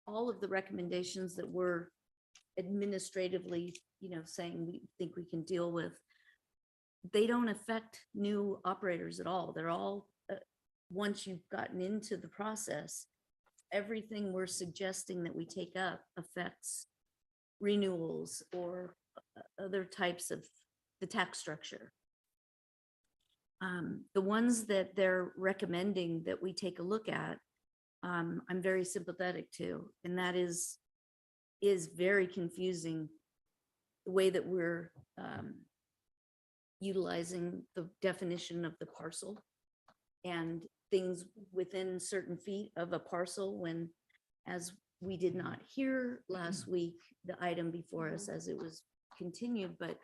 all of the recommendations that we're administratively, saying we think we can deal with, they don't affect new operators at all. They're all, once you've gotten into the process, everything we're suggesting that we take up affects renewals or other types of the tax structure. The ones that they're recommending that we take a look at, I'm very sympathetic to, and that is very confusing, the way that we're utilizing the definition of the parcel and things within certain feet of a parcel, when, as we did not hear last week, the item before us as it was continued, but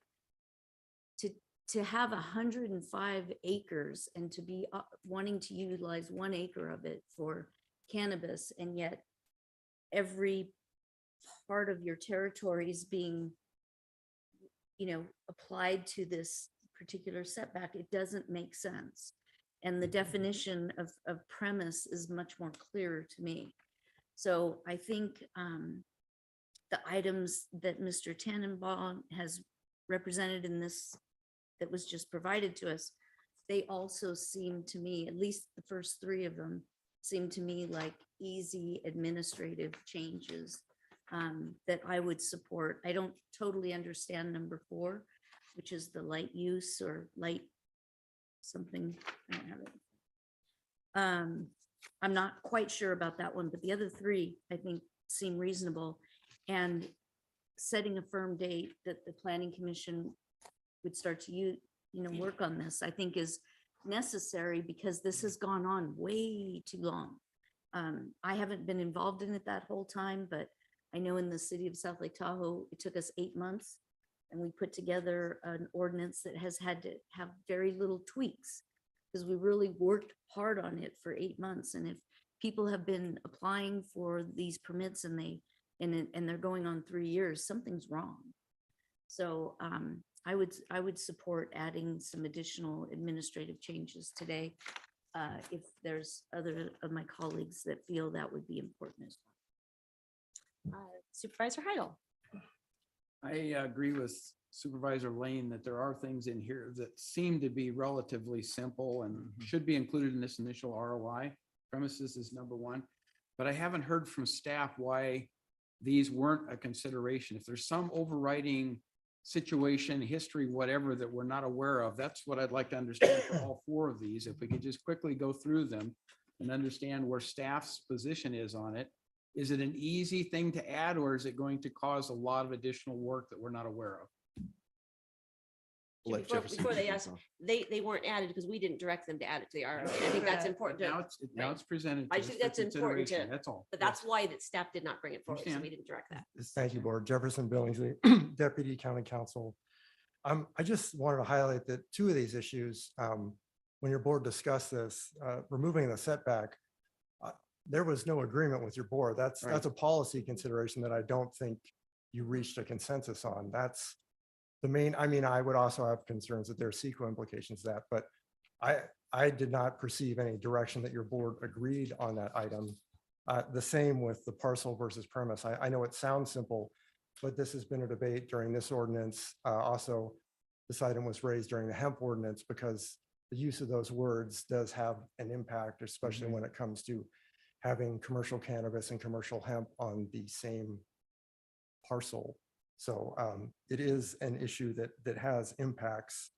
to have 105 acres and to be wanting to utilize 1 acre of it for cannabis, and yet every part of your territory is being, applied to this particular setback, it doesn't make sense. And the definition of premise is much more clearer to me. So I think the items that Mr. Tannenbaum has represented in this that was just provided to us, they also seem to me, at least the first 3 of them, seem to me like easy administrative changes that I would support. I don't totally understand number 4, which is the light use or light something. I don't have it. I'm not quite sure about that one, but the other 3 I think seem reasonable. And setting a firm date that the Planning Commission would start to work on this, I think is necessary, because this has gone on way too long. I haven't been involved in it that whole time, but I know in the city of South Lake Tahoe, it took us 8 months, and we put together an ordinance that has had to have very little tweaks, because we really worked hard on it for 8 months. And if people have been applying for these permits and they're going on 3 years, something's wrong. So I would support adding some additional administrative changes today, if there's other of my colleagues that feel that would be important as well. Supervisor Heidel. I agree with Supervisor Lane that there are things in here that seem to be relatively simple and should be included in this initial ROI. Premises is number 1, but I haven't heard from staff why these weren't a consideration. If there's some overriding situation, history, whatever, that we're not aware of, that's what I'd like to understand for all 4 of these. If we could just quickly go through them and understand where staff's position is on it. Is it an easy thing to add, or is it going to cause a lot of additional work that we're not aware of? We'll let Jefferson Before they speak ask, on. they weren't added because we didn't direct them to add it to the RO. I think that's important. Now it's presented. I to us think for that's important to, consideration, that's all. but that's why that staff did not bring it forward, so Understand. we didn't direct that. Thank you, Board. Jefferson Billingsley, Deputy County Counsel. I just wanted to highlight that 2 of these issues, when your board discussed this, removing the setback, there was no agreement with your board. That's a policy consideration that I don't think you reached a consensus on. That's the main. I mean, I would also have concerns that there are CEQA implications to that, but I did not perceive any direction that your board agreed on that item. The same with the parcel versus premise. I know it sounds simple, but this has been a debate during this ordinance. Also, this item was raised during the hemp ordinance because the use of those words does have an impact, especially when it comes to having commercial cannabis and commercial hemp on the same parcel. So it is an issue that has impacts.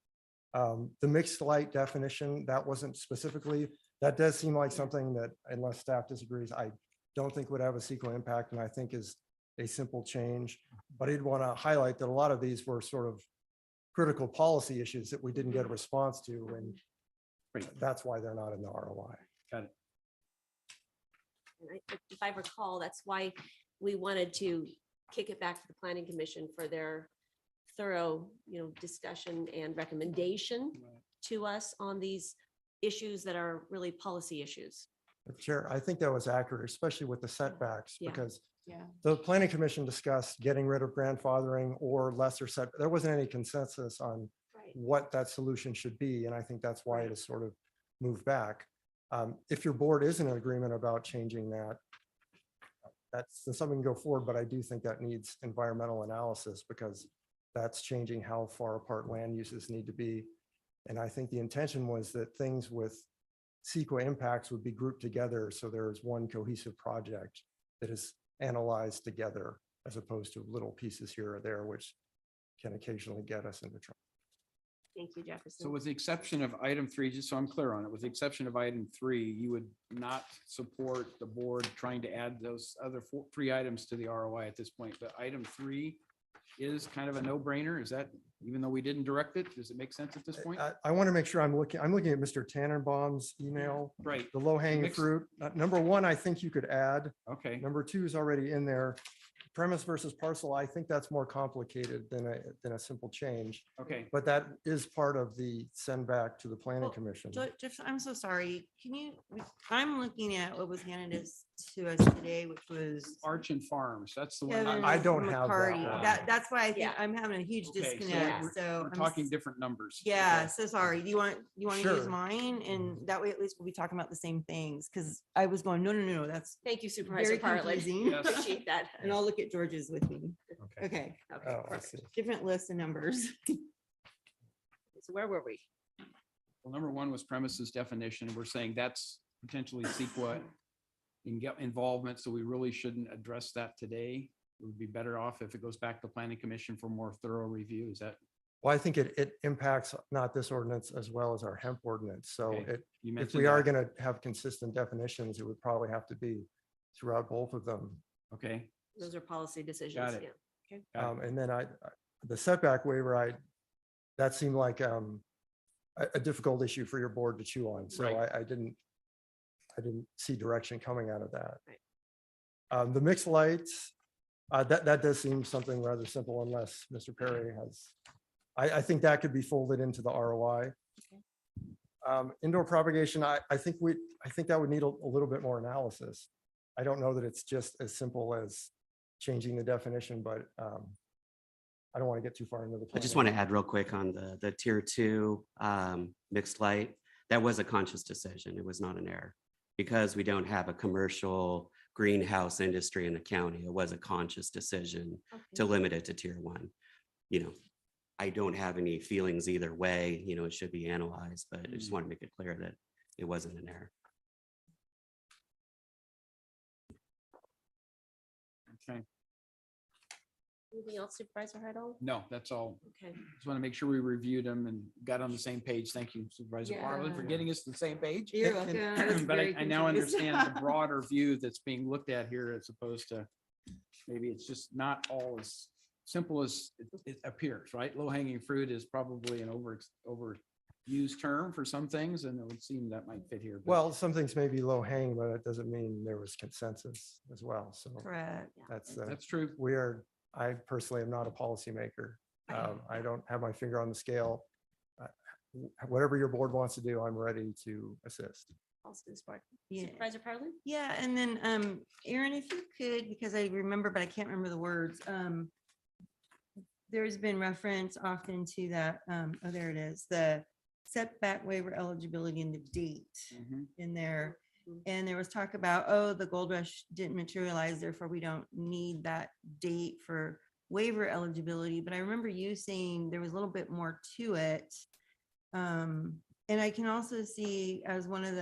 The mixed light definition, that wasn't specifically, that does seem like something that, unless staff disagrees, I don't think would have a CEQA impact, and I think is a simple change. But I'd want to highlight that a lot of these were sort of critical policy issues that we didn't get a response to, and that's why they're not in the ROI. Got it. And if I recall, that's why we wanted to kick it back to the Planning Commission for their thorough, discussion and recommendation to us on these issues that are really policy issues. Chair, I think that was accurate, especially with the setbacks, Yeah. because Yeah. the Planning Commission discussed getting rid of grandfathering or lesser set. There wasn't any consensus on what that solution should be, and I think that's why it has sort of moved back. If your board is in agreement about changing that, that's something to go forward, but I do think that needs environmental analysis, because that's changing how far apart land uses need to be. And I think the intention was that things with CEQA impacts would be grouped together, so there's one cohesive project that is analyzed together. as opposed to little pieces here or there, which can occasionally get us into trouble. Thank you, Jefferson. So with the exception of item 3, just so I'm clear on it, with the exception of item 3, you would not support the board trying to add those other 3 items to the ROI at this point. But item 3 is kind of a no-brainer. Is that, even though we didn't direct it, does it make sense at this point? I want to make sure I'm looking at Mr. Tannenbaum's email. Right. The low hanging Mix- fruit. Number 1, I think you could add. Okay. Number 2 is already in there. Premise versus parcel, I think that's more complicated than a simple change. Okay. But that is part of the send back to the planning Well, commission. Jeff, I'm so sorry. Can you, I'm looking at what was handed to us today, which was Arch and Farms, that's the one. Kevin I don't have that McCarty. one. That's why I think Yeah. I'm having a huge Okay, so disconnect. we're- So We're I'm talking s- different numbers. Yeah, Okay. so sorry. Do you want to use Sure. mine? And that way at least we'll be talking about the same things. Cause I was going, no, that's, Thank you, Supervisor very Parlin. confusing. Yes. Appreciate that. and I'll look at George's with me. Okay, Oh, I see. different lists of numbers. So where were we? Well, number 1 was premises definition. We're saying that's potentially CEQA involvement, so we really shouldn't address that today. It would be better off if it goes back to planning commission for more thorough review. Is that? Well, I think it impacts not this ordinance as well as our hemp ordinance. So Okay. You if mentioned we are that. going to have consistent definitions, it would probably have to be throughout both of them. Okay. Those are policy decisions. Got it. Yeah. Okay. Got it. And then the setback waiver, that seemed like a difficult issue for your board to chew on. So Right. I didn't see direction coming out of that. Right. The mixed lights, that does seem something rather simple unless Mr. Perry has, I think that could be folded into the ROI. Indoor propagation, I think that would need a little bit more analysis. I don't know that it's just as simple as changing the definition, but I don't want to get too far into the. I just want to add real quick on the tier 2 mixed light. That was a conscious decision. It was not an error. Because we don't have a commercial greenhouse industry in the county, it was a conscious decision to limit it to tier 1. I don't have any feelings either way, it should be analyzed, but I just want to make it clear that it wasn't an error. Okay. Anything else, Supervisor Hydell? No, that's all. Okay. Just want to make sure we reviewed them and got on the same page. Thank you, Supervisor Parlin, for Yeah. getting us to the same page. You're And- welcome. I was But very I now confused. understand the broader view that's being looked at here as opposed to maybe it's just not all as simple as it appears, right? Low hanging fruit is probably an overused term for some things, and it would seem that might fit here. but- Well, some things may be low hanging, but it doesn't mean there was consensus as well. So Correct. That's true. I personally am not a policymaker. I don't have my finger on the scale. Whatever your board wants to do, I'm ready to assist. Also this part. Yeah. Supervisor Parlin? Yeah, and then Aaron, if you could, because I remember, but I can't remember the words. There's been reference often to that, oh, there it is, the setback waiver eligibility and the date Mhm. in there. And there was talk about, oh, the gold rush didn't materialize, therefore we don't need that date for waiver eligibility. But I remember you saying there was a little bit more to it. And I can also see as one of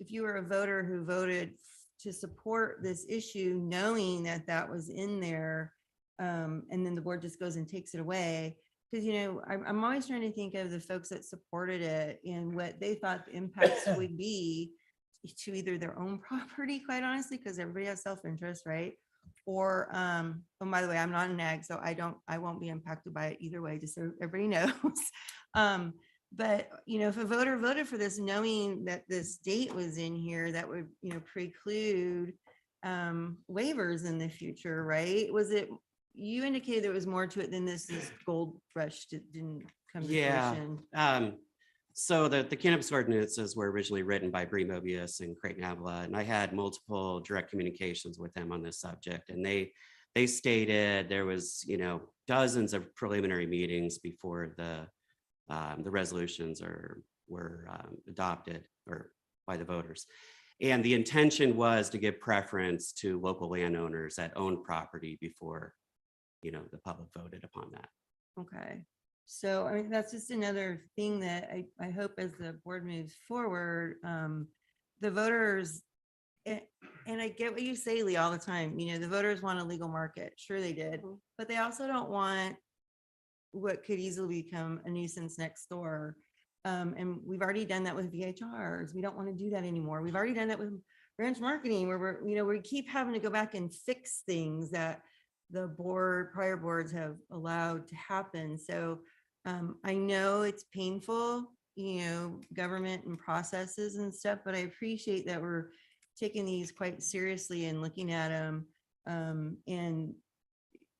if you were a voter who voted to support this issue, knowing that that was in there, and then the board just goes and takes it away. Because, I'm always trying to think of the folks that supported it and what they thought the impacts would be to either their own property, quite honestly, because everybody has self-interest, right? Or, oh, by the way, I'm not an ag, so I won't be impacted by it either way, just so everybody knows. But, if a voter voted for this, knowing that this date was in here, that would, preclude waivers in the future, right? You indicated there was more to it than this gold rush didn't come to fruition. So the cannabis ordinances were originally written by Bree Mobius and Creighton Avila, and I had multiple direct communications with them on this subject. And they stated there was, dozens of preliminary meetings before the resolutions were adopted or by the voters. And the intention was to give preference to local landowners that own property before, the public voted upon that. Okay. So, I mean, that's just another thing that I hope as the board moves forward, the voters And I get what you say, Lee, all the time. You know, the voters want a legal market. Sure they did, but they also don't want what could easily become a nuisance next door. And we've already done that with VHRs. We don't want to do that anymore. We've already done that with branch marketing where we're, you know, we keep having to go back and fix things that the prior boards have allowed to happen. So I know it's painful, you know, government and processes and stuff, but I appreciate that we're taking these quite seriously and looking at them. And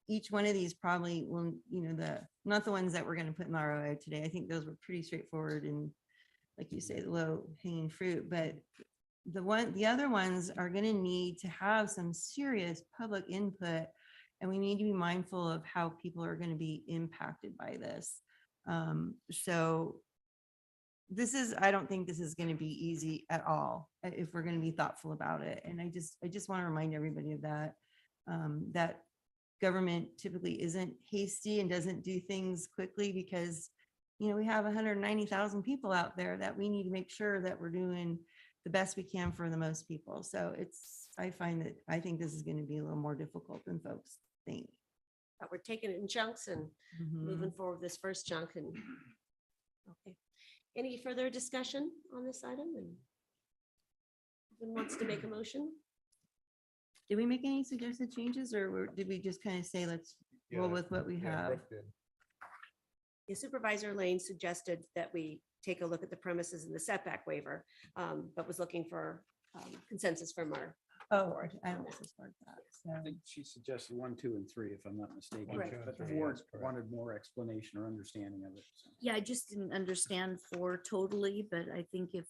each one of these probably will, you know, not the ones that we're going to put in the ROI today. I think those were pretty straightforward and, like you say, the low hanging fruit, but the other ones are going to need to have some serious public input, and we need to be mindful of how people are going to be impacted by this. So I don't think this is going to be easy at all if we're going to be thoughtful about it. And I just want to remind everybody of that, that government typically isn't hasty and doesn't do things quickly because, you know, we have 190,000 people out there that we need to make sure that we're doing the best we can for the most people. So I think this is going to be a little more difficult than folks think. But we're taking it in chunks and moving forward this first chunk. And okay, any further discussion on this item? And who wants to make a motion? Did we make any suggested changes, or did we just kind of say, let's roll with what we have? Yeah, Supervisor Lane suggested that we take a look at the premises and the setback waiver, but was looking for consensus from our board. I don't support that. I So think she suggested 1, 2, and 3, if I'm not mistaken. Right. But the board wanted more explanation or understanding of it. so. Yeah, I just didn't understand 4 totally, but I think if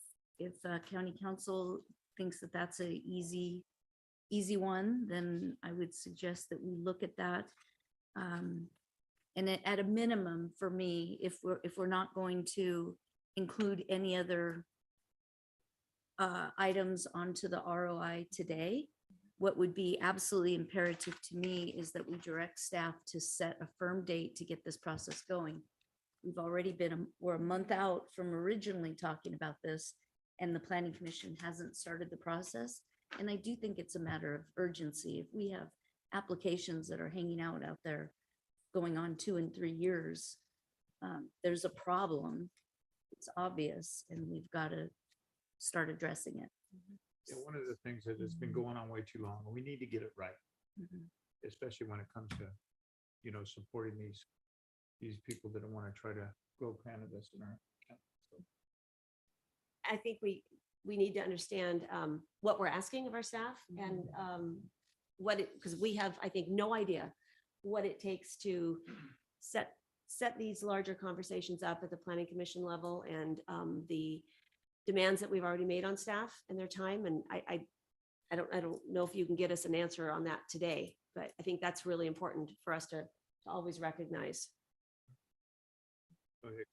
county council thinks that that's a easy one, then I would suggest that we look at that. And at a minimum, for me, if we're not going to include any other items onto the ROI today, what would be absolutely imperative to me is that we direct staff to set a firm date to get this process going. We've already we're a month out from originally talking about this, and the Planning Commission hasn't started the process. And I do think it's a matter of urgency. If we have applications that are hanging out there going on 2 and 3 years, there's a problem. It's obvious, and we've got to start addressing it. Yeah, one of the things that has been going on way too long, we need to get it right, Mhm. especially when it comes to, you know, supporting these people that want to try to grow cannabis in our county. So, I think we need to understand what we're asking of our staff and because we have, I think, no idea what it takes to set these larger conversations up at the Planning Commission level and the demands that we've already made on staff and their time. And I don't know if you can get us an answer on that today, but I think that's really important for us to always recognize. go ahead.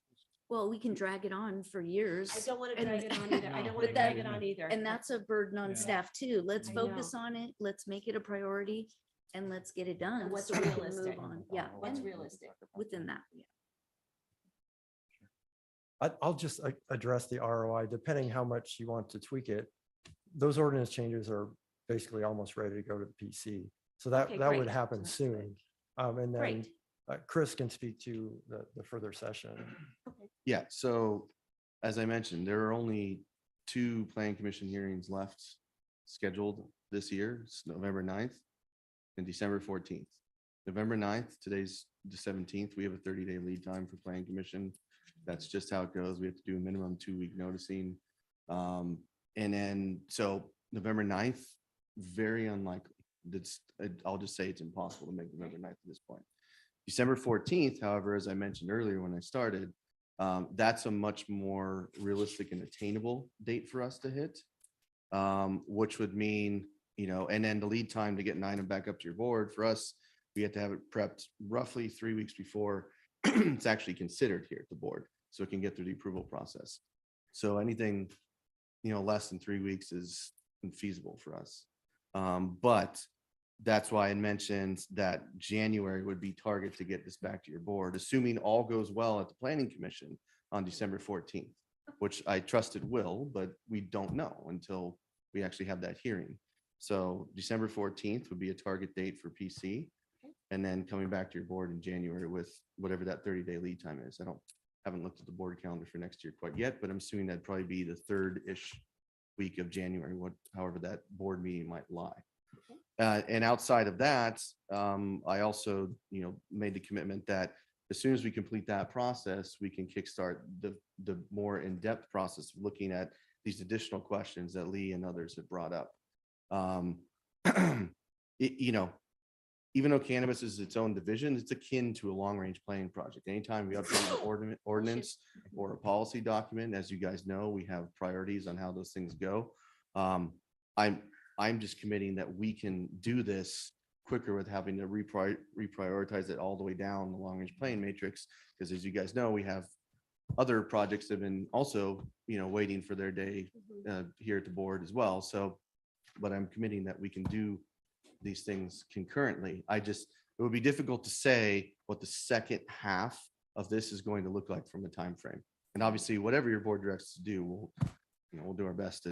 Well, we can drag it on for years. I don't want to And- drag it on either. I don't want to But that- drag it on either. And that's a burden on Yeah. staff too. Let's I focus know. on it. Let's make it a priority and let's get it done. what's so we can move realistic? on. Yeah. What's and realistic? Within that, yeah. I'll just address the ROI, depending how much you want to tweak it. Those ordinance changes are basically almost ready to go to the PC. So that Okay, would great. happen soon. And then Great. Chris can speak to the further session. Yeah, so as I mentioned, there are only 2 planning commission hearings left scheduled this year. It's November 9th and December 14th. November 9th, today's the 17th. We have a 30-day lead time for planning commission. That's just how it goes. We have to do a minimum 2-week noticing. And then, so November 9th, very unlikely. I'll just say it's impossible to make November 9th at this point. December 14th, however, as I mentioned earlier when I started, that's a much more realistic and attainable date for us to hit, which would mean, you know, and then the lead time to get an item back up to your board for us, we have to have it prepped roughly 3 weeks before it's actually considered here at the board, so it can get through the approval process. So anything, you know, less than 3 weeks is infeasible for us. But that's why I mentioned that January would be target to get this back to your board, assuming all goes well at the Planning Commission on December 14th, which I trust it will, but we don't know until we actually have that hearing. So December 14th would be a target date for PC. And then coming back to your board in January with whatever that 30-day lead time is. Haven't looked at the board calendar for next year quite yet, but I'm assuming that'd probably be the third-ish week of January, however that board meeting might lie. And outside of that, I also, made the commitment that as soon as we complete that process, we can kickstart the more in-depth process of looking at these additional questions that Lee and others have brought up. Even though cannabis is its own division, it's akin to a long-range planning project. Anytime we update an ordinance or a policy document, as you guys know, we have priorities on how those things go. I'm just committing that we can do this quicker with having to reprioritize it all the way down the long-range planning matrix. Because as you guys know, we have other projects that have been also, waiting for their day here at the board as well. So, but I'm committing that we can do these things concurrently. It would be difficult to say what the second half of this is going to look like from a time frame. And obviously, whatever your board directs us to do, we'll do our best to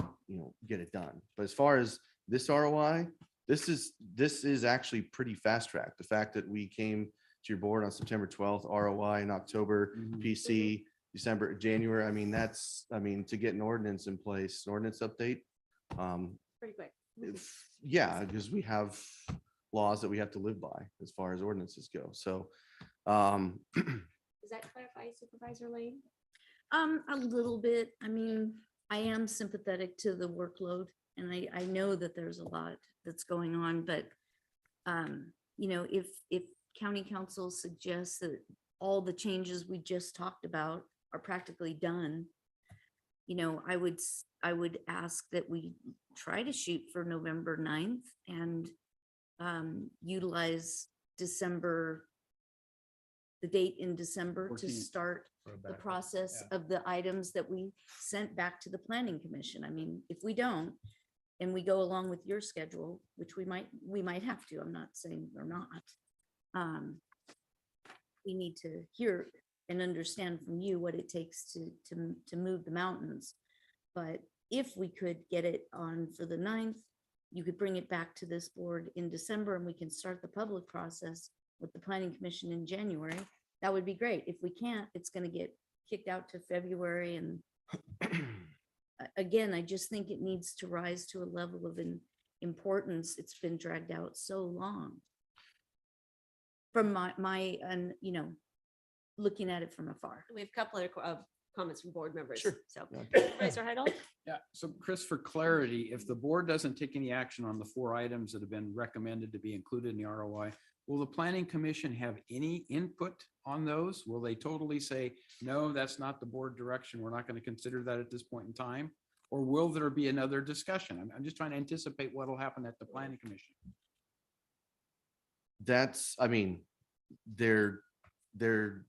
get it done. But as far as this ROI, this is actually pretty fast track. The fact that we came to your board on September 12th, ROI in October, PC, December, January. To get an ordinance in place, an ordinance update. Pretty quick. Yeah, because we have laws that we have to live by as far as ordinances go. So, Does that clarify, Supervisor Lane? A little bit. I am sympathetic to the workload, and I know that there's a lot that's going on, but if county council suggests that all the changes we just talked about are practically done, I would ask that we try to shoot for November 9th and utilize the date in December to 14th. start the process of the items that we sent back to the planning commission. If we don't, and we go along with your schedule, which we might have to, I'm not saying we're not. We need to hear and understand from you what it takes to move the mountains. But if we could get it on for the 9th, you could bring it back to this board in December and we can start the public process with the planning commission in January. That would be great. If we can't, it's going to get kicked out to February. And again, I just think it needs to rise to a level of importance. It's been dragged out so long. From my looking at it from afar. We have a couple of comments from board members. Sure. So, Supervisor Heidel? Yeah, so Chris, for clarity, if the board doesn't take any action on the 4 items that have been recommended to be included in the ROI, will the planning commission have any input on those? Will they totally say, no, that's not the board direction, we're not going to consider that at this point in time? Or will there be another discussion? I'm just trying to anticipate what will happen at the planning commission. Their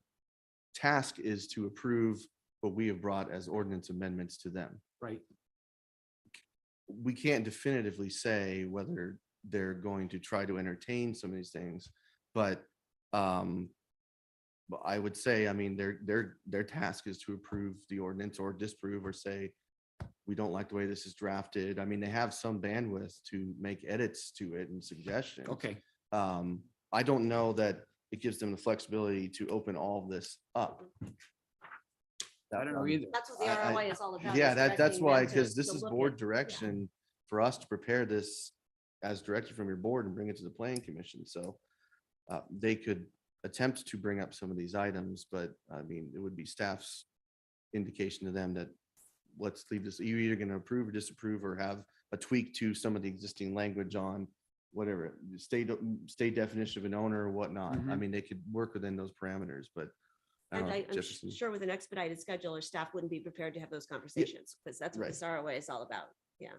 task is to approve what we have brought as ordinance amendments to them. Right. We can't definitively say whether they're going to try to entertain some of these things, but I would say, their task is to approve the ordinance or disapprove or say, we don't like the way this is drafted. They have some bandwidth to make edits to it and suggestions. Okay. I don't know that it gives them the flexibility to open all of this up. I don't know either. That's what the ROI is all about. Yeah, is that's directing why, them to- because this to is look board at- direction for us to prepare this as directed from your board and bring it to the planning commission. So they could attempt to bring up some of these items, but it would be staff's indication to them that let's leave this, you're either going to approve or disapprove or have a tweak to some of the existing language on whatever state definition of an owner or whatnot. Mhm. They could work within those parameters, but I don't And know, I'm Jefferson. sure with an expedited schedule, our staff wouldn't be prepared to have those conversations because that's what right. this ROA is all about. Yeah.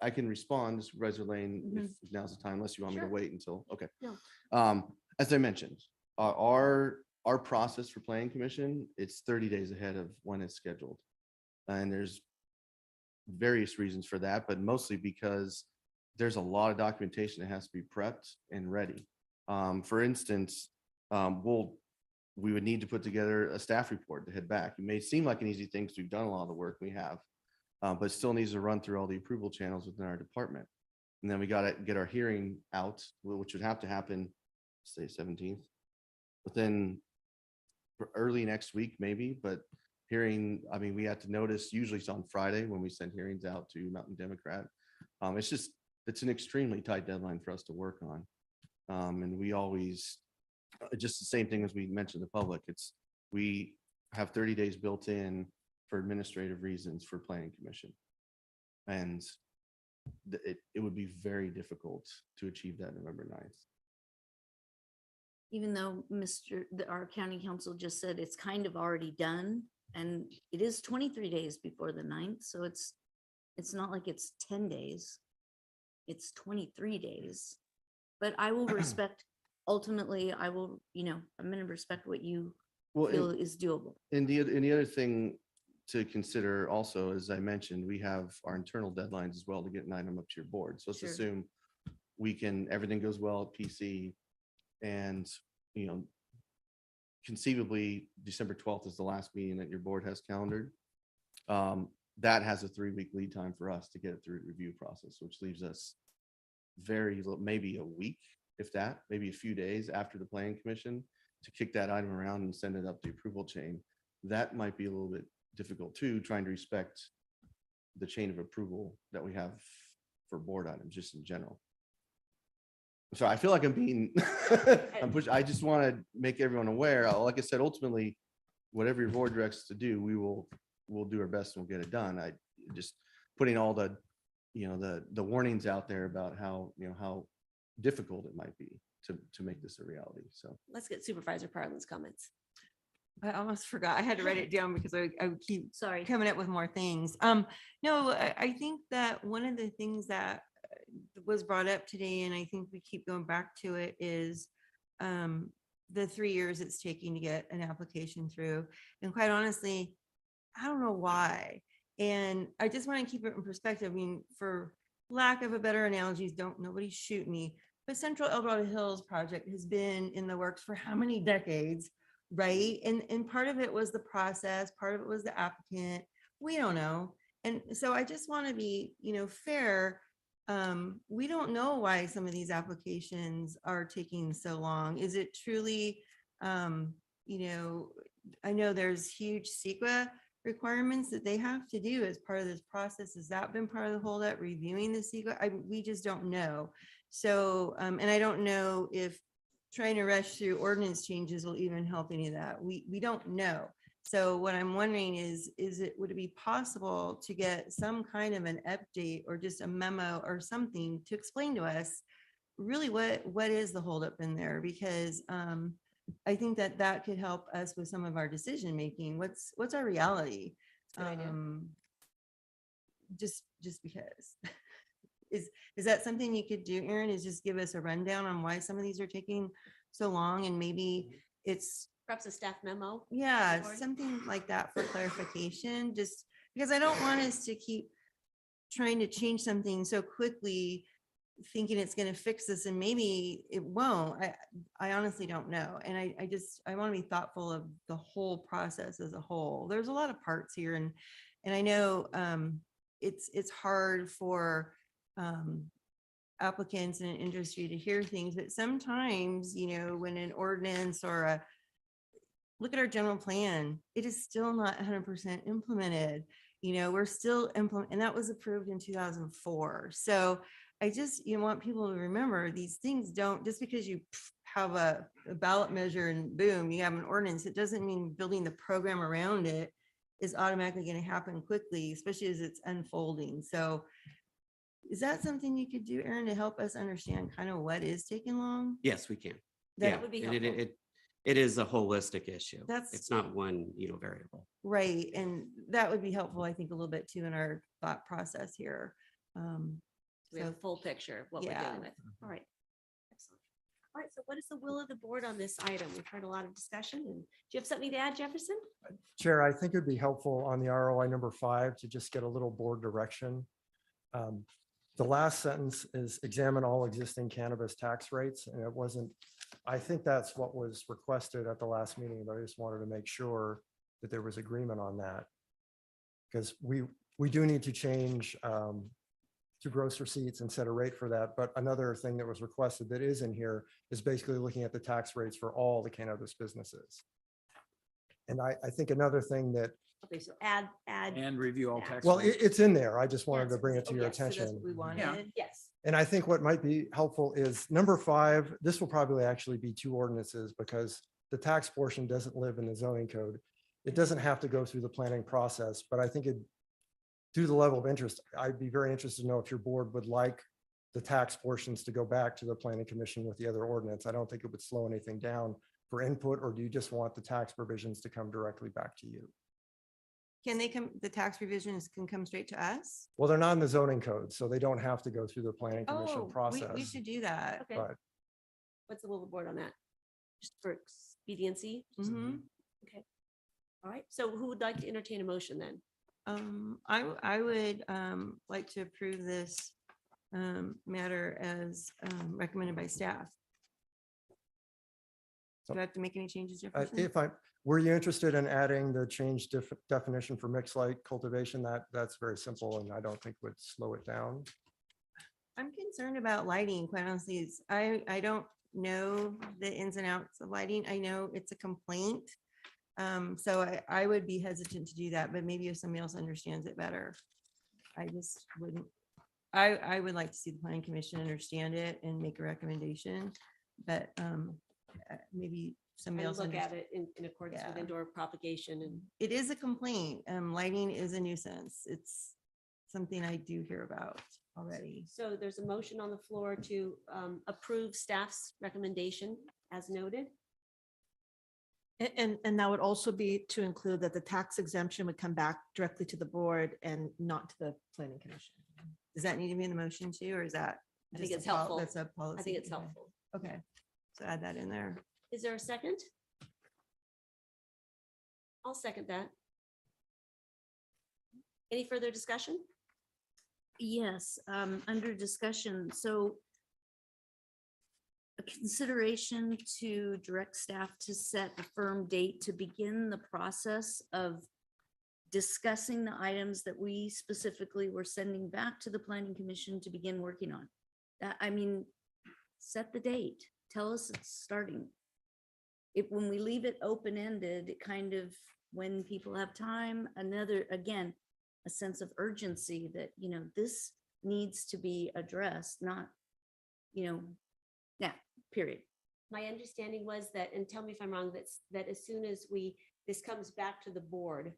I can respond, Supervisor Lane, Mhm. if now's the time, unless you want me to Sure. wait until, okay. No. As I mentioned, our process for planning commission, it's 30 days ahead of when it's scheduled. And there's various reasons for that, but mostly because there's a lot of documentation that has to be prepped and ready. For instance, we would need to put together a staff report to head back. It may seem like an easy thing because we've done a lot of the work we have. but still needs to run through all the approval channels within our department. And then we got to get our hearing out, which would have to happen, say 17th, but then for early next week, maybe, but hearing, I mean, we had to notice, usually it's on Friday when we send hearings out to Mountain Democrat. It's an extremely tight deadline for us to work on. And we always, just the same thing as we mentioned the public, we have 30 days built in for administrative reasons for planning commission. And it would be very difficult to achieve that November 9th. Even though our county council just said it's kind of already done, and it is 23 days before the 9th. So it's not like it's 10 days. It's 23 days. But I will respect, ultimately, I'm going to respect what you feel is doable. And the other thing to consider also, as I mentioned, we have our internal deadlines as well to get an item up to your board. So let's Sure. assume everything goes well at PC, and, conceivably December 12th is the last meeting that your board has calendared. That has a 3-week lead time for us to get it through the review process, which leaves us maybe a week, if that, maybe a few days after the planning commission to kick that item around and send it up the approval chain. That might be a little bit difficult too, trying to respect the chain of approval that we have for board items just in general. So I feel like I'm being, I just want to make everyone aware. Like I said, ultimately, whatever your board directs us to do, we'll do our best and we'll get it done. I just putting all the, the warnings out there about how difficult it might be to make this a reality. So Let's get Supervisor Parlin's comments. I almost forgot. I had to write it down because I would keep Sorry. coming up with more things. No, I think that one of the things that was brought up today, and I think we keep going back to it, is the 3 years it's taking to get an application through. And quite honestly, I don't know why. And I just want to keep it in perspective. I mean, for lack of a better analogy, nobody shoot me, but Central El Dorado Hills project has been in the works for how many decades, right? And part of it was the process, part of it was the applicant. We don't know. And so I just want to be, fair. We don't know why some of these applications are taking so long. Is it truly, I know there's huge CEQA requirements that they have to do as part of this process. Has that been part of the holdup, reviewing the CEQA? We just don't know. So, and I don't know if trying to rush through ordinance changes will even help any of that. We don't know. So what I'm wondering would it be possible to get some kind of an update or just a memo or something to explain to us really what is the holdup in there? Because I think that could help us with some of our decision making. What's our reality? Just because. Is that something you could do, Erin? Is just give us a rundown on why some of these are taking so long, and maybe it's Perhaps a staff memo? yeah, something like that for clarification, just because I don't want us to keep trying to change something so quickly, thinking it's going to fix this, and maybe it won't. I honestly don't know. And I want to be thoughtful of the whole process as a whole. There's a lot of parts here, and I know it's hard for applicants and industry to hear things, but sometimes, when an ordinance or look at our general plan, it is still not 100% implemented. We're still and that was approved in 2004. So I just, want people to remember these things don't, just because you have a ballot measure and boom, you have an ordinance, it doesn't mean building the program around it is automatically going to happen quickly, especially as it's unfolding. So is that something you could do, Erin, to help us understand kind of what is taking long? Yes, we can. That would be helpful. It is a holistic issue. That's- It's not one, variable. Right. And that would be helpful, I think, a little bit too in our thought process here. We have a full picture of what we're Yeah. dealing with. All right. Excellent. All right. So what is the will of the board on this item? We've heard a lot of discussion. And do you have something to add, Jefferson? Chair, I think it'd be helpful on the ROI number 5 to just get a little board direction. The last sentence is examine all existing cannabis tax rates, and it wasn't, I think that's what was requested at the last meeting, but I just wanted to make sure that there was agreement on that. Because We do need to change to gross receipts and set a rate for that. But another thing that was requested that is in here is basically looking at the tax rates for all the cannabis businesses. And I think another thing that, Okay, so add. And review all tax. well, rates. it's in there. I just wanted to Yes, bring it to oh, your yes, so that's attention. what we wanted. Yes. And I think what might be helpful is number 5, this will probably actually be 2 ordinances because the tax portion doesn't live in the zoning code. It doesn't have to go through the planning process, but I think it, due to the level of interest, I'd be very interested to know if your board would like the tax portions to go back to the planning commission with the other ordinance. I don't think it would slow anything down for input, or do you just want the tax provisions to come directly back to you? Can they come, the tax revisions can come straight to us? Well, they're not in the zoning code, so they don't have to go through the planning commission Oh, process. we should do that. Okay. But What's the will of the board on that? Just for expediency? Mhm. Okay. All right. So who would like to entertain a motion then? I would like to approve this matter as recommended by staff. Do I have to make any changes, Jefferson? were you interested in adding the change definition for mixed light cultivation? That's very simple and I don't think would slow it down. I'm concerned about lighting, quite honestly. I don't know the ins and outs of lighting. I know it's a complaint. So I would be hesitant to do that, but maybe if somebody else understands it better. I just wouldn't, I would like to see the planning commission understand it and make a recommendation, but maybe somebody And else. look at understand- it in accordance with Yeah. indoor propagation and. It is a complaint. Lighting is a nuisance. It's something I do hear about already. So there's a motion on the floor to approve staff's recommendation as noted. And that would also be to include that the tax exemption would come back directly to the board and not to the planning commission. Does that need to be in the motion too, or is that? I think just it's a pol- helpful. That's a policy. I think it's Okay. helpful. Okay, so add that in there. Is there a second? I'll second that. Any further discussion? Yes, under discussion, so a consideration to direct staff to set a firm date to begin the process of discussing the items that we specifically were sending back to the planning commission to begin working on. That, I mean, set the date, tell us it's starting. When we leave it open-ended, it kind of, when people have time, again, a sense of urgency that, this needs to be addressed, not, period. My understanding was that, and tell me if I'm wrong, that as soon as this comes back to the board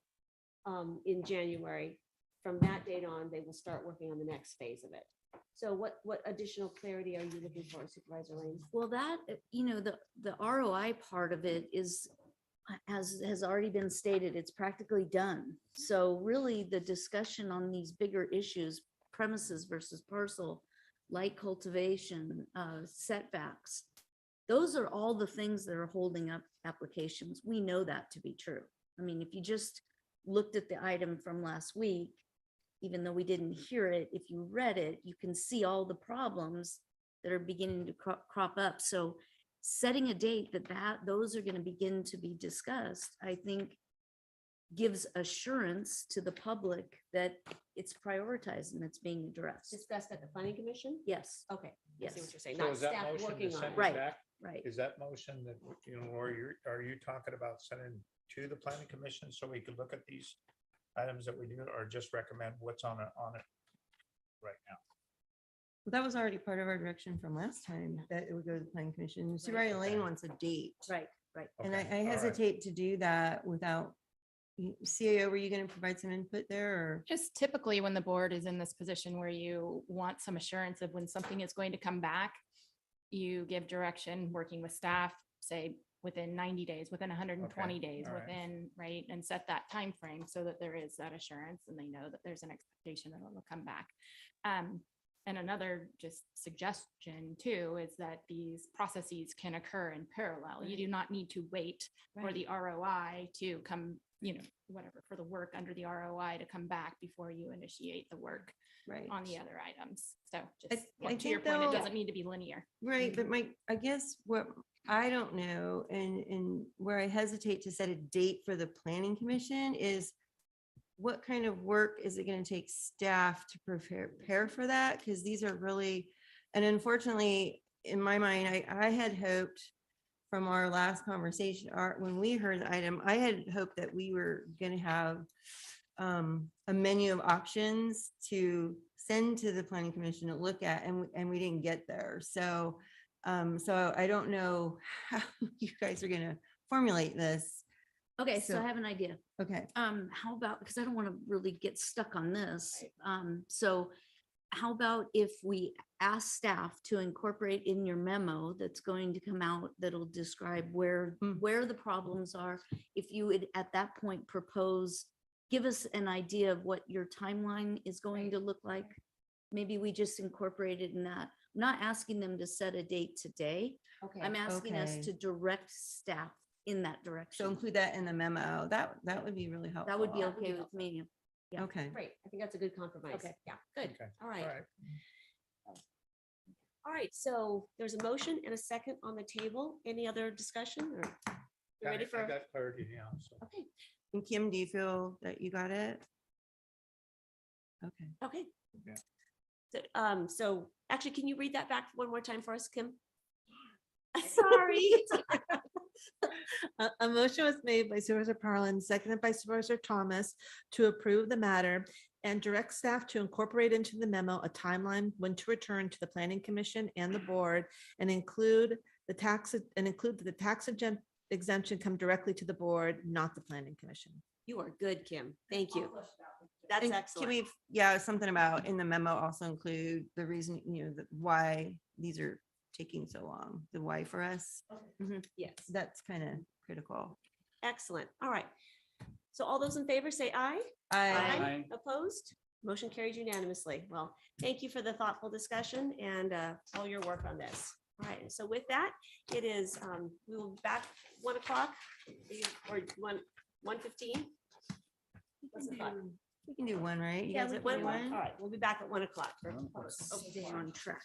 in January, from that date on, they will start working on the next phase of it. So what additional clarity are you looking for, Supervisor Lane? Well, that, the ROI part of it is, as has already been stated, it's practically done. So really the discussion on these bigger issues, premises versus parcel, light cultivation, setbacks, those are all the things that are holding up applications. We know that to be true. I mean, if you just looked at the item from last week, even though we didn't hear it, if you read it, you can see all the problems that are beginning to crop up. So setting a date that those are going to begin to be discussed, I think gives assurance to the public that it's prioritized and it's being addressed. Discussed at the planning commission? Yes. Okay. I see what you're saying. So Not is that staff motion to working on send it. it Right, back? right. Is that motion that, or are you talking about sending to the planning commission so we could look at these items that we do, or just recommend what's on it right now? Well, that was already part of our direction from last time, that it would go to the planning commission. Supervisor Lane wants a date. Right. And Okay, I all right. hesitate to do that without, CAO, were you going to provide some input there, or? Just typically when the board is in this position where you want some assurance of when something is going to come back, you give direction, working with staff, say within 90 days, within 120 days, all right. within, right, and set that time frame so that there is that assurance and they know that there's an expectation that it will come back. And another just suggestion too is that these processes can occur in parallel. You do not need to wait for the ROI to come, whatever, for the work under the ROI to come back before you initiate the work Right. on the other items. So I just to your think point, it though- doesn't need to be linear. Right, but I guess what I don't know, and where I hesitate to set a date for the planning commission is what kind of work is it gonna take staff to prepare for that? Because these are really, and unfortunately, in my mind, I had hoped from our last conversation, when we heard the item, I had hoped that we were gonna have a menu of options to send to the planning commission to look at, and we didn't get there. So, so I don't know how you guys are gonna formulate this. Okay, so I So- have an idea. Okay. How about, because I don't want to really get stuck on this. So how about if we ask staff to incorporate in your memo that's going to come out, that'll describe where the problems are? If you would at that point propose, give us an idea of what your timeline is going to look like. Maybe we just incorporate it in that. I'm not asking them to set a date today. Okay. I'm asking us Okay. to direct staff in that direction. So include that in the memo. That would be really helpful. That would be okay with me. Yeah. Okay. Great. I think that's a good compromise. Okay. Yeah, good. Okay. All right. All right, so there's a motion and a second on the table. Any other discussion or? You ready for? I got clarity now, so. Okay, And Kim, do you feel that you got it? Okay. okay. Yeah. So actually, can you read that back one more time for us, Kim? Sorry. A motion was made by Supervisor Parlin, seconded by Supervisor Thomas to approve the matter and direct staff to incorporate into the memo a timeline when to return to the planning commission and the board and include the tax exemption come directly to the board, not the planning commission. You are good, Kim. Thank you. That's And excellent. Can we, yeah, something about in the memo also include the reason, why these are taking so long, the why for us? Yes, That's kind of critical. excellent. All right. So all those in favor say aye. I, Opposed? Motion carries unanimously. Well, thank you for the thoughtful discussion and all your work on this. All right, and so with that, it is, we will be back 1 o'clock or 1:15. What's the thought? we can do one, right? You Yeah, guys we- up for one. one? All right, we'll be back at 1 o'clock. Stay on track.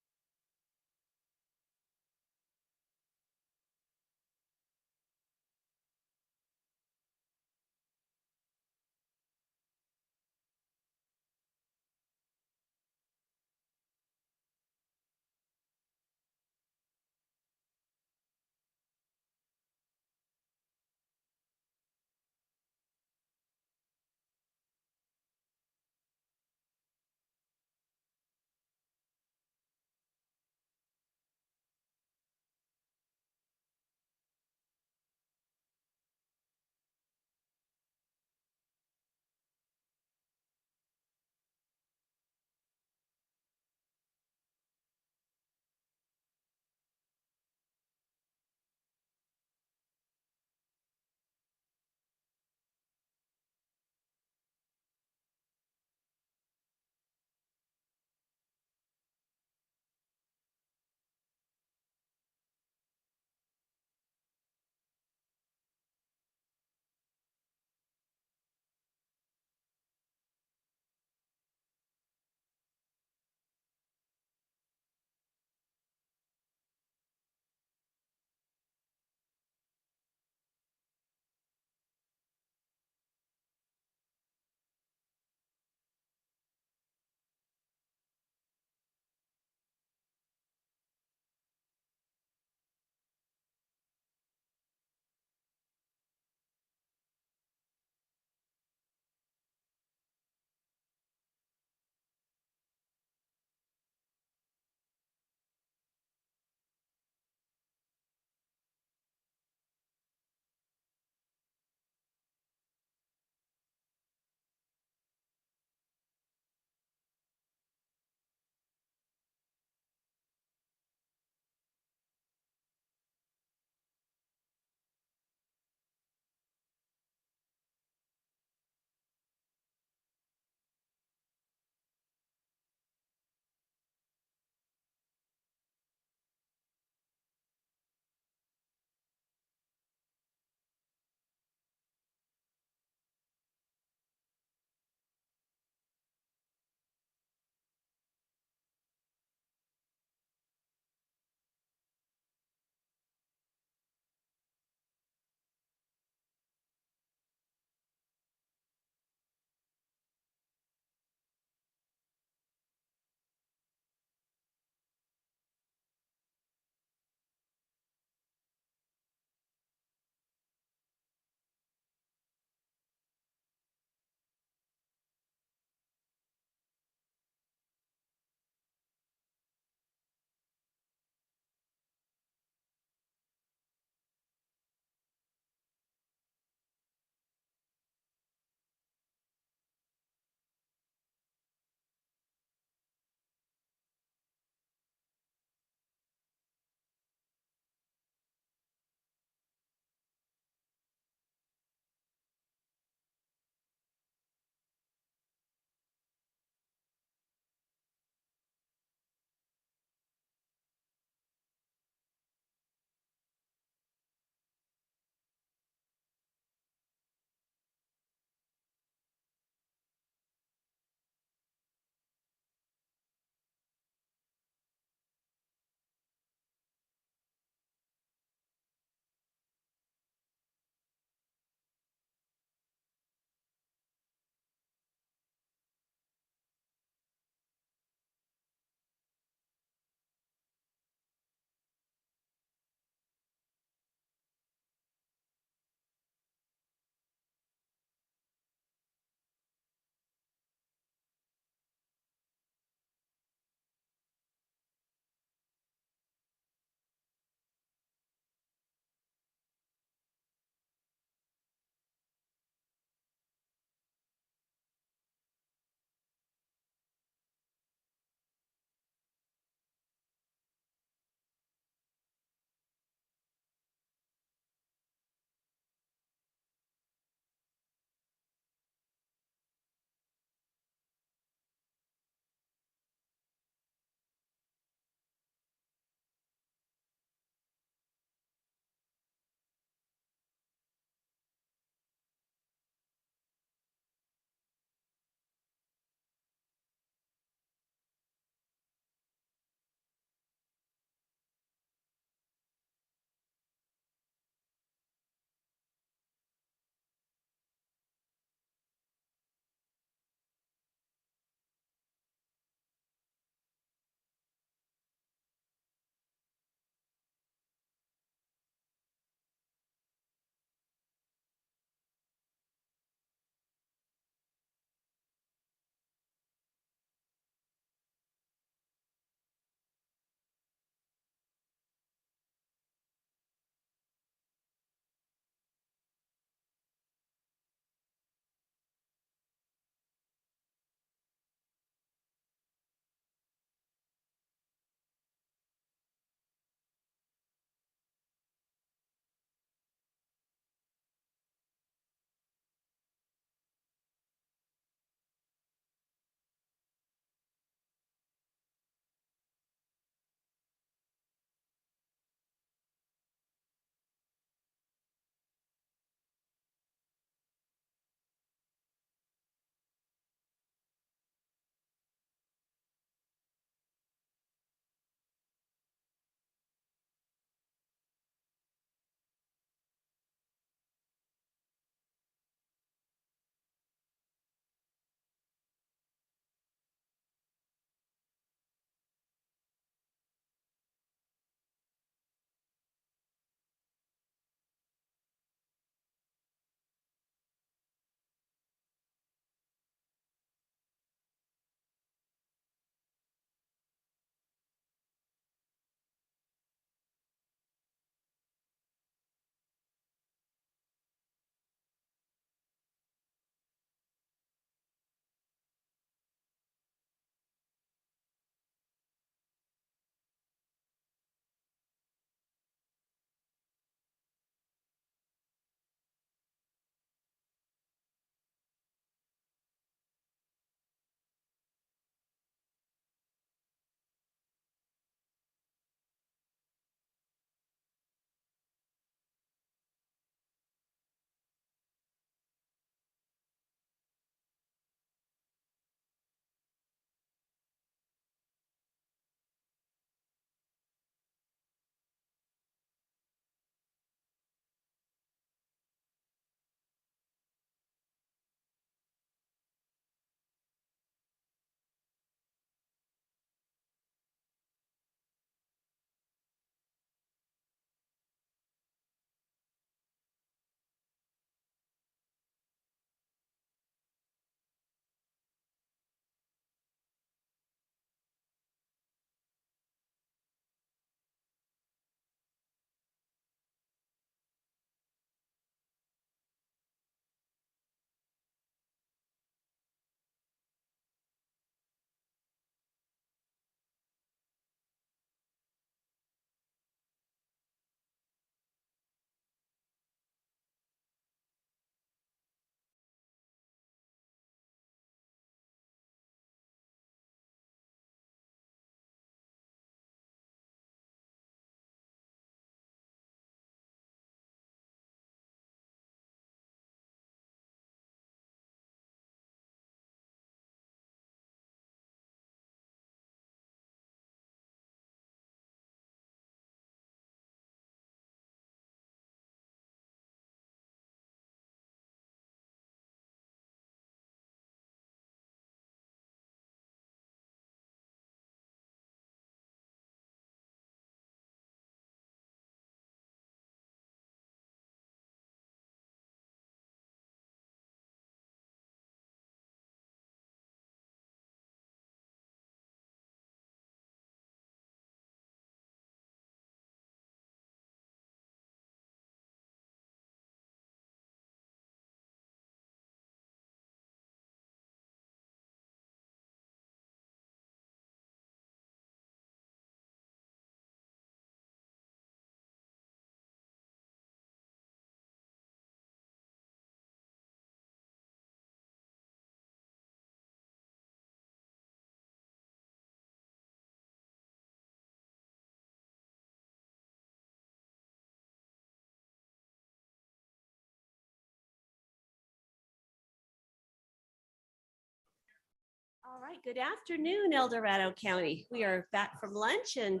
right, good afternoon, El Dorado County. We are back from lunch and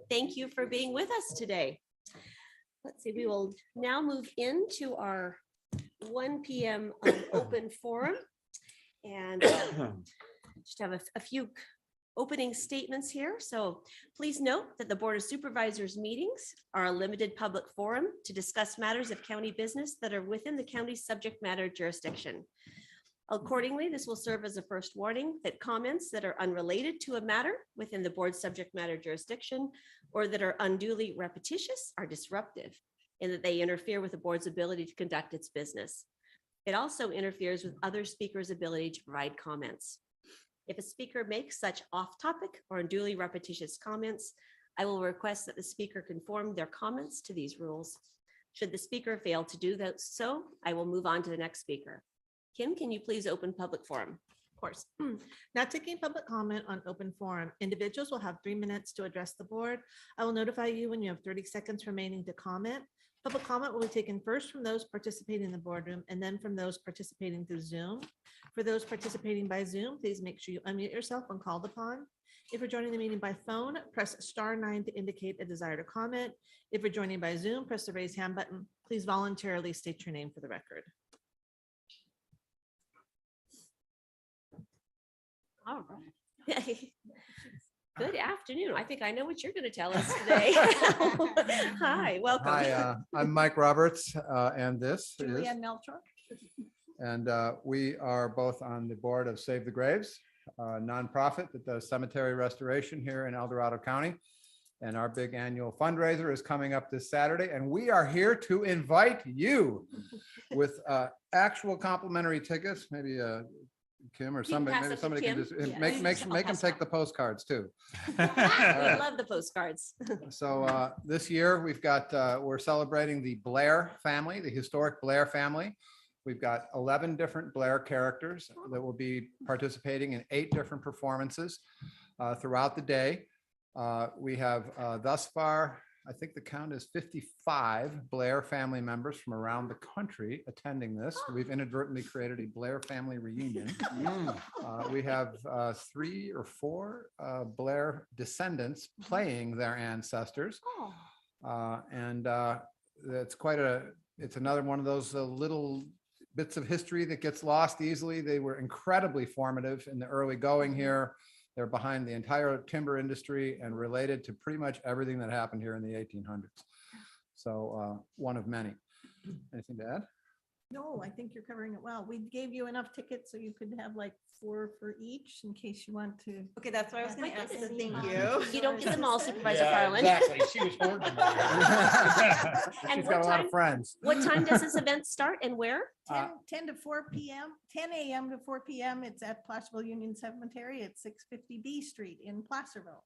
thank you for being with us today. Let's see, we will now move into our 1 p.m. Open forum. And just have a few opening statements here. So please note that the Board of Supervisors meetings are a limited public forum to discuss matters of county business that are within the county's subject matter jurisdiction. Accordingly, this will serve as a first warning that comments that are unrelated to a matter within the board's subject matter jurisdiction or that are unduly repetitious are disruptive in that they interfere with the board's ability to conduct its business. It also interferes with other speakers' ability to provide comments. If a speaker makes such off-topic or unduly repetitious comments, I will request that the speaker conform their comments to these rules. Should the speaker fail to do that so, I will move on to the next speaker. Kim, can you please open public forum? Of course. Not taking public comment on open forum. Individuals will have 3 minutes to address the board. I will notify you when you have 30 seconds remaining to comment. Public comment will be taken first from those participating in the boardroom and then from those participating through Zoom. For those participating by Zoom, please make sure you unmute yourself when called upon. If you're joining the meeting by phone, press *9 to indicate a desire to comment. If you're joining by Zoom, press the raise hand button. Please voluntarily state your name for the record. All right. Good afternoon. I think I know what you're going to tell us today. Hi, welcome. Hi, I'm Mike Roberts, and this is, Julianne Melchor. and we are both on the board of Save the Graves, a nonprofit that does cemetery restoration here in El Dorado County. And our big annual fundraiser is coming up this Saturday, and we are here to invite you with actual complimentary tickets, maybe Kim or somebody, maybe somebody can just make them take the postcards too. I love the postcards. So this year we've got, we're celebrating the Blair family, the historic Blair family. We've got 11 different Blair characters that will be participating in 8 different performances throughout the day. We have thus far, I think the count is 55 Blair family members from around the country attending this. We've inadvertently created a Blair family reunion. We have 3 or 4 Blair descendants playing their ancestors. And it's another one of those little bits of history that gets lost easily. They were incredibly formative in the early going here. They're behind the entire timber industry and related to pretty much everything that happened here in the 1800s. So one of many. Anything to add? No, I think you're covering it well. We gave you enough tickets so you could have like 4 for each in case you want to. Okay, that's what I was going to ask. So thank you. You don't get them all, Supervisor Farland. Exactly. She was hoarding them. And She's got a lot of friends. What time does this event start and where? 10 to 4 p.m., 10 a.m. to 4 p.m. It's at Placerville Union Cemetery at 650 B Street in Placerville.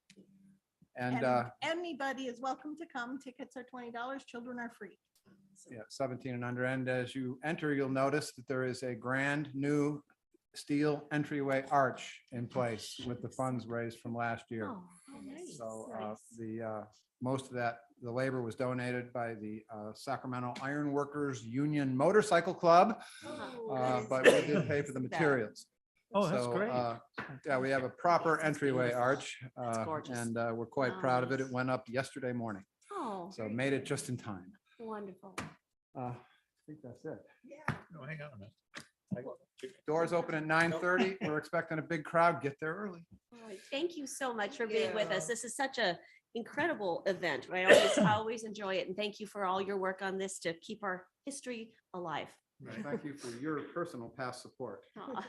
And anybody is welcome to come. Tickets are $20. Children are free. yeah, 17 and under. And as you enter, you'll notice that there is a grand new steel entryway arch in place with the funds raised from last year. Oh, nice. So most of that, the labor was donated by the Sacramento Iron Workers Union Motorcycle Club, but we did pay for the materials. Oh, that's So, great. Yeah, we have a proper entryway arch, gorgeous. and we're quite proud of it. It went up yesterday morning, Oh, so made it just in time. wonderful. I think that's it. No, hang on a minute. Doors open at 9:30. We're expecting a big crowd. Get there early. All right, thank you so much for being with us. you. This is such a incredible event. I always enjoy it. And thank you for all your work on this to keep our history alive. Thank you for your personal past support. Aw.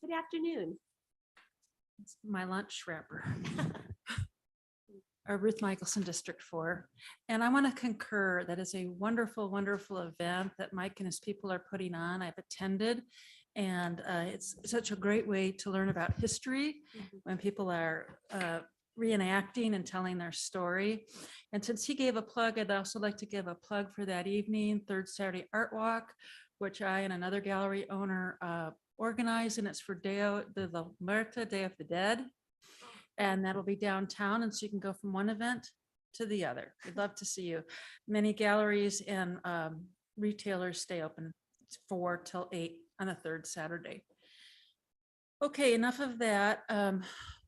Good afternoon. It's my lunch wrapper. Ruth Michelson, District 4. And I want to concur that is a wonderful, wonderful event that Mike and his people are putting on. I've attended, and it's such a great way to learn about history when people are reenacting and telling their story. And since he gave a plug, I'd also like to give a plug for that evening, Third Saturday Art Walk, which I and another gallery owner organize, and it's for Day de la Muerte, Day of the Dead. And that'll be downtown, and so you can go from one event to the other. We'd love to see you. Many galleries and retailers stay open. It's 4 till 8 on the third Saturday. Okay, enough of that.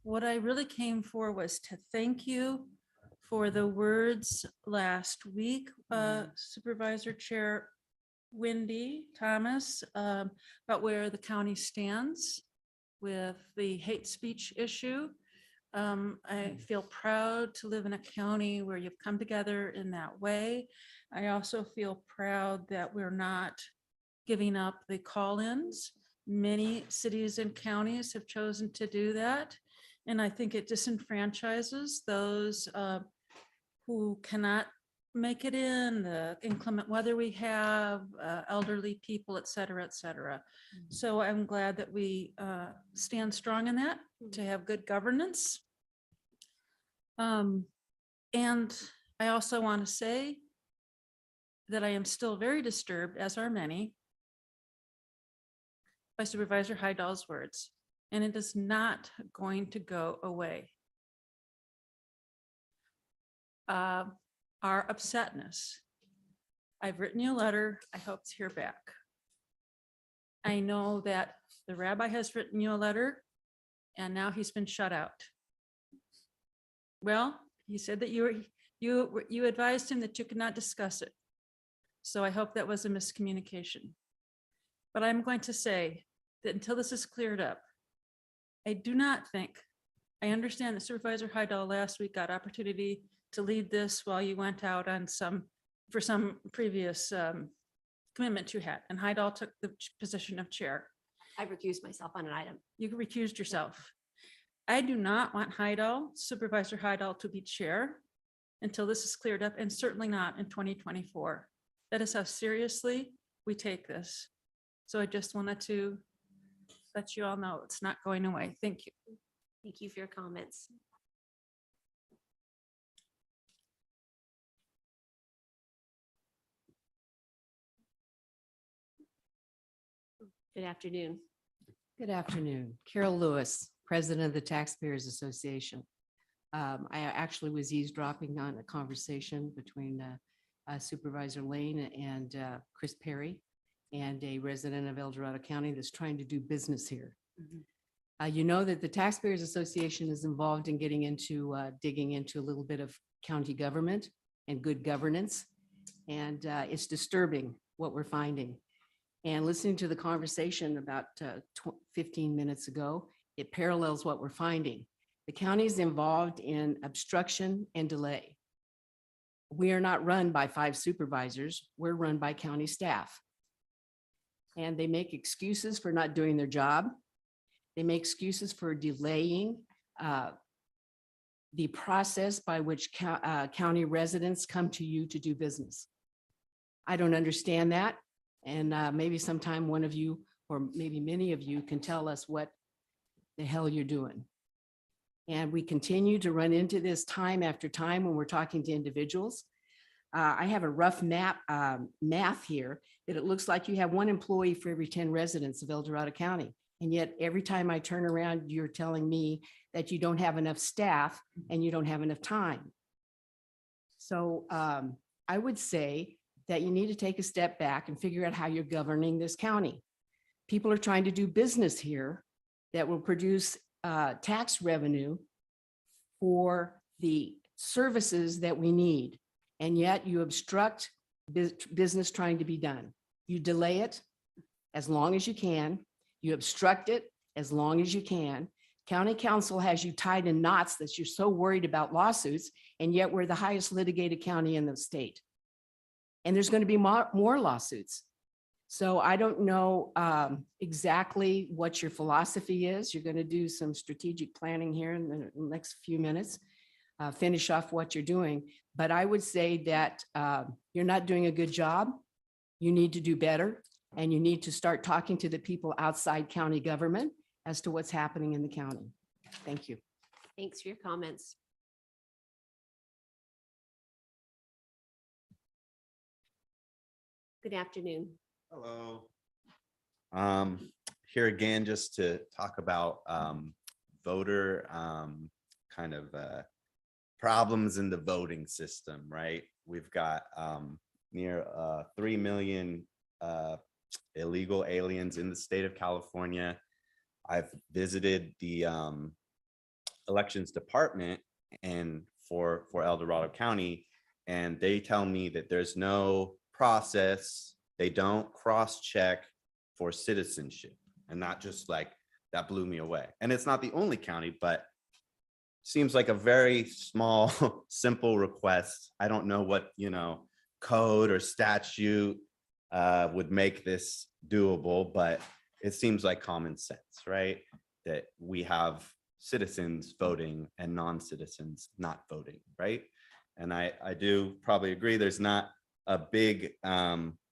What I really came for was to thank you for the words last week, Supervisor Chair Wendy Thomas, about where the county stands with the hate speech issue. I feel proud to live in a county where you've come together in that way. I also feel proud that we're not giving up the call-ins. Many cities and counties have chosen to do that. And I think it disenfranchises those who cannot make it in, the inclement weather we have, elderly people, et cetera, et cetera. So I'm glad that we stand strong in that, to have good governance. And I also want to say that I am still very disturbed, as are many, by Supervisor Hydall's words, and it is not going to go away. Our upsetness. I've written you a letter. I hope to hear back. I know that the rabbi has written you a letter, and now he's been shut out. Well, he said that you advised him that you could not discuss it. So I hope that was a miscommunication. But I'm going to say that until this is cleared up, I do not think, I understand that Supervisor Hydall last week got opportunity to lead this while you went out on for some previous commitment you had, and Hydall took the position of chair. I recused myself on an item. You recused yourself. I do not want Supervisor Hydall, to be chair until this is cleared up, and certainly not in 2024. That is how seriously we take this. So I just wanted to let you all know it's not going away. Thank you. Thank you for your comments. Good afternoon. Good afternoon. Carol Lewis, President of the Taxpayers Association. I actually was eavesdropping on a conversation between Supervisor Lane and Chris Perry, and a resident of El Dorado County that's trying to do business here. You know that the Taxpayers Association is involved in getting into, digging into a little bit of county government and good governance. And it's disturbing what we're finding. And listening to the conversation about 15 minutes ago, it parallels what we're finding. The county is involved in obstruction and delay. We are not run by 5 supervisors. We're run by county staff. And they make excuses for not doing their job. They make excuses for delaying the process by which county residents come to you to do business. I don't understand that. And maybe sometime one of you, or maybe many of you, can tell us what the hell you're doing. And we continue to run into this time after time when we're talking to individuals. I have a rough math here that it looks like you have 1 employee for every 10 residents of El Dorado County. And yet every time I turn around, you're telling me that you don't have enough staff and you don't have enough time. So I would say that you need to take a step back and figure out how you're governing this county. People are trying to do business here that will produce tax revenue for the services that we need. And yet you obstruct business trying to be done. You delay it as long as you can. You obstruct it as long as you can. County council has you tied in knots that you're so worried about lawsuits, and yet we're the highest litigated county in the state. And there's going to be more lawsuits. So I don't know exactly what your philosophy is. You're going to do some strategic planning here in the next few minutes, finish off what you're doing. But I would say that you're not doing a good job. You need to do better, and you need to start talking to the people outside county government as to what's happening in the county. Thank you. Thanks for your comments. Good afternoon. Hello. Here again, just to talk about voter kind of problems in the voting system, right? We've got near 3 million illegal aliens in the state of California. I've visited the elections department and for El Dorado County, and they tell me that there's no process. They don't cross-check for citizenship, and not just like that blew me away. And it's not the only county, but seems like a very small, simple request. I don't know what, code or statute would make this doable, but it seems like common sense, right? That we have citizens voting and non-citizens not voting, right? And I do probably agree there's not a big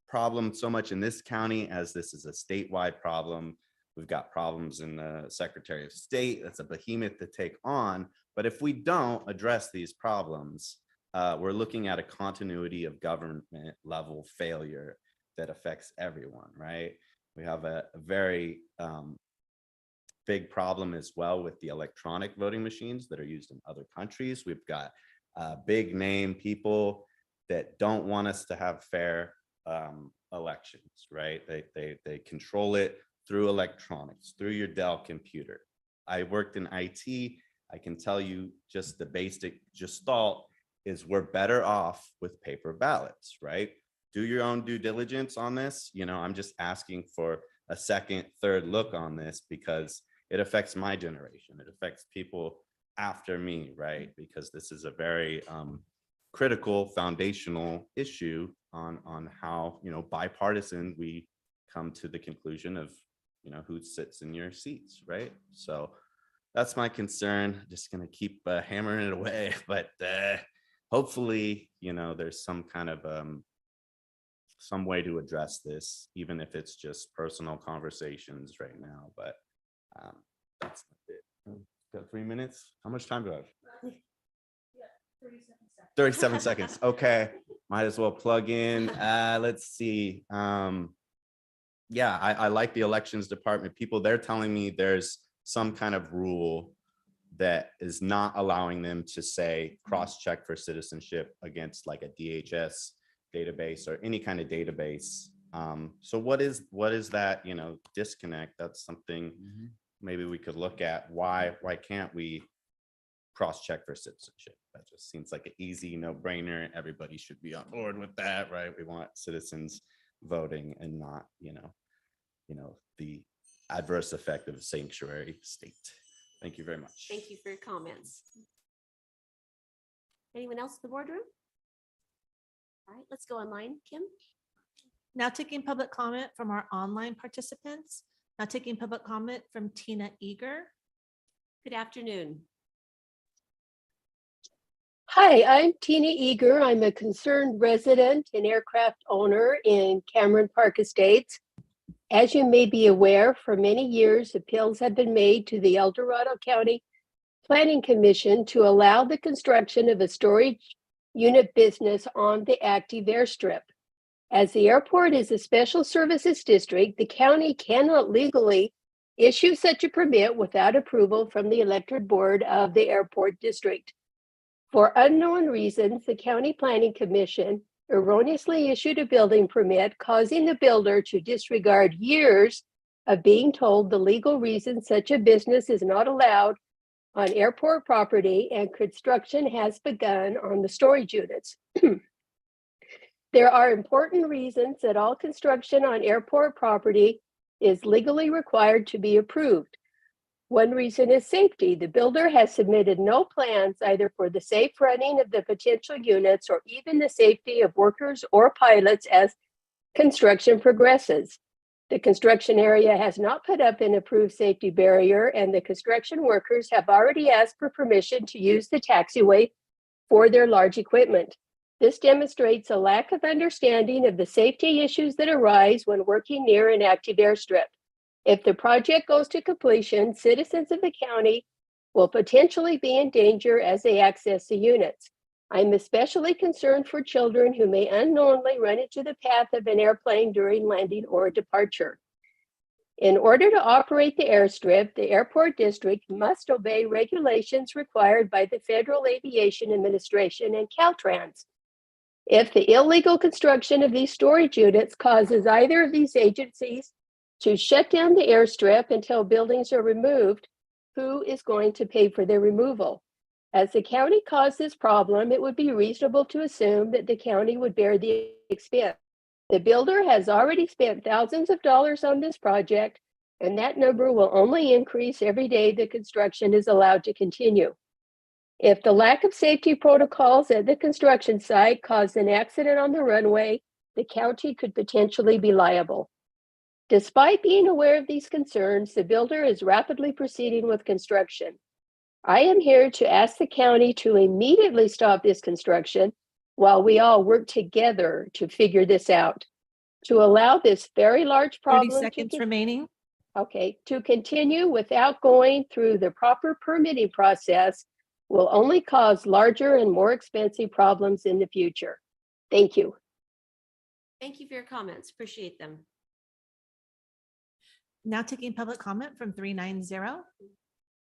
problem so much in this county as this is a statewide problem. We've got problems in the Secretary of State. That's a behemoth to take on. But if we don't address these problems, we're looking at a continuity of government level failure that affects everyone, right? We have a very big problem as well with the electronic voting machines that are used in other countries. We've got big name people that don't want us to have fair elections, right? They control it through electronics, through your Dell computer. I worked in IT. I can tell you just the basic gestalt is we're better off with paper ballots, right? Do your own due diligence on this. I'm just asking for a second, third look on this because it affects my generation. It affects people after me, right? Because this is a very critical foundational issue on how, bipartisan we come to the conclusion of, who sits in your seats, right? So that's my concern. Just going to keep hammering it away, but hopefully, there's some kind of some way to address this, even if it's just personal conversations right now. But that's not it. Got 3 minutes. How much time do I have? 37 seconds. Okay, might as well plug in. Let's see. Yeah, I like the elections department people. They're telling me there's some kind of rule that is not allowing them to say cross-check for citizenship against like a DHS database or any kind of database. So what is that, disconnect? That's something maybe we could look at. Why can't we cross-check for citizenship? That just seems like an easy no-brainer. Everybody should be on board with that, right? We want citizens voting and not, the adverse effect of a sanctuary state. Thank you very much. Thank you for your comments. Anyone else in the boardroom? All right, let's go online. Kim? Now taking public comment from our online participants. Now taking public comment from Tina Eager. Good afternoon. Hi, I'm Tina Eager. I'm a concerned resident and aircraft owner in Cameron Park Estates. As you may be aware, for many years, appeals have been made to the El Dorado County Planning Commission to allow the construction of a storage unit business on the active airstrip. As the airport is a special services district, the county cannot legally issue such a permit without approval from the elected board of the airport district. For unknown reasons, the County Planning Commission erroneously issued a building permit, causing the builder to disregard years of being told the legal reason such a business is not allowed on airport property, and construction has begun on the storage units. There are important reasons that all construction on airport property is legally required to be approved. One reason is safety. The builder has submitted no plans either for the safe running of the potential units or even the safety of workers or pilots as construction progresses. The construction area has not put up an approved safety barrier, and the construction workers have already asked for permission to use the taxiway for their large equipment. This demonstrates a lack of understanding of the safety issues that arise when working near an active airstrip. If the project goes to completion, citizens of the county will potentially be in danger as they access the units. I'm especially concerned for children who may unknowingly run into the path of an airplane during landing or departure. In order to operate the airstrip, the airport district must obey regulations required by the Federal Aviation Administration and Caltrans. If the illegal construction of these storage units causes either of these agencies to shut down the airstrip until buildings are removed, who is going to pay for their removal? As the county caused this problem, it would be reasonable to assume that the county would bear the expense. The builder has already spent thousands of dollars on this project, and that number will only increase every day the construction is allowed to continue. If the lack of safety protocols at the construction site caused an accident on the runway, the county could potentially be liable. Despite being aware of these concerns, the builder is rapidly proceeding with construction. I am here to ask the county to immediately stop this construction while we all work together to figure this out. To allow this very large 30 problem seconds remaining. to continue without going through the proper permitting process will only cause larger and more expensive problems in the future. Thank you. Thank you for your comments. Appreciate them. Now taking public comment from 390.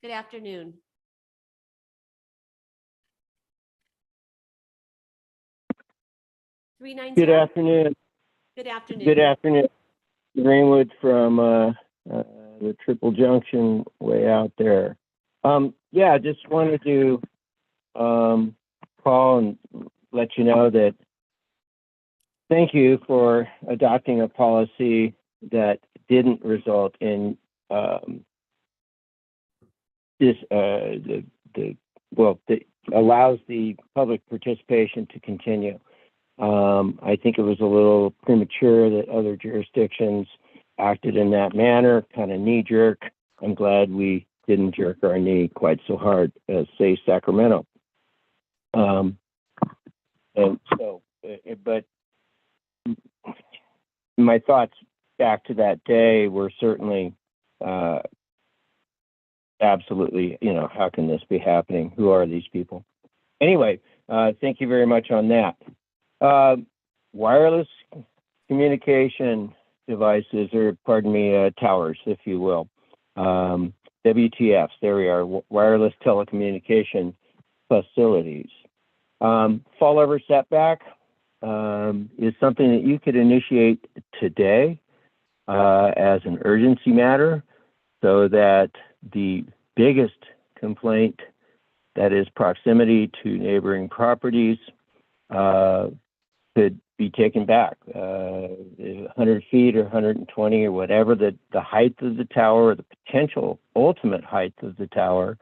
Good afternoon. Good afternoon. Good afternoon. Good afternoon. Greenwood from the Triple Junction way out there. Yeah, just wanted to call and let you know that thank you for adopting a policy that didn't result in that allows the public participation to continue. I think it was a little premature that other jurisdictions acted in that manner, kind of knee jerk. I'm glad we didn't jerk our knee quite so hard as, say, Sacramento. And so, but my thoughts back to that day were certainly absolutely, how can this be happening? Who are these people? Anyway, thank you very much on that. Wireless communication devices, or towers, if you will. WTFs, there we are, wireless telecommunication facilities. Fallover setback is something that you could initiate today as an urgency matter, so that the biggest complaint, that is proximity to neighboring properties, could be taken back. 100 feet or 120 or whatever the height of the tower, or the potential ultimate height of the tower,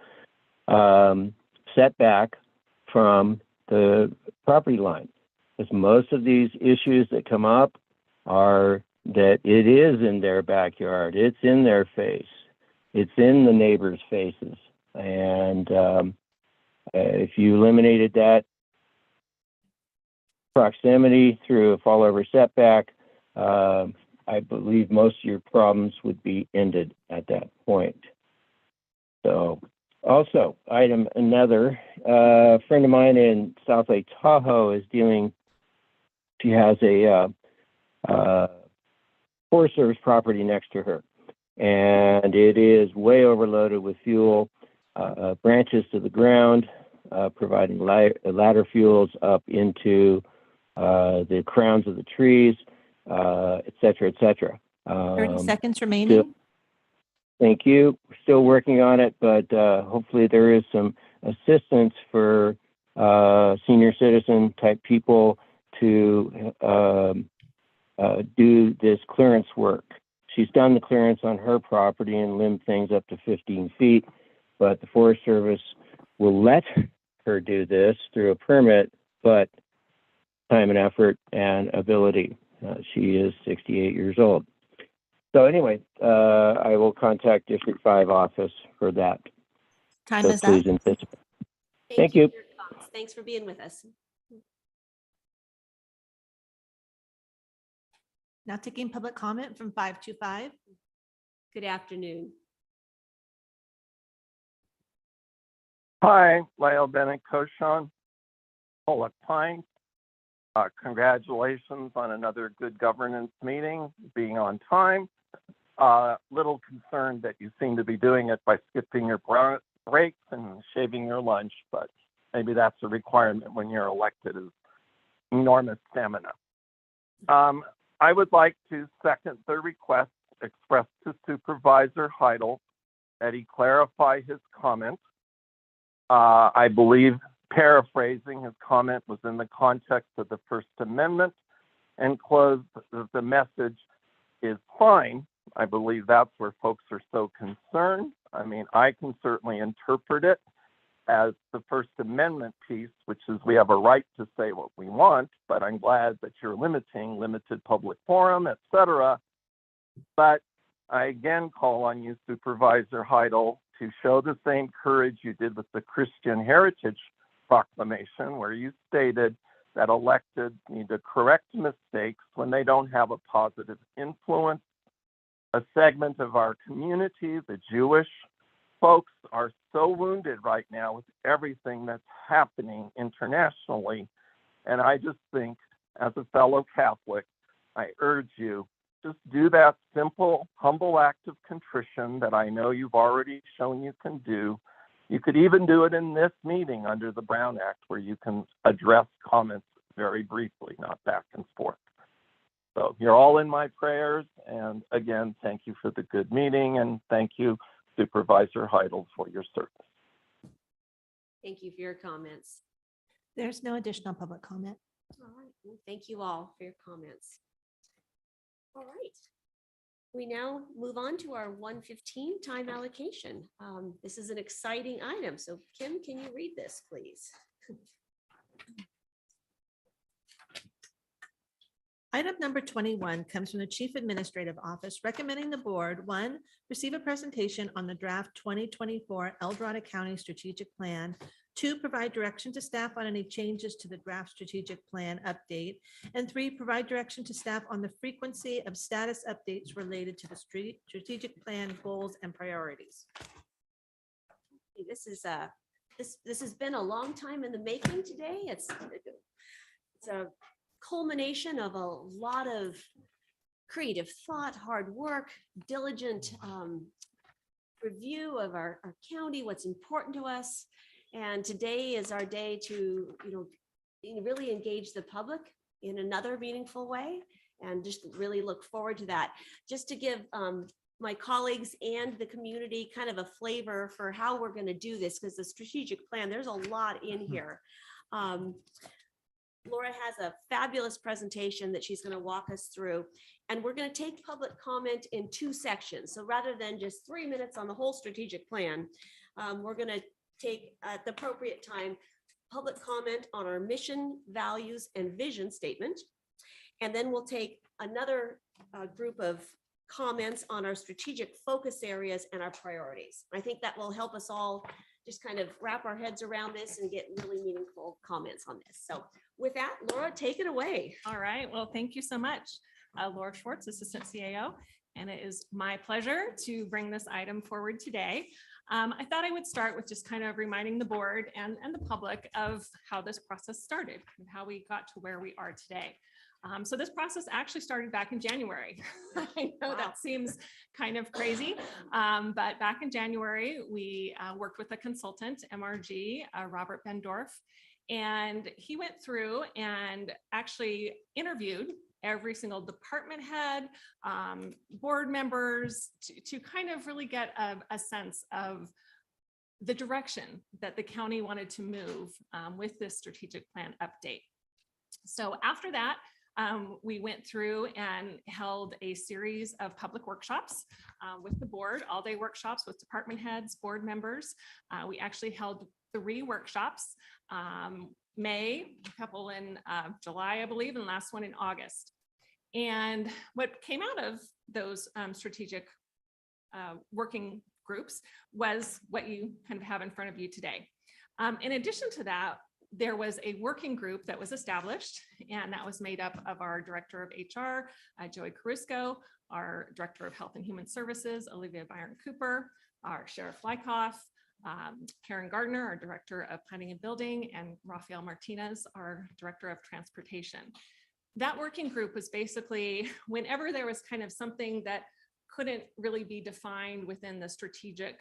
set back from the property line. Because most of these issues that come up are that it is in their backyard, it's in their face, it's in the neighbors' faces. And if you eliminated that proximity through a fallover setback, I believe most of your problems would be ended at that point. So also, another friend of mine in South Lake Tahoe is she has a Forest Service property next to her, and it is way overloaded with fuel, branches to the ground, providing ladder fuels up into the crowns of the trees, et cetera, et cetera. 30 seconds remaining. Thank you. We're still working on it, but hopefully there is some assistance for senior citizen type people to do this clearance work. She's done the clearance on her property and limbed things up to 15 feet, but the Forest Service will let her do this through a permit, but time and effort and ability. She is 68 years old. So anyway, I will contact District 5 office for that. Time So is please up. anticipate. Thank you. For your thoughts. Thanks for being with us. Now taking public comment from 525. Good afternoon. Hi, Lyle Bennett Cochon, Pollock Pine. Congratulations on another good governance meeting, being on time. Little concerned that you seem to be doing it by skipping your breaks and shaving your lunch, but maybe that's a requirement when you're elected as enormous stamina. I would like to second the request expressed to Supervisor Heidel that he clarify his comment. I believe paraphrasing his comment was in the context of the First Amendment and closed the message is fine. I believe that's where folks are so concerned. I mean, I can certainly interpret it as the First Amendment piece, which is we have a right to say what we want, but I'm glad that you're limiting limited public forum, et cetera. But I again call on you, Supervisor Heidel, to show the same courage you did with the Christian Heritage Proclamation, where you stated that electeds need to correct mistakes when they don't have a positive influence. A segment of our community, the Jewish folks, are so wounded right now with everything that's happening internationally. And I just think, as a fellow Catholic, I urge you, just do that simple, humble act of contrition that I know you've already shown you can do. You could even do it in this meeting under the Brown Act, where you can address comments very briefly, not back and forth. So you're all in my prayers. And again, thank you for the good meeting. And thank you, Supervisor Heidel, for your service. Thank you for your comments. There's no additional public comment. All right. Well, thank you all for your comments. All right. We now move on to our 1:15 time allocation. This is an exciting item. So Kim, can you read this, please? Item number 21 comes from the Chief Administrative Office recommending the board, 1, receive a presentation on the draft 2024 El Dorado County Strategic Plan, 2, provide direction to staff on any changes to the draft strategic plan update, and 3, provide direction to staff on the frequency of status updates related to the strategic plan goals and priorities. This is this has been a long time in the making today. It's a culmination of a lot of creative thought, hard work, diligent review of our county, what's important to us. And today is our day to, really engage the public in another meaningful way, and just really look forward to that. Just to give my colleagues and the community kind of a flavor for how we're going to do this, because the strategic plan, there's a lot in here. Laura has a fabulous presentation that she's going to walk us through, and we're going to take public comment in 2 sections. So rather than just 3 minutes on the whole strategic plan, we're going to take at the appropriate time public comment on our mission, values, and vision statement. And then we'll take another group of comments on our strategic focus areas and our priorities. I think that will help us all just kind of wrap our heads around this and get really meaningful comments on this. So with that, Laura, take it away. All right. Well, thank you so much. Laura Schwartz, Assistant CAO, and it is my pleasure to bring this item forward today. I thought I would start with just kind of reminding the board and the public of how this process started and how we got to where we are today. So this process actually started back in January. I know that seems kind of crazy, but back in January, we worked with a consultant, MRG, Robert Bendorf, and he went through and actually interviewed every single department head, board members, to kind of really get a sense of the direction that the county wanted to move with this strategic plan update. So after that, we went through and held a series of public workshops with the board, all-day workshops with department heads, board members. We actually held 3 workshops, May, a couple in July, I believe, and the last one in August. And what came out of those strategic working groups was what you kind of have in front of you today. In addition to that, there was a working group that was established, and that was made up of our Director of HR, Joey Carusco, our Director of Health and Human Services, Olivia Byron Cooper, our Sheriff Lykoff, Karen Gardner, our Director of Planning and Building, and Rafael Martinez, our Director of Transportation. That working group was basically whenever there was kind of something that couldn't really be defined within the strategic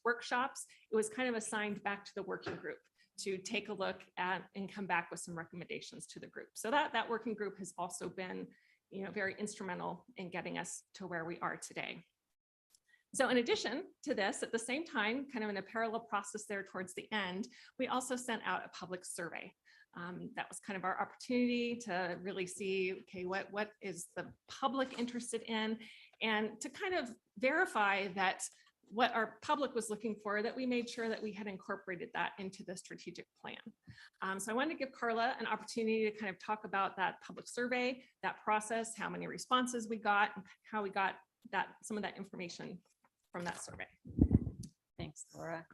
workshops, it was kind of assigned back to the working group to take a look at and come back with some recommendations to the group. So that working group has also been, very instrumental in getting us to where we are today. So in addition to this, at the same time, kind of in a parallel process there towards the end, we also sent out a public survey. That was kind of our opportunity to really see, okay, what is the public interested in, and to kind of verify that what our public was looking for, that we made sure that we had incorporated that into the strategic plan. So I wanted to give Carla an opportunity to kind of talk about that public survey, that process, how many responses we got, and how we got some of that information from that survey. Thanks, Laura.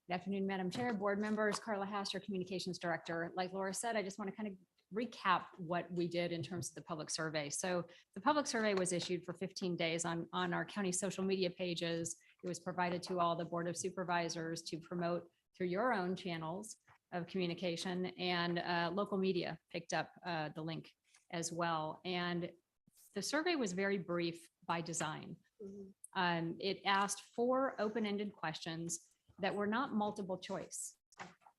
Good afternoon, Madam Chair, board members, Carla Hass, your Communications Director. Like Laura said, I just want to kind of recap what we did in terms of the public survey. So the public survey was issued for 15 days on our county social media pages. It was provided to all the Board of Supervisors to promote through your own channels of communication, and local media picked up the link as well. And the survey was very brief by design. It asked 4 open-ended questions that were not multiple choice,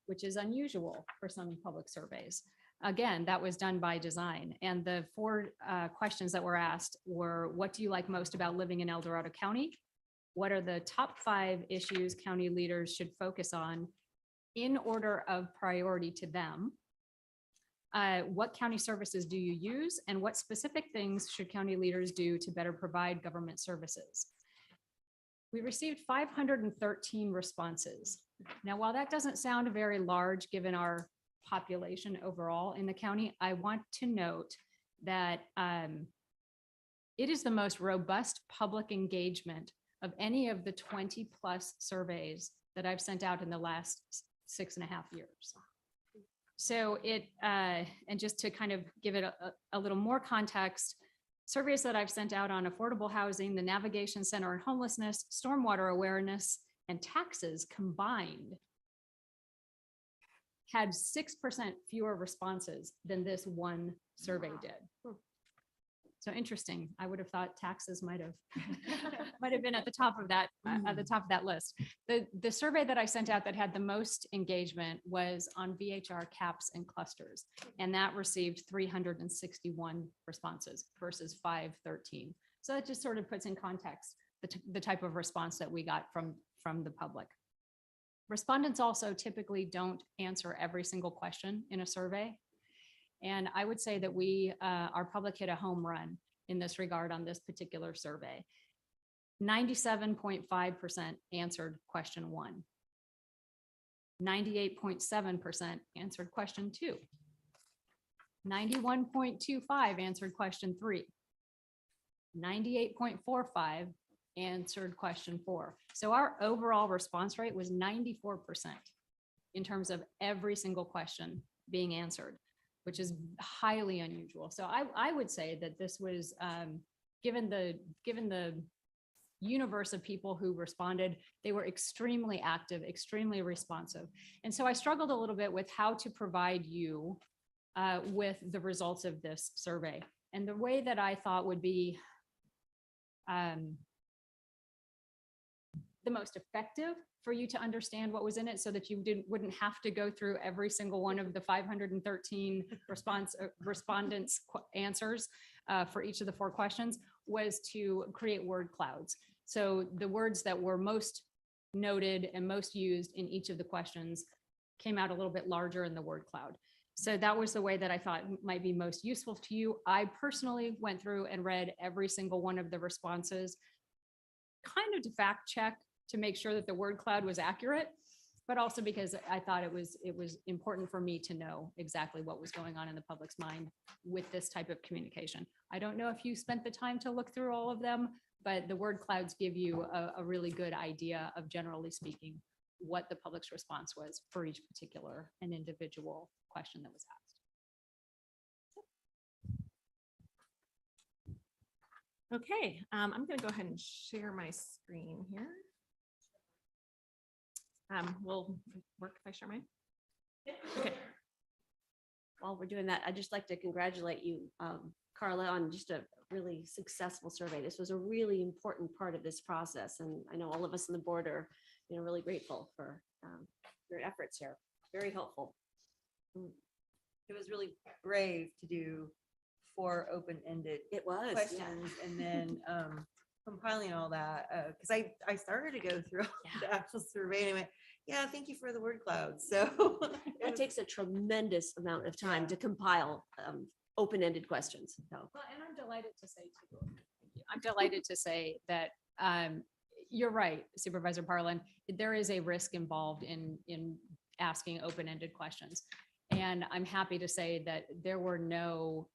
which is unusual for some public surveys. Again, that was done by design. And the 4 questions that were asked were, what do you like most about living in El Dorado County? What are the top 5 issues county leaders should focus on in order of priority to them? What county services do you use? And what specific things should county leaders do to better provide government services? We received 513 responses. Now, while that doesn't sound very large given our population overall in the county, I want to note that it is the most robust public engagement of any of the 20+ surveys that I've sent out in the last 6.5 years. So and just to kind of give it a little more context, surveys that I've sent out on affordable housing, the Navigation Center on homelessness, stormwater awareness, and taxes combined had 6% fewer responses than this one survey did. So interesting. I would have thought taxes might have been at the top of that list. The survey that I sent out that had the most engagement was on VHR caps and clusters, and that received 361 responses versus 513. So that just sort of puts in context the type of response that we got from the public. Respondents also typically don't answer every single question in a survey. And I would say that our public hit a home run in this regard on this particular survey. 97.5% answered question 1. 98.7% answered question 2. 91.25 answered question 3. 98.45 answered question 4. So our overall response rate was 94% in terms of every single question being answered, which is highly unusual. So I would say that this was, given the universe of people who responded, they were extremely active, extremely responsive. And so I struggled a little bit with how to provide you with the results of this survey. And the way that I thought would be the most effective for you to understand what was in it, so that you wouldn't have to go through every single one of the 513 respondents' answers for each of the 4 questions, was to create word clouds. So the words that were most noted and most used in each of the questions came out a little bit larger in the word cloud. So that was the way that I thought might be most useful to you. I personally went through and read every single one of the responses, kind of to fact check to make sure that the word cloud was accurate, but also because I thought it was important for me to know exactly what was going on in the public's mind with this type of communication. I don't know if you spent the time to look through all of them, but the word clouds give you a really good idea of, generally speaking, what the public's response was for each particular and individual question that was asked. Okay, I'm going to go ahead and share my screen here. Will it work if I share mine? Okay. While we're doing that, I'd just like to congratulate you, Carla, on just a really successful survey. This was a really important part of this process, and I know all of us on the board are, really grateful for your efforts here. Very helpful. It was really brave to do 4 open-ended It was, yeah. questions and then compiling all that. Because I started to go through the actual survey and I went, yeah, thank you for the word cloud. So It takes a tremendous amount of time to compile open-ended questions. So. Well, and I'm delighted to say, too, thank you. I'm delighted to say that you're right, Supervisor Parlin. There is a risk involved in asking open-ended questions. And I'm happy to say that there were no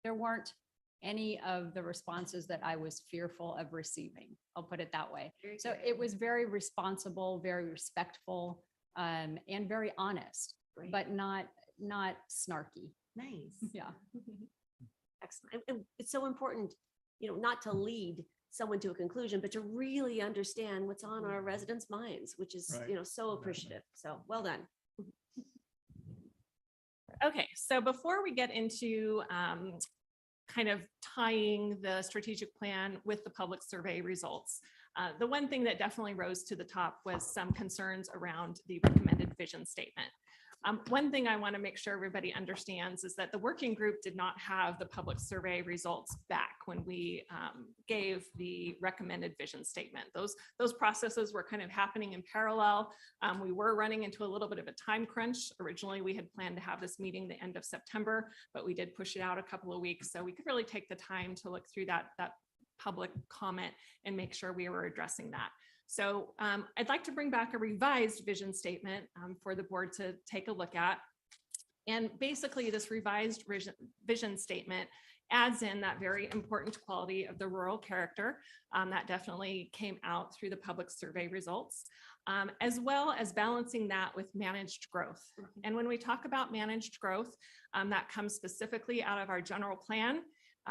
there weren't any of the responses that I was fearful of receiving. I'll put it that way. So it was very responsible, very respectful, and very honest, but not snarky. Nice. Yeah. Excellent. And it's so important, not to lead someone to a conclusion, but to really understand what's on our residents' minds, which is, so appreciative. So well done. Okay, so before we get into kind of tying the strategic plan with the public survey results, the one thing that definitely rose to the top was some concerns around the recommended vision statement. One thing I want to make sure everybody understands is that the working group did not have the public survey results back when we gave the recommended vision statement. Those processes were kind of happening in parallel. We were running into a little bit of a time crunch. Originally, we had planned to have this meeting the end of September, but we did push it out a couple of weeks. So we could really take the time to look through that public comment and make sure we were addressing that. So I'd like to bring back a revised vision statement for the board to take a look at. And basically this revised vision statement adds in that very important quality of the rural character that definitely came out through the public survey results, as well as balancing that with managed growth. And when we talk about managed growth, that comes specifically out of our general plan.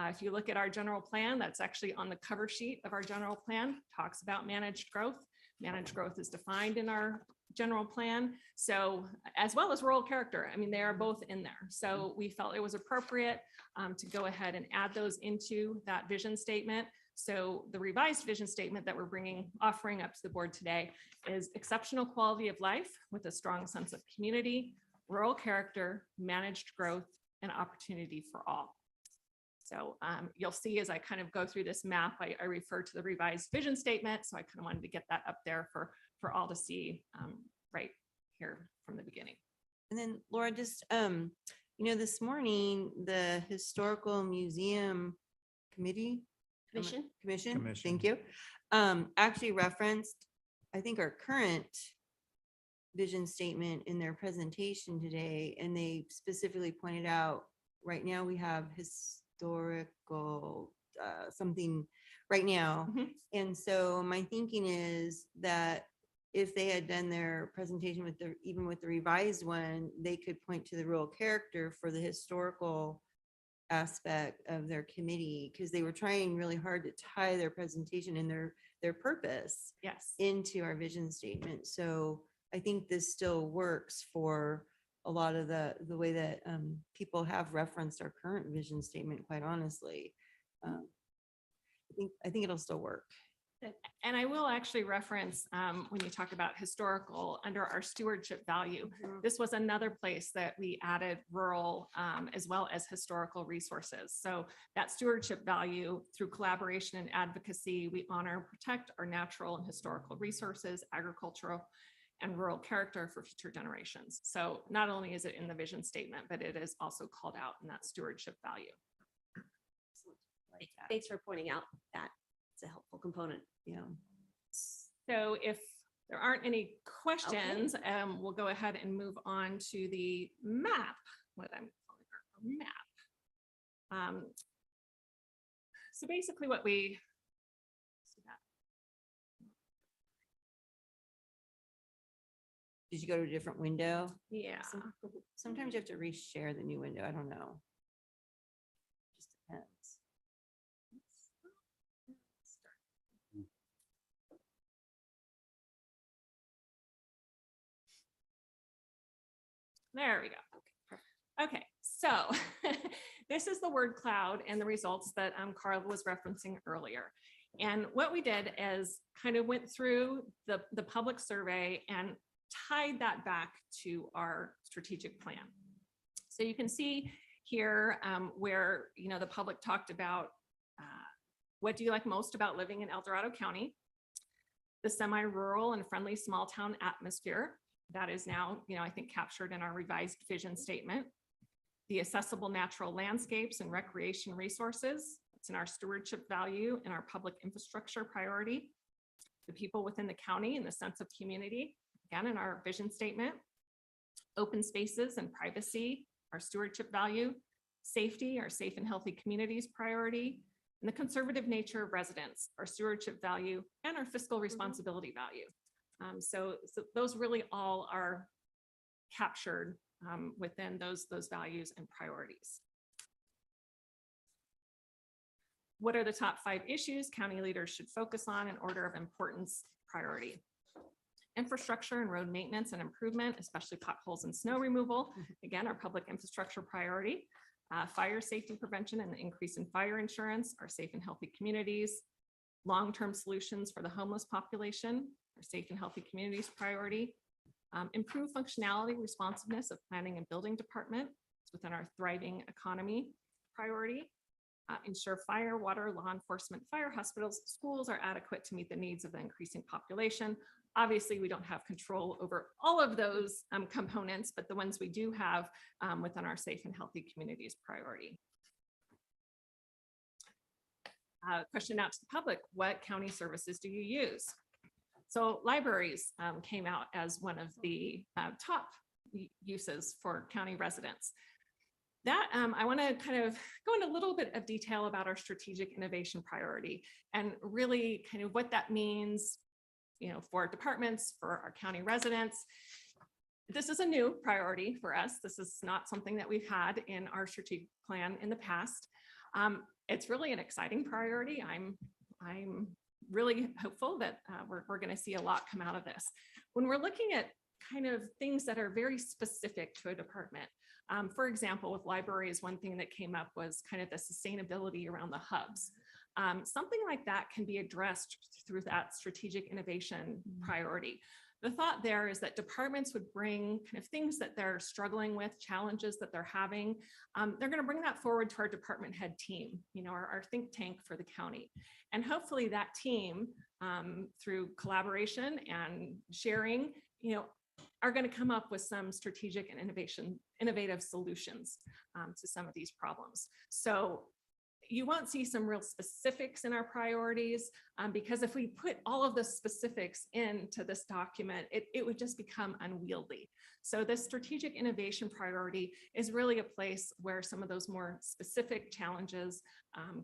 If you look at our general plan, that's actually on the cover sheet of our general plan, talks about managed growth. Managed growth is defined in our general plan. So as well as rural character, I mean, they are both in there. So we felt it was appropriate to go ahead and add those into that vision statement. So the revised vision statement that we're offering up to the board today is exceptional quality of life with a strong sense of community, rural character, managed growth, and opportunity for all. So you'll see as I kind of go through this map, I refer to the revised vision statement. So I kind of wanted to get that up there for all to see right here from the beginning. And then Laura, just, this morning, the Historical Museum Commission, thank you, actually referenced, I think, our current vision statement in their presentation today. And they specifically pointed out, right now we have historical something right now. And so my thinking is that if they had done their presentation even with the revised one, they could point to the rural character for the historical aspect of their committee, because they were trying really hard to tie their presentation and their purpose into our vision statement. So I think this still works for a lot of the way that people have referenced our current vision statement, quite honestly. I think it'll still work. And I will actually reference when you talk about historical under our stewardship value, this was another place that we added rural as well as historical resources. So that stewardship value through collaboration and advocacy, we honor and protect our natural and historical resources, agricultural and rural character for future generations. So not only is it in the vision statement, but it is also called out in that stewardship value. Thanks for pointing out that. It's a helpful component. Yeah. So if there aren't any questions, we'll go ahead and move on to the map, what I'm calling our map. So basically what we, did you go to a different window? Yeah. Sometimes you have to reshare the new window. I don't know. Just depends. There we go. Okay, so this is the word cloud and the results that Carl was referencing earlier. And what we did is kind of went through the public survey and tied that back to our strategic plan. So you can see here where, you know, the public talked about what do you like most about living in El Dorado County? The semi-rural and friendly small town atmosphere that is now, you know, I think captured in our revised vision statement. The accessible natural landscapes and recreation resources. It's in our stewardship value and our public infrastructure priority. The people within the county and the sense of community, again, in our vision statement. Open spaces and privacy, our stewardship value. Safety, our safe and healthy communities priority. And the conservative nature of residents, our stewardship value, and our fiscal responsibility value. So those really all are captured within those values and priorities. What are the top 5 issues county leaders should focus on in order of importance priority? Infrastructure and road maintenance and improvement, especially potholes and snow removal. Again, our public infrastructure priority. Fire safety prevention and the increase in fire insurance, our safe and healthy communities. Long-term solutions for the homeless population, our safe and healthy communities priority. Improve functionality, responsiveness of planning and building department. It's within our thriving economy priority. Ensure fire, water, law enforcement, fire, hospitals, schools are adequate to meet the needs of the increasing population. Obviously, we don't have control over all of those components, but the ones we do have within our safe and healthy communities priority. Question out to the public, what county services do you use? So libraries came out as one of the top uses for county residents. That I want to kind of go into a little bit of detail about our strategic innovation priority and really kind of what that means, you know, for departments, for our county residents. This is a new priority for us. This is not something that we've had in our strategic plan in the past. It's really an exciting priority. I'm really hopeful that we're going to see a lot come out of this. When we're looking at kind of things that are very specific to a department, for example, with libraries, one thing that came up was kind of the sustainability around the hubs. Something like that can be addressed through that strategic innovation priority. The thought there is that departments would bring kind of things that they're struggling with, challenges that they're having. They're going to bring that forward to our department head team, you know, our think tank for the county. And hopefully that team, through collaboration and sharing, you know, are going to come up with some strategic and innovative solutions to some of these problems. So you won't see some real specifics in our priorities because if we put all of the specifics into this document, it would just become unwieldy. So this strategic innovation priority is really a place where some of those more specific challenges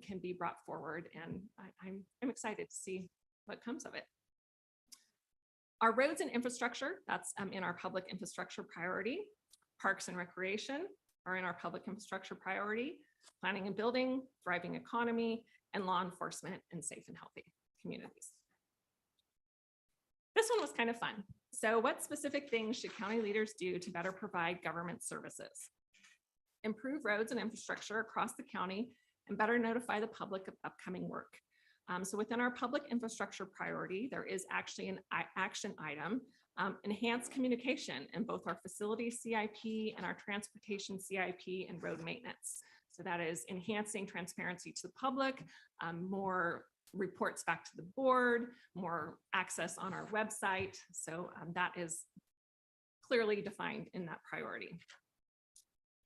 can be brought forward. And I'm excited to see what comes of it. Our roads and infrastructure, that's in our public infrastructure priority. Parks and recreation are in our public infrastructure priority. Planning and building, thriving economy, and law enforcement and safe and healthy communities. This one was kind of fun. So what specific things should county leaders do to better provide government services? Improve roads and infrastructure across the county and better notify the public of upcoming work. So within our public infrastructure priority, there is actually an action item, enhance communication in both our facility CIP and our transportation CIP and road maintenance. So that is enhancing transparency to the public, more reports back to the board, more access on our website. So that is clearly defined in that priority.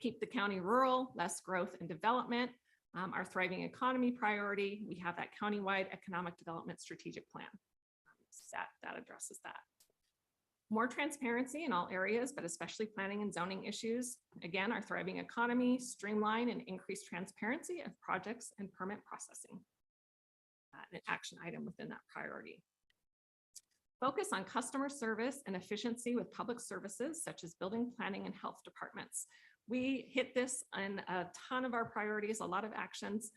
Keep the county rural, less growth and development. Our thriving economy priority, we have that countywide economic development strategic plan. That addresses that. More transparency in all areas, but especially planning and zoning issues. Again, our thriving economy, streamline and increase transparency of projects and permit processing. An action item within that priority. Focus on customer service and efficiency with public services such as building, planning, and health departments. We hit this in a ton of our priorities, a lot of actions.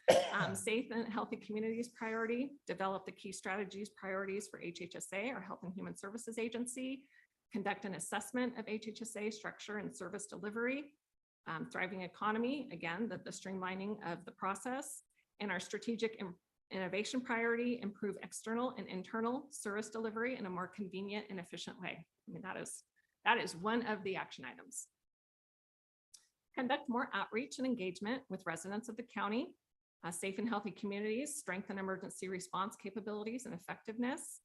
Safe and healthy communities priority, develop the key strategies priorities for HHSA, our Health and Human Services Agency, conduct an assessment of HHSA structure and service delivery, thriving economy, again, the streamlining of the process, and our strategic Innovation priority, improve external and internal service delivery in a more convenient and efficient way. I mean, that is one of the action items. Conduct more outreach and engagement with residents of the county. Safe and healthy communities, strengthen emergency response capabilities and effectiveness.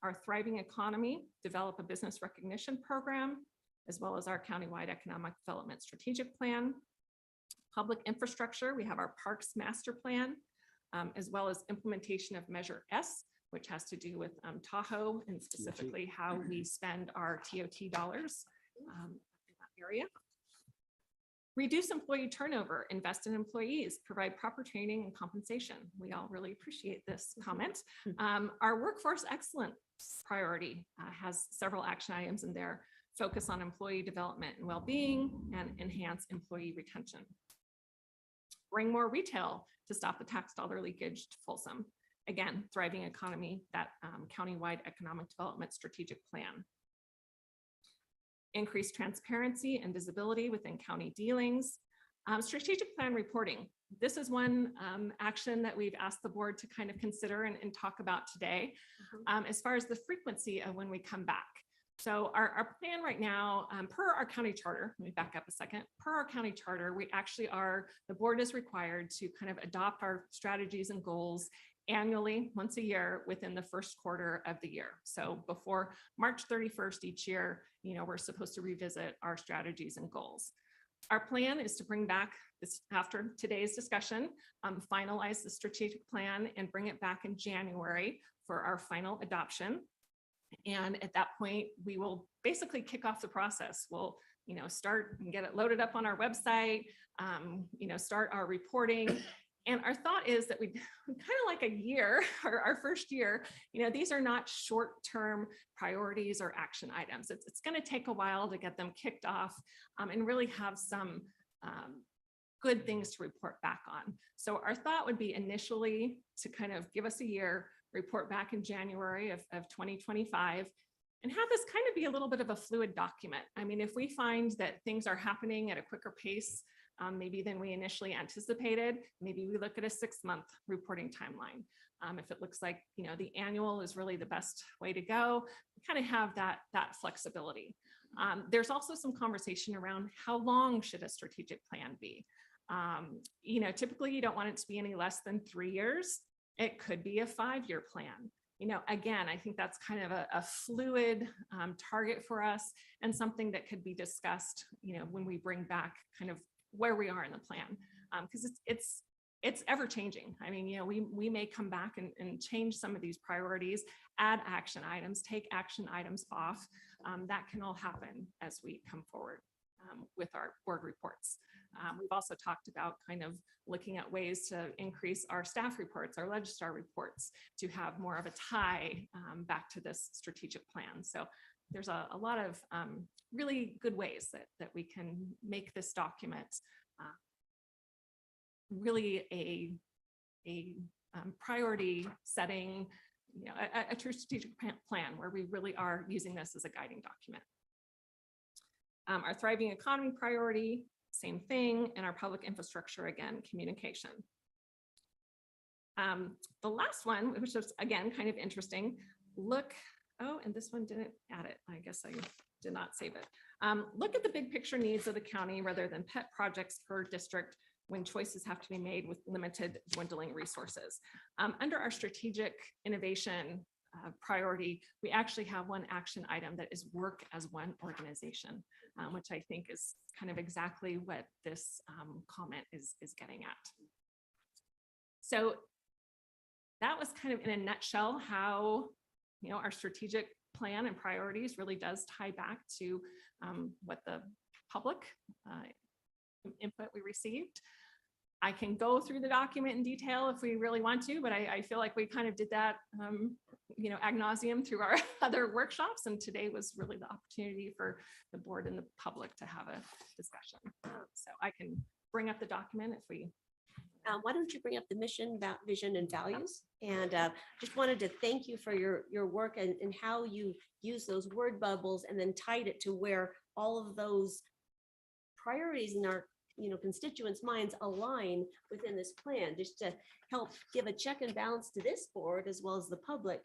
Our thriving economy, develop a business recognition program, as well as our countywide economic development strategic plan. Public infrastructure, we have our parks master plan, as well as implementation of Measure S, which has to do with Tahoe and specifically how we spend our TOT dollars in that area. Reduce employee turnover, invest in employees, provide proper training and compensation. We all really appreciate this comment. Our workforce excellence priority has several action items in there. Focus on employee development and well-being and enhance employee retention. Bring more retail to stop the tax dollar leakage to Folsom. Again, thriving economy, that countywide economic development strategic plan. Increase transparency and visibility within county dealings. Strategic plan reporting. This is one action that we've asked the board to kind of consider and talk about today, as far as the frequency of when we come back. So our plan right now, per our county charter, let me back up a second, per our county charter, we actually are, the board is required to kind of adopt our strategies and goals annually, once a year, within the first quarter of the year. So before March 31st each year, we're supposed to revisit our strategies and goals. Our plan is to bring back this, after today's discussion, finalize the strategic plan and bring it back in January for our final adoption. And at that point, we will basically kick off the process. We'll, start and get it loaded up on our website, start our reporting. And our thought is that we kind of like a year, or our first year, these are not short-term priorities or action items. It's going to take a while to get them kicked off and really have some good things to report back on. So our thought would be initially to kind of give us a year, report back in January of 2025, and have this kind of be a little bit of a fluid document. I mean, if we find that things are happening at a quicker pace, maybe than we initially anticipated, maybe we look at a 6-month reporting timeline. If it looks like, the annual is really the best way to go, we kind of have that flexibility. There's also some conversation around how long should a strategic plan be? Typically you don't want it to be any less than 3 years. It could be a 5-year plan. Again, I think that's kind of a fluid target for us and something that could be discussed, when we bring back kind of where we are in the plan, because it's ever changing. I mean, we may come back and change some of these priorities, add action items, take action items off. That can all happen as we come forward with our board reports. We've also talked about kind of looking at ways to increase our staff reports, our Legistar reports, to have more of a tie back to this strategic plan. So there's a lot of really good ways that we can make this document really a priority setting, a true strategic plan where we really are using this as a guiding document. Our thriving economy priority, same thing, and our public infrastructure, again, communication. The last one, which is again kind of interesting, and this one didn't add it. I guess I did not save it. Look at the big picture needs of the county rather than pet projects per district when choices have to be made with limited dwindling resources. Under our strategic innovation priority, we actually have one action item that is work as one organization, which I think is kind of exactly what this comment is getting at. So that was kind of in a nutshell how our strategic plan and priorities really does tie back to what the public input we received. I can go through the document in detail if we really want to, but I feel like we kind of did that, ad nauseum through our other workshops. And today was really the opportunity for the board and the public to have a discussion. So I can bring up the document if we. Why don't you bring up the mission, vision, and values? And just wanted to thank you for your work and how you use those word bubbles and then tied it to where all of those priorities in our constituents' minds align within this plan, just to help give a check and balance to this board as well as the public,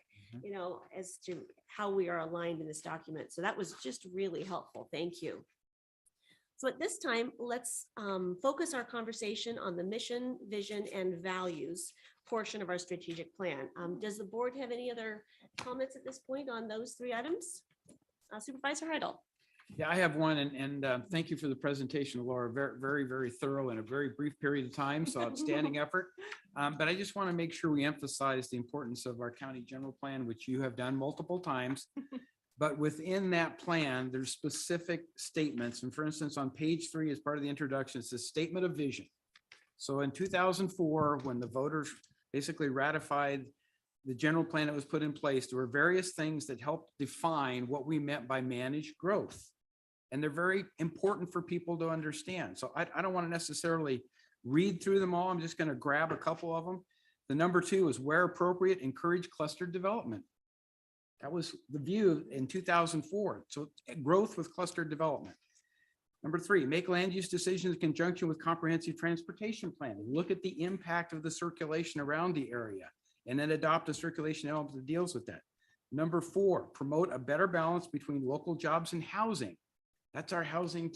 as to how we are aligned in this document. So that was just really helpful. Thank you. So at this time, let's focus our conversation on the mission, vision, and values portion of our strategic plan. Does the board have any other comments at this point on those three items? Supervisor Heidel. Yeah, I have one, and thank you for the presentation, Laura. Very, very, very thorough in a very brief period of time, so outstanding effort. But I just want to make sure we emphasize the importance of our county general plan, which you have done multiple times. But within that plan, there's specific statements. And for instance, on page 3, as part of the introduction, it says statement of vision. So in 2004, when the voters basically ratified the general plan that was put in place, there were various things that helped define what we meant by managed growth. And they're very important for people to understand. So I don't want to necessarily read through them all. I'm just going to grab a couple of them. The number 2 is where appropriate, encourage clustered development. That was the view in 2004. So growth with clustered development. Number 3, make land use decisions in conjunction with comprehensive transportation planning. Look at the impact of the circulation around the area and then adopt a circulation element that deals with that. Number 4, promote a better balance between local jobs and housing. That's our housing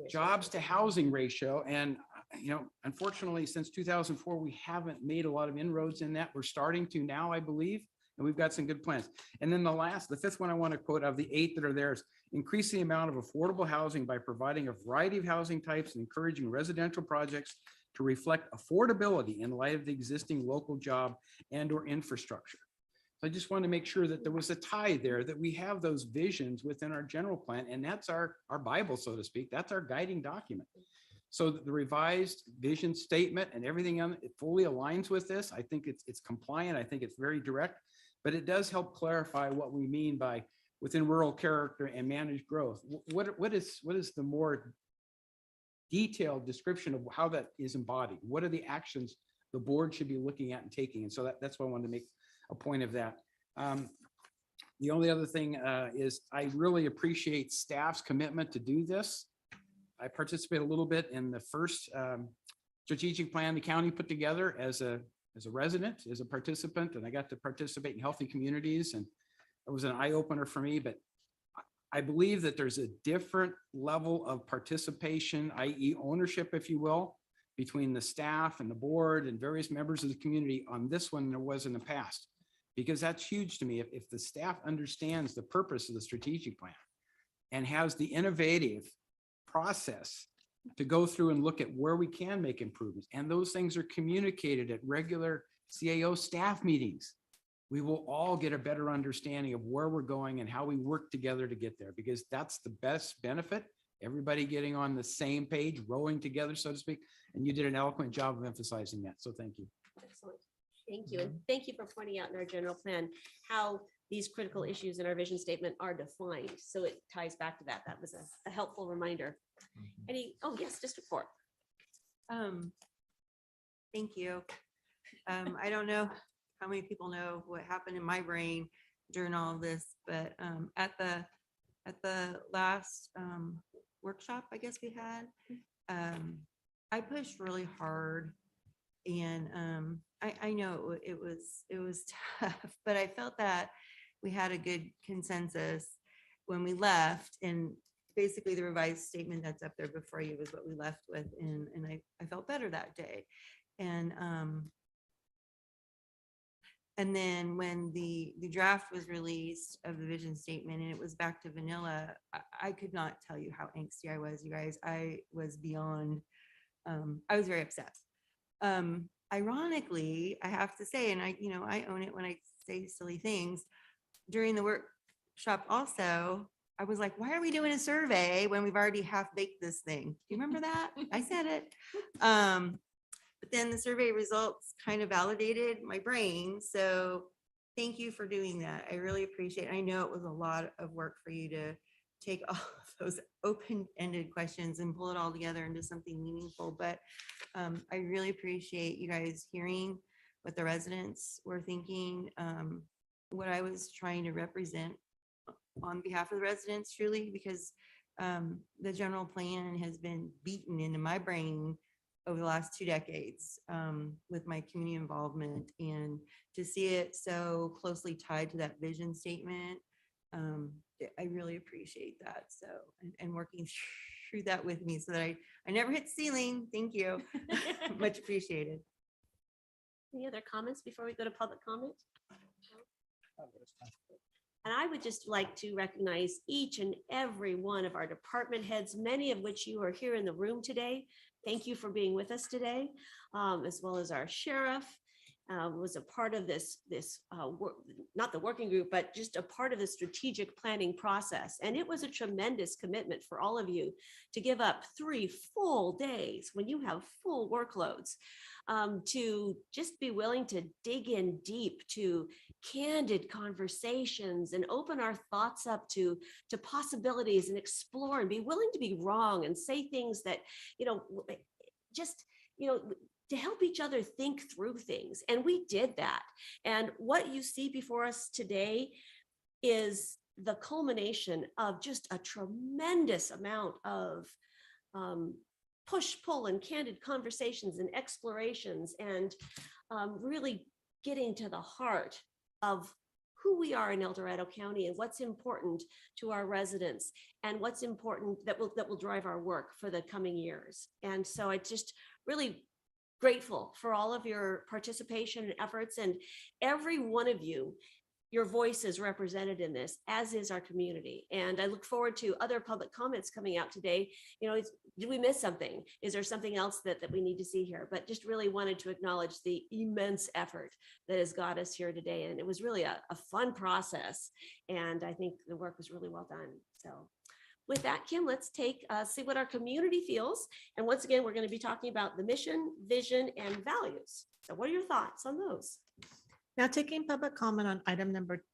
jobs to housing ratio. And, unfortunately, since 2004, we haven't made a lot of inroads in that. We're starting to now, I believe, and we've got some good plans. And then the 5th one I want to quote of the 8 that are there is increase the amount of affordable housing by providing a variety of housing types and encouraging residential projects to reflect affordability in light of the existing local job and or infrastructure. So I just want to make sure that there was a tie there, that we have those visions within our general plan, and that's our Bible, so to speak. That's our guiding document. So the revised vision statement and everything on it fully aligns with this. I think it's compliant. I think it's very direct, but it does help clarify what we mean by within rural character and managed growth. What is the more detailed description of how that is embodied? What are the actions the board should be looking at and taking? And so that's why I wanted to make a point of that. The only other thing is I really appreciate staff's commitment to do this. I participate a little bit in the first strategic plan the county put together as a resident, as a participant, and I got to participate in healthy communities, and it was an eye opener for me. But I believe that there's a different level of participation, i.e. ownership, if you will, between the staff and the board and various members of the community on this one than there was in the past, because that's huge to me. If the staff understands the purpose of the strategic plan and has the innovative process to go through and look at where we can make improvements, and those things are communicated at regular CAO staff meetings, we will all get a better understanding of where we're going and how we work together to get there, because that's the best benefit. Everybody getting on the same page, rowing together, so to speak. And you did an eloquent job of emphasizing that. So thank you. Excellent. Thank you. And thank you for pointing out in our general plan how these critical issues in our vision statement are defined. So it ties back to that. That was a helpful reminder. Yes, District 4. Thank you. I don't know how many people know what happened in my brain during all of this, but at the last workshop, I guess we had, I pushed really hard, and I know it was tough, but I felt that we had a good consensus when we left, and basically the revised statement that's up there before you was what we left with, and I felt better that day. And then when the draft was released of the vision statement and it was back to vanilla, I could not tell you how angsty I was, you guys. I was beyond, I was very upset. Ironically, I have to say, and I own it when I say silly things, during the workshop also, I was like, why are we doing a survey when we've already half baked this thing? Do you remember that? I said it. But then the survey results kind of validated my brain. So thank you for doing that. I really appreciate it. I know it was a lot of work for you to take all of those open-ended questions and pull it all together into something meaningful. But I really appreciate you guys hearing what the residents were thinking, what I was trying to represent on behalf of the residents, truly, because The general plan has been beaten into my brain over the last 2 decades with my community involvement, and to see it so closely tied to that vision statement, I really appreciate that. So, and working through that with me so that I never hit ceiling. Thank you. Much appreciated. Any other comments before we go to public comment? And I would just like to recognize each and every one of our department heads, many of which you are here in the room today. Thank you for being with us today, as well as our sheriff. Was a part of this, not the working group, but just a part of the strategic planning process. And it was a tremendous commitment for all of you to give up 3 full days when you have full workloads, to just be willing to dig in deep to candid conversations and open our thoughts up to possibilities and explore and be willing to be wrong and say things that, just, to help each other think through things. And we did that. And what you see before us today is the culmination of just a tremendous amount of push, pull, and candid conversations and explorations, and really getting to the heart of who we are in El Dorado County and what's important to our residents and what's important that will drive our work for the coming years. And so I just really grateful for all of your participation and efforts, and every one of you, your voice is represented in this, as is our community. And I look forward to other public comments coming out today. Did we miss something? Is there something else that we need to see here? But just really wanted to acknowledge the immense effort that has got us here today. And it was really a fun process. And I think the work was really well done. So with that, Kim, let's see what our community feels. And once again, we're going to be talking about the mission, vision, and values. So what are your thoughts on those? Now, taking public comment on item number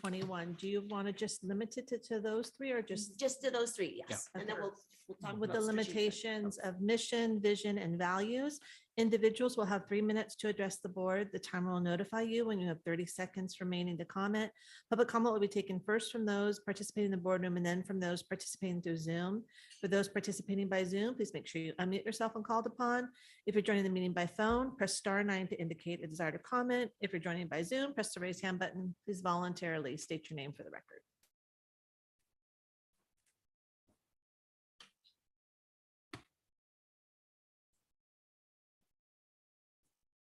21, do you want to just limit it to those 3 or just to those 3? Yes. Yeah. And then we'll talk with about the strategic. limitations of mission, vision, and values? Individuals will have 3 minutes to address the board. The timer will notify you when you have 30 seconds remaining to comment. Public comment will be taken first from those participating in the boardroom and then from those participating through Zoom. For those participating by Zoom, please make sure you unmute yourself when called upon. If you're joining the meeting by phone, press *9 to indicate a desire to comment. If you're joining by Zoom, press the raise hand button. Please voluntarily state your name for the record.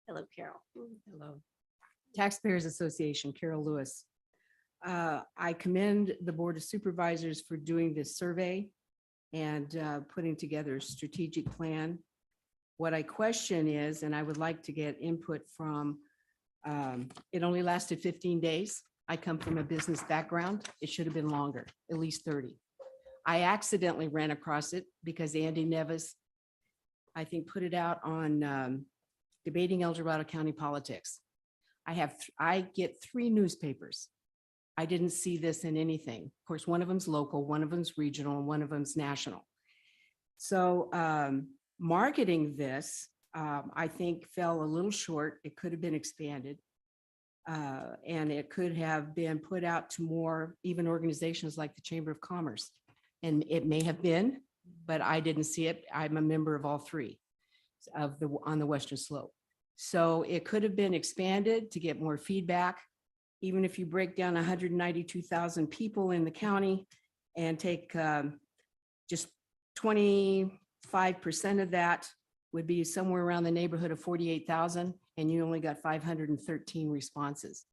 Hello, Carol. Hello. Taxpayers Association, Carol Lewis. I commend the Board of Supervisors for doing this survey and putting together a strategic plan. What I question is, and I would like to get input from, it only lasted 15 days. I come from a business background. It should have been longer, at least 30. I accidentally ran across it because Andy Nevis, I think, put it out on Debating El Dorado County Politics. I get 3 newspapers. I didn't see this in anything. Of course, one of them's local, one of them's regional, and one of them's national. So marketing this, I think, fell a little short. It could have been expanded. And it could have been put out to more even organizations like the Chamber of Commerce. And it may have been, but I didn't see it. I'm a member of all 3 on the Western Slope. So it could have been expanded to get more feedback. Even if you break down 192,000 people in the county and take just 25% of that would be somewhere around the neighborhood of 48,000, and you only got 513 responses.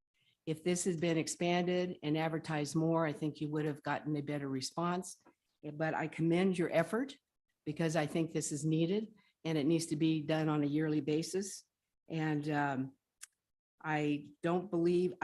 If this has been expanded and advertised more, I think you would have gotten a better response. But I commend your effort because I think this is needed and it needs to be done on a yearly basis. And I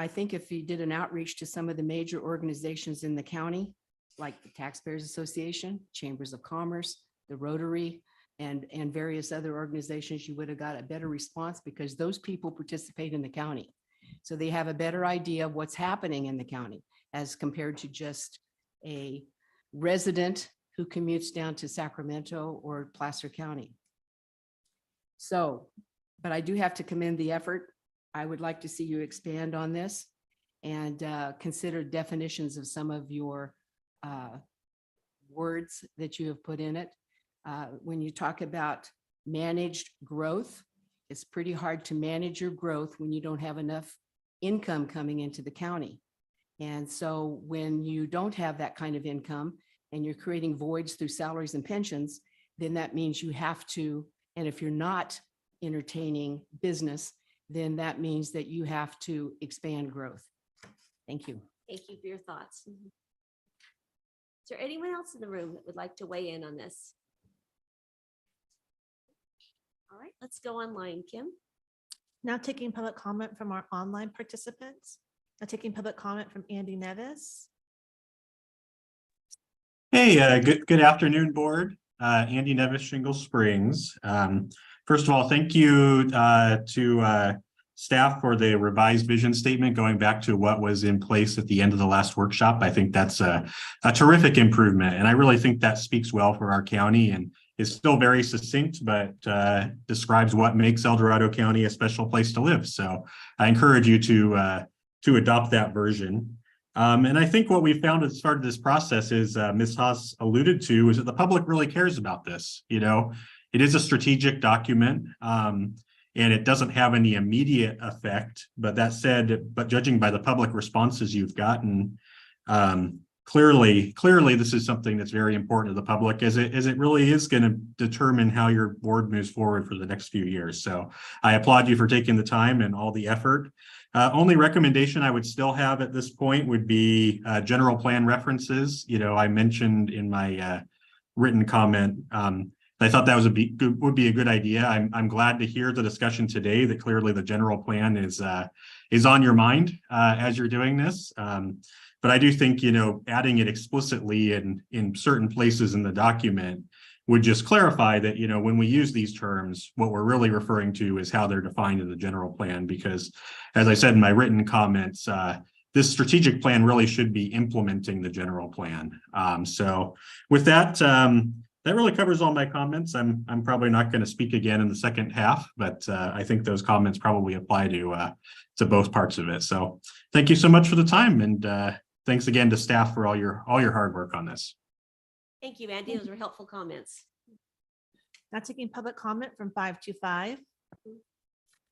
think if you did an outreach to some of the major organizations in the county, like the Taxpayers Association, Chambers of Commerce, the Rotary, and various other organizations, you would have got a better response because those people participate in the county. So they have a better idea of what's happening in the county as compared to just a resident who commutes down to Sacramento or Placer County. So, but I do have to commend the effort. I would like to see you expand on this and consider definitions of some of your words that you have put in it. When you talk about managed growth, it's pretty hard to manage your growth when you don't have enough income coming into the county. And so when you don't have that kind of income and you're creating voids through salaries and pensions, then that means you have to, and if you're not entertaining business, then that means that you have to expand growth. Thank you. Thank you for your thoughts. Is there anyone else in the room that would like to weigh in on this? All right, let's go online, Kim. Now taking public comment from our online participants. Now taking public comment from Andy Nevis. Hey, good afternoon, board. Andy Nevis, Shingle Springs. First of all, thank you to staff for the revised vision statement going back to what was in place at the end of the last workshop. I think that's a terrific improvement, and I really think that speaks well for our county and is still very succinct, but describes what makes El Dorado County a special place to live. So I encourage you to adopt that version. And I think what we found at the start of this process is Ms. Haas alluded to is that the public really cares about this. You know, it is a strategic document and it doesn't have any immediate effect. But that said, but judging by the public responses you've gotten, clearly this is something that's very important to the public as it really is going to determine how your board moves forward for the next few years. So I applaud you for taking the time and all the effort. Only recommendation I would still have at this point would be general plan references. You know, I mentioned in my written comment, I thought that would be a good idea. I'm glad to hear the discussion today that clearly the general plan is on your mind as you're doing this. But I do think, you know, adding it explicitly in certain places in the document would just clarify that, you know, when we use these terms, what we're really referring to is how they're defined in the general plan, because as I said in my written comments, this strategic plan really should be implementing the general plan. So with that, that really covers all my comments. I'm probably not going to speak again in the second half, but I think those comments probably apply to both parts of it. So thank you so much for the time, and thanks again to staff for all your hard work on this. Thank you, Andy. Those were helpful comments. Now taking public comment from 525.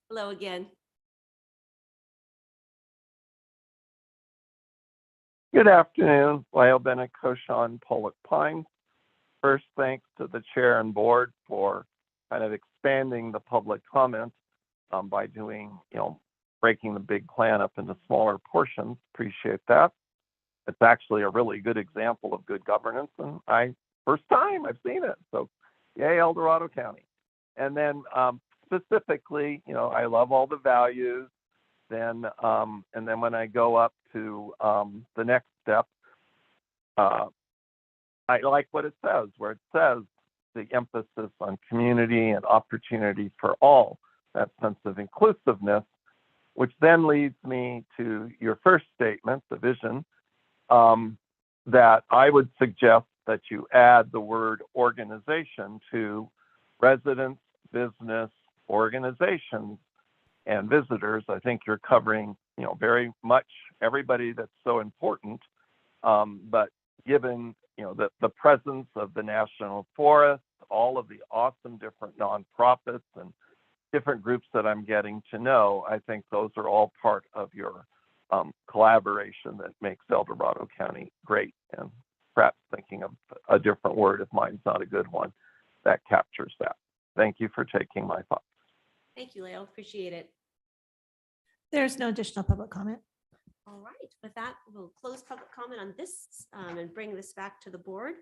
Hello again. Good afternoon, Lyle Bennett, Koshan, Pollock Pines. First, thanks to the chair and board for kind of expanding the public comment by doing, you know, breaking the big plan up into smaller portions. Appreciate that. It's actually a really good example of good governance, and first time I've seen it. So, yay, El Dorado County. And then specifically, you know, I love all the values. Then, and then when I go up to the next step, I like what it says, where it says the emphasis on community and opportunity for all, that sense of inclusiveness, which then leads me to your first statement, the vision, that I would suggest that you add the word organization to residents, business, organizations, and visitors. I think you're covering, you know, very much everybody that's so important. But given, you know, the presence of the National Forest, all of the awesome different nonprofits and different groups that I'm getting to know, I think those are all part of your collaboration that makes El Dorado County great. And perhaps thinking of a different word, if mine's not a good one, that captures that. Thank you for taking my thoughts. Thank you, Leo. Appreciate it. There's no additional public comment. All right, with that, we'll close public comment on this and bring this back to the board.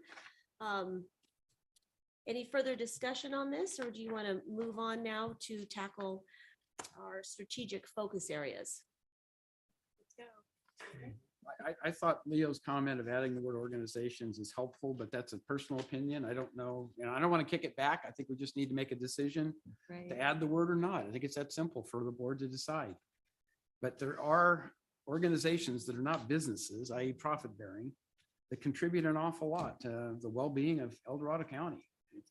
Any further discussion on this, or do you want to move on now to tackle our strategic focus areas? Let's go. I thought Leo's comment of adding the word organizations is helpful, but that's a personal opinion. I don't know. You know, I don't want to kick it back. I think we just need to make a decision to add the word or not. I think it's that simple for the board to decide. But there are organizations that are not businesses, i.e. profit bearing, that contribute an awful lot to the well-being of El Dorado County.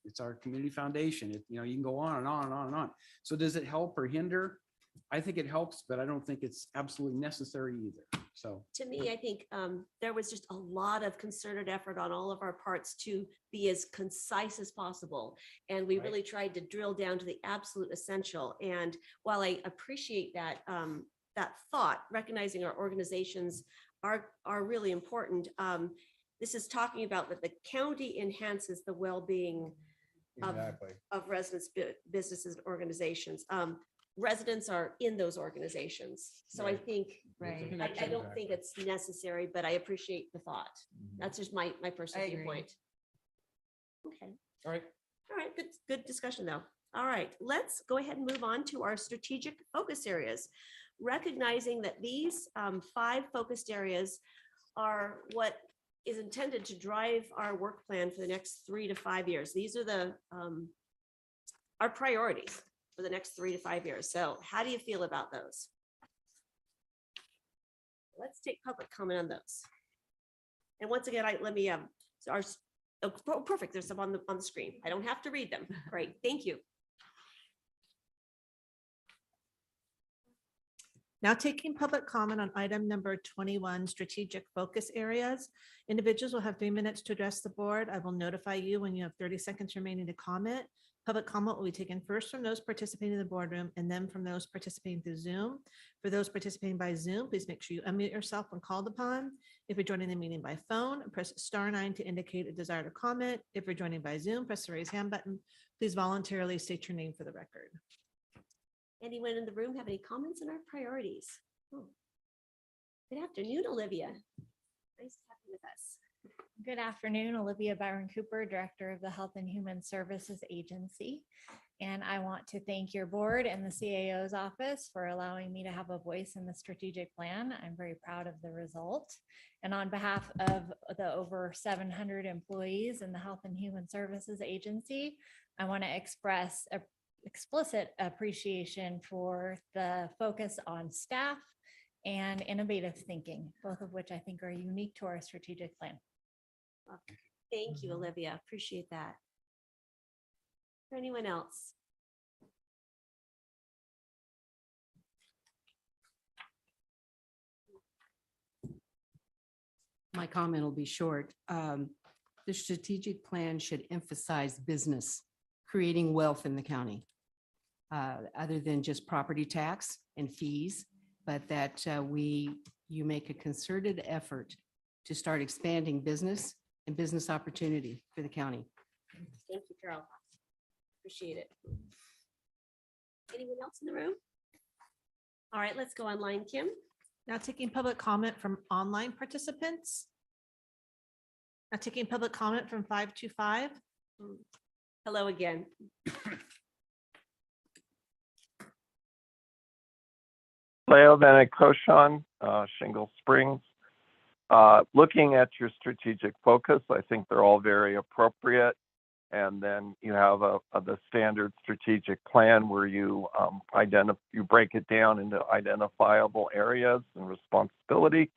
It's our community foundation. You know, you can go on and on and on and on. So does it help or hinder? I think it helps, but I don't think it's absolutely necessary either. So. To me, I think there was just a lot of concerted effort on all of our parts to be as concise as possible. And we really tried to drill down to the absolute essential. And while I appreciate that, that thought, recognizing our organizations are really important, this is talking about that the county enhances the well-being of residents, businesses, and organizations. Residents are in those organizations. So I think, I don't think it's necessary, but I appreciate the thought. That's just my personal viewpoint. Okay. All right. All right, good discussion though. All right, let's go ahead and move on to our strategic focus areas. Recognizing that these 5 focused areas are what is intended to drive our work plan for the next 3 to 5 years. These are our priorities for the next 3 to 5 years. So how do you feel about those? Let's take public comment on those. And once again, let me perfect. There's some on the screen. I don't have to read them. Great. Thank you. Now taking public comment on item number 21, strategic focus areas. Individuals will have 3 minutes to address the board. I will notify you when you have 30 seconds remaining to comment. Public comment will be taken first from those participating in the boardroom and then from those participating through Zoom. For those participating by Zoom, please make sure you unmute yourself when called upon. If you're joining the meeting by phone, press *9 to indicate a desire to comment. If you're joining by Zoom, press the raise hand button. Please voluntarily state your name for the record. Anyone in the room have any comments on our priorities? Oh. Good afternoon, Olivia. Nice to have you with us. Good afternoon, Olivia Byron Cooper, Director of the Health and Human Services Agency. And I want to thank your board and the CAO's office for allowing me to have a voice in the strategic plan. I'm very proud of the result. And on behalf of the over 700 employees in the Health and Human Services Agency, I want to express a explicit appreciation for the focus on staff and innovative thinking, both of which I think are unique to our strategic plan. Thank you, Olivia. Appreciate that. For anyone else? My comment will be short. The strategic plan should emphasize business, creating wealth in the county. Other than just property tax and fees, but that you make a concerted effort to start expanding business and business opportunity for the county. Thank you, Carol. Appreciate it. Anyone else in the room? All right, let's go online, Kim. Now taking public comment from online participants. Now taking public comment from 525. Hello again. Leo Koshan, Shingle Springs. Looking at your strategic focus, I think they're all very appropriate. And then you have the standard strategic plan where you you break it down into identifiable areas and responsibility.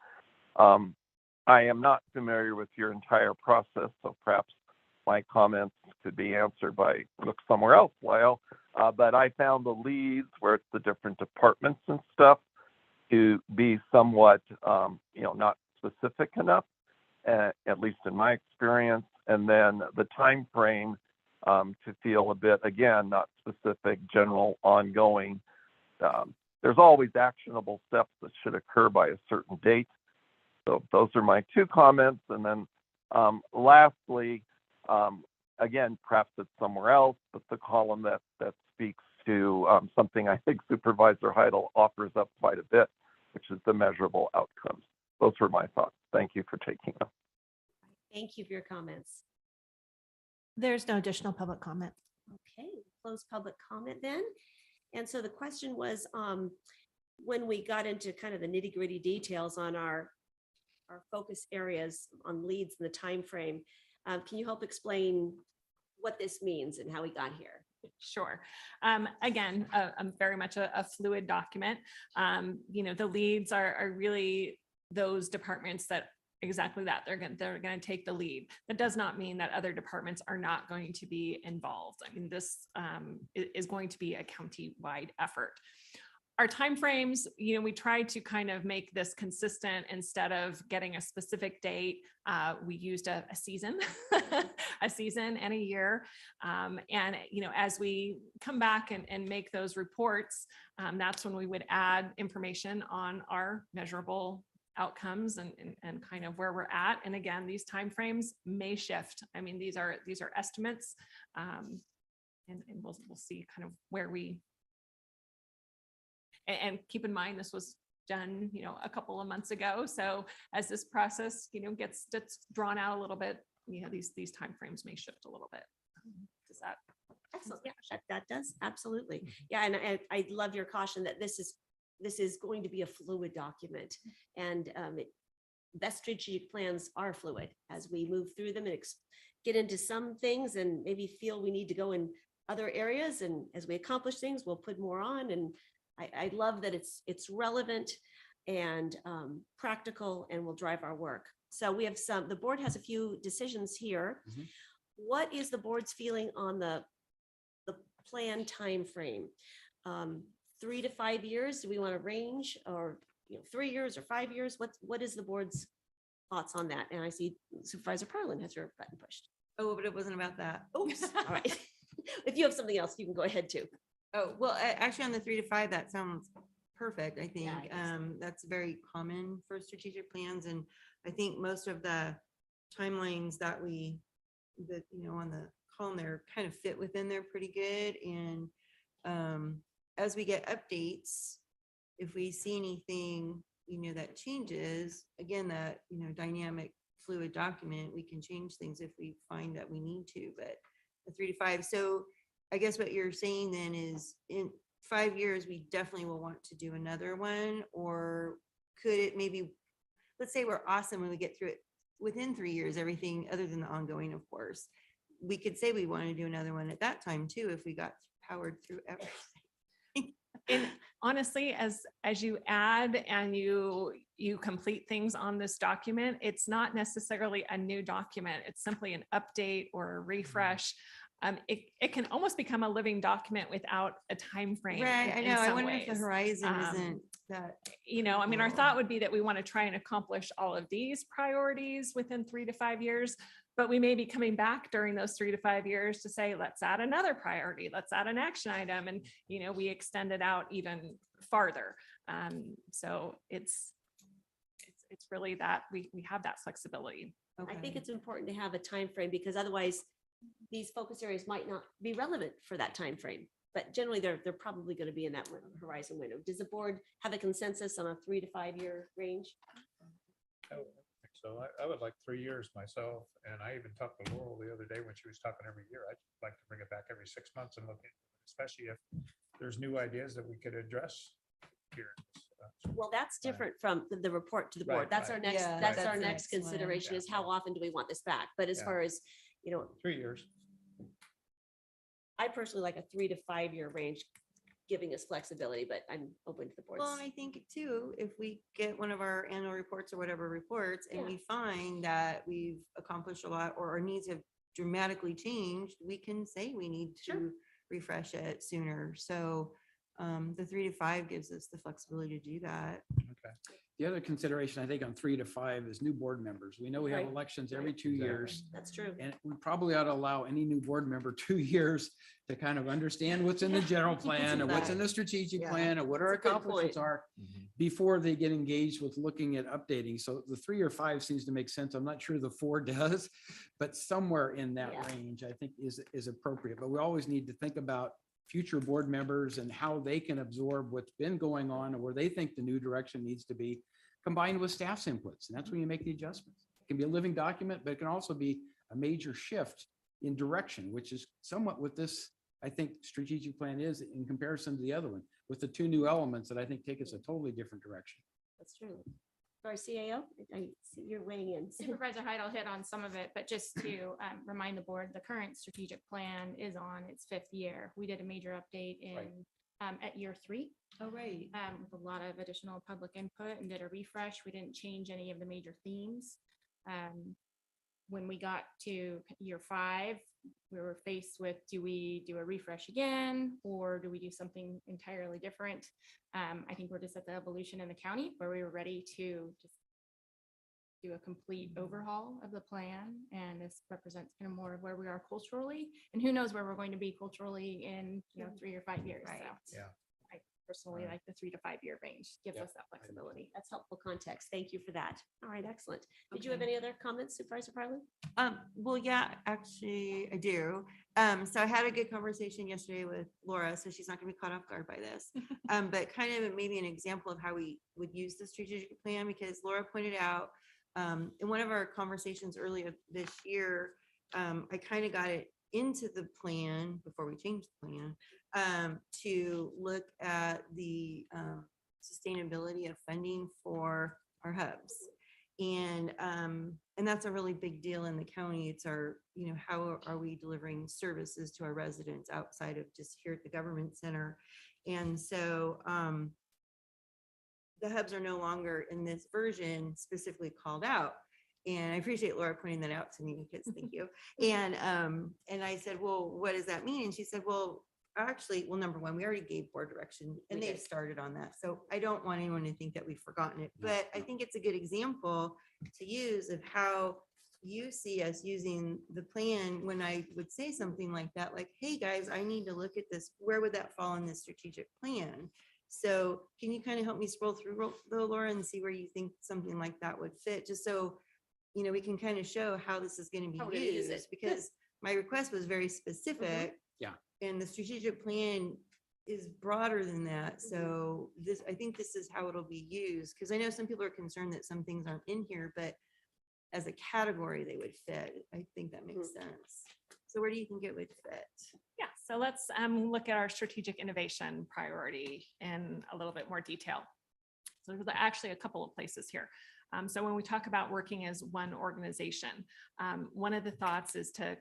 I am not familiar with your entire process, so perhaps my comments could be answered by look somewhere else, Lyle. But I found the leads where it's the different departments and stuff to be somewhat, not specific enough, at least in my experience. And then the time frame to feel a bit, again, not specific, general, ongoing. There's always actionable steps that should occur by a certain date. So those are my 2 comments. And then lastly, again, perhaps it's somewhere else, but the column that speaks to something I think Supervisor Heidel offers up quite a bit, which is the measurable outcomes. Those were my thoughts. Thank you for taking them. Thank you for your comments. There's no additional public comment. Okay, close public comment then. And so the question was, when we got into kind of the nitty-gritty details on our focus areas on leads and the time frame, can you help explain what this means and how we got here? Sure. Again, very much a fluid document. The leads are really those departments that exactly that they're going to take the lead. That does not mean that other departments are not going to be involved. I mean, this is going to be a county-wide effort. our timeframes, we tried to kind of make this consistent. Instead of getting a specific date, we used a season, a season and a year. And, as we come back and make those reports, that's when we would add information on our measurable outcomes and kind of where we're at. And again, these timeframes may shift. I mean, these are estimates. And we'll see kind of where we, and keep in mind, this was done, a couple of months ago. So as this process, gets drawn out a little bit, these timeframes may shift a little bit. Does that? Excellent. Yeah, that does. Absolutely. Yeah. And I love your caution that this is going to be a fluid document, and best strategic plans are fluid as we move through them and get into some things and maybe feel we need to go in other areas. And as we accomplish things, we'll put more on. And I love that it's relevant and practical and will drive our work. So we have the board has a few decisions here. Mhm. What is the board's feeling on the plan timeframe? 3 to 5 years? Do we want to range, or 3 years or 5 years? What is the board's thoughts on that? And I see Supervisor Parlin has her button pushed. Oh, but it wasn't about that. Oops. All right. If you have something else, you can go ahead too. Oh, well, actually on the 3 to 5, that sounds perfect. I think that's very common for strategic plans. And I think most of the timelines that on the column there kind of fit within there pretty good. And as we get updates, if we see anything, that changes, again, that, dynamic fluid document, we can change things if we find that we need to, but the 3 to 5. So I guess what you're saying then is in 5 years, we definitely will want to do another one, or could it maybe, let's say we're awesome when we get through it within 3 years, everything other than the ongoing, of course, we could say we want to do another one at that time too, if we got powered through everything. And honestly, as you add and you complete things on this document, it's not necessarily a new document. It's simply an update or a refresh. It can almost become a living document without a time frame. Right, I know. I wonder if the horizon isn't that. I mean, our thought would be that we want to try and accomplish all of these priorities within 3 to 5 years, but we may be coming back during those 3 to 5 years to say, let's add another priority, let's add an action item, and we extend it out even farther. So it's really that we have that flexibility. I think it's important to have a time frame, because otherwise these focus areas might not be relevant for that time frame. But generally, they're probably going to be in that horizon window. Does the board have a consensus on a 3 to 5 year range? So I would like 3 years myself. And I even talked to Laurel the other day when she was talking every year. I'd like to bring it back every 6 months and look at, especially if there's new ideas that we could address here. Well, that's different from the report to the board. Right, That's our right. next, Yeah, that's that's our the next next one. consideration Yeah. is how often do we want this back? But as Yeah. far as, 3 years. I personally like a 3 to 5 year range, giving us flexibility, but I'm open to the board's. Well, and I think too, if we get one of our annual reports or whatever reports, and Yeah. we find that we've accomplished a lot, or our needs have dramatically changed, we can say we need Sure. to refresh it sooner. So the 3 to 5 gives us the flexibility to do that. Okay. The other consideration, I think, on 3 to 5 is new board members. We know we have Right. elections every Right. 2 years. That's true. And we probably ought to allow any new board member 2 years to kind of understand what's in the general plan and what's in the strategic Yeah. plan and what our That's a good accomplishments point. are before they get engaged with looking at updating. So the 3 or 5 seems to make sense. I'm not sure the 4 does, but somewhere in that Yeah. range, I think is appropriate. But we always need to think about future board members and how they can absorb what's been going on and where they think the new direction needs to be, combined with staff's inputs. And that's when you make the adjustments. It can be a living document, but it can also be a major shift in direction, which is somewhat what this, I think, strategic plan is in comparison to the other one, with the 2 new elements that I think take us a totally different direction. That's true. Sorry, CAO, I see you're weighing in. Supervisor Heidel hit on some of it, but just to remind the board, the current strategic plan is on its 5th year. We did a major update at year 3. Oh, right. With a lot of additional public input, and did a refresh. We didn't change any of the major themes. When we got to year 5, we were faced with, do we do a refresh again, or do we do something entirely different? I think we're just at the evolution in the county where we were ready to just do a complete overhaul of the plan. And this represents kind of more of where we are culturally, and who knows where we're going to be culturally in, 3 or 5 years. Right. So Yeah. I personally like the 3 to 5 year range, gives us that flexibility. That's helpful context. Thank you for that. All right, excellent. Did you have Okay. any other comments, Supervisor Parley? Well, yeah, actually I do. So I had a good conversation yesterday with Laura, so she's not gonna be caught off guard by this. But kind of maybe an example of how we would use the strategic plan, because Laura pointed out in one of our conversations earlier this year, I kind of got it into the plan before we changed the plan, to look at the sustainability of funding for our hubs. And that's a really big deal in the county. It's our, how are we delivering services to our residents outside of just here at the government center? And so the hubs are no longer in this version specifically called out. And I appreciate Laura pointing that out to me, because thank you. And I said, well, what does that mean? And she said, well, actually, well, number one, we already gave board direction and they've started on that. So I don't want anyone to think that we've forgotten it, but I think it's a good example to use of how you see us using the plan when I would say something like that, like, hey, guys, I need to look at this. Where would that fall in this strategic plan? So can you kind of help me scroll through though, Laura, and see where you think something like that would fit, just so, we can kind of show how this is going to be used, because my request was very specific. Yeah. And the strategic plan is broader than that. So I think this is how it'll be used, because I know some people are concerned that some things aren't in here, but as a category, they would fit. I think that makes sense. So where do you think it would fit? Yeah, so let's look at our strategic innovation priority in a little bit more detail. So there's actually a couple of places here. So when we talk about working as one organization, one of the thoughts is to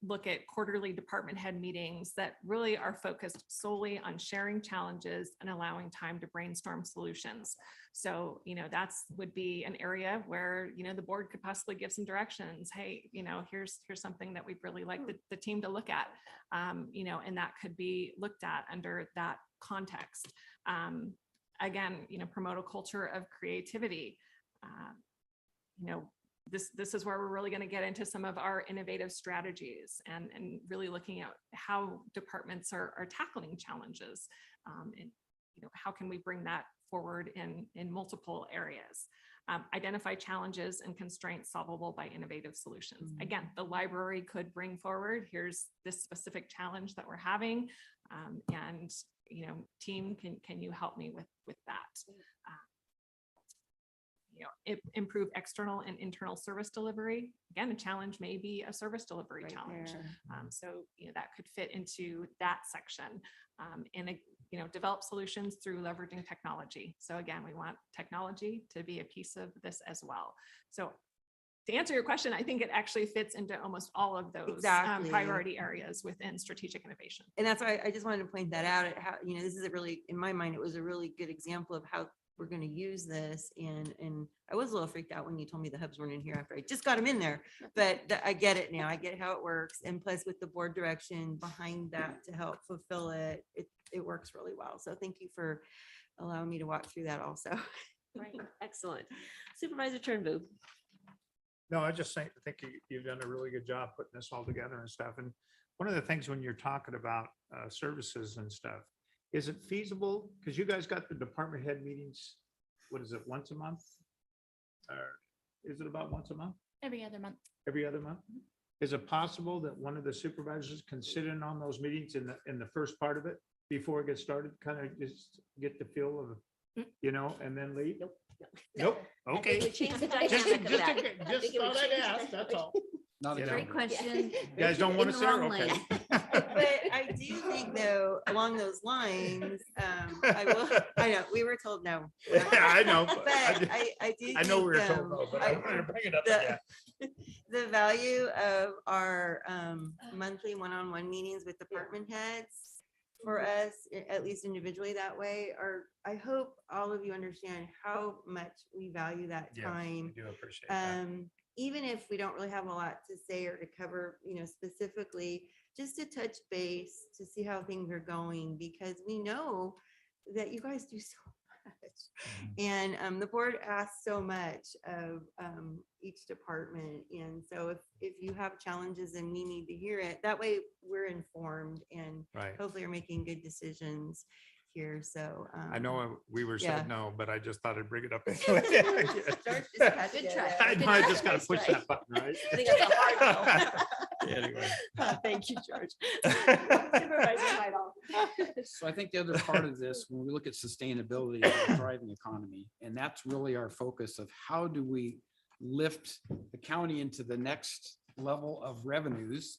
look at quarterly department head meetings that really are focused solely on sharing challenges and allowing time to brainstorm solutions. So, that's would be an area where, the board could possibly give some directions. Hey, here's something that we'd really like the team to look at, and that could be looked at under that context. Again, promote a culture of creativity. This is where we're really going to get into some of our innovative strategies and really looking at how departments are tackling challenges, and how can we bring that forward in multiple areas. Identify challenges and constraints solvable by innovative solutions. Again, the library could bring forward, here's this specific challenge that we're having, and team, can you help me with that? Improve external and internal service delivery. Again, a challenge may be a service delivery challenge. So, that could fit into that section. And, develop solutions through leveraging technology. So again, we want technology to be a piece of this as well. So to answer your question, I think it actually fits into almost all of those priority areas within strategic innovation. And that's why I just wanted to point that out at how, this is a really, in my mind, it was a really good example of how we're going to use this. And I was a little freaked out when you told me the hubs weren't in here after I just got them in there, but I get it now. I get how it works. And plus with the board direction behind that to help fulfill it, it works really well. So thank you for allowing me to walk through that also. Right, excellent. Supervisor Turnbull. No, I just think you've done a really good job putting this all together and stuff. And one of the things when you're talking about services and stuff, is it feasible? Because you guys got the department head meetings, what is it, once a month? Or is it about once a month? Every other month. Every other month? Is it possible that one of the supervisors can sit in on those meetings in the first part of it before it gets started, kind of just get the feel of, and then leave? Nope. Okay. We change the dynamic of that. Just thought I'd ask, that's all. Not a Great question. You guys don't want to say, okay. But I do think though, along those lines, I know, we were told no. Yeah, I know. But I do. I know we were think, told no, but I wanted to bring it up again. The value of our monthly one-on-one meetings with department heads for us, at least individually that way, I hope all of you understand how much we value that time. Yes, we do appreciate that. even if we don't really have a lot to say or to cover, specifically, just to touch base to see how things are going, because we know that you guys do so much. And the board asks so much of each department. And so if you have challenges and we need to hear it, that way we're informed and Right. hopefully are making good decisions here. So I know we were yeah. said no, but I just thought I'd bring it up. George just had to Good get try. it. I know, I just gotta push Nice that button, right? I think that's a hard no. Anyway. Thank you, George. Supervisor Heidel. So I think the other part of this, when we look at sustainability of a thriving economy, and that's really our focus of how do we lift the county into the next level of revenues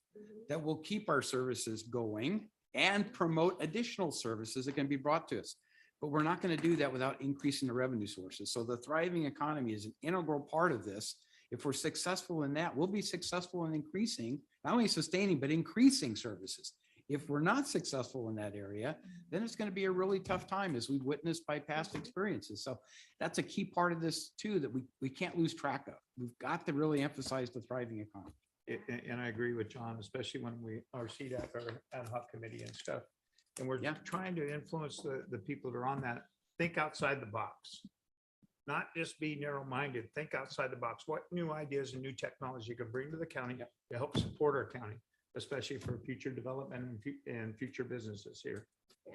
that will keep our services going and promote additional services that can be brought to us. But we're not going to do that without increasing the revenue sources. So the thriving economy is an integral part of this. If we're successful in that, we'll be successful in increasing, not only sustaining, but increasing services. If we're not successful in that area, then it's going to be a really tough time, as we've witnessed by past experiences. So that's a key part of this too, that we can't lose track of. We've got to really emphasize the thriving economy. And I agree with John, especially when our CDAC, our ad hoc committee and stuff. And we're trying to influence the people that are on that, think outside the box. Not just be narrow-minded, think outside the box. What new ideas and new technology you can bring to the county to help support our county, especially for future development and future businesses here.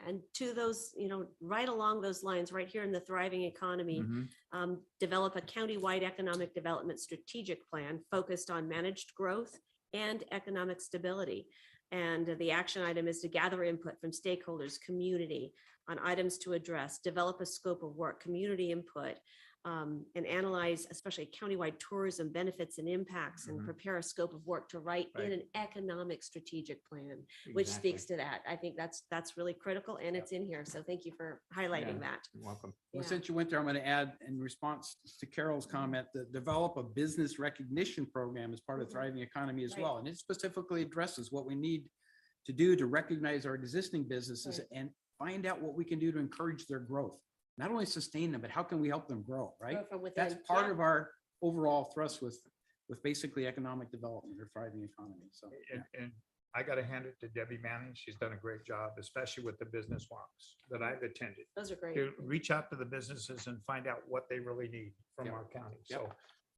And to those, right along those lines, right here in the thriving economy, develop a countywide economic development strategic plan focused on managed growth and economic stability. And the action item is to gather input from stakeholders, community on items to address, develop a scope of work, community input, and analyze especially countywide tourism benefits and impacts, and prepare a scope of work to write in an economic strategic plan, which speaks to that. I think that's really critical, and it's in here. So thank you for highlighting that. You're welcome. Well, since you went there, I'm going to add in response to Carol's comment that develop a business recognition program as part of thriving economy as well. And it specifically addresses what we need to do to recognize our existing businesses and find out what we can do to encourage their growth. Not only sustain them, but how can we help them grow, right? Grow from within. That's part of our overall thrust with basically economic development or thriving economy. So, and I got to hand it to Debbie Manning. She's done a great job, especially with the business walks that I've attended. Those are great. To reach out to the businesses and find out what they really need from our county. So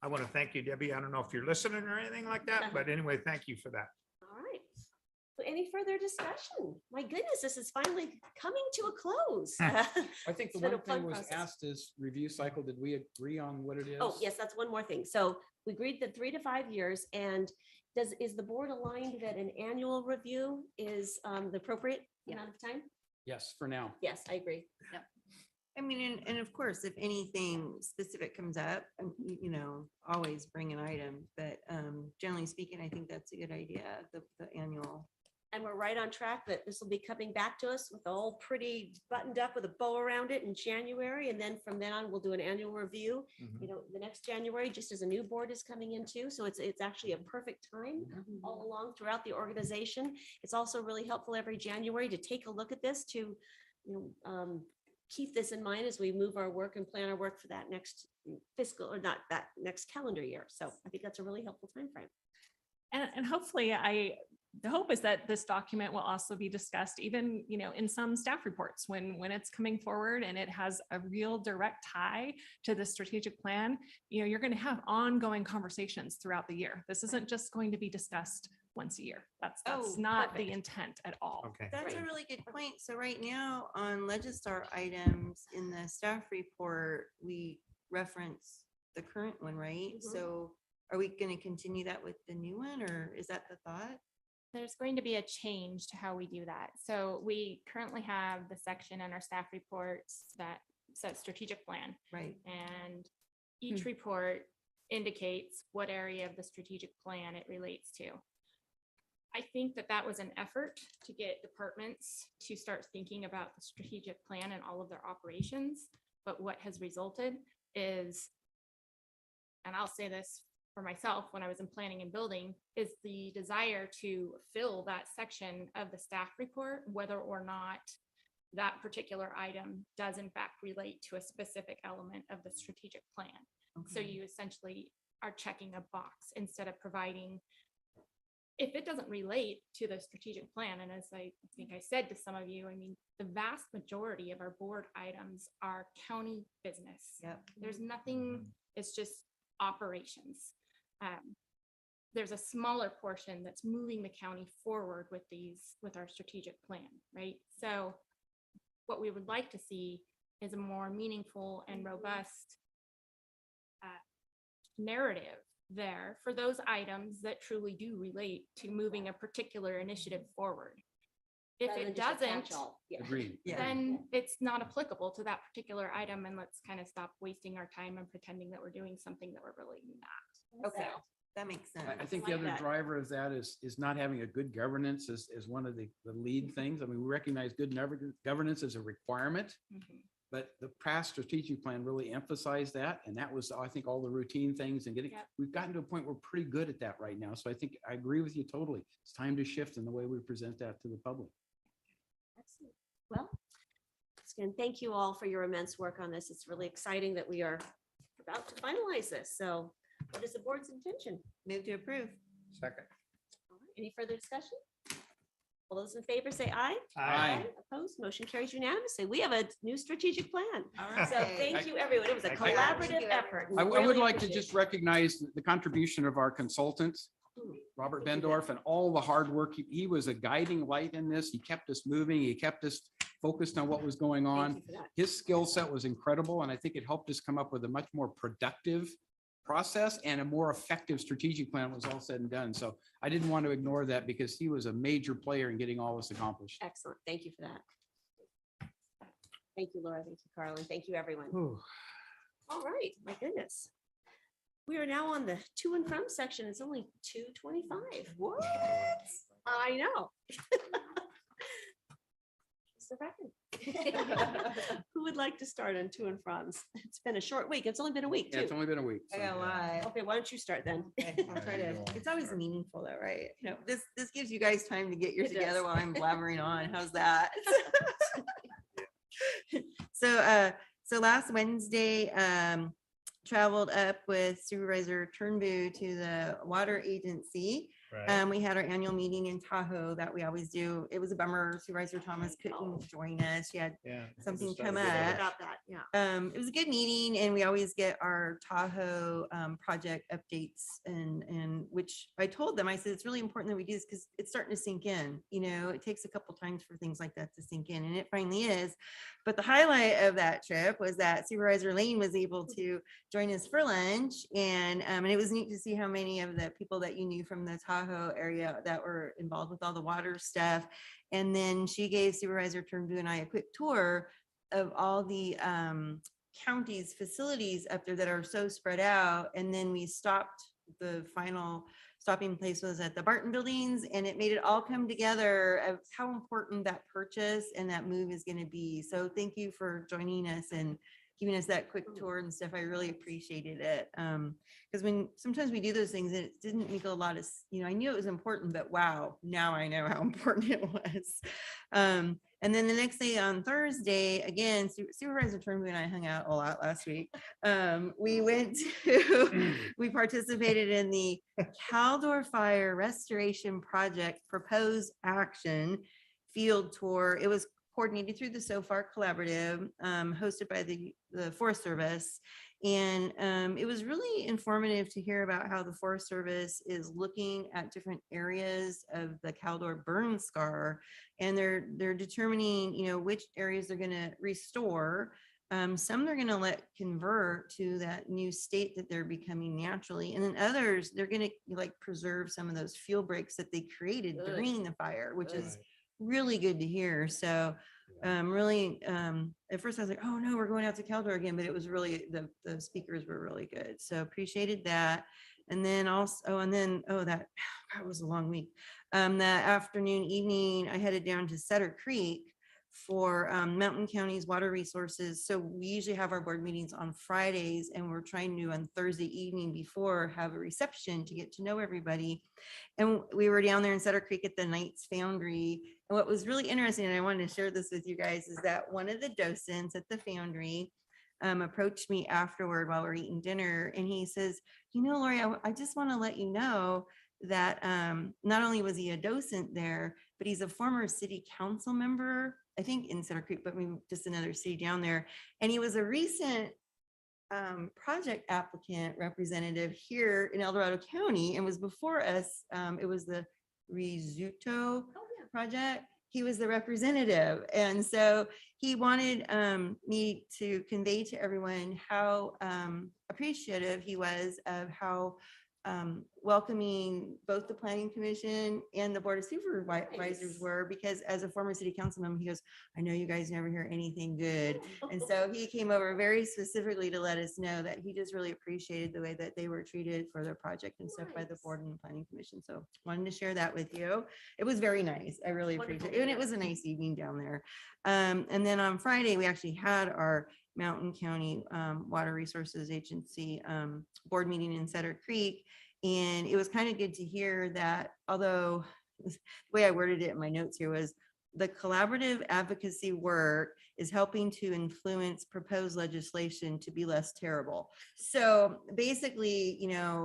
I want to thank you, Debbie. I don't know if you're listening or anything like that, but anyway, thank you for that. All right. So any further discussion? My goodness, this is finally coming to a close. I think the It's been a one thing fun was process. asked is review cycle. Did we agree on what it is? Oh, yes, that's one more thing. So we agreed that 3 to 5 years, and is the board aligned that an annual review is the appropriate amount of time? Yes, for now. Yes, I agree. Yep. I mean, and of course, if anything specific comes up, always bring an item, but generally speaking, I think that's a good idea, the annual. And we're right on track that this will be coming back to us with all pretty buttoned up with a bow around it in January. And then from then on, we'll do an annual review, the next January, just as a new board is coming in too. So it's actually a perfect time all along throughout the organization. It's also really helpful every January to take a look at this, to keep this in mind as we move our work and plan our work for that next fiscal, or not that next calendar year. So I think that's a really helpful timeframe. And hopefully the hope is that this document will also be discussed even, in some staff reports when it's coming forward and it has a real direct tie to the strategic plan. You're going to have ongoing conversations throughout the year. This isn't just going to be discussed once a year. That's not the intent at all. Okay. That's a really good point. So right now on Legistar items in the staff report, we reference the current one, right? So are we going to continue that with the new one, or is that the thought? There's going to be a change to how we do that. So we currently have the section in our staff reports that says strategic plan. Right. And each report indicates what area of the strategic plan it relates to. I think that was an effort to get departments to start thinking about the strategic plan and all of their operations. But what has resulted is, and I'll say this for myself when I was in planning and building, is the desire to fill that section of the staff report, whether or not that particular item does in fact relate to a specific element of the strategic plan. So you essentially are checking a box instead of providing, if it doesn't relate to the strategic plan, and as I think I said to some of you, I mean, the vast majority of our board items are county business. Yep. There's nothing, it's just operations. There's a smaller portion that's moving the county forward with our strategic plan, right? So what we would like to see is a more meaningful and robust narrative there for those items that truly do relate to moving a particular initiative forward. If Rather than it just a doesn't, catch-all. Yeah. Agreed. then it's not applicable to that particular item, and let's kind of stop wasting our time and pretending that we're doing something that we're really not. Okay, that makes sense. I think Like the other that. driver of that is not having a good governance is one of the lead things. I mean, we recognize good governance as a requirement, but the past strategic plan really emphasized that. And that was, I think, all the routine things and getting, we've gotten to a point where we're pretty good at that right now. So I think I agree with you totally. It's time to shift in the way we present that to the public. Excellent. Well, again, thank you all for your immense work on this. It's really exciting that we are about to finalize this. So what is the board's intention? Move to approve. Second. All right, any further discussion? All those in favor say aye. Aye. Opposed, motion carries unanimously. We have a new strategic plan. All So right. thank you, everyone. It was a Thank you. collaborative effort. We I would really like to appreciate just recognize the contribution of our consultant, Robert Bendorf, and all the hard work. He was a guiding light in this. He kept us moving. He kept us focused on what was going on. you for that. His skill set was incredible, and I think it helped us come up with a much more productive process and a more effective strategic plan when it was all said and done. So I didn't want to ignore that because he was a major player in getting all this accomplished. Excellent. Thank you for that. Thank you, Laura. Thank you, Carlin. Thank you, everyone. Whew. All right, my goodness. We are now on the to and from section. It's only 2:25. What? I know. Mr. Beckman. Who would like to start on to and froms? It's been a short week. It's only been a week Yeah, too. it's only been a week. I got a lot. Okay, why don't you start then? Okay, I'll try to, it's always meaningful though, right? No, this gives you guys time to get yours It together does. while I'm blabbering on. How's that? So last Wednesday, traveled up with Supervisor Turnbull to the water agency. We had our annual meeting in Tahoe that we always do. It was a bummer. Supervisor Thomas couldn't join us. She had something come up. About that, yeah. It was a good meeting, and we always get our Tahoe project updates, and which I told them, I said, it's really important that we do this because it's starting to sink in. You know, it takes a couple times for things like that to sink in, and it finally is. But the highlight of that trip was that Supervisor Lane was able to join us for lunch, and it was neat to see how many of the people that you knew from the Tahoe area that were involved with all the water stuff. And then she gave Supervisor Turnbull and I a quick tour of all the counties facilities up there that are so spread out. And then we stopped, the final stopping place was at the Barton buildings, and it made it all come together of how important that purchase and that move is going to be. So thank you for joining us and giving us that quick tour and stuff. I really appreciated it. Because when sometimes we do those things, it didn't make a lot of, I knew it was important, but wow, now I know how important it was. And then the next day on Thursday, again, Supervisor Turnbull and I hung out a lot last week. We participated in the Caldor Fire Restoration Project Proposed Action Field Tour. It was coordinated through the SOFAR Collaborative, hosted by the Forest Service. And it was really informative to hear about how the Forest Service is looking at different areas of the Caldor burn scar. And they're determining, which areas they're going to restore. Some they're going to let convert to that new state that they're becoming naturally. And then others, they're going to preserve some of those fuel breaks that they created during the fire, which is really good to hear. So really, at first I was like, oh no, we're going out to Caldor again, but it was really, the speakers were really good. So appreciated that. And then also, that was a long week. That afternoon, evening, I headed down to Sutter Creek for Mountain County's water resources. So we usually have our board meetings on Fridays, and we're trying to on Thursday evening before have a reception to get to know everybody. And we were down there in Sutter Creek at the Knights Foundry. And what was really interesting, and I wanted to share this with you guys, is that one of the docents at the Foundry approached me afterward while we're eating dinner, and he says, Lori, I just want to let you know that not only was he a docent there, but he's a former city council member, I think in Cedar Creek, but maybe just another city down there. And he was a recent project applicant representative here in El Dorado County and was before us. It was the Risotto project. He was the representative. And so he wanted me to convey to everyone how appreciative he was of how welcoming both the planning commission and the board of supervisors were, because as a former city council member, he goes, I know you guys never hear anything good. And so he came over very specifically to let us know that he just really appreciated the way that they were treated for their project and stuff by the board and the planning commission. So wanted to share that with you. It was very nice. I really appreciate it. And it was a nice evening down there. And then on Friday, we actually had our Mountain County Water Resources Agency board meeting in Cedar Creek. And it was kind of good to hear that, although the way I worded it in my notes here was the collaborative advocacy work is helping to influence proposed legislation to be less terrible. So basically,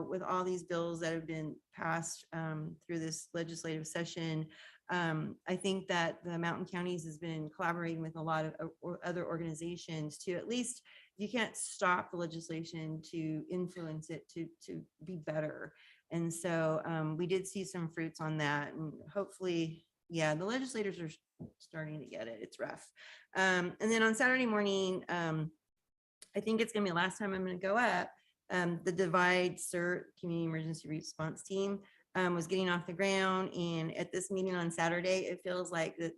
with all these bills that have been passed through this legislative session, I think that the Mountain Counties has been collaborating with a lot of other organizations to at least, you can't stop the legislation, to influence it to be better. And so we did see some fruits on that, and hopefully, the legislators are starting to get it. It's rough. And then on Saturday morning, I think it's gonna be the last time I'm gonna go up. The Divide CERT Community Emergency Response Team was getting off the ground, and at this meeting on Saturday, it feels like that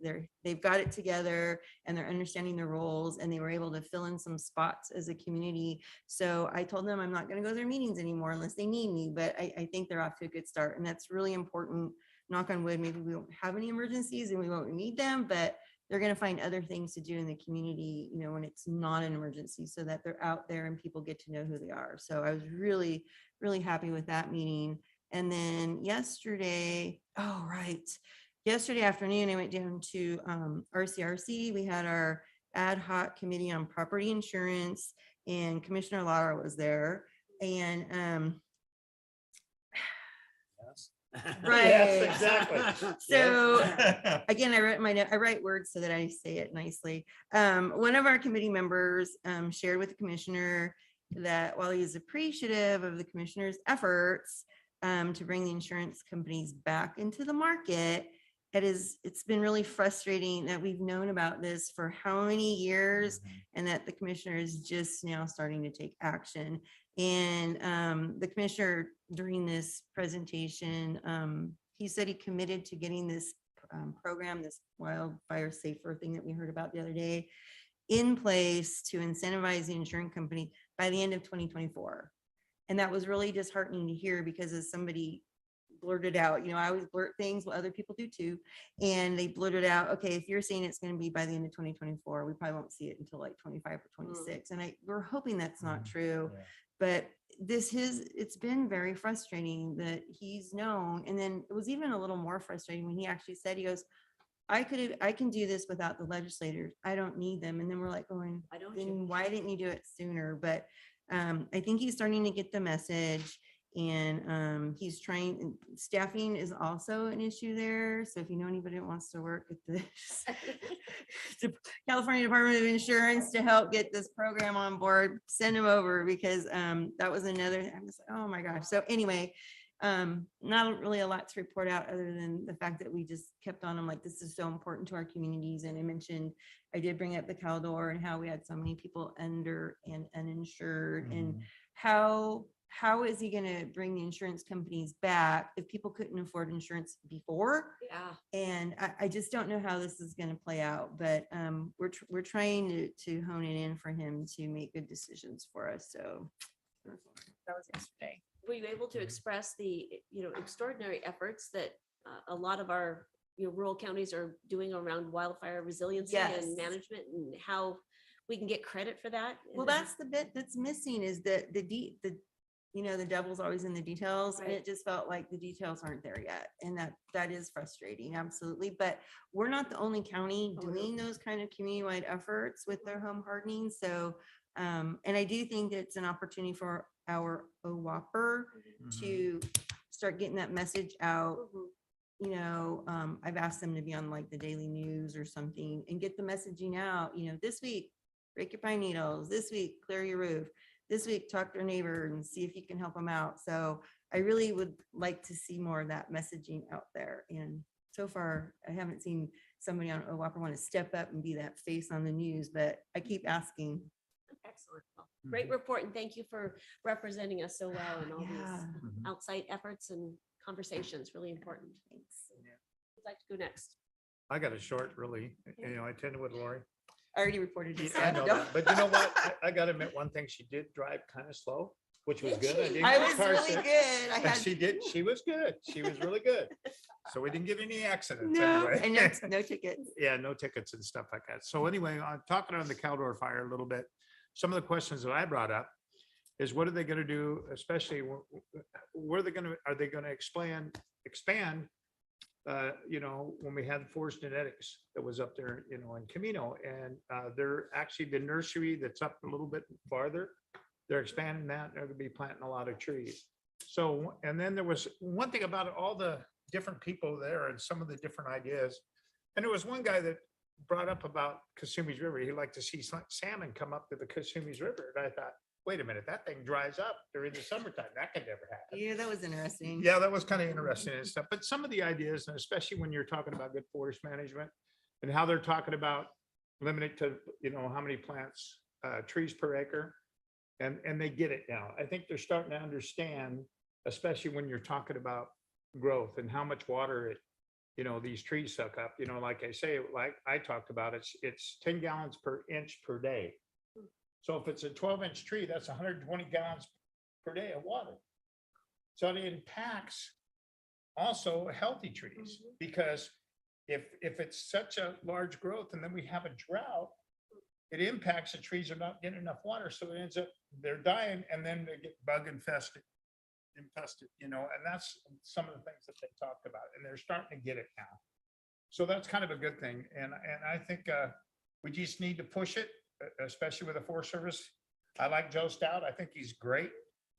they've got it together and they're understanding their roles, and they were able to fill in some spots as a community. So I told them I'm not going to go to their meetings anymore unless they need me, but I think they're off to a good start, and that's really important. Knock on wood, maybe we won't have any emergencies and we won't need them, but they're going to find other things to do in the community, when it's not an emergency, so that they're out there and people get to know who they are. So I was really, really happy with that meeting. And then yesterday afternoon, I went down to RCRC. We had our ad hoc committee on property insurance, and Commissioner Lara was there. And right. Yes, exactly. So again, I write words so that I say it nicely. One of our committee members shared with the commissioner that while he is appreciative of the commissioner's efforts to bring the insurance companies back into the market, it's been really frustrating that we've known about this for how many years, and that the commissioner is just now starting to take action. And the commissioner during this presentation, he said he committed to getting this program, this wildfire safer thing that we heard about the other day, in place to incentivize the insurance company by the end of 2024. And that was really disheartening to hear, because as somebody blurted out, I always blurt things, what other people do too. And they blurted out, okay, if you're saying it's going to be by the end of 2024, we probably won't see it until like 25 or 26. And we're hoping that's not true. But it's been very frustrating that he's known. And then it was even a little more frustrating when he actually said, he goes, I can do this without the legislators. I don't need them. And then we're like going, then why didn't you do it sooner? But I think he's starting to get the message, and he's trying. Staffing is also an issue there. So if you know anybody that wants to work at the California Department of Insurance to help get this program on board, send him over, because that was another, I was like, oh my gosh. So anyway, not really a lot to report out other than the fact that we just kept on. I'm like, this is so important to our communities. And I did bring up the Caldor and how we had so many people under and uninsured, and how is he going to bring the insurance companies back if people couldn't afford insurance before? Yeah. And I just don't know how this is going to play out, but we're trying to hone it in for him to make good decisions for us. So that was yesterday. Were you able to express the, extraordinary efforts that a lot of our rural counties are doing around wildfire resiliency and management, and how we can get credit for that? Well, that's the bit that's missing, is that the devil's always in the details, and it just felt like the details aren't there yet. And that is frustrating. Absolutely. But we're not the only county doing those kind of community-wide efforts with their home hardening. So And I do think it's an opportunity for our OWOPR to start getting that message out. You know, I've asked them to be on like the daily news or something and get the messaging out, you know, this week, break your pine needles, this week, clear your roof, this week, talk to your neighbor and see if you can help them out. So I really would like to see more of that messaging out there. And so far, I haven't seen somebody on OWOPR want to step up and be that face on the news, but I keep asking. Excellent. Well, great report, and thank you for representing us so well in all Yeah. these outside efforts and conversations. Really important. Thanks. Who'd like to go next? I got a short, really, you know, I attended with Lori. I already reported to I know that, but you know what? I gotta admit, one thing, she did drive kind of slow, which was good. didn't I get was car really sick. good. I And had she was good. She was really good. So we didn't get any accidents no, anyway. and no tickets. Yeah, no tickets and stuff like that. So anyway, I'm talking on the Caldor fire a little bit. Some of the questions that I brought up is what are they gonna do, especially where are they gonna expand, you know, when we had Forest Genetics that was up there, you know, in Camino, and they're actually the nursery that's up a little bit farther. They're expanding that. They're gonna be planting a lot of trees. So, and then there was one thing about it, all the different people there and some of the different ideas. And there was one guy that brought up about Casumi's River. He'd like to see salmon come up to the Casumi's River. And I thought, wait a minute, that thing dries up during the summertime. That could never happen. Yeah, that was interesting. Yeah, that was kind of interesting and stuff. But some of the ideas, and especially when you're talking about good forest management and how they're talking about limited to, you know, how many plants, trees per acre. And they get it now. I think they're starting to understand, especially when you're talking about growth and how much water you know, these trees suck up, you know, like I say, like I talked about, it's 10 gallons per inch per day. So if it's a 12-inch tree, that's 120 gallons per day of water. So it impacts also healthy trees, because if it's such a large growth and then we have a drought, it impacts the trees are not getting enough water. So it ends up, they're dying, and then they get bug infested, you know, and that's some of the things that they talked about, and they're starting to get it now. So that's kind of a good thing. And I think we just need to push it, especially with the Forest Service. I like Joe Stout. I think he's great.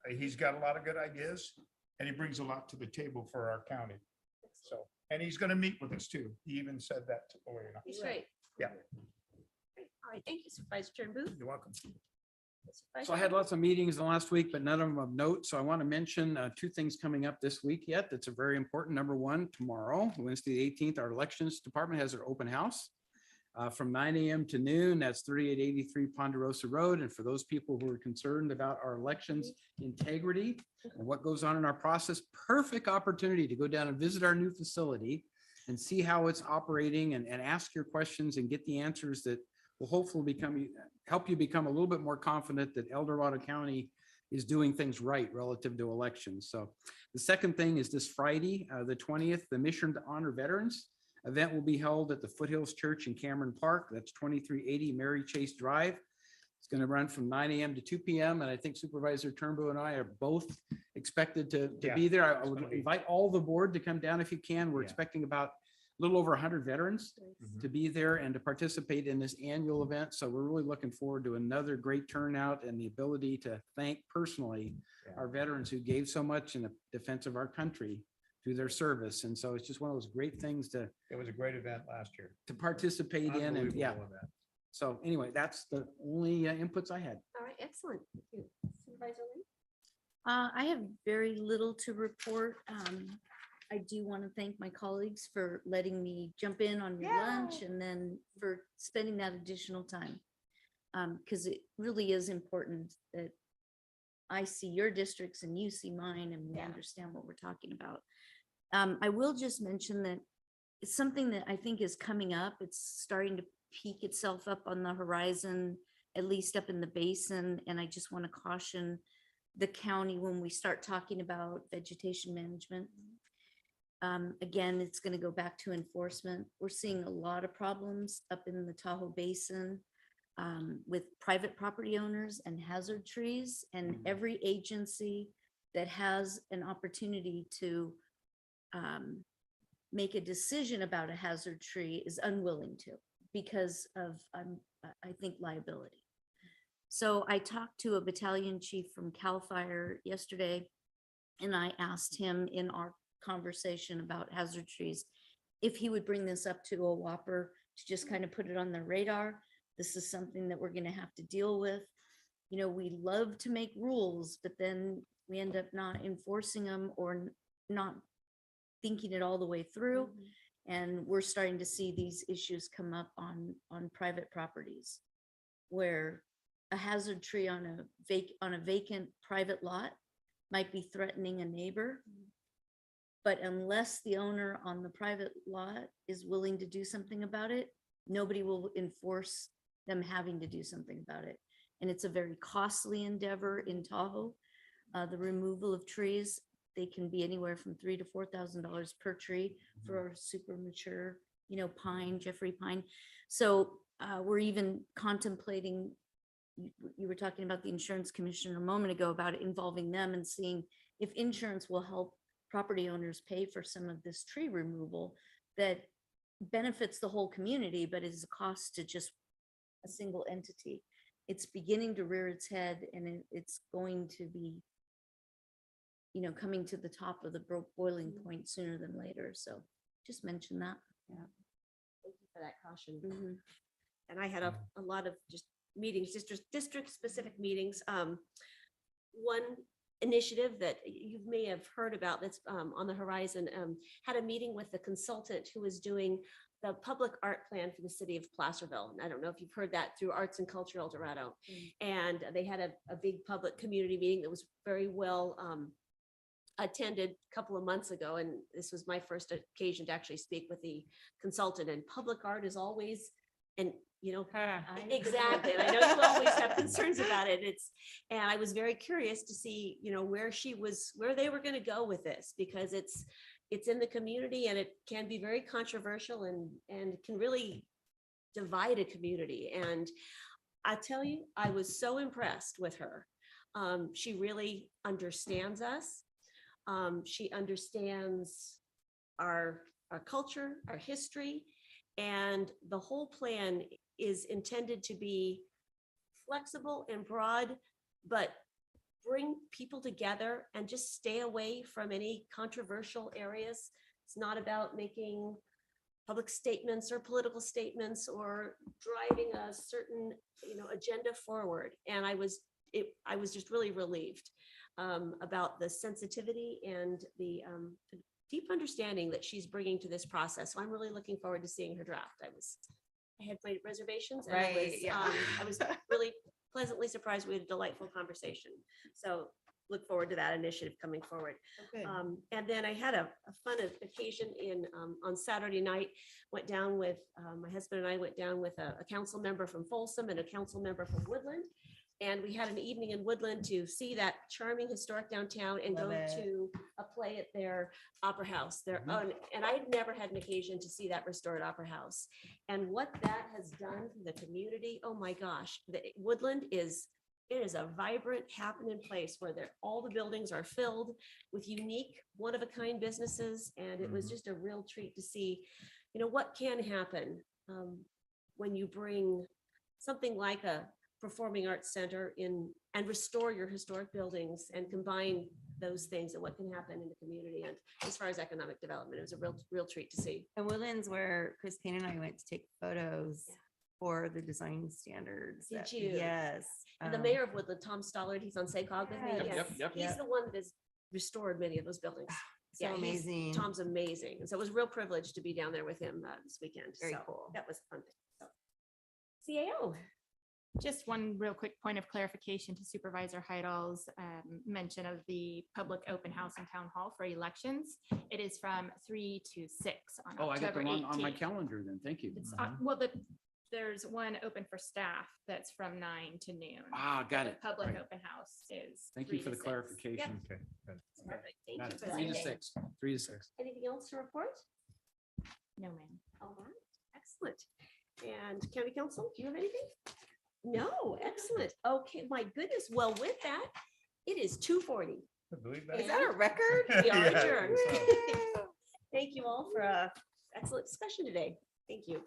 He's got a lot of good ideas, and he brings a lot to the table for our county. So, and he's going to meet with us too. He even said that to Lori. He's great. Yeah. All right, thank you, Supervisor Turnbull. You're welcome. So I had lots of meetings in the last week, but none of them of note. So I want to mention two things coming up this week yet. That's a very important. Number one, tomorrow, Wednesday, the 18th, our elections department has their open house from 9 a.m. to noon. That's 3883 Ponderosa Road. And for those people who are concerned about our elections integrity and what goes on in our process, perfect opportunity to go down and visit our new facility and see how it's operating and ask your questions and get the answers that will hopefully help you become a little bit more confident that El Dorado County is doing things right relative to elections. So the second thing is this Friday, the 20th, the Mission to Honor Veterans event will be held at the Foothills Church in Cameron Park. That's 2380 Mary Chase Drive. It's going to run from 9 a.m. to 2 p.m. And I think Supervisor Turnbull and I are both expected to be there. I would invite all the board to come down if you can. We're expecting about a little over 100 veterans to be there and to participate in this annual event. So we're really looking forward to another great turnout and the ability to thank personally our veterans who gave so much in the defense of our country through their service. And so it's just one of those great things to. It was a great event last year. To participate in, and yeah. Unbelievable event. So anyway, that's the only inputs I had. All right, excellent. Thank you. Supervisor Lee? I have very little to report. I do want to thank my colleagues for letting me jump in on your lunch and then for spending that additional time. Because it really is important that I see your districts and you see mine and we understand what we're talking about. I will just mention that it's something that I think is coming up. It's starting to peek itself up on the horizon, at least up in the basin. And I just want to caution the county when we start talking about vegetation management. Again, it's going to go back to enforcement. We're seeing a lot of problems up in the Tahoe Basin with private property owners and hazard trees, and every agency that has an opportunity to make a decision about a hazard tree is unwilling to because of, I think, liability. So I talked to a battalion chief from CAL FIRE yesterday, and I asked him in our conversation about hazard trees if he would bring this up to a Whopper to just kind of put it on their radar. This is something that we're going to have to deal with. You know, we love to make rules, but then we end up not enforcing them or not thinking it all the way through. And we're starting to see these issues come up on private properties where a hazard tree on a vacant private lot might be threatening a neighbor. But unless the owner on the private lot is willing to do something about it, nobody will enforce them having to do something about it. And it's a very costly endeavor in Tahoe. The removal of trees, they can be anywhere from $3,000 to $4,000 per tree for a super mature, you know, pine, Jeffrey pine. So we're even contemplating, you were talking about the insurance commissioner a moment ago about it involving them and seeing if insurance will help property owners pay for some of this tree removal that benefits the whole community, but is a cost to just a single entity. It's beginning to rear its head, and it's going to be, you know, coming to the top of the boiling point sooner than later. So just mention that. Yeah. Thank you for that caution. And I had a lot of just meetings, district specific meetings. One initiative that you may have heard about that's on the horizon, had a meeting with the consultant who was doing the public art plan for the city of Placerville. And I don't know if you've heard that through Arts and Culture El Dorado. And they had a big public community meeting that was very well attended a couple of months ago. And this was my first occasion to actually speak with the consultant. And public art is always, and you know, exactly. And I know you always have concerns about it. And I was very curious to see, you know, where they were going to go with this, because it's in the community and it can be very controversial and can really divide a community. And I tell you, I was so impressed with her. She really understands us. She understands our culture, our history, and the whole plan is intended to be flexible and broad, but bring people together and just stay away from any controversial areas. It's not about making public statements or political statements or driving a certain, you know, agenda forward. And I was just really relieved about the sensitivity and the deep understanding that she's bringing to this process. So I'm really looking forward to seeing her draft. I had my reservations, and I was really pleasantly surprised. We had a delightful conversation. So look forward to that initiative coming forward. Okay. And then I had a fun occasion on Saturday night, went down with, my husband and I went down with a council member from Folsom and a council member from Woodland. And we had an evening in Woodland to see that charming historic downtown and Love go it. to a play at their opera house. And I had never had an occasion to see that restored opera house. And what that has done for the community, oh my gosh, Woodland it is a vibrant, happening place where all the buildings are filled with unique, one-of-a-kind businesses. And it was just a real treat to see, you know, what can happen when you bring something like a performing arts center in and restore your historic buildings and combine those things and what can happen in the community. And as far as economic development, it was a real treat to see. And Woodlands where Chris Payne and I went to take photos for the design standards. Did you? Yes. And the mayor of Woodland, Tom Stollard, he's on SACOG with me. Yes. He's the one that's restored many of those buildings. So amazing. Tom's amazing. And so it was a real privilege to be down there with him this weekend. Very So cool. That was a fun thing. So. CAO. Just one real quick point of clarification to Supervisor Heidel's mention of the public open house in town hall for elections. It is from 3 to 6 on Oh, I got October them on my 18th. calendar then. Thank you. It's, well, there's one open for staff that's from 9 to noon. Ah, got The it. Public Right. open house is. Thank 3 you for to the 6. clarification. Yep. Okay, good. Perfect. Thank Got you it. for that. 3 to 6. 3 to 6. Anything else to report? No, ma'am. All right, excellent. And county council, do you have anything? No, excellent. Okay, my goodness. Well, with that, it is 2:40. Is that a record? We are Yeah. adjourned. Thank you all for excellent discussion today. Thank you.